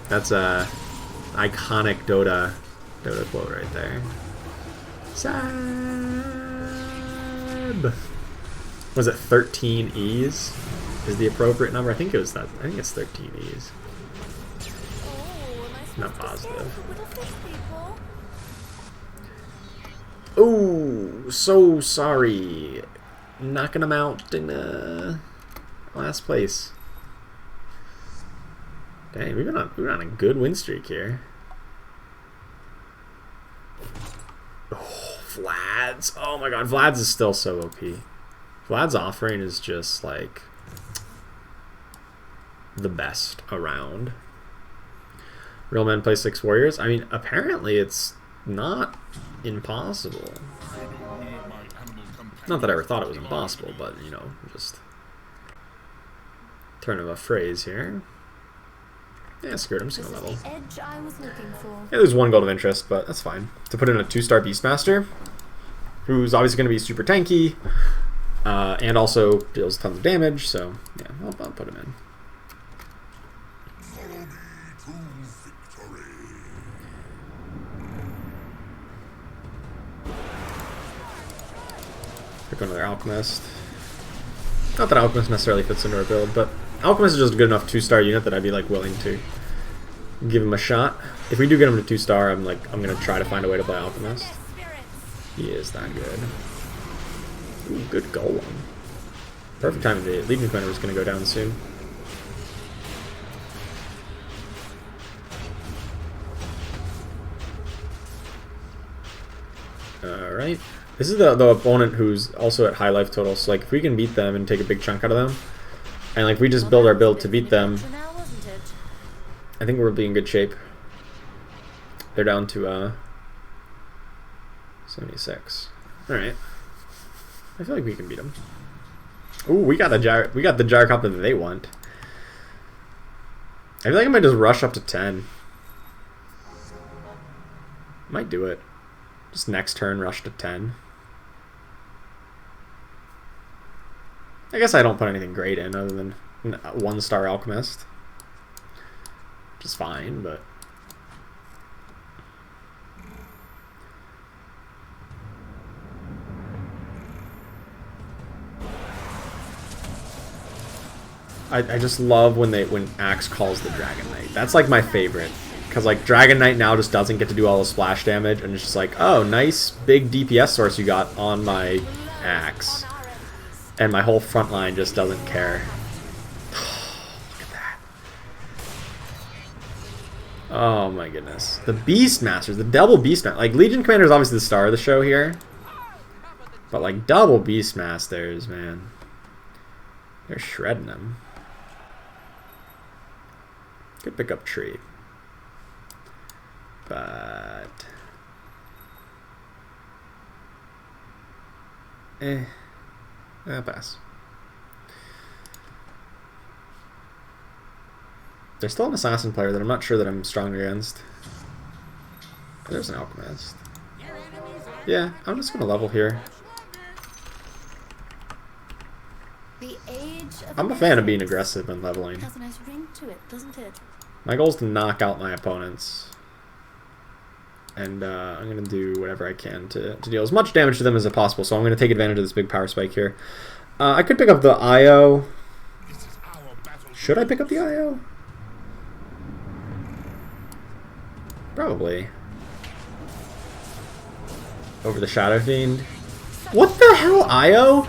That's a iconic Dota quote right there. Seb. Was it 13 E's? Is the appropriate number? I think it was that. I think it's 13 E's. Not positive. Oh, so sorry. Knocking him out in last place. Dang, we've been on a good win streak here. Oh, Vlad's. Oh my god, Vlad's is still so OP. Vlad's offering is just like the best around. Real men play 6 warriors. I mean, apparently it's not impossible. Not that I ever thought it was impossible, but you know, just turn of a phrase here. Yeah, screw it, I'm just gonna level. Edge I was looking for. Yeah, there's 1 gold of interest, but that's fine. To put in a 2-star Beastmaster, who's obviously going to be super tanky, and also deals tons of damage, so yeah, I'll put him in. Follow me to victory. Pick another Alchemist. Not that Alchemist necessarily fits into our build, but Alchemist is just a good enough 2-star unit that I'd be like willing to give him a shot. If we do get him to 2-star, I'm gonna try to find a way to play Alchemist. He is that good. Ooh, good Golem. Perfect time. The Legion Commander is gonna go down soon. Alright. This is the opponent who's also at high life total, so like if we can beat them and take a big chunk out of them, And like we just build our build to beat them. Now, wasn't it? I think we'll be in good shape. They're down to 76. All right. I feel like we can beat them. Ooh, we got the gyrocopter that they want. I feel like I might just rush up to 10. Might do it. Just next turn, rush to 10. I guess I don't put anything great in other than 1-star alchemist, which is fine, but I just love when Axe calls the Dragon Knight. That's like my favorite. Because like Dragon Knight now just doesn't get to do all the splash damage, and it's just like, oh, nice big DPS source you got on my Axe. And my whole front line just doesn't care. Look at that. Oh my goodness. The Beastmasters, the double Beastmasters. Like Legion Commander is obviously the star of the show here. But like double Beastmasters, man. They're shredding them. Could pick up tree. But I'll pass. There's still an assassin player that I'm not sure that I'm strong against. There's an alchemist. Yeah, I'm just gonna level here. The age of I'm a fan of being aggressive and leveling. has a nice ring to it, doesn't it? My goal is to knock out my opponents. And I'm going to do whatever I can to deal as much damage to them as possible. So I'm going to take advantage of this big power spike here. I could pick up the IO. Should I pick up the IO? Probably. Over the Shadow Fiend. What the hell, IO?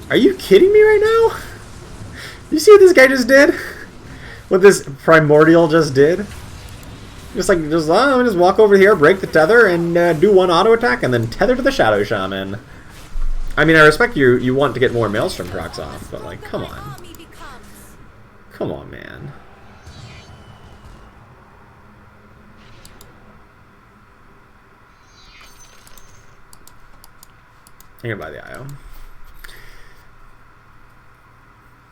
Are you kidding me right now? You see what this guy just did? What this Primordial just did? Just walk over here, break the tether, and do one auto attack, and then tether to the Shadow Shaman. I mean, I respect you want to get more Maelstrom procs off, but like, come on. Come on, man. I'm gonna buy the IO.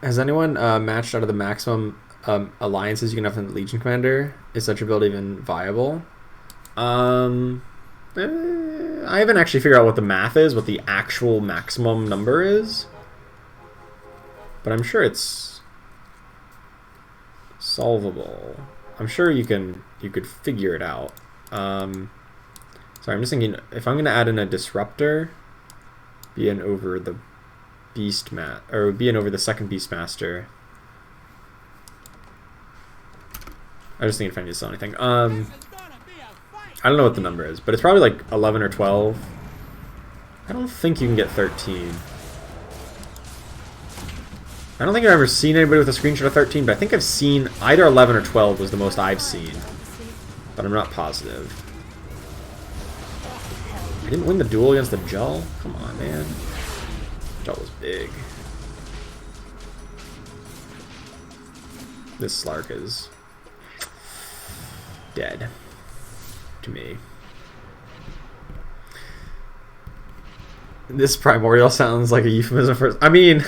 Has anyone matched out of the maximum alliances you can have in the Legion Commander? Is such a build even viable? I haven't actually figured out what the math is, what the actual maximum number is. But I'm sure it's solvable. I'm sure you could figure it out. Sorry, I'm just thinking if I'm gonna add in a disruptor, be in over the over the second Beastmaster. I was thinking if I need to sell anything. I don't know what the number is, but it's probably like 11 or 12. I don't think you can get 13. I don't think I've ever seen anybody with a screenshot of 13, but I think I've seen either 11 or 12 was the most I've seen. But I'm not positive. I didn't win the duel against the Jull? Come on, man. Jull was big. This Slark is dead to me. This Primordial sounds like a euphemism for... I mean,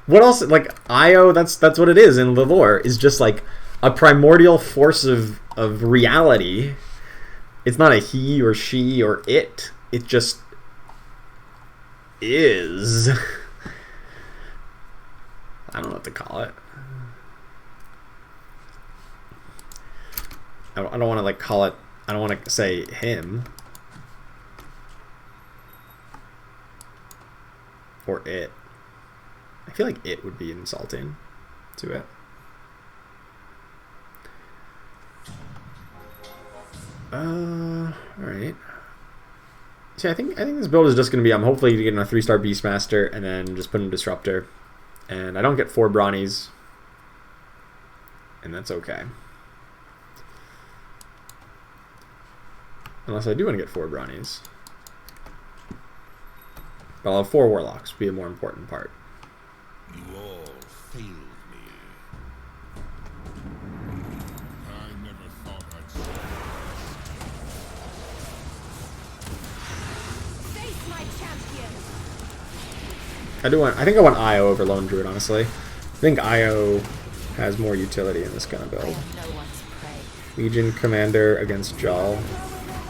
what else? Like, Io, that's what it is in the lore, is just like a primordial force of reality. It's not a he or she or it. It just is. I don't know what to call it. I don't want to like call it. I don't want to say him or it. I feel like it would be insulting to it. All right. See, I think this build is just going to be, I'm hopefully getting a 3-star Beastmaster and then just put in Disruptor. And I don't get 4 Brawnies. And that's okay. Unless I do want to get 4 Brawnies. But I'll have 4 Warlocks would be a more important part. You all failed me. I think I want IO over Lone Druid, honestly. I think IO has more utility in this kind of build. Legion Commander against Jarl.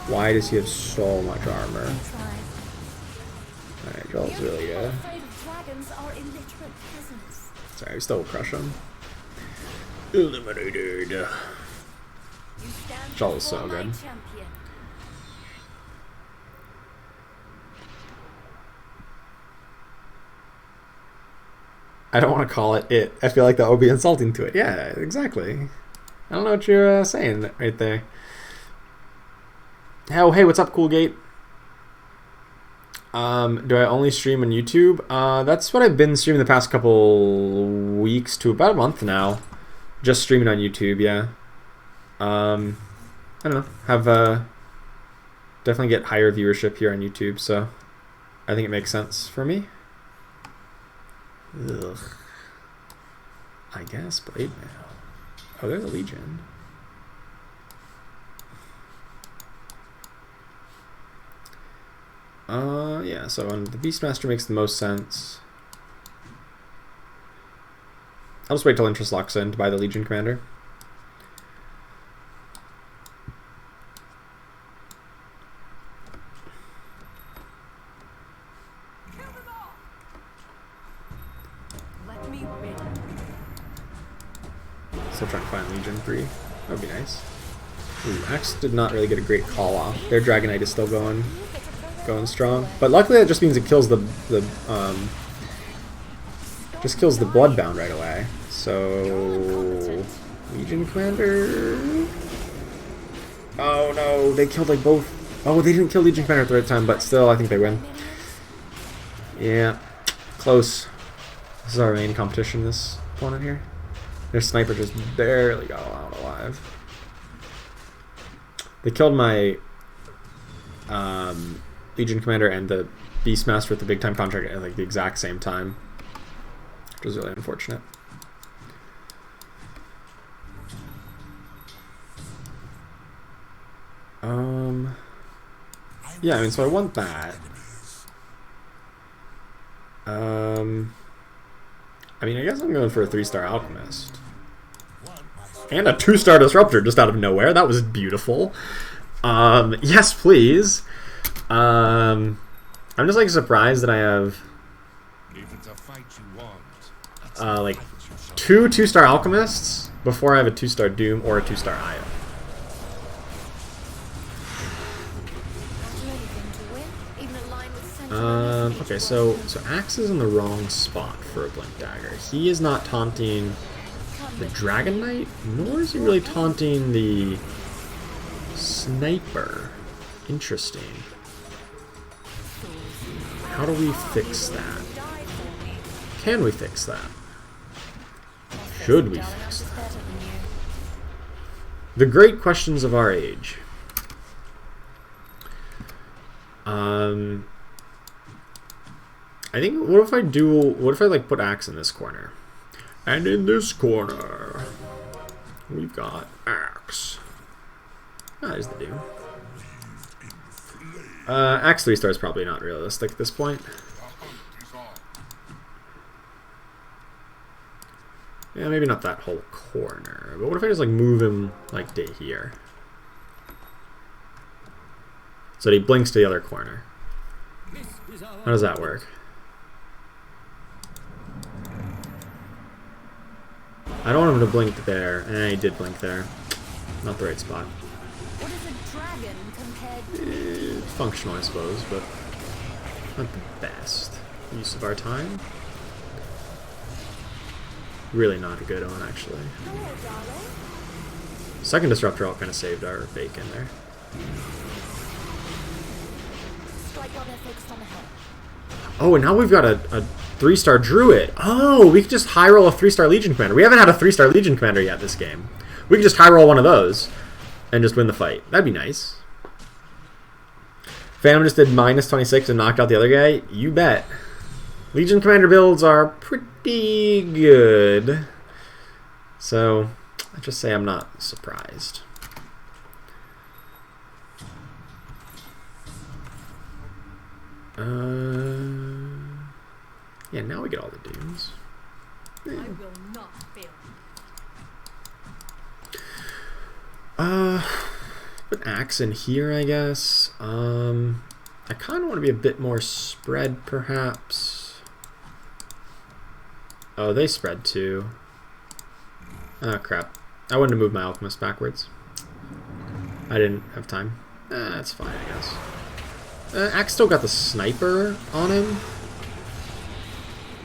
Why does he have so much armor? Alright, Jarl's really good. Sorry, I still will crush him. Eliminated. Jarl is so good. I don't want to call it it. I feel like that would be insulting to it. Yeah, exactly. I don't know what you're saying right there. Oh, hey, what's up, Coolgate? Do I only stream on YouTube? That's what I've been streaming the past couple weeks to about a month now. Just streaming on YouTube, yeah. I don't know. Have definitely get higher viewership here on YouTube, so I think it makes sense for me. Ugh. I guess Blade Mail. Oh, there's a Legion. Yeah, so the Beastmaster makes the most sense. I'll just wait till interest locks in to buy the Legion Commander. Still trying to find Legion 3. That would be nice. Ooh, Axe did not really get a great call off. Their Dragonite is still going strong. But luckily that just means it kills the Bloodbound right away. So Legion Commander. Oh no, they killed like both. Oh, they didn't kill Legion Commander at the right time, but still I think they win. Yeah. Close. This is our main competition, this opponent here. Their sniper just barely got out alive. They killed my Legion Commander and the Beastmaster with the big time contract at like the exact same time, which was really unfortunate. Yeah, I mean, so I want that. I mean, I guess I'm going for a 3-star Alchemist. And a 2-star Disruptor just out of nowhere. That was beautiful. Yes, please. I'm just like surprised that I have like 2 2-star Alchemists before I have a 2-star Doom or a 2-star Io. Okay, so Axe is in the wrong spot for a Blink Dagger. He is not taunting the Dragon Knight, nor is he really taunting the Sniper. Interesting. How do we fix that? Can we fix that? Should we fix that? The great questions of our age. I think, what if I like put Axe in this corner? And in this corner, we've got Axe. Ah, there's the Doom. Axe 3-star is probably not realistic at this point. Yeah, maybe not that whole corner. But what if I just like move him like to here? So that he blinks to the other corner. How does that work? I don't want him to blink there. And he did blink there. Not the right spot. It's functional, I suppose, but not the best use of our time. Really not a good one, actually. Second Disruptor all kind of saved our bacon there. Oh, and now we've got a 3-star Druid. Oh, we could just high roll a 3-star Legion Commander. We haven't had a 3-star Legion Commander yet this game. We could just high roll one of those and just win the fight. That'd be nice. Phantom just did -26 and knocked out the other guy. You bet. Legion Commander builds are pretty good. So, let's just say I'm not surprised. Yeah, now we get all the dunes. I will not fail. Put axe in here, I guess. I kind of want to be a bit more spread, perhaps. Oh, they spread too. Oh, crap. I wanted to move my alchemist backwards. I didn't have time. That's fine, I guess. Axe still got the sniper on him.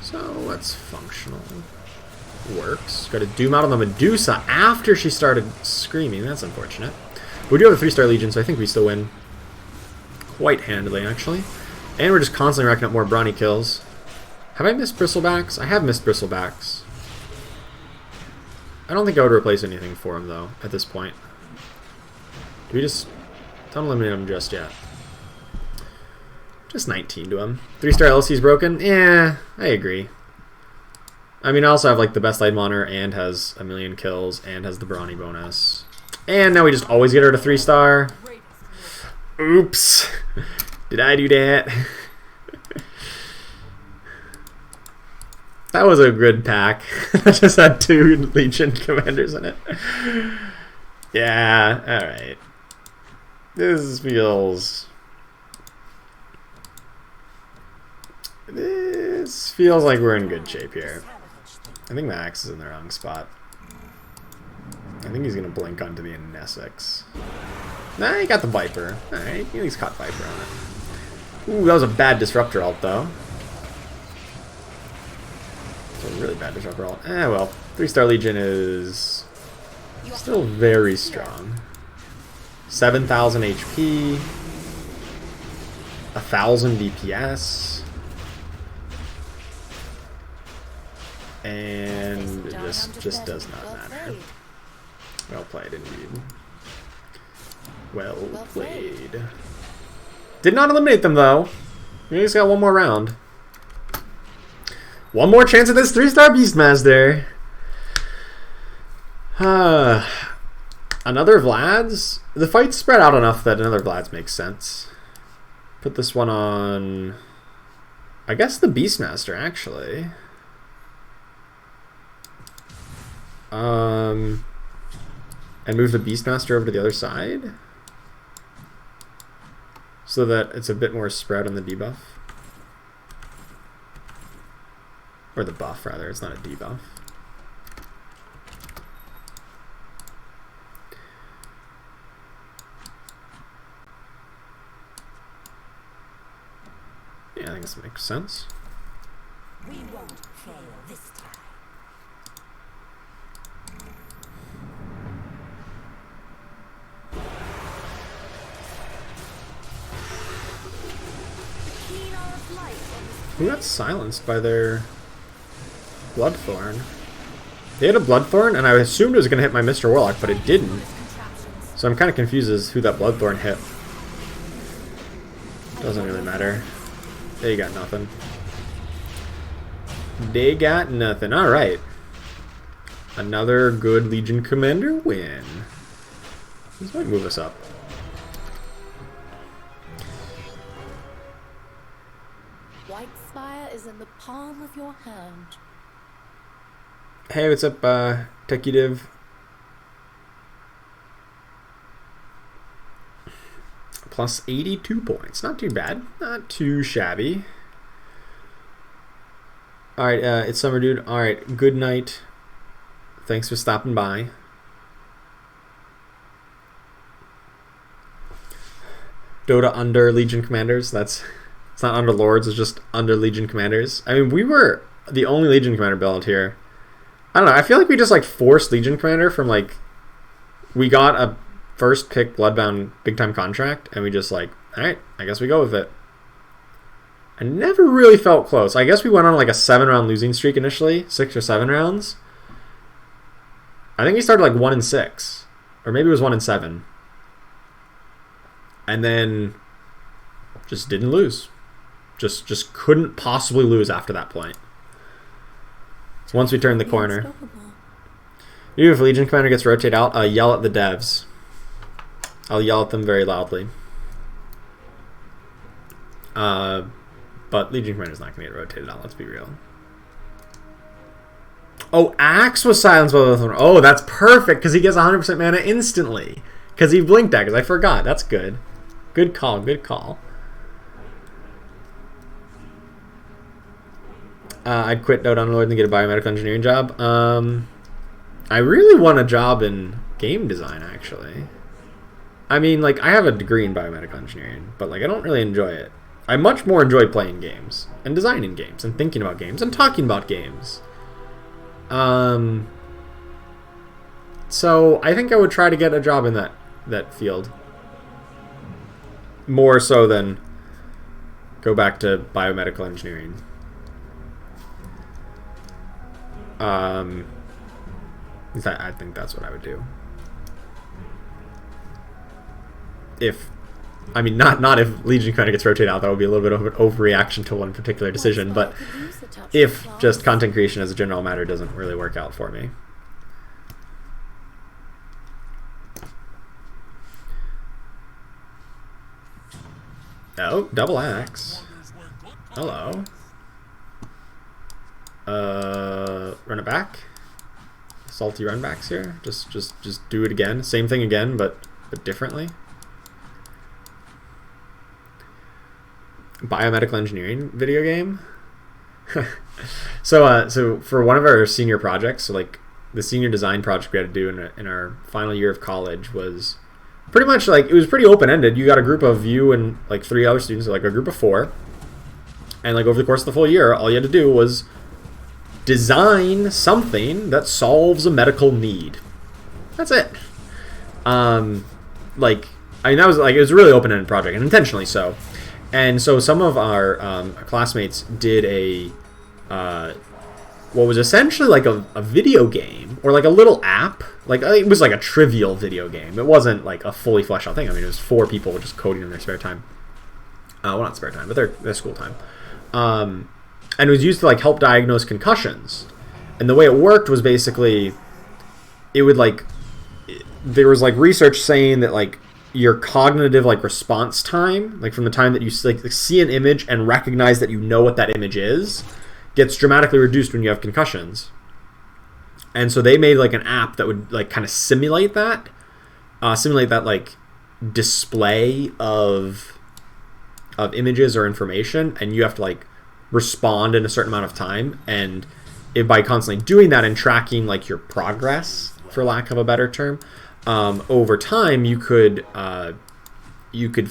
So that's functional. Works. Got a doom out on the Medusa after she started screaming. That's unfortunate. We do have a 3-star Legion, so I think we still win quite handily, actually. And we're just constantly racking up more brawny kills. Have I missed Bristlebacks? I have missed Bristlebacks. I don't think I would replace anything for him, though, at this point. Do we just... Don't eliminate him just yet. Just 19 to him. 3-star LC's broken? Yeah, I agree. I mean, I also have, like, the best Light Honor and has a million kills and has the brawny bonus. And now we just always get her to 3-star. Oops. Did I do that? That was a good pack. I just had 2 Legion commanders in it. Yeah, alright. This feels like we're in good shape here. I think Max is in the wrong spot. I think he's going to blink onto the Nessex. Nah, he got the Viper. Alright, he at least caught Viper on it. Ooh, that was a bad Disruptor ult, though. It's a really bad Disruptor ult. Well, 3-star Legion is still very strong. 7,000 HP. 1,000 DPS. And it just does not matter. Well played, indeed. Well played. Did not eliminate them, though. We just got one more round. One more chance at this 3-star Beastmaster. Another Vlad's? The fight spread out enough that another Vlad's makes sense. Put this one on... I guess the Beastmaster, actually. And move the Beastmaster over to the other side? So that it's a bit more spread on the debuff. Or the buff, rather. It's not a debuff. Yeah, I think this makes sense. We won't fail this time. Who got silenced by their Bloodthorn? They had a Bloodthorn, and I assumed it was going to hit my Mr. Warlock, but it didn't. So I'm kind of confused as who that Bloodthorn hit. Doesn't really matter. They got nothing. They got nothing. Alright. Another good Legion Commander win. This might move us up. White Spire is in the palm of your hand. Hey, what's up, Techie Div? Plus 82 points. Not too bad. Not too shabby. Alright, it's Summer Dude. Alright, good night. Thanks for stopping by. Dota under Legion Commanders. It's not under Lords, it's just under Legion Commanders. I mean, we were the only Legion Commander build here. I don't know, I feel like we just, like, forced Legion Commander from, like... We got a first pick Bloodbound big time contract, and we just, like, alright, I guess we go with it. I never really felt close. I guess we went on, like, a 7-round losing streak initially. 6 or 7 rounds. I think we started, like, 1-6. Or maybe it was 1-7. And then... just didn't lose. Just couldn't possibly lose after that point. So once we turned the corner. Even if Legion Commander gets rotated out, yell at the devs. I'll yell at them very loudly. But Legion Commander's not going to get rotated out, let's be real. Oh, Axe was silenced by the... Oh, that's perfect, because he gets 100% mana instantly. Because he blinked that, because I forgot. That's good. Good call, good call. I'd quit Dota on Lord and get a biomedical engineering job. I really want a job in game design, actually. I mean, like, I have a degree in biomedical engineering, but, like, I don't really enjoy it. I much more enjoy playing games, and designing games, and thinking about games, and talking about games. So, I think I would try to get a job in that field. More so than go back to biomedical engineering. I think that's what I would do. Not if Legion kind of gets rotated out, that would be a little bit of an overreaction to one particular decision, but if just content creation as a general matter doesn't really work out for me. Oh, double axe. Hello. Run it back. Salty run backs here. Just do it again. Same thing again, but differently. Biomedical engineering video game. So for one of our senior projects, so like the senior design project we had to do in our final year of college was pretty much like, it was pretty open-ended. You got a group of you and like 3 other students, like a group of 4, and like over the course of the full year, all you had to do was design something that solves a medical need. That's it. Like, I mean, that was like, it was a really open-ended project, and intentionally so. And so some of our classmates did a what was essentially like a video game, or like a little app. Like, it was like a trivial video game. It wasn't like a fully fleshed out thing. I mean, it was 4 people just coding in their spare time. Well, not spare time, but their school time. And it was used to like help diagnose concussions. And the way it worked was basically, it would like, there was like research saying that like your cognitive like response time, like from the time that you like see an image and recognize that you know what that image is, gets dramatically reduced when you have concussions. And so they made like an app that would like kind of simulate that like display of images or information, and you have to like respond in a certain amount of time, and by constantly doing that and tracking like your progress, for lack of a better term, over time you could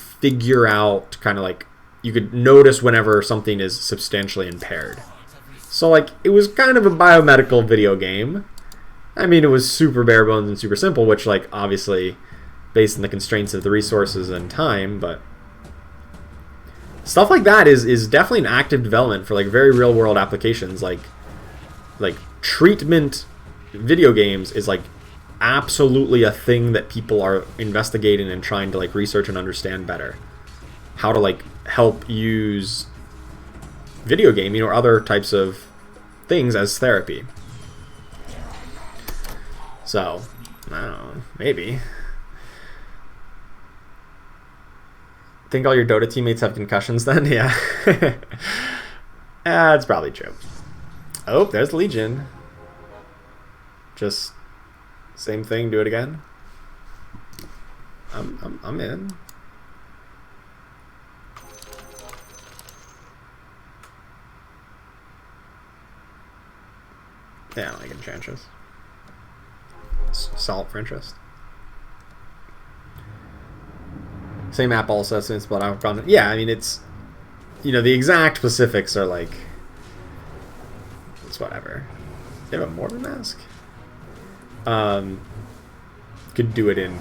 figure out kind of like, you could notice whenever something is substantially impaired. So like, it was kind of a biomedical video game. I mean, it was super bare bones and super simple, which like obviously based on the constraints of the resources and time, but stuff like that is definitely an active development for like very real world applications. Like treatment video games is like absolutely a thing that people are investigating and trying to like research and understand better. How to like help use video gaming or other types of things as therapy. So, I don't know, maybe. Think all your Dota teammates have concussions then? Yeah. That's probably true. Oh, there's Legion. Just same thing, do it again. I'm in. Yeah, I don't like Enchantress. Salt for interest. Same app also since Blood Out Content. Yeah, I mean, it's, you know, the exact specifics are like, it's whatever. They have a Morbid Mask? Could do it in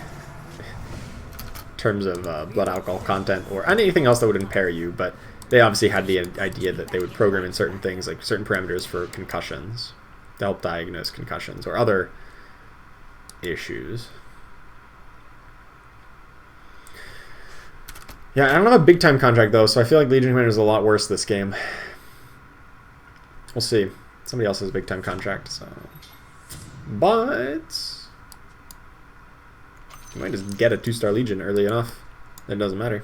terms of blood alcohol content or anything else that would impair you, but they obviously had the idea that they would program in certain things, like certain parameters for concussions, to help diagnose concussions or other issues. Yeah, I don't have a big time contract though, so I feel like Legion Commander is a lot worse this game. We'll see. Somebody else has a big time contract, so. But you might just get a 2-star Legion early enough. It doesn't matter.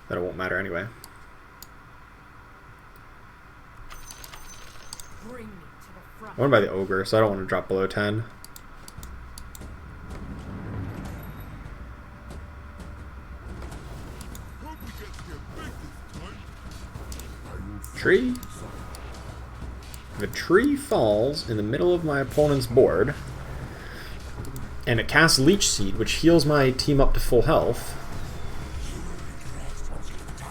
That it won't matter anyway. Bring me to the front. I want to buy the ogre, so I don't want to drop below 10. Hope we get to get big this time. I will Tree. If a tree falls in the middle of my opponent's board, and it casts Leech Seed, which heals my team up to full health,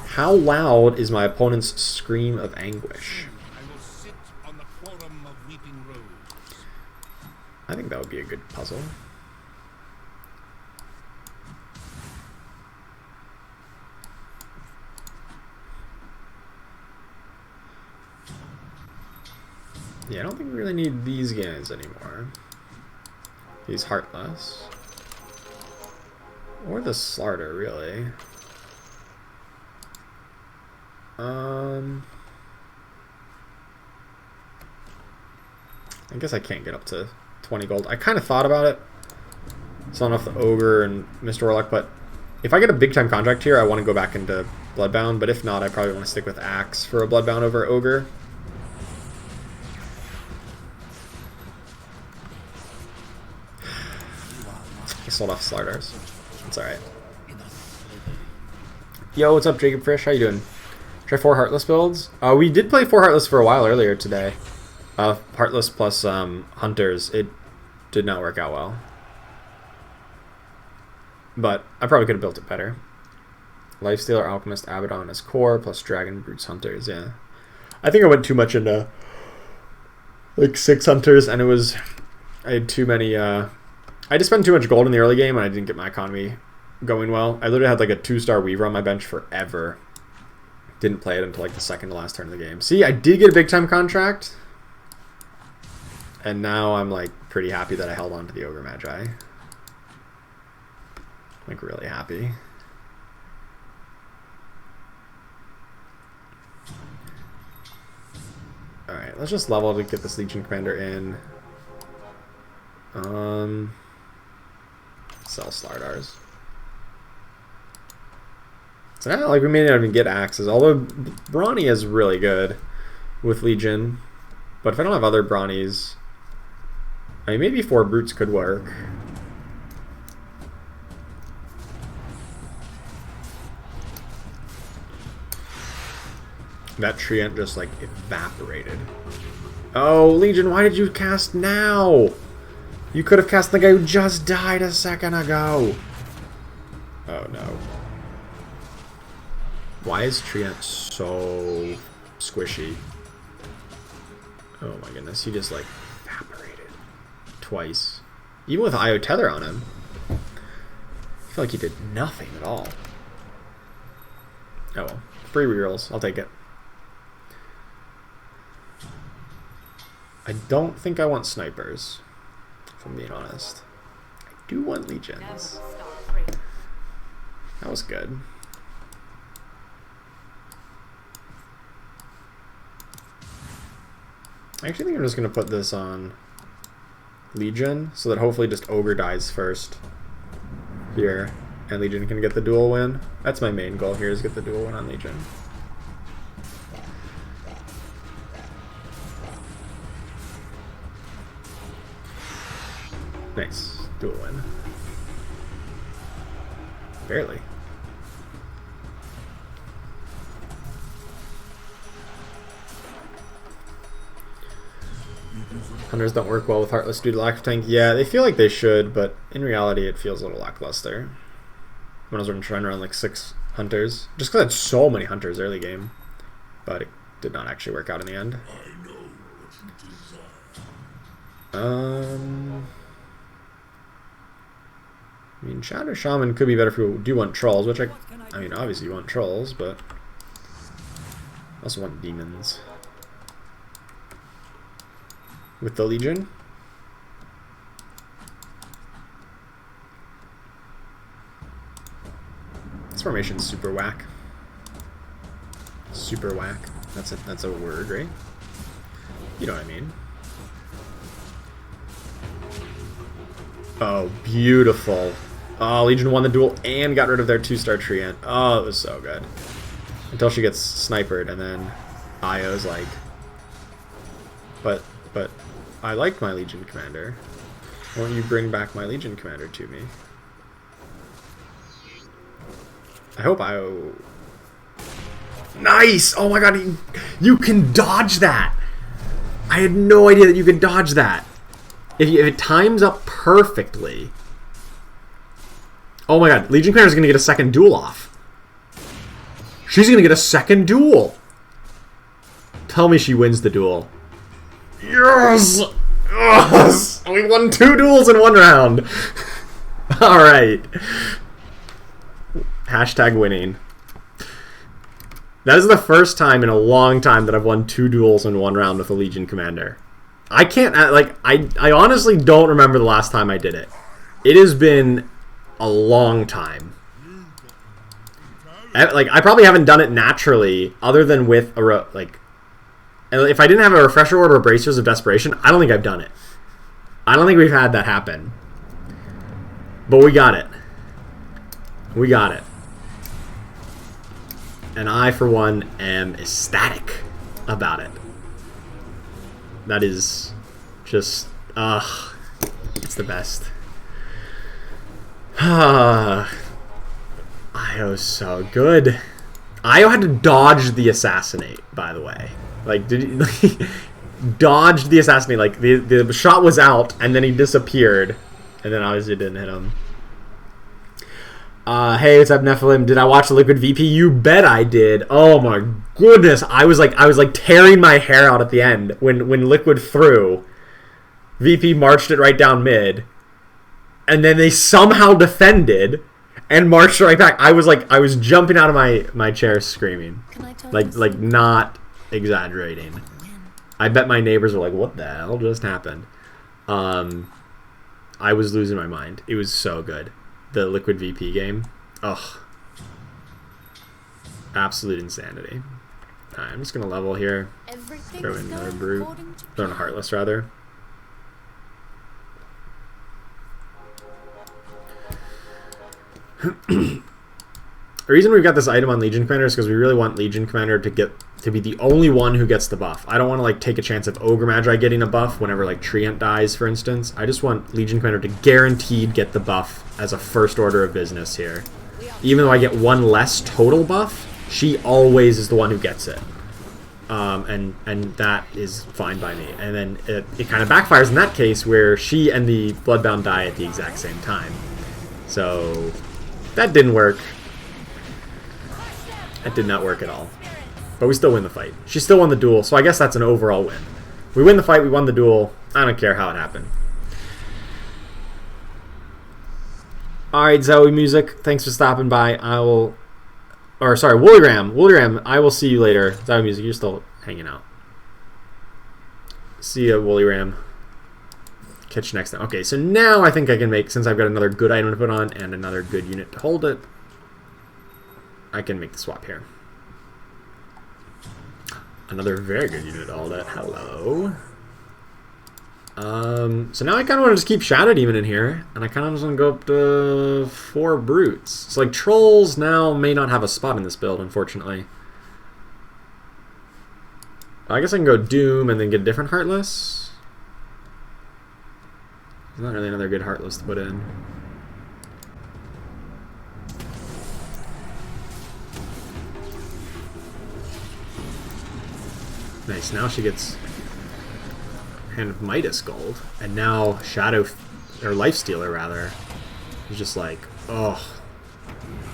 how loud is my opponent's scream of anguish? I will sit on the quorum of weeping rose. I think that would be a good puzzle. Yeah, I don't think we really need these guys anymore. He's Heartless. Or the Slarder, really. I guess I can't get up to 20 gold. I kind of thought about it. Selling off the Ogre and Mr. Warlock, but if I get a big time contract here, I want to go back into Bloodbound, but if not, I probably want to stick with Axe for a Bloodbound over Ogre. I sold off Slardars. That's alright. Yo, what's up, Jacob Frisch? How you doing? Try 4 Heartless builds? We did play 4 Heartless for a while earlier today. Heartless plus Hunters. It did not work out well. But I probably could have built it better. Lifestealer, Alchemist, Abaddon as core, plus Dragon, Brutes, Hunters, yeah. I think I went too much into like 6 Hunters, and I had too many, I just spent too much gold in the early game, and I didn't get my economy going well. I literally had like a 2-star Weaver on my bench forever. Didn't play it until like the second to last turn of the game. See, I did get a big time contract, and now I'm like pretty happy that I held on to the Ogre Magi. Like really happy. Alright, let's just level to get this Legion Commander in. Sell Slardars. So now, like, we may not even get Axes, although Brawny is really good with Legion. But if I don't have other Brawnies, I mean, maybe 4 Brutes could work. That Treant just, like, evaporated. Oh, Legion, why did you cast now? You could have cast the guy who just died a second ago. Oh, no. Why is Treant so squishy? Oh, my goodness. He just, like, evaporated. Twice. Even with IO Tether on him. I feel like he did nothing at all. Oh, well. Free rerolls. I'll take it. I don't think I want snipers, if I'm being honest. I do want legions. That was good. I actually think I'm just going to put this on Legion, so that hopefully just Ogre dies first here, and Legion can get the dual win. That's my main goal here, is get the dual win on Legion. Nice. Dual win. Barely. Hunters don't work well with Heartless due to lack of tank. Yeah, they feel like they should, but in reality it feels a little lackluster. When I was trying to run like 6 Hunters. Just because I had so many Hunters early game. But it did not actually work out in the end. I mean, Shadow Shaman could be better if you do want Trolls, which I mean, obviously you want Trolls, but I also want Demons. With the Legion. This formation's super whack. Super whack. That's a word, right? You know what I mean. Oh, beautiful. Oh, Legion won the duel and got rid of their 2-star Treant. Oh, it was so good. Until she gets snipered, and then Io's like, but I like my Legion Commander. Won't you bring back my Legion Commander to me? I hope Io... Nice! Oh my god, you can dodge that! I had no idea that you could dodge that. If it times up perfectly... Oh my god, Legion Commander is going to get a second duel off. She's going to get a second duel. Tell me she wins the duel. Yes! Yes! We won 2 duels in 1 round. Alright. Hashtag winning. That is the first time in a long time that I've won 2 duels in 1 round with a Legion Commander. I can't, like, I honestly don't remember the last time I did it. It has been a long time. Like, I probably haven't done it naturally, other than with a like. If I didn't have a Refresher Order or Bracers of Desperation, I don't think I've done it. I don't think we've had that happen. But we got it. We got it. And I, for one, am ecstatic about it. That is just, it's the best. Io's so good. Io had to dodge the assassinate, by the way. Like, did he dodged the assassinate? Like, the shot was out, and then he disappeared, and then obviously it didn't hit him. Hey, what's up, Nephilim? Did I watch the Liquid VP? You bet I did. Oh my goodness, I was like tearing my hair out at the end when Liquid threw. VP marched it right down mid, and then they somehow defended and marched right back. I was jumping out of my chair screaming, like not exaggerating. I bet my neighbors were like, "What the hell just happened?" I was losing my mind. It was so good. The Liquid VP game. Ugh. Absolute insanity. Alright, I'm just going to level here. Throw in another Brute. Throw in a Heartless, rather. The reason we've got this item on Legion Commander is because we really want Legion Commander to be the only one who gets the buff. I don't want to like take a chance of Ogre Magi getting a buff whenever like Treant dies, for instance. I just want Legion Commander to guaranteed get the buff as a first order of business here. Even though I get 1 less total buff, she always is the one who gets it. And that is fine by me. And then it kind of backfires in that case where she and the Bloodbound die at the exact same time. So that didn't work. That did not work at all. But we still win the fight. She still won the duel, so I guess that's an overall win. We win the fight, we won the duel. I don't care how it happened. Alright, Zoe Music, thanks for stopping by. Woollyram, I will see you later. Zoe Music, you're still hanging out. See ya, Woollyram. Catch you next time. Okay, so now I think I can make, since I've got another good item to put on and another good unit to hold it, I can make the swap here. Another very good unit to hold it. Hello. So now I kind of want to just keep Shadow Demon in here, and I kind of just want to go up to 4 Brutes. So like Trolls now may not have a spot in this build, unfortunately. I guess I can go Doom and then get a different Heartless. There's not really another good Heartless to put in. Nice, now she gets Hand of Midas gold, and now Shadow, or Lifestealer rather, is just like, oh,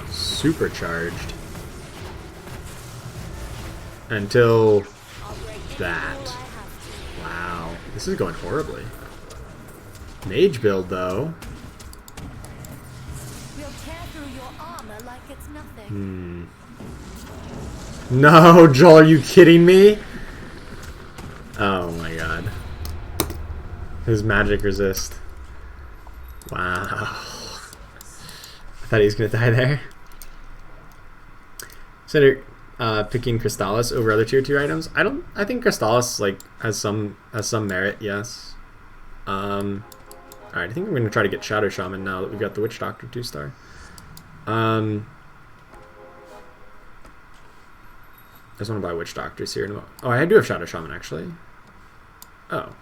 supercharged. Until that. Wow, this is going horribly. Mage build though. We'll tear through your armor like it's nothing. No, Joel, are you kidding me? Oh my god. His magic resist. Wow. I thought he was gonna die there. Consider picking Crystallis over other tier 2 items. I think Crystallis like has some merit, yes. Alright, I think I'm going to try to get Shadow Shaman now that we've got the Witch Doctor 2-star. I just want to buy Witch Doctors here. Oh, I do have Shadow Shaman, actually. Oh.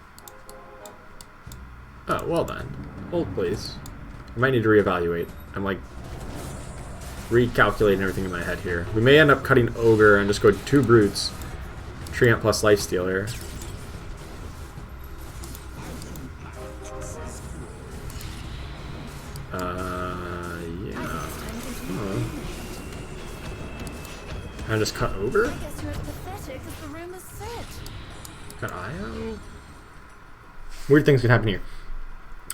Oh, well then. Hold, please. I might need to reevaluate. I'm, like, recalculating everything in my head here. We may end up cutting Ogre and just go 2 Brutes. Treant plus Lifestealer. Yeah. Oh. Can I just cut Ogre? I guess you're as pathetic as the rumors said. Got IO? Weird things can happen here.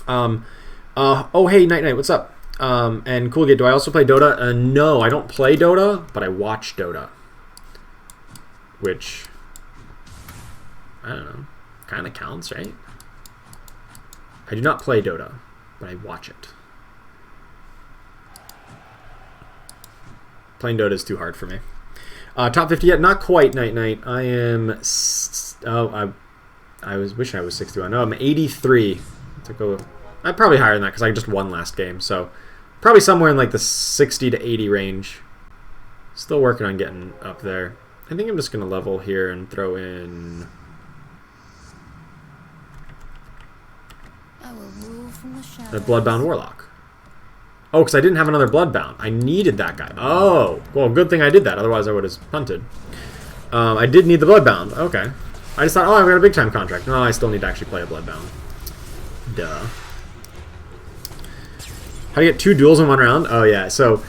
Oh, hey, Night Night, what's up? And Cool Gate, do I also play Dota? No, I don't play Dota, but I watch Dota. Which, I don't know, kind of counts, right? I do not play Dota, but I watch it. Playing Dota is too hard for me. Top 50 yet? Not quite, Night Night. I am... I was wishing I was 61. No, I'm 83. I'm probably higher than that because I just won last game. So probably somewhere in like the 60 to 80 range. Still working on getting up there. I think I'm just going to level here and throw in... I will rule from the a shadows. Bloodbound Warlock. Oh, because I didn't have another Bloodbound. I needed that guy. Oh, well, good thing I did that. Otherwise, I would have punted. I did need the Bloodbound. Okay. I just thought, oh, I've got a big time contract. No, I still need to actually play a Bloodbound. Duh. How do you get 2 duels in 1 round? Oh, yeah. So,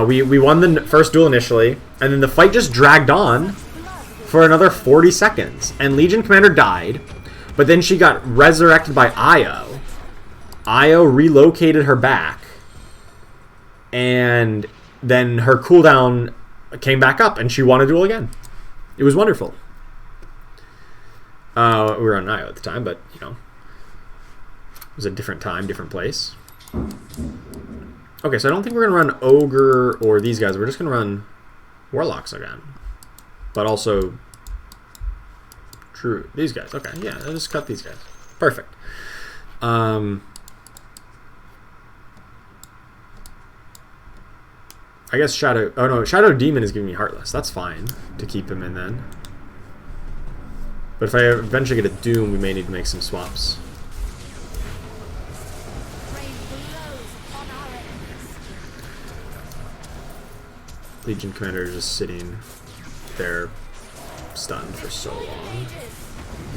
we won the first duel initially, and then the fight just dragged on for another 40 seconds. And Legion Commander died, but then she got resurrected by Io. Io relocated her back. And then her cooldown came back up, and she won a duel again. It was wonderful. We were on IO at the time, but, you know, it was a different time, different place. Okay, so I don't think we're going to run Ogre or these guys. We're just going to run Warlocks again. But also, True. These guys. Okay, yeah, I'll just cut these guys. Perfect. I guess Shadow... Oh, no. Shadow Demon is giving me Heartless. That's fine to keep him in then. But if I eventually get a Doom, we may need to make some swaps. Legion Commander is just sitting there stunned for so long.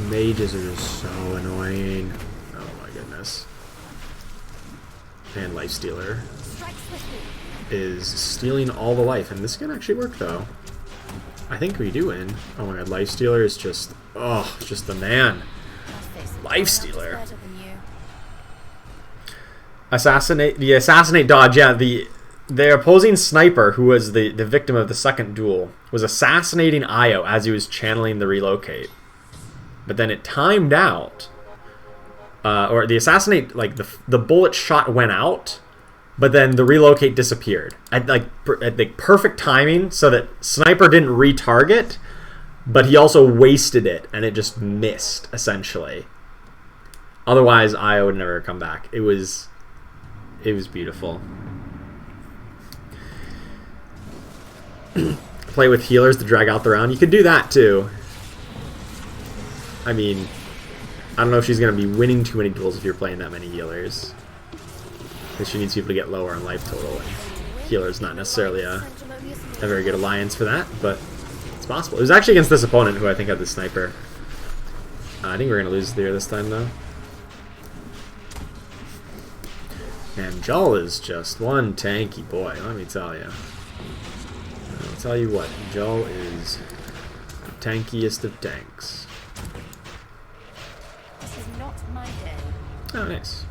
Mages are just so annoying. Oh my goodness. And Lifestealer is stealing all the life, and this can actually work though. I think we do win. Oh my god, Lifestealer is just, oh, it's just the man. Lifestealer. Assassinate dodge, yeah, the opposing sniper, who was the victim of the second duel, was assassinating Io as he was channeling the relocate. But then it timed out, or the assassinate, like the bullet shot went out, but then the relocate disappeared at the perfect timing, so that sniper didn't retarget, but he also wasted it, and it just missed essentially. Otherwise, Io would never come back. It was beautiful. Play with healers to drag out the round. You could do that too. I mean, I don't know if she's going to be winning too many duels if you're playing that many healers. Because she needs people to get lower on life total. And healer's not necessarily a very good alliance for that, but it's possible. It was actually against this opponent who I think had the sniper. I think we're going to lose there this time though. And Jull is just one tanky boy, let me tell you. I'll tell you what, Jull is the tankiest of tanks. This is not my day. Oh, nice.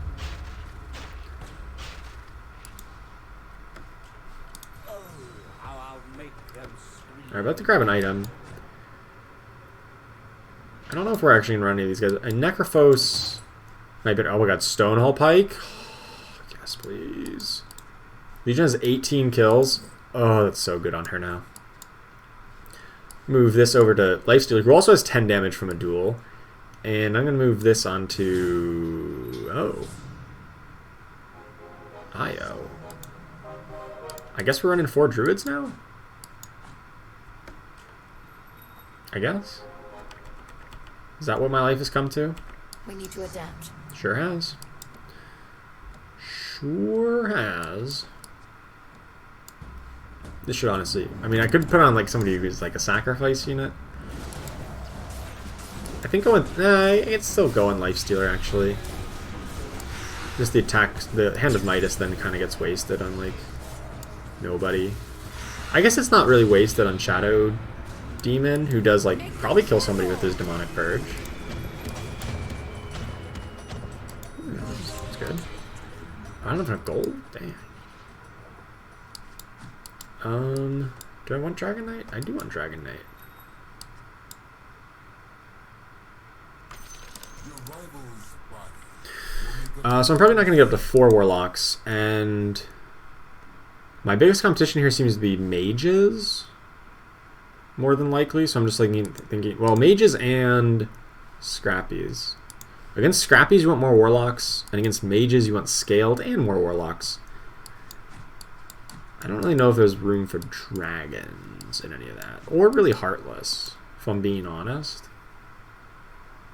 Alright, about to grab an item. I don't know if we're actually going to run any of these guys. A Necrophos might be... Oh my god, Stonehall Pike? Yes, please. Legion has 18 kills. Oh, that's so good on her now. Move this over to Lifestealer, who also has 10 damage from a duel. And I'm going to move this onto... Oh. Io. I guess we're running 4 druids now? I guess? Is that what my life has come to? We need to adapt. Sure has. Sure has. This should honestly... I mean, I could put on like somebody who's like a sacrifice unit. I think going... it's still going Lifestealer, actually. Just the attack... The Hand of Midas then kind of gets wasted on like... nobody. I guess it's not really wasted on Shadow Demon, who does like probably kill somebody with his Demonic Purge. That's good. I don't have enough gold? Dang. Do I want Dragon Knight? I do want Dragon Knight. So I'm probably not going to get up to 4 Warlocks, and my biggest competition here seems to be Mages, more than likely, so I'm just thinking, well, Mages and Scrappies. Against Scrappies you want more Warlocks, and against Mages you want Scaled and more Warlocks. I don't really know if there's room for Dragons in any of that, or really Heartless, if I'm being honest.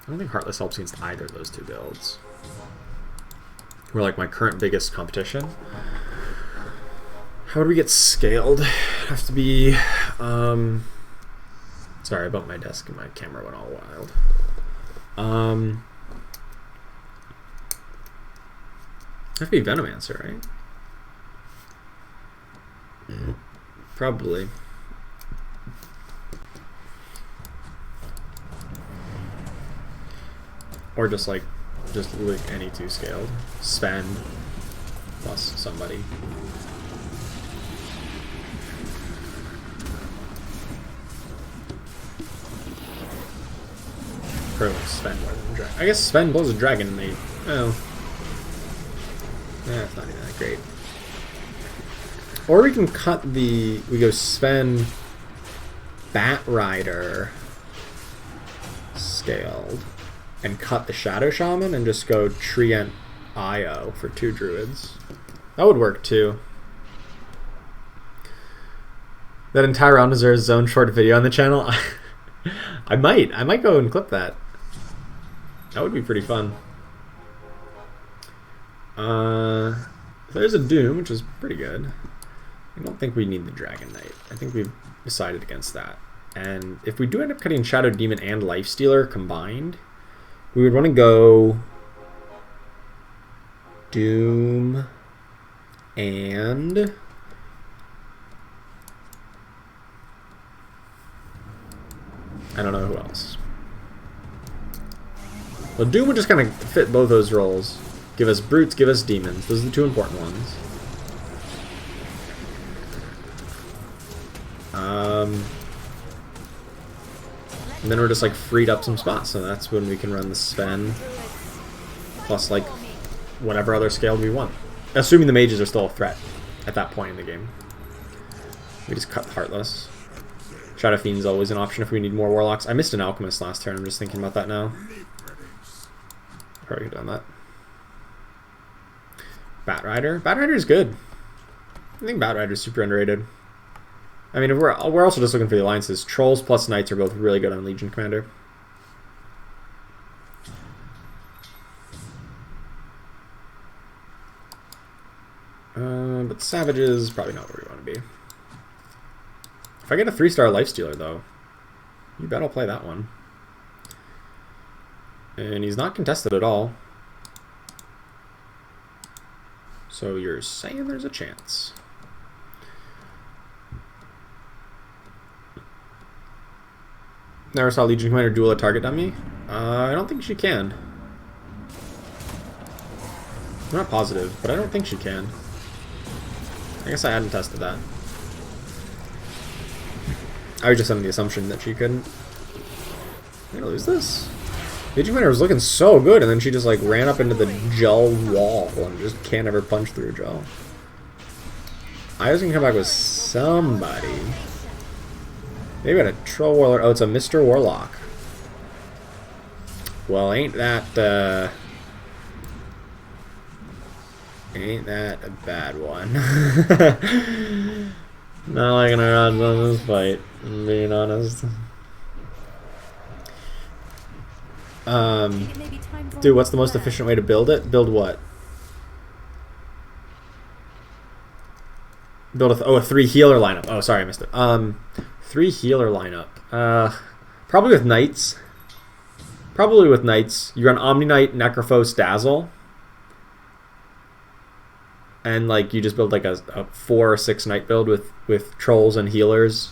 I don't think Heartless helps against either of those 2 builds. We're like my current biggest competition. How do we get Scaled? Have to be... Sorry, I bumped my desk and my camera went all wild. Have to be Venomancer, right? Probably. Or just like any 2 scaled. Spend plus somebody. Probably spend more than dragon. I guess spend blows a dragon and they... Oh. That's not even that great. Or we can cut the... We go spend Bat Rider scaled and cut the Shadow Shaman and just go Treant Io for 2 druids. That would work too. That entire round deserves its own short video on the channel. I might go and clip that. That would be pretty fun. There's a Doom, which is pretty good. I don't think we need the Dragon Knight. I think we've decided against that. And if we do end up cutting Shadow Demon and Lifestealer combined, we would want to go Doom and I don't know who else. Well, Doom would just kind of fit both those roles. Give us Brutes, give us Demons. Those are the 2 important ones. And then we're just like freed up some spots, so that's when we can run the Sven plus like whatever other scale we want. Assuming the Mages are still a threat at that point in the game. We just cut Heartless. Shadow Fiend's always an option if we need more Warlocks. I missed an Alchemist last turn, I'm just thinking about that now. Probably could have done that. Bat Rider. Bat Rider's good. I think Bat Rider's super underrated. I mean, if we're also just looking for the alliances. Trolls plus Knights are both really good on Legion Commander. But Savages, probably not where we want to be. If I get a 3-star Lifestealer, though, you bet I'll play that one. And he's not contested at all. So you're saying there's a chance. Never saw Legion Commander duel a target dummy? I don't think she can. I'm not positive, but I don't think she can. I guess I hadn't tested that. I was just under the assumption that she couldn't. I'm gonna lose this. Legion Commander was looking so good, and then she just like ran up into the gel wall and just can't ever punch through gel. I was gonna come back with somebody. Maybe a Troll Warlord. Oh, it's a Mr. Warlock. Well, ain't that Ain't that a bad one? Not liking our odds on this fight, I'm being honest. Dude, what's the most efficient way to build it? Build what? Build a 3 healer lineup. Oh, sorry, I missed it. 3 healer lineup. Probably with knights. Probably with knights. You run Omni Knight, Necrophos, Dazzle. And like you just build like a 4 or 6 knight build with trolls and healers.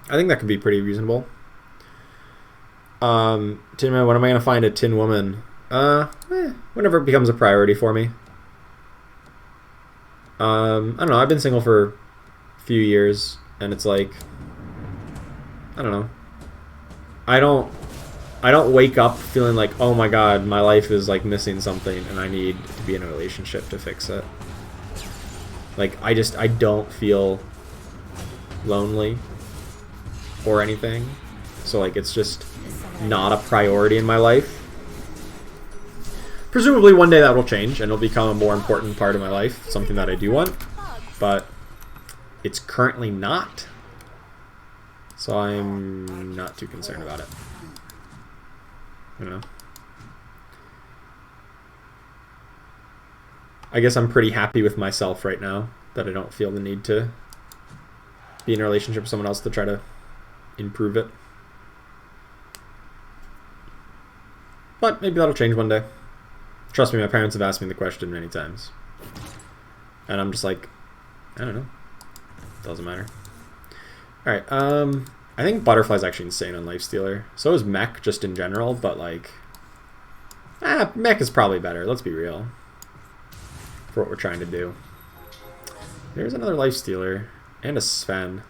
I think that could be pretty reasonable. Tin Man, when am I gonna find a tin woman? Whenever it becomes a priority for me. I don't know, I've been single for a few years and it's like I don't know. I don't wake up feeling like, oh my god, my life is like missing something and I need to be in a relationship to fix it. Like I don't feel lonely or anything. So like it's just not a priority in my life. Presumably one day that will change and it'll become a more important part of my life, something that I do want, but it's currently not. So I'm not too concerned about it. You know. I guess I'm pretty happy with myself right now that I don't feel the need to be in a relationship with someone else to try to improve it. But maybe that'll change one day. Trust me, my parents have asked me the question many times. And I'm just like, I don't know. Doesn't matter. Alright, I think Butterfly's actually insane on Lifestealer. So is Mech just in general, but like... Mech is probably better, let's be real. For what we're trying to do. There's another Lifestealer. And a Sven.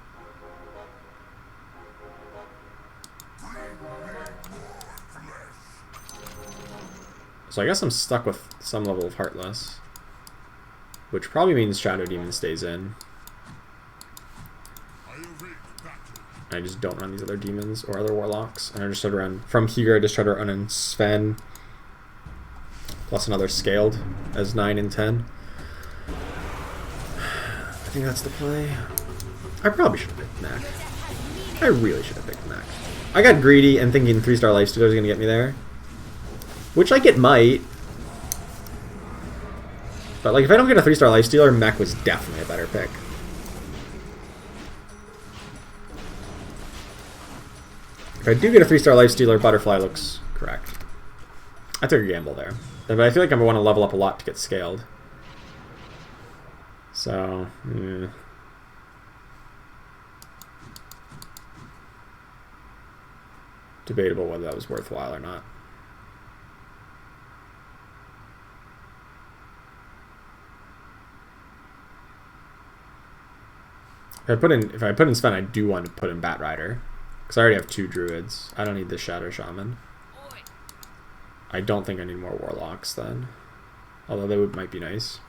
So I guess I'm stuck with some level of Heartless. Which probably means Shadow Demon stays in. I just don't run these other demons or other warlocks. And I just try to run... From here, I just try to run in Sven. Plus another Scaled as 9 and 10. I think that's the play. I probably should have picked Mech. I really should have picked Mech. I got greedy and thinking 3-star Lifestealer was going to get me there. Which like it might. But like if I don't get a 3-star Lifestealer, Mech was definitely a better pick. If I do get a 3-star Lifestealer, Butterfly looks correct. I took a gamble there. But I feel like I'm going to want to level up a lot to get Scaled. So, yeah. Debatable whether that was worthwhile or not. If I put in Sven, I do want to put in Bat Rider. Because I already have 2 druids. I don't need the Shadow Shaman. I don't think I need more warlocks then. Although they might be nice.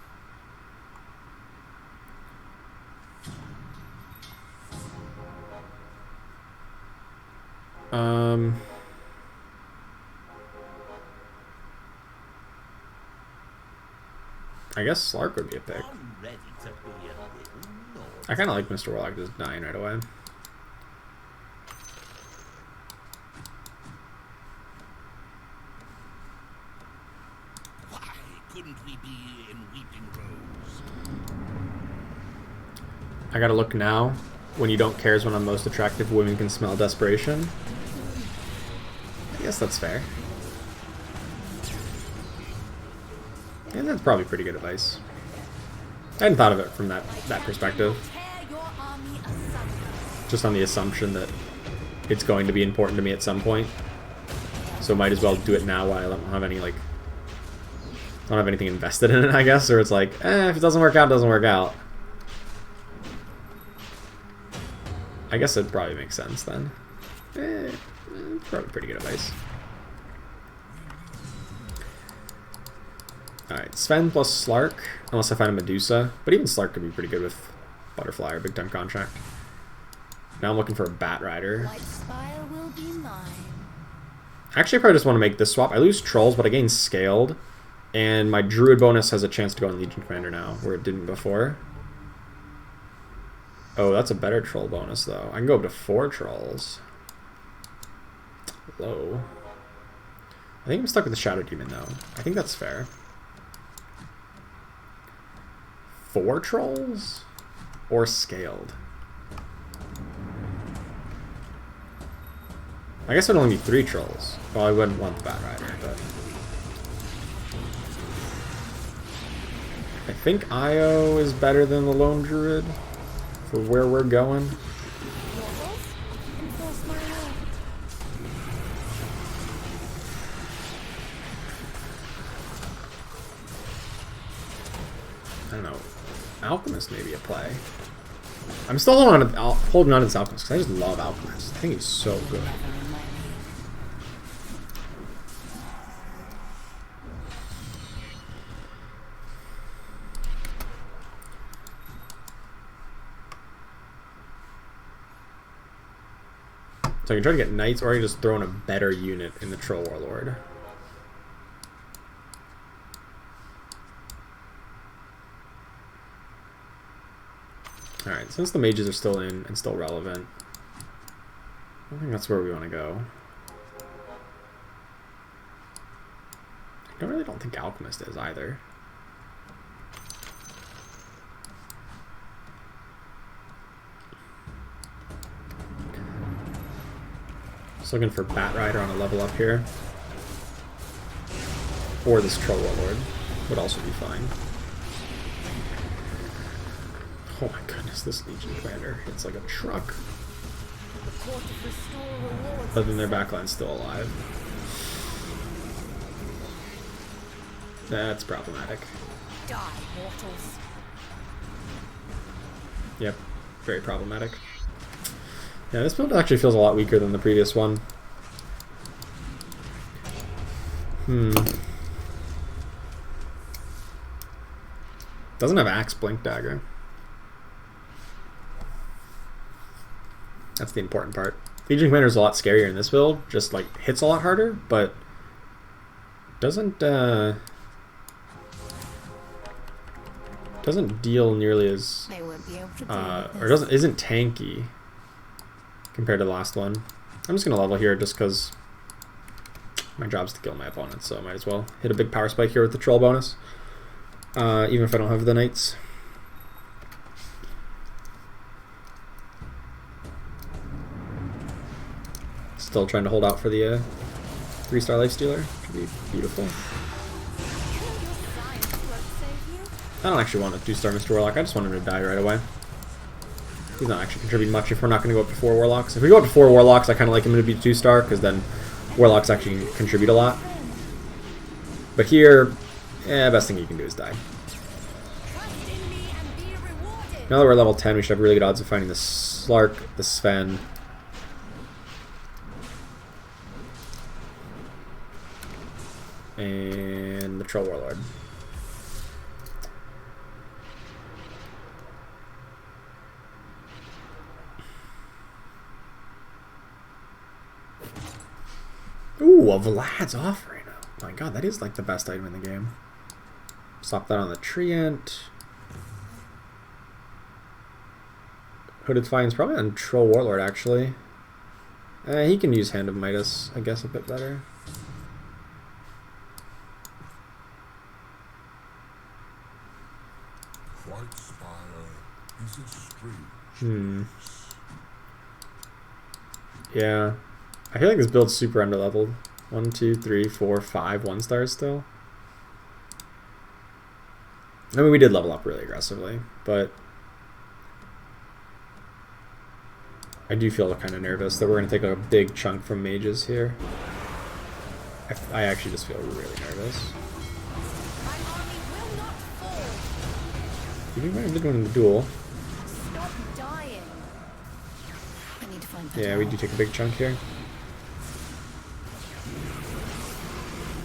I guess Slark would be a pick. I kind of like Mr. Warlock just dying right away. Why couldn't we be in Weeping Rose? I gotta look now. When you don't care is when I'm most attractive. Women can smell desperation. I guess that's fair. And that's probably pretty good advice. I hadn't thought of it from that perspective. Just on the assumption that it's going to be important to me at some point. So might as well do it now while I don't have any, like... I don't have anything invested in it, I guess. Or it's like, if it doesn't work out, it doesn't work out. I guess it probably makes sense then. Probably pretty good advice. Alright, Sven plus Slark, unless I find a Medusa. But even Slark could be pretty good with Butterfly or Big Time Contract. Now I'm looking for a Bat Rider. Will be mine. Actually, I probably just want to make this swap. I lose Trolls, but I gain Scaled. And my Druid bonus has a chance to go on Legion Commander now, where it didn't before. Oh, that's a better troll bonus, though. I can go up to 4 trolls. Low. I think I'm stuck with the Shadow Demon, though. I think that's fair. 4 trolls? Or scaled? I guess it would only be 3 trolls. Well, I wouldn't want the Bat Rider, but... I think Io is better than the Lone Druid for where we're going. I don't know. Alchemist may be a play. I'm still holding on to this Alchemist because I just love Alchemist. I think he's so good. So I can try to get Knights, or I can just throw in a better unit in the Troll Warlord. Alright, since the mages are still in and still relevant, I think that's where we want to go. I really don't think Alchemist is either. Just looking for Bat Rider on a level up here. Or this Troll Warlord would also be fine. Oh my goodness, this Legion Commander hits like a truck. But then their backline's still alive. That's problematic. Die, mortals. Yep, very problematic. Yeah, this build actually feels a lot weaker than the previous one. Doesn't have Axe Blink Dagger. That's the important part. Legion Commander is a lot scarier in this build, just like hits a lot harder, but doesn't deal nearly as They won't be able to or isn't tanky compared to the last one. I'm just gonna level here just because my job's to kill my opponents, so I might as well hit a big power spike here with the troll bonus, even if I don't have the knights. Still trying to hold out for the 3-star Lifestealer. Should be beautiful. I don't actually want a 2-star Mr. Warlock. I just want him to die right away. He's not actually contributing much if we're not going to go up to 4 Warlocks. If we go up to 4 Warlocks, I kind of like him to be 2-star, because then Warlocks actually contribute a lot. But here, best thing you can do is die. Now that we're level 10, we should have really good odds of finding the Slark, the Sven, and the Troll Warlord. Ooh, a Vlad's offering. Oh my god, that is like the best item in the game. Slap that on the Treant. Hooded Defiance probably on Troll Warlord actually. He can use Hand of Midas, I guess, a bit better. White Spire is a strange place. Yeah. I feel like this build's super underleveled. 1, 2, 3, 4, 5 1-stars still. I mean, we did level up really aggressively, but I do feel kind of nervous that we're going to take a big chunk from mages here. I actually just feel really nervous. You think I did one in the duel? Stop dying. I need to find Yeah, we do take a big chunk here.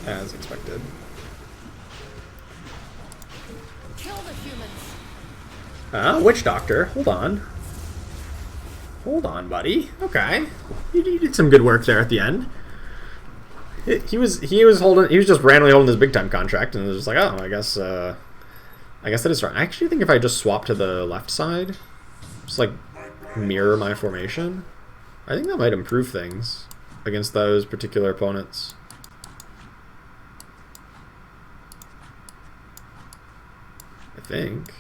As expected. Kill the humans. Witch Doctor, hold on. Hold on, buddy. Okay. You did some good work there at the end. He was just randomly holding this big time contract, and it was just like, oh, I guess that is right. I actually think if I just swap to the left side, just like mirror my formation, I think that might improve things against those particular opponents. I think.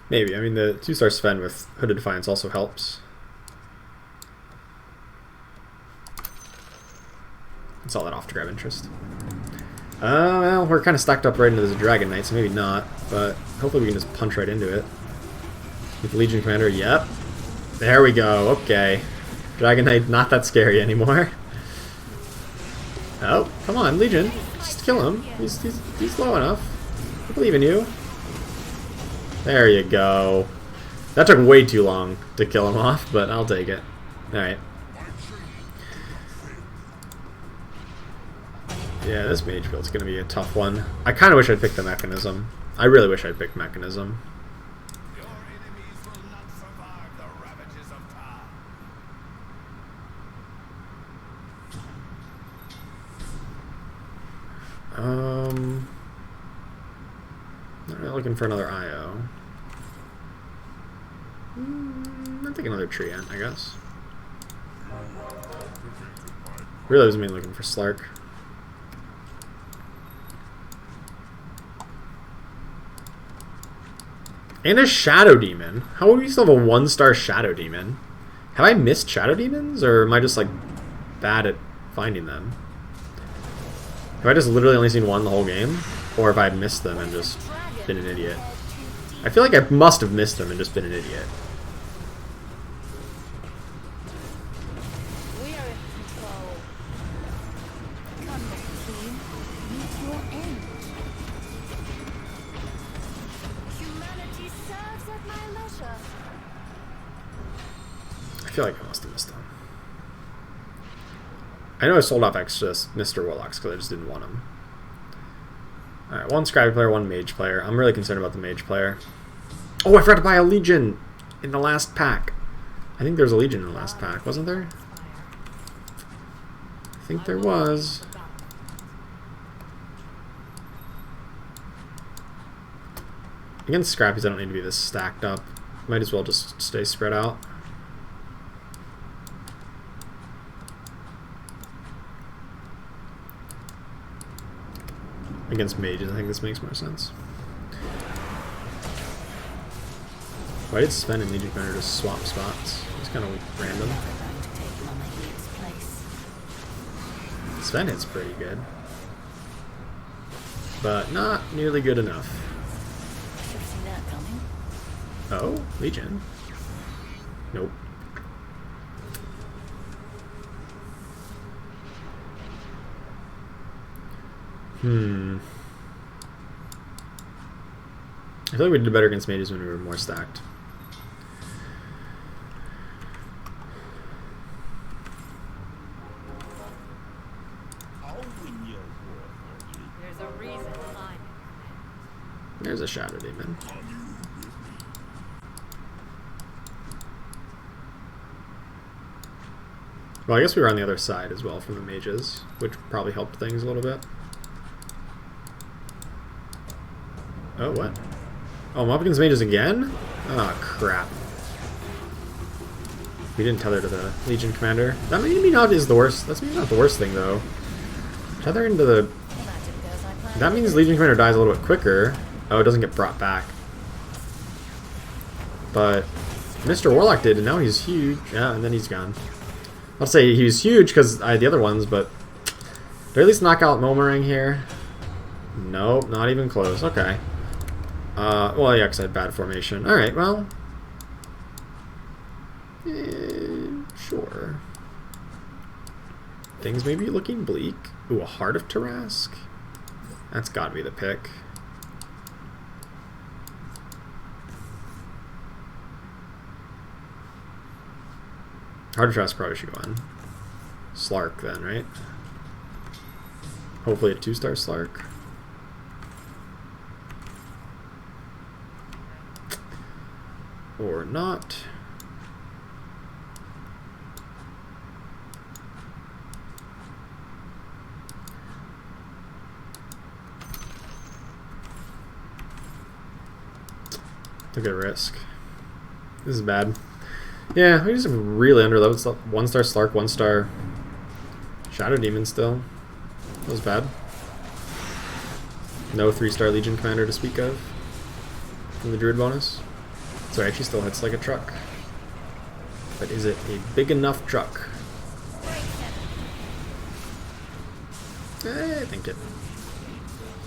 Maybe. I mean, the 2-star Sven with Hooded Defiance also helps. It's all that off to grab interest. Well, we're kind of stacked up right into this Dragon Knight, so maybe not. But hopefully we can just punch right into it. With Legion Commander, yep. There we go, okay. Dragon Knight not that scary anymore. Oh, come on, Legion. Just kill him. He's low enough. I believe in you. There you go. That took way too long to kill him off, but I'll take it. Alright. Yeah, this mage build's gonna be a tough one. I kinda wish I'd picked the mechanism. I really wish I'd picked mechanism. Your enemies will not survive the ravages of time. Not really looking for another IO. I think another Treant, I guess. Really was mainly looking for Slark. And a Shadow Demon. How would we still have a 1-star Shadow Demon? Have I missed Shadow Demons, or am I just like bad at finding them? Have I just literally only seen one the whole game? Or have I missed them and just been an idiot? I feel like I must have missed them and just been an idiot. We are in control. Come, Mr. Queen. Meet your end. Humanity serves at my leisure. I feel like I must have missed them. I know I sold off extra Mr. Warlocks because I just didn't want them. Alright, 1 Scrappy player, 1 Mage player. I'm really concerned about the Mage player. Oh, I forgot to buy a Legion in the last pack. I think there was a Legion in the last pack, wasn't there? I think there was. Against Scrappies, I don't need to be this stacked up. Might as well just stay spread out. Against mages, I think this makes more sense. Why did Sven and Legion Commander just swap spots? It's kind of random. Sven hits pretty good, but not nearly good enough. Oh, Legion. Nope. I feel like we did better against mages when we were more stacked. I'll win your war for you. There's a reason I'm There's a Shadow Demon. Well, I guess we were on the other side as well from the mages, which probably helped things a little bit. Oh, what? Oh, I'm up against mages again? Oh, crap. We didn't tether to the Legion Commander. That maybe not is the worst. That's maybe not the worst thing, though. Tether into the... That means Legion Commander dies a little bit quicker. Oh, it doesn't get brought back. But Mr. Warlock did, and now he's huge. Yeah, and then he's gone. I'll say he was huge because I had the other ones, but... Did I at least knock out Momarang here? Nope, not even close. Okay. Well, yeah, because I had bad formation. Alright, well... sure. Things may be looking bleak. Ooh, a Heart of Tarask? That's gotta be the pick. Heart of Tarask probably should go on. Slark then, right? Hopefully a 2-star Slark. Or not. took a risk. This is bad. Yeah, we just really underleveled stuff. 1-star Slark, 1-star Shadow Demon still. That was bad. No 3-star Legion Commander to speak of from the Druid bonus. So it actually still hits like a truck. But is it a big enough truck? I think it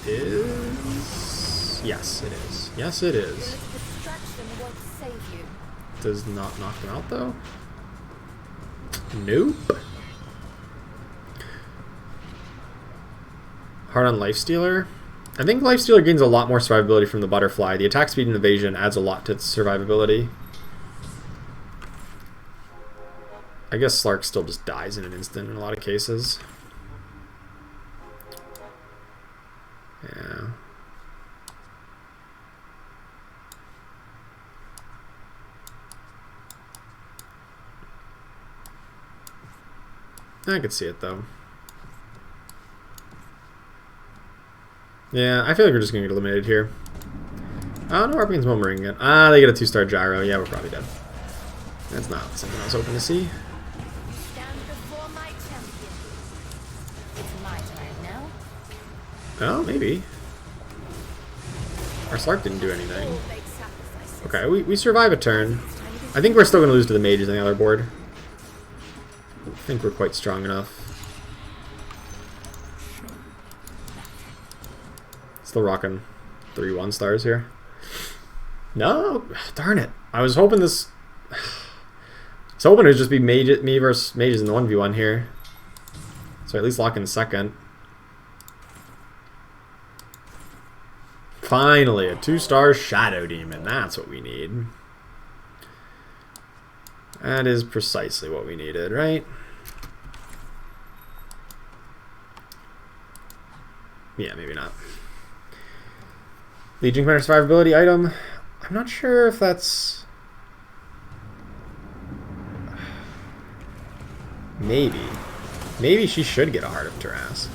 is. Yes, it is. Yes, it is. Distraction won't save you. Does not knock them out, though. Nope. Hard on Lifestealer. I think Lifestealer gains a lot more survivability from the Butterfly. The attack speed and evasion adds a lot to its survivability. I guess Slark still just dies in an instant in a lot of cases. Yeah. I could see it though. Yeah, I feel like we're just gonna get eliminated here. Oh no, we're up against Momaring again. Ah, they get a 2-star gyro. Yeah, we're probably dead. That's not something I was hoping to see. Stand before my champion. It's my turn now. Oh, maybe. Our Slark didn't do anything. All make sacrifices. Okay, we survive a turn. I think we're still going to lose to the mages on the other board. I think we're quite strong enough. Still rocking 3 1-stars here. No! Darn it. I was hoping this... I was hoping it would just be me versus mages in the 1v1 here. So at least lock in second. Finally, a 2-star Shadow Demon. That's what we need. That is precisely what we needed, right? Yeah, maybe not. Legion Commander survivability item. I'm not sure if that's... Maybe. Maybe she should get a Heart of Tarask.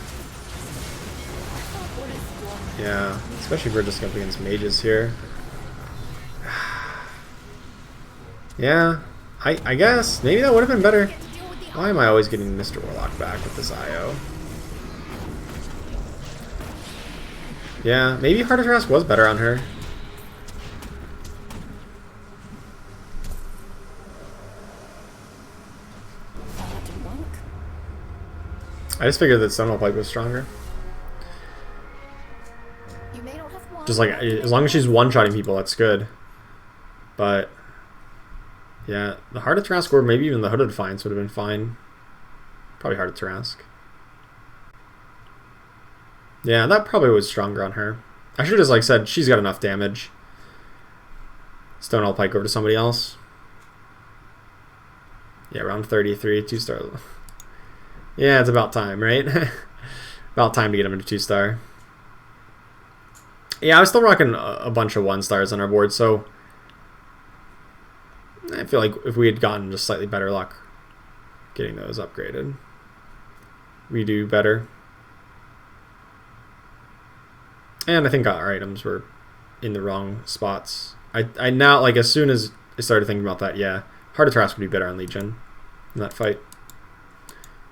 Yeah, especially if we're just up against mages here. Yeah, I guess. Maybe that would have been better. Why am I always getting Mr. Warlock back with this IO? Yeah, maybe Heart of Tarask was better on her. That didn't work. I just figured that Sentinel Pike was stronger. You may not have won. Just like, as long as she's one-shotting people, that's good. But, yeah, the Heart of Tarask or maybe even the Hooded Defiance would have been fine. Probably Heart of Tarask. Yeah, that probably was stronger on her. I should have just like said, she's got enough damage. Stonewall Pike over to somebody else. Yeah, round 33, 2-star. Yeah, it's about time, right? About time to get him into 2-star. Yeah, I was still rocking a bunch of 1-stars on our board, so I feel like if we had gotten just slightly better luck getting those upgraded, we do better. And I think our items were in the wrong spots. I now, like, as soon as I started thinking about that, yeah, Heart of Tarask would be better on Legion in that fight.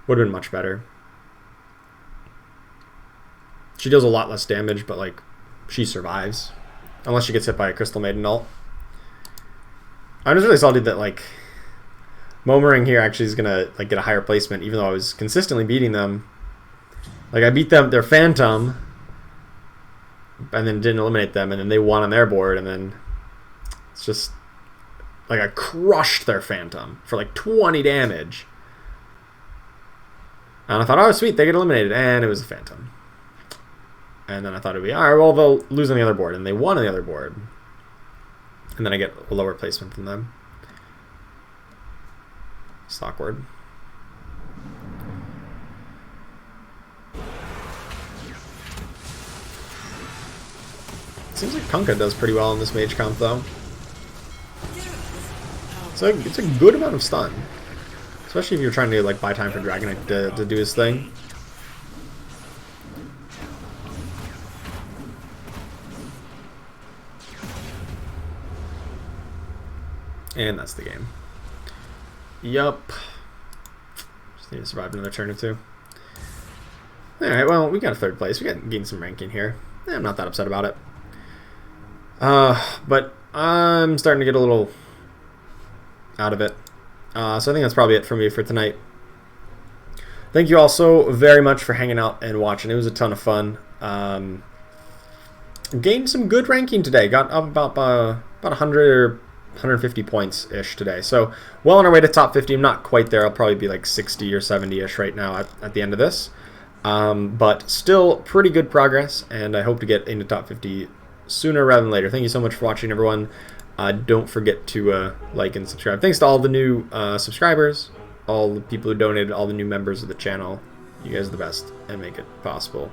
Would have been much better. She deals a lot less damage, but, like, she survives. Unless she gets hit by a Crystal Maiden ult. I'm just really salty that, like, Momaring here actually is going to, like, get a higher placement, even though I was consistently beating them. Like, I beat them, their Phantom, and then didn't eliminate them, and then they won on their board, and then it's just like I crushed their Phantom for like 20 damage. And I thought, oh sweet, they get eliminated, and it was a Phantom. And then I thought it'd be, alright, well they'll lose on the other board, and they won on the other board. And then I get a lower placement than them. It's awkward. Seems like Kunkka does pretty well in this mage comp, though. It's a good amount of stun. Especially if you're trying to like buy time for Dragonite to do his thing. And that's the game. Yup. Just need to survive another turn or two. Alright, well, we got a 3rd place. We got gained some ranking here. I'm not that upset about it. But I'm starting to get a little out of it. So I think that's probably it for me for tonight. Thank you all so very much for hanging out and watching. It was a ton of fun. Gained some good ranking today. Got up about 100 or 150 points-ish today. So well on our way to top 50. I'm not quite there. I'll probably be like 60 or 70-ish right now at the end of this. But still pretty good progress, and I hope to get into top 50 sooner rather than later. Thank you so much for watching, everyone. Don't forget to like and subscribe. Thanks to all the new subscribers, all the people who donated, all the new members of the channel. You guys are the best and make it possible.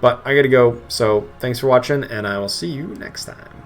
But I gotta go, so thanks for watching, and I will see you next time.